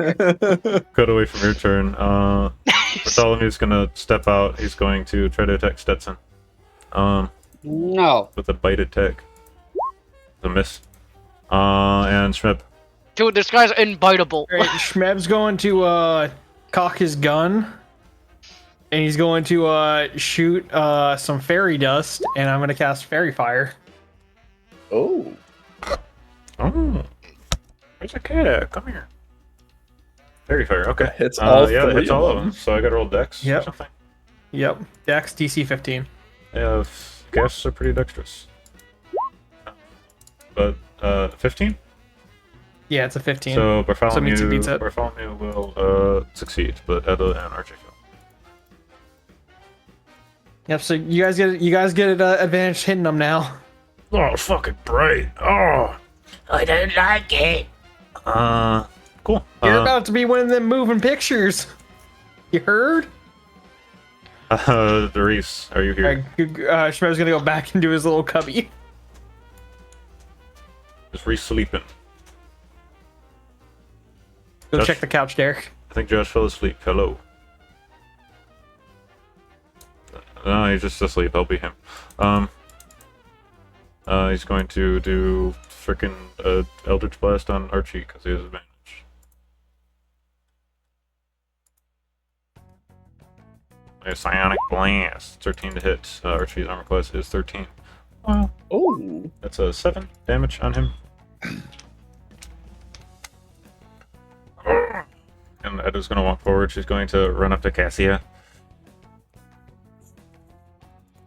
Cut away from your turn. Bartholomew's gonna step out. He's going to try to attack Stetson.
No.
With a bite attack. The miss. And Shmeb.
Dude, this guy's unbiteable.
Right, Shmeb's going to cock his gun, and he's going to shoot some fairy dust, and I'm going to cast fairy fire.
Oh.
Oh. Where's a cat at? Come here. Fairy fire. Okay.
Hits all
yeah, that
three
hits
of
all of
them.
them. So I gotta roll dex or
Yep.
something.
Yep, Dex DC 15.
Yeah, ghasts are pretty dexterous. But 15.
Yeah, it's a 15.
So
So it means he beats it.
Bartholomew will succeed, but Edda and Archie fail.
Yep. So you guys get it advantage hitting them now.
Oh, it's fucking bright. Oh.
I don't like it.
Cool.
You're about to be one of them moving pictures. You heard?
Reese, are you here?
Shmeb's gonna go back into his little cubby.
Is Reese sleeping?
Go
Josh?
check the couch, Derek.
I think Josh fell asleep. Hello. No, he's just asleep. I'll be him. He's going to do frickin' Eldritch Blast on Archie because he has advantage. A Psionic Blast, 13 to hit. Archie's armor class is 13. Wow.
Oh.
That's a 7 damage on him. And Edda's gonna walk forward. She's going to run up to Cassia.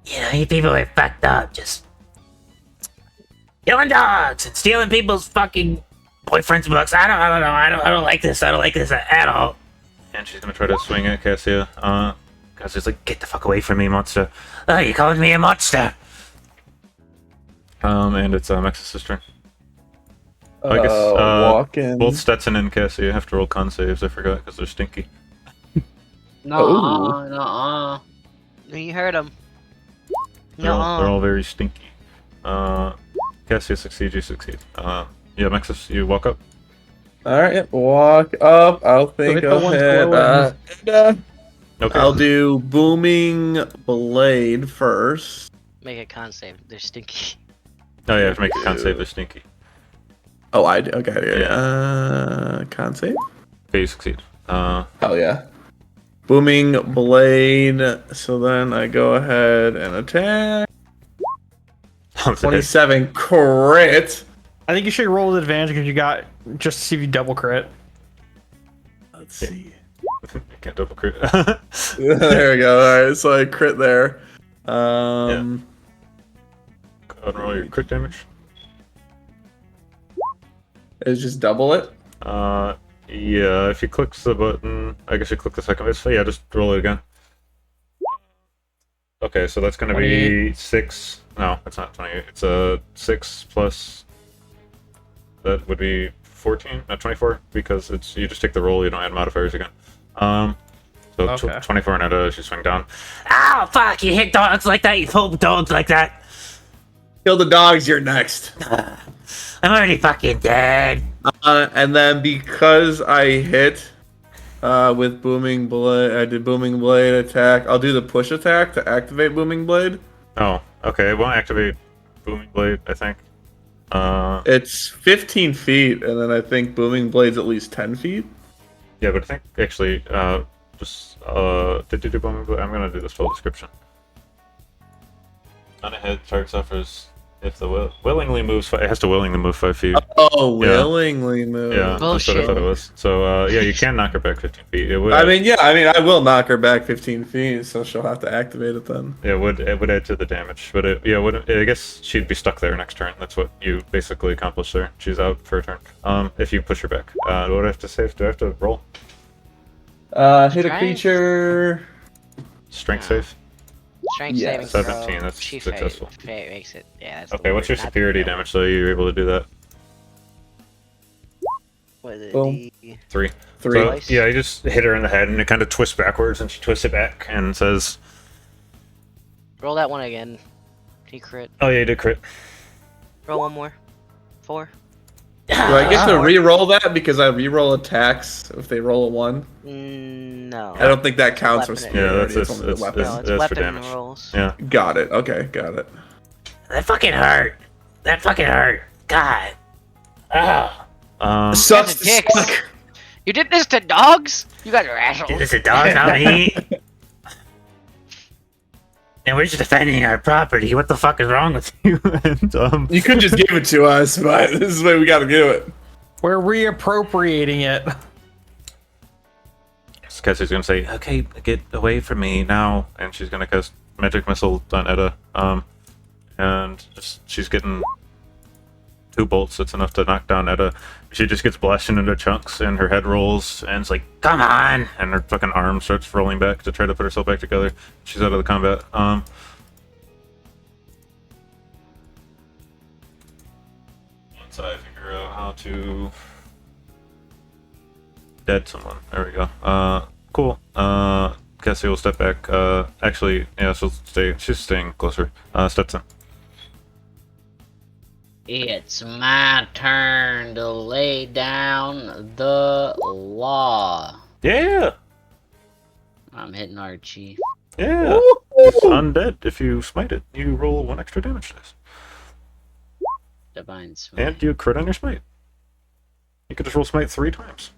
You know, you people are fucked up, just killing dogs and stealing people's fucking boyfriends' books. I don't like this. I don't like this at all.
And she's gonna try to swing at Cassia.
Cassia's like, get the fuck away from me, monster. Oh, you calling me a monster?
And it's Mex's turn. I guess
walking.
both Stetson and Cassia have to roll con saves. I forgot because they're stinky.
No.
You heard him.
They're all very stinky. Cassia succeeds, you succeed. Yeah, Mexus, you walk up.
Alright, walk up. I'll think
hit the ones
ahead.
Okay.
I'll do Booming Blade first.
Make a con save. They're stinky.
Oh, yeah, you have to make a con save. They're stinky.
Oh, I do. Okay, yeah. Con save?
Okay, you succeed.
Oh, yeah. Booming Blade. So then I go ahead and attack. 27 crit.
I think you should roll with advantage because you got just to see if you double crit.
Let's see.
You can't double crit.
There we go. Alright, so I crit there.
Go ahead and roll your crit damage.
Is just double it?
Yeah, if you click the button, I guess you click the second bit. So yeah, just roll it again. Okay, so that's gonna be 6. No, it's not 28. It's a 6 plus. That would be 14, not 24, because it's you just take the roll. You don't add modifiers again. So
Okay.
24 and Edda, she swing down.
Ow, fuck, you hit dogs like that, you pull dogs like that.
Kill the dogs, you're next.
I'm already fucking dead.
And then because I hit with Booming Blade, I did Booming Blade attack. I'll do the push attack to activate Booming Blade.
Oh, okay. It won't activate Booming Blade, I think.
It's 15 feet, and then I think Booming Blade's at least 10 feet.
Yeah, but I think actually, did you do Booming Blade? I'm gonna do this full description. On a hit, target suffers if the willingly moves. It has to willingly move 5 feet.
Oh, willingly move.
Yeah, that's what I thought it was. So, yeah, you can knock her back 15 feet. It would.
I mean, I will knock her back 15 feet, so she'll have to activate it then.
It would add to the damage, but I guess she'd be stuck there next turn. That's what you basically accomplished there. She's out for a turn. If you push her back, what do I have to save? Do I have to roll?
Hit a creature.
Strength save.
Strength
Yes.
saving
17,
throw.
that's
She
successful.
makes it. Yeah. That's
Okay, what's your superiority damage? So you're able to do that.
What is it?
Boom.
3.
3.
So, yeah, you just hit her in the head, and it kind of twists backwards, and she twists it back and says,
Roll that one again. He crit.
"Oh yeah, you did crit."
Roll one more. 4.
Do I get to re-roll that because I re-roll attacks if they roll a 1?
No.
I don't think that counts for
Weapon.
superiority.
Yeah,
it's only the weapon.
No, it's
that's for
weapon
damage.
rolls.
Yeah.
Got it. Okay, got it.
That fucking hurt. That fucking hurt. God. Oh.
Sucks
Guys are
to
dicks.
suck.
You did this to dogs? You guys are assholes.
This is a dog, not me. And we're just defending our property. What the fuck is wrong with you?
And
You could just give it to us, but this is the way we gotta do it.
We're reappropriating it.
Cassie's gonna say, "Okay, get away from me now," and she's gonna cast Magic Missile on Edda. And she's getting 2 bolts. That's enough to knock down Edda. She just gets blasted into chunks, and her head rolls, and it's like, "Come on!" And her fucking arm starts rolling back to try to put herself back together. She's out of the combat. Once I figure out how to dead someone, there we go. Cool. Cassie will step back. Actually, yeah, she'll stay. She's staying closer. Stetson.
It's my turn to lay down the law.
Yeah.
I'm hitting Archie.
Yeah. It's undead. If you smite it, you roll 1 extra damage dice.
Divine Smite.
And you crit on your smite. You could just roll smite 3 times.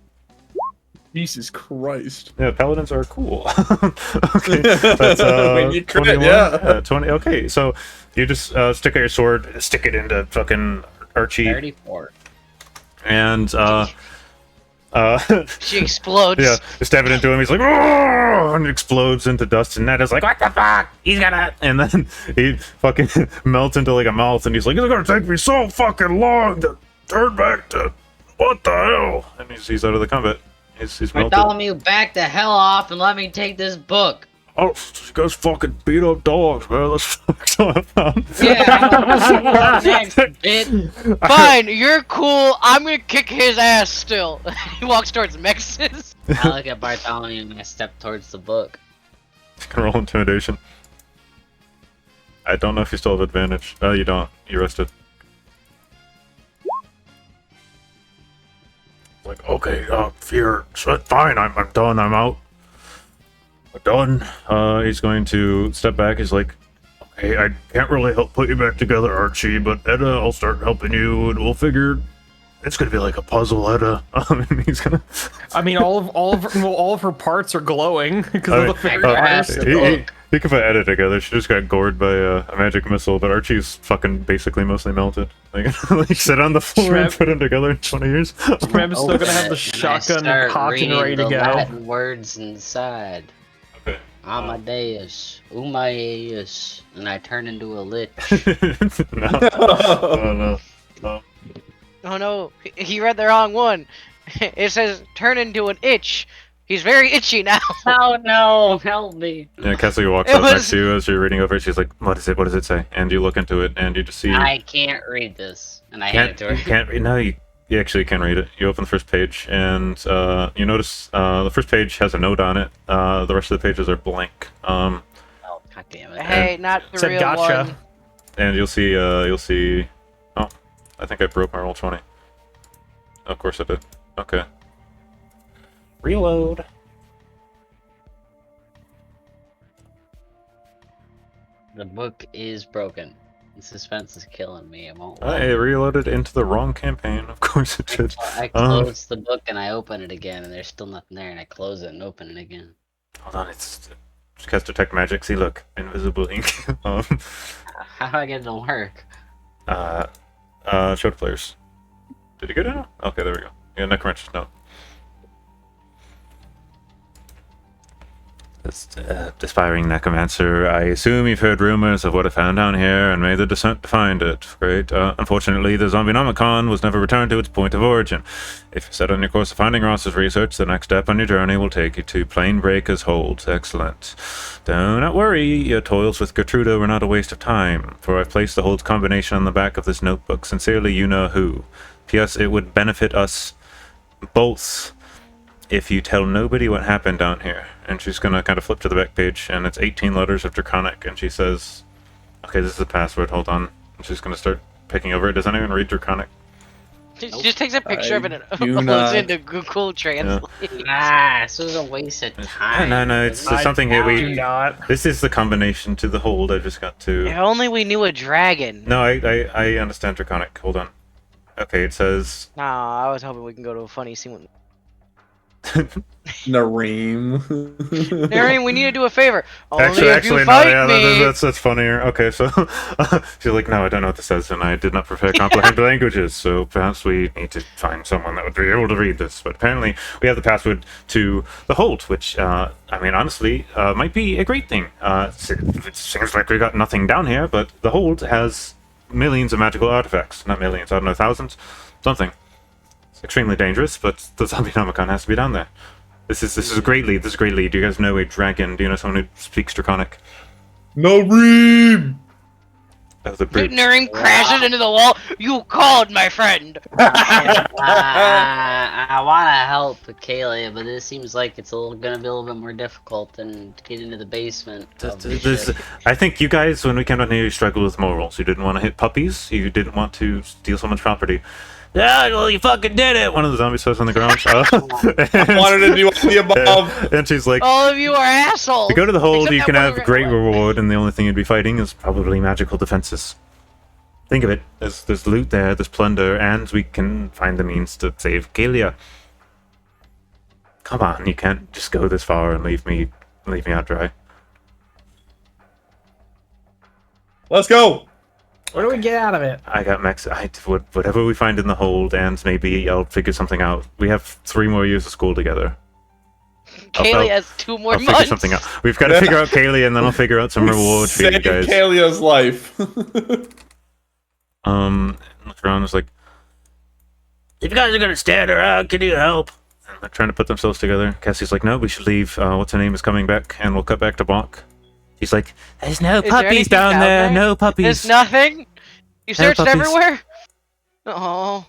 Jesus Christ.
Yeah, paladins are cool. Okay, that's
When you crit,
21.
yeah.
20. Okay, so you just stick out your sword, stick it into fucking Archie,
34.
and
She explodes.
yeah, you stab it into him. He's like, "Roar!" and explodes into dust. And Ned is like, "What the fuck? He's gonna!" And then he fucking melts into like a mouth. And he's like, "It's gonna take me so fucking long to turn back to what the hell?" And he's out of the combat. He's melted.
Bartholomew, back the hell off and let me take this book.
Oh, you guys fucking beat up dogs, man. Let's fuck up.
Yeah, next, bitch.
Fine, you're cool. I'm gonna kick his ass still. He walks towards Mexes.
I look at Bartholomew and I step towards the book.
Can roll intimidation. I don't know if you still have advantage. You don't. You rested. Like, okay, fear. Fine, I'm done. I'm out. I'm done. He's going to step back. He's like, okay, I can't really help put you back together, Archie, but Edda, I'll start helping you, and we'll figure. It's gonna be like a puzzle, Edda. And he's gonna.
I mean, all of her parts are glowing because of the fairy fires.
He can put Edda together. She just got gored by a magic missile, but Archie's fucking basically mostly melted. Like sit on the floor and put him together in 20 years.
Rem's still gonna have the shotgun cocked and ready to go.
Latin words inside.
Okay.
Amadeus, Umaeus, and I turn into a lich.
No.
Oh no, he read the wrong one. It says turn into an itch. He's very itchy now.
Oh no, help me.
Yeah, Cassie walks up next to you as you're reading over it. She's like, what is it? What does it say? And you look into it, and you just see...
I can't read this. And I hand it to her.
You can't read... No, you actually can read it. You open the first page, and you notice the first page has a note on it. The rest of the pages are blank.
Oh, god damn it.
Hey, not the
Said
real
gotcha.
one.
And you'll see... Oh, I think I broke my roll 20. Of course I did. Okay. Reload.
The book is broken. The suspense is killing me. It won't.
I reloaded into the wrong campaign. Of course it did.
I close the book and I open it again, and there's still nothing there, and I close it and open it again.
Hold on, it's cast detect magic. See, look, invisible ink.
How do I get it to work?
Show to players. Did you get it? Okay, there we go. Yeah, Necromancer's note. Aspiring necromancer, I assume you've heard rumors of what I found down here and made the descent to find it. Great. Unfortunately, the Zombienomicon was never returned to its point of origin. If you're set on your course of finding Ross's research, the next step on your journey will take you to Planebreaker's hold. Excellent. Do not worry, your toils with Gertruda were not a waste of time, for I've placed the hold's combination on the back of this notebook. Sincerely, you know who. P.S. It would benefit us both if you tell nobody what happened down here. And she's gonna kind of flip to the back page, and it's 18 letters of Draconic, and she says, okay, this is the password, hold on. And she's gonna start picking over it. Does anyone read Draconic?
She just takes a picture of it and
do
uploads
not.
it into Google Translate.
This was a waste of time.
No, it's something that
Do
we...
not.
This is the combination to the hold. I just got to...
If only we knew a dragon.
No, I understand Draconic. Hold on. Okay, it says...
Nah, I was hoping we can go to a funny scene with
Nareem.
Nareem, we need to do a favor. Only if you
no,
fight
yeah,
me.
that's funnier. Okay, so she's like, no, I don't know what this says, and I did not prepare comprehend languages, so perhaps we need to find someone that would be able to read this. But apparently, we have the password to the hold, which, I mean, honestly, might be a great thing. It seems like we got nothing down here, but the hold has millions of magical artifacts. Not millions, I don't know, thousands? Something. It's extremely dangerous, but the Zombienomicon has to be down there. This is a great lead. This is a great lead. Do you guys know a dragon? Do you know someone who speaks Draconic?
Nareem!
The
the brute.
Ignoring crashes into the wall. You called, my friend.
I want to help Cælia, but it seems like it's gonna be a little bit more difficult than to get into the basement. Of the ship.
I think you guys, when we came down here, you struggled with morals. You didn't want to hit puppies. You didn't want to steal someone's property. Yeah, well, you fucking did it! One of the zombies says on the ground.
I wanted to do all the above.
And she's like,
All of you are assholes.
if you go to the hold,
Except
you
that
can
one
have
ran
great
away.
reward, and the only thing you'd be fighting is probably magical defenses. Think of it. There's loot there, there's plunder, and we can find the means to save Cælia. Come on, you can't just go this far and leave me out dry.
Let's go.
What do we get out of it?
I got whatever we find in the hold, and maybe I'll figure something out. We have 3 more years of school together.
Cælia has 2 more
I'll figure
months.
something out. We've got to figure out Cælia, and then I'll figure out some reward for you
Save
guys.
Cælia's life.
Look around, it's like, if you guys are gonna stand around, can you help? And they're trying to put themselves together. Cassie's like, no, we should leave. What's her name is coming back, and we'll cut back to Bonk. He's like, there's no
Is there
puppies
anything
down there, no puppies.
There's nothing. You searched
puppies.
everywhere. Oh.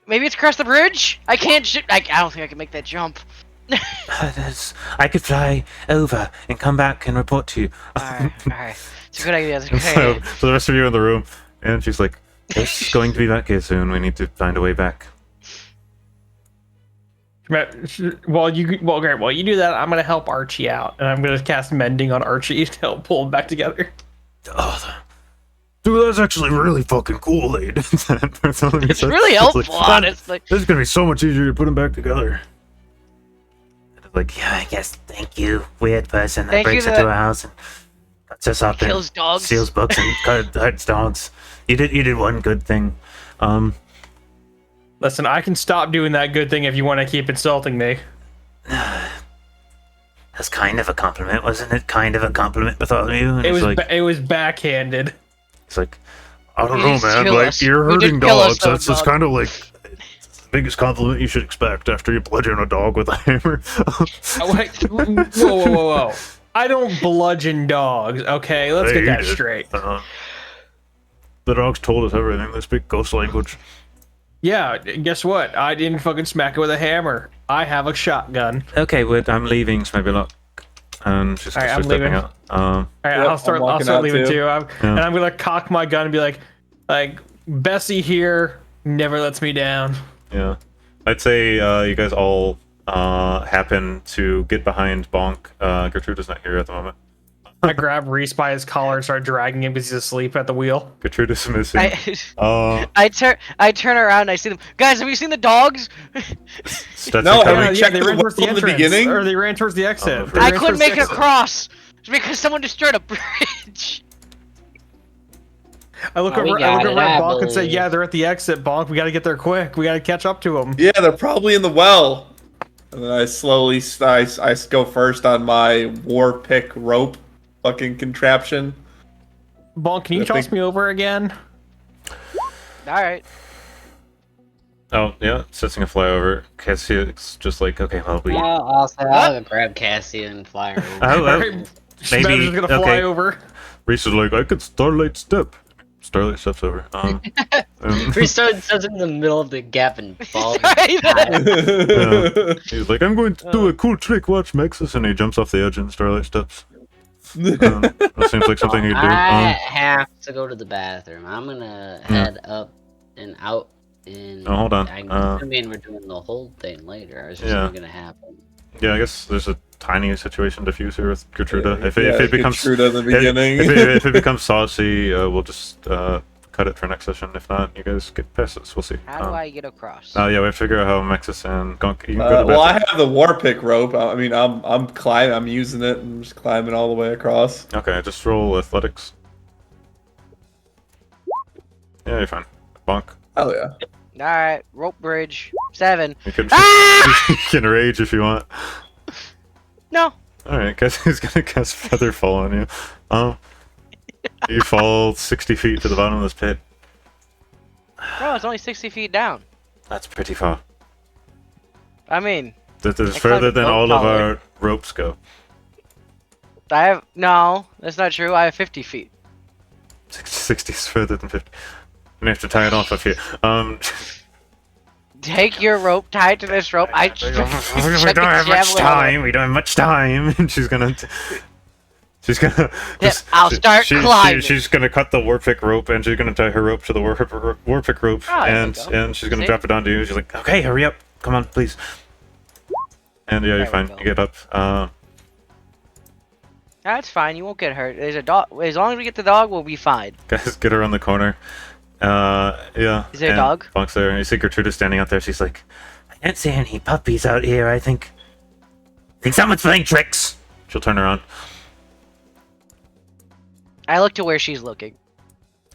Maybe it's across the bridge. I can't. I don't think I can make that jump.
I could fly over and come back and report to you.
Alright. It's a good idea. It's a good
So,
idea.
so the rest of you are in the room, and she's like, "It's going to be back here soon. We need to find a way back."
While you do that, I'm gonna help Archie out, and I'm gonna cast Mending on Archie to help pull him back together.
Oh, dude, that's actually really fucking cool that you did that.
It's really helpful, honestly.
This is gonna be so much easier to put them back together.
Like, yeah, I guess, thank you, weird person that
Thank you
breaks
to
into
that-
our house and cuts us up and
Kills dogs.
steals books and hurts dogs. You did one good thing.
Listen, I can stop doing that good thing if you want to keep insulting me.
That's kind of a compliment, wasn't it? Kind of a compliment, Bartholomew. And
It
it's
was
like,
it was backhanded.
It's like, I don't
You
know,
didn't
man.
kill
Like,
us.
you're
You didn't
hurting
kill us,
dogs. That's
though,
just
dog.
kind of like the biggest compliment you should expect after you bludgeon a dog with a hammer.
Whoa. I don't bludgeon dogs, okay? Let's
Hey,
get
you
that
did.
straight.
The dogs told us everything. They speak ghost language.
Yeah, guess what? I didn't fucking smack it with a hammer. I have a shotgun.
Okay, I'm leaving, so maybe luck. And she's
Alright, I'm
stepping
leaving.
out.
Alright,
Yep,
I'll start
I'm walking
leaving
out too.
too.
Yeah.
And I'm gonna cock my gun and be like, Bessie here never lets me down.
Yeah. I'd say you guys all happen to get behind Bonk. Gertrude is not here at the moment.
I grab Reese by his collar and start dragging him because he's asleep at the wheel.
Gertrude is missing.
I turn around and I see them. Guys, have you seen the dogs?
Stetson
No,
coming.
yeah, checked
they
the
ran towards the
wall at the
entrance.
beginning?
Or they ran towards the exit. They
I
ran
couldn't
towards the
make it
exit.
across. It's because someone destroyed a bridge.
I look
Oh, we
over
got
at
it, I
Bonk and say,
believe.
yeah, they're at the exit, Bonk. We gotta get there quick. We gotta catch up to them.
Yeah, they're probably in the well. And then I slowly, I go first on my war pick rope fucking contraption.
Bonk, can you
I
toss
think-
me over again?
Alright.
Oh, yeah, setting a flyover. Cassia's just like, okay, well, we...
I'll grab Cassie and fly her over.
Oh,
Alright,
maybe...
Spencer's gonna fly
okay.
over.
Reese is like, I could Starlight Step. Starlight steps over.
We started in the middle of the gap and falls.
He's like, I'm going to do a cool trick. Watch Mexus, and he jumps off the edge and Starlight steps. That seems like something he'd do.
I have to go to the bathroom. I'm gonna head up and out. And
Oh, hold on.
I'm assuming we're doing the whole thing later. Or is this
Yeah.
gonna happen?
Yeah, I guess there's a tiny situation diffuse here with Gertruda. If
Yeah,
it becomes
Gertruda in the beginning.
if it becomes saucy, we'll just cut it for next session. If not, you guys get past this. We'll see.
How do I get across?
Oh yeah, we have to figure out how Mexus and Gunk. You can go to
Well, I
bed.
have the war pick rope. I mean, I'm climbing. I'm using it and just climbing all the way across.
Okay, just roll athletics. Yeah, you're fine. Bonk.
Hell yeah.
Alright, rope bridge. 7.
You can,
Ah!
you can rage if you want.
No.
Alright, guess he's gonna cast Feather Fall on you. You fall 60 feet to the bottom of this pit.
Bro, it's only 60 feet down.
That's pretty far.
I mean,
That is
That's
further
like a
than
boat
all of
collar.
our ropes go.
I have... No, that's not true. I have 50 feet.
60 is further than 50. And I have to tie it off up here.
Take your rope, tie it to this rope.
We don't have much time. We don't have much time. And she's gonna.
I'll start climbing.
She's gonna cut the Warpick rope, and she's gonna tie her rope to the Warpick rope, and she's gonna drop it onto you. She's like, "Okay, hurry up! Come on, please." And yeah, you're fine. You get up.
That's fine. You won't get hurt. There's a dog. As long as we get the dog, we'll be fine.
Guys, get around the corner. Yeah.
Is there a dog?
Funk's there. You see Gertruda standing out there. She's like,
I can't see any puppies out here. I think someone's playing tricks.
she'll turn around.
I look to where she's looking.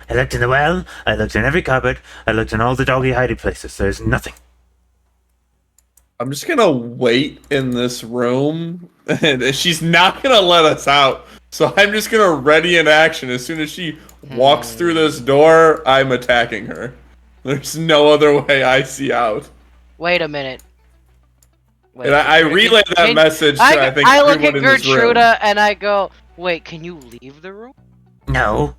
I looked in the well. I looked in every cupboard. I looked in all the doggy hiding places. There's nothing.
I'm just gonna wait in this room, and she's not gonna let us out. So I'm just gonna ready in action. As soon as she walks through this door, I'm attacking her. There's no other way I see out.
Wait a minute. Wait,
and I relay that message to I think
I look
everyone
at
in this room.
Gertruda and I go, "Wait, can you leave the room?"
No.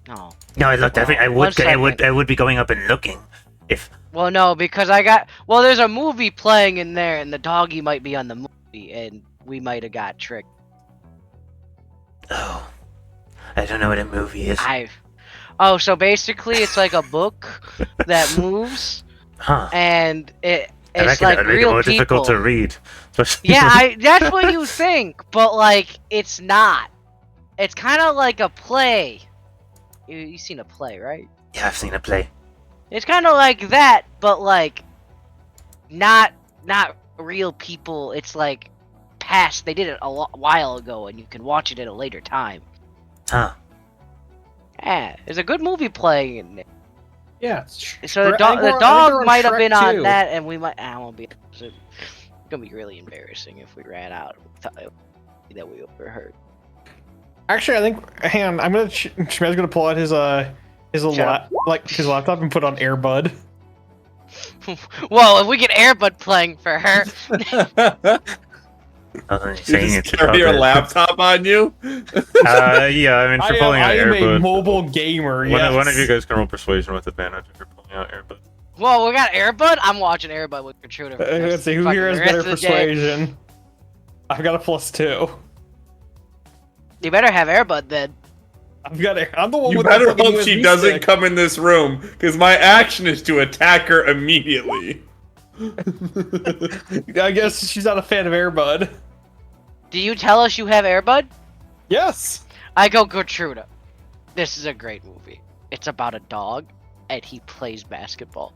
No.
No, I looked. I would be going up and looking if.
Well, no, because there's a movie playing in there, and the doggy might be on the movie, and we might have got tricked.
Oh, I don't know what a movie is.
Oh, so basically, it's like a book that moves,
huh?
And it's
like
real
make it more
people.
difficult to read.
Yeah, that's what you think, but like it's not. It's kind of like a play. You've seen a play, right?
Yeah, I've seen a play.
It's kind of like that, but like not real people. It's like past. They did it a while ago, and you can watch it at a later time.
Huh?
Yeah, there's a good movie playing in there.
Yeah.
So the dog might have been on that, and we might. I won't be. It's gonna be really embarrassing if we ran out that we overheard.
Actually, I think. Hang on, I'm gonna. Shmed's gonna pull out his laptop and put on Airbud.
Whoa! If we get Airbud playing for her.
You just carry your laptop on you?
Yeah, I mean, if you're pulling out Airbud.
I am a mobile gamer, yes.
One of you guys can roll persuasion with advantage if you're pulling out Airbud.
Whoa, we got Airbud? I'm watching Airbud with Gertruda.
Let's see, who here has better persuasion? I've got a +2.
You better have Airbud then.
I'm the one
you
with
better
the
hope she doesn't come in this room, because my action is to attack her immediately.
I guess she's not a fan of Airbud.
Do you tell us you have Airbud?
Yes.
I go, Gertruda. This is a great movie. It's about a dog, and he plays basketball.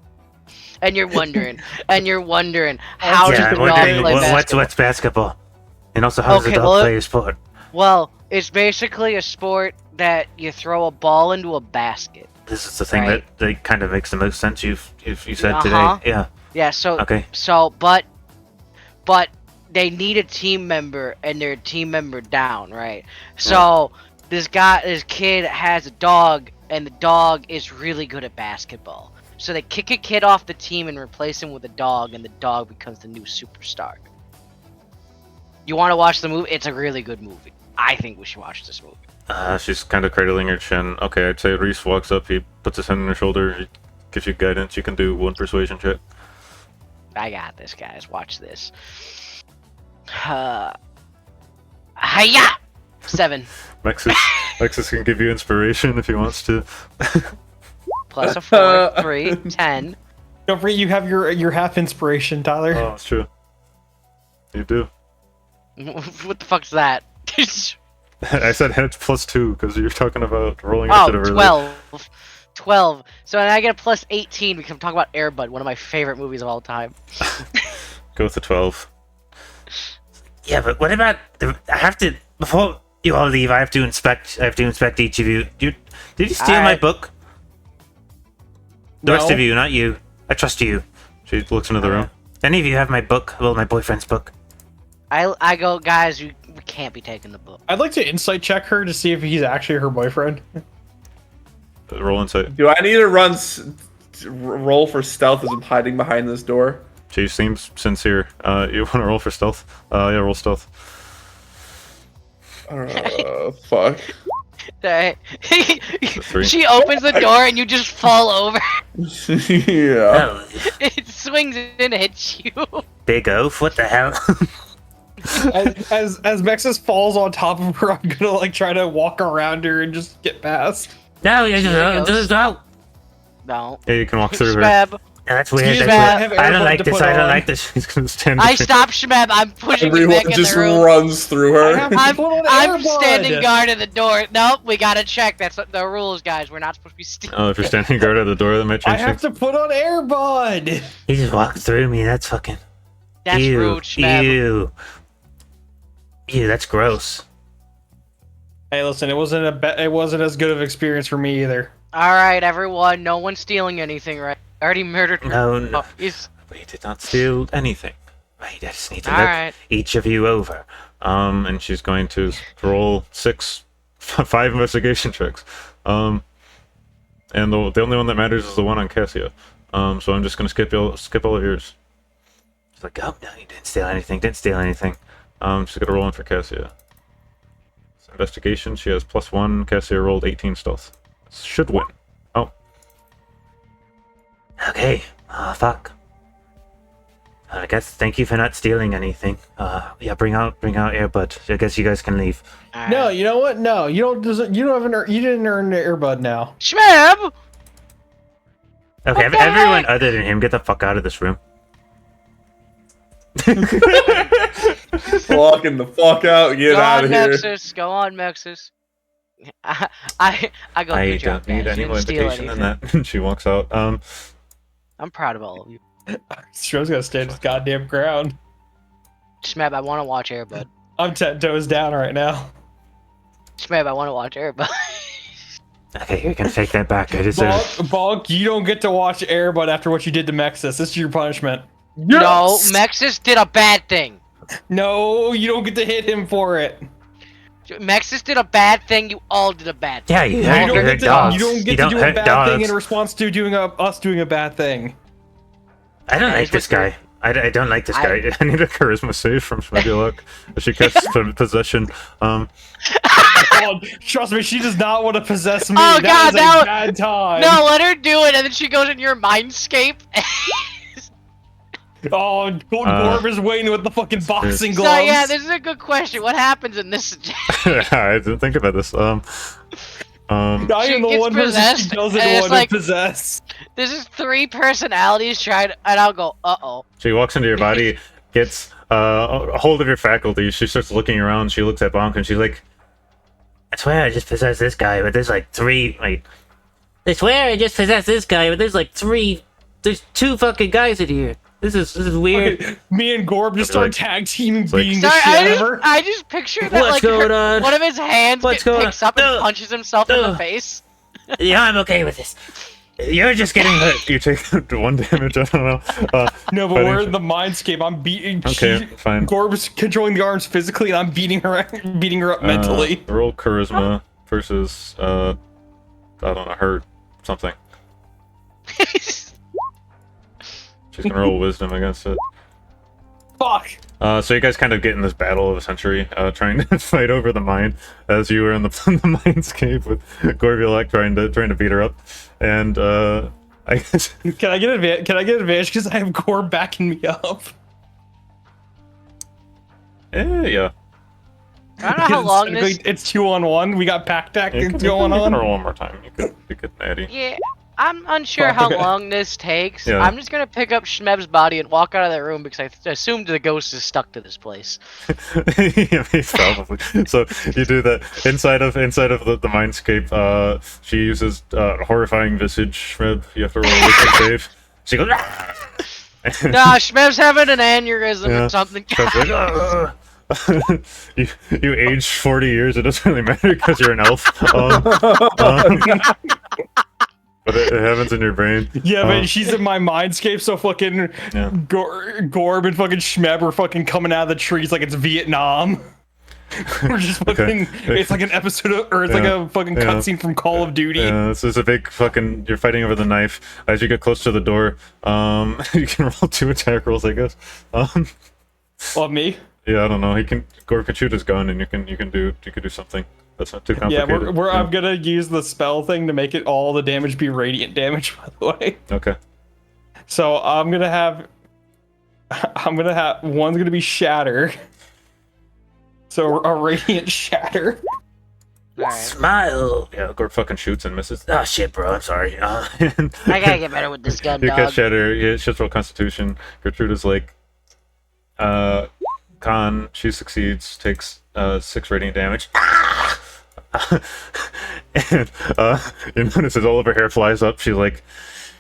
And you're wondering, how does the dog play basketball?
What's basketball? And also, how does the dog play a sport?
Well, it's basically a sport that you throw a ball into a basket.
This is the thing that kind of makes the most sense you said today. Yeah.
Yeah. So.
Okay.
So, but they need a team member, and they're a team member down, right? So this kid has a dog, and the dog is really good at basketball. So they kick a kid off the team and replace him with a dog, and the dog becomes the new superstar. You want to watch the movie? It's a really good movie. I think we should watch this movie.
She's kind of cradling her chin. Okay, I'd say Reese walks up, he puts his hand on her shoulder, he gives you guidance. You can do one persuasion check.
I got this, guys. Watch this. Hiya! 7.
Lexus can give you inspiration if he wants to.
Plus a 4, 3, 10.
Don't forget you have your half inspiration, Tyler.
Oh, that's true. You do.
What the fuck's that?
I said it's +2 because you're talking about rolling into the
12. So then I get a +18 because I'm talking about Airbud, one of my favorite movies of all time.
Go with the 12.
Yeah, but what about before you all leave? I have to inspect each of you. Did you steal my book? The rest of you, not you. I trust you.
She looks into the room.
Any of you have my book? Well, my boyfriend's book.
I go, guys, we can't be taking the book.
I'd like to insight check her to see if he's actually her boyfriend.
Roll insight.
Do I need to roll for stealth as I'm hiding behind this door?
She seems sincere. You want to roll for stealth? Yeah, roll stealth.
Fuck.
She opens the door and you just fall over.
Yeah.
Oh,
It swings in and hits you.
big oaf, what the hell?
As Mexus falls on top of her, I'm gonna like try to walk around her and just get past.
No, you
There it
just out.
No.
Yeah, you can walk through her.
Shmeb.
That's weird.
Excuse
That's
me,
weird.
I have
I don't
Airbud
like
to
this.
put
I don't
on.
like this.
He's gonna stand.
I
between-
stopped Shmeb. I'm pushing you
Everyone
back
just
in the room.
runs through
I
her.
have to put on
I'm
Airbud.
standing guard at the door. Nope, we gotta check. That's the rules, guys. We're not supposed to be stealing.
Oh, if you're standing guard at the door, that might
I
change
have
things.
to put on Airbud.
He just walked through me. That's fucking.
That's
ew,
rude, Shmeb.
Ew. Ew, that's gross.
Hey, listen, it wasn't as good of an experience for me either.
All right, everyone. No one's stealing anything, right? I already murdered.
No, no.
Oh, he's...
We did not steal anything. Wait, I just need to
All
look
right.
each of you over.
And she's going to roll 5 investigation checks. And the only one that matters is the one on Cassia. So I'm just gonna skip all of yours.
She's like, oh no, you didn't steal anything. Didn't steal anything.
She's gonna roll in for Cassia. So investigation, she has +1. Cassia rolled 18 stealth. Should win. Oh,
Okay. Fuck. I guess thank you for not stealing anything. Yeah, bring out Airbud. I guess you guys can leave.
All
No,
right.
you know what? No, you don't. You didn't earn the Airbud now.
Shmeb!
Okay,
What the
everyone
heck?
other than him, get the fuck out of this room.
Walking the fuck out. Get
Go
out
on,
of here.
Mexus. Go on, Mexus. I go.
I
Good job,
don't need
guys.
any
You
more
didn't steal
invitation than
anything.
that. She walks out.
I'm proud of all of you.
Stro's gonna stand his goddamn ground.
Shmeb, I want to watch Airbud.
I'm 10 toes down right now.
Shmeb, I want to watch Airbud.
Okay, you're gonna take that back. I deserve it.
Bonk, you don't get to watch Airbud after what you did to Mexus. This is your punishment.
No, Mexus did a bad thing.
No, you don't get to hit him for it.
Mexus did a bad thing. You all did a bad thing.
Yeah, you
You
hurt,
don't
you
get
hurt
to,
dogs.
you don't get to
don't
do a
hurt
bad
dogs.
thing in response to us doing a bad thing.
I don't
Guys,
like this
what's your-
guy. I don't like this guy.
I need a charisma save from Shmebulock. She casts possession.
Oh, trust me, she does not want to possess me.
Oh,
That
God,
is
that
a
was-
bad time.
No, let her do it, and then she goes in your mindscape.
Oh, Golden Gorb is waiting with the fucking boxing
So
gloves.
yeah, this is a good question. What happens in this?
I didn't think about this.
I
She
am the
gets
one person
possessed,
she doesn't
and it's
want
like-
to possess.
This is 3 personalities trying, and I'll go, uh-oh.
She walks into your body, gets a hold of your faculties. She starts looking around. She looks at Bonk and she's like,
I swear I just possessed this guy, but there's like 3. Wait. I swear I just possessed this guy, but there's like 3. There's 2 fucking guys in here. This is weird.
Okay, me and Gorb just start
like-
tag teaming,
like-
beating the
Sorry,
shit out of her.
I just picture that
What's
like
going on?
one of his hands
What's going
picks
on?
up and
No.
punches himself in the
No.
face.
Yeah, I'm okay with this. You're just getting hurt.
you take 1 damage. I don't know.
No, but
fighting
we're
shit.
in the mindscape. I'm beating.
Okay, fine.
Gorb's controlling the arms physically, and I'm beating her up mentally.
Roll charisma versus I don't know, her something. She's gonna roll wisdom against it.
Fuck.
So you guys kind of get in this battle of a century, trying to fight over the mine, as you were in the, the mindscape with Gorbulak trying to beat her up, and I guess
Can I get advantage because I have Gorb backing me up?
yeah.
I don't know how long this.
Technically, it's 2-on-1. We got pack
You
tactics
can
going on.
roll one more time. You could natty.
Yeah, I'm unsure
Fuck,
how
okay.
long this takes.
Yeah.
I'm just gonna pick up Shmeb's body and walk out of that room because I assumed the ghost is stuck to this place.
Yeah, probably. So you do that inside of the mindscape. She uses horrifying visage. Shmeb, you have to roll a wisdom save. She goes.
Nah, Shmeb's having an aneurysm
Yeah.
or something.
Shmeb's like, "Ugh." you age 40 years. It doesn't really matter because you're an elf. But it happens in your brain.
Yeah,
Um,
but she's in my mindscape, so fucking
Yeah.
Gorb and fucking Shmeb are fucking coming out of the trees like it's Vietnam. We're just fucking.
Okay.
It's like an episode of, or it's like
Yeah.
a fucking
Yeah.
cutscene from Call of Duty.
Yeah, this is a big fucking. You're fighting over the knife. As you get close to the door, you can roll 2 attack rolls, I guess.
Well, me.
Yeah, I don't know. Gorb can shoot his gun, and you could do something. That's not too
Yeah,
complicated.
I'm gonna use the spell thing to make it all the damage be radiant damage. By the way.
Okay.
So I'm gonna have one's gonna be shatter. So a radiant shatter.
Alright.
Smile.
Yeah, Gorp fucking shoots and misses.
Oh shit, bro. I'm sorry.
I gotta get better with this gun,
You
dog.
catch Shatter. Yeah, shits roll Constitution. Gertrude is like, Con. She succeeds. Takes 6 radiant damage. And you notice as all of her hair flies up. She's like,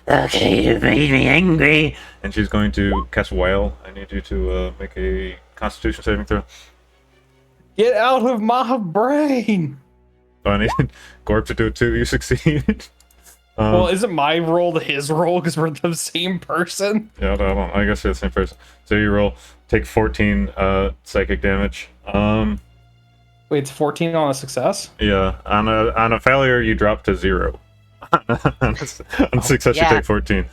Okay, you made me angry.
and she's going to cast Wail. I need you to make a Constitution saving throw.
Get out of my brain.
Oh, I need Gorp to do it too. You succeed.
Well, isn't my roll his roll because we're the same person?
Yeah, I guess you're the same person. So you roll, take 14 psychic damage.
Wait, it's 14 on a success?
Yeah, on a failure you drop to 0. On success
yeah.
you take 14.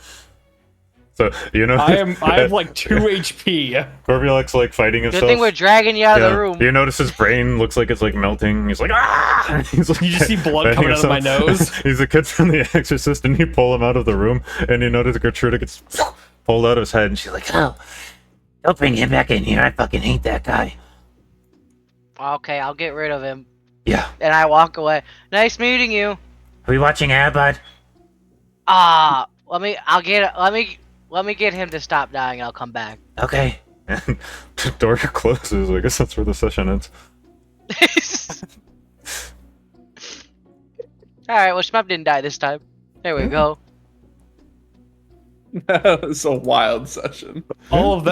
So you know
I have like 2 HP.
Corvielek's like fighting himself.
Good thing we're dragging you out of the room.
You notice his brain looks like it's like melting. He's like, ah! He's like,
You just see blood coming out of my nose.
He's a kid from The Exorcist, and you pull him out of the room, and you notice Gertrude gets pulled out of his head, and she's like,
Oh, don't bring him back in here. I fucking hate that guy.
Okay, I'll get rid of him.
yeah.
And I walk away. Nice meeting you.
Are we watching Airbud?
Let me get him to stop dying. I'll come back.
Okay.
And the door closes. I guess that's where the session ends.
Alright, well, Shmup didn't die this time. There we go.
That was a wild session.
All of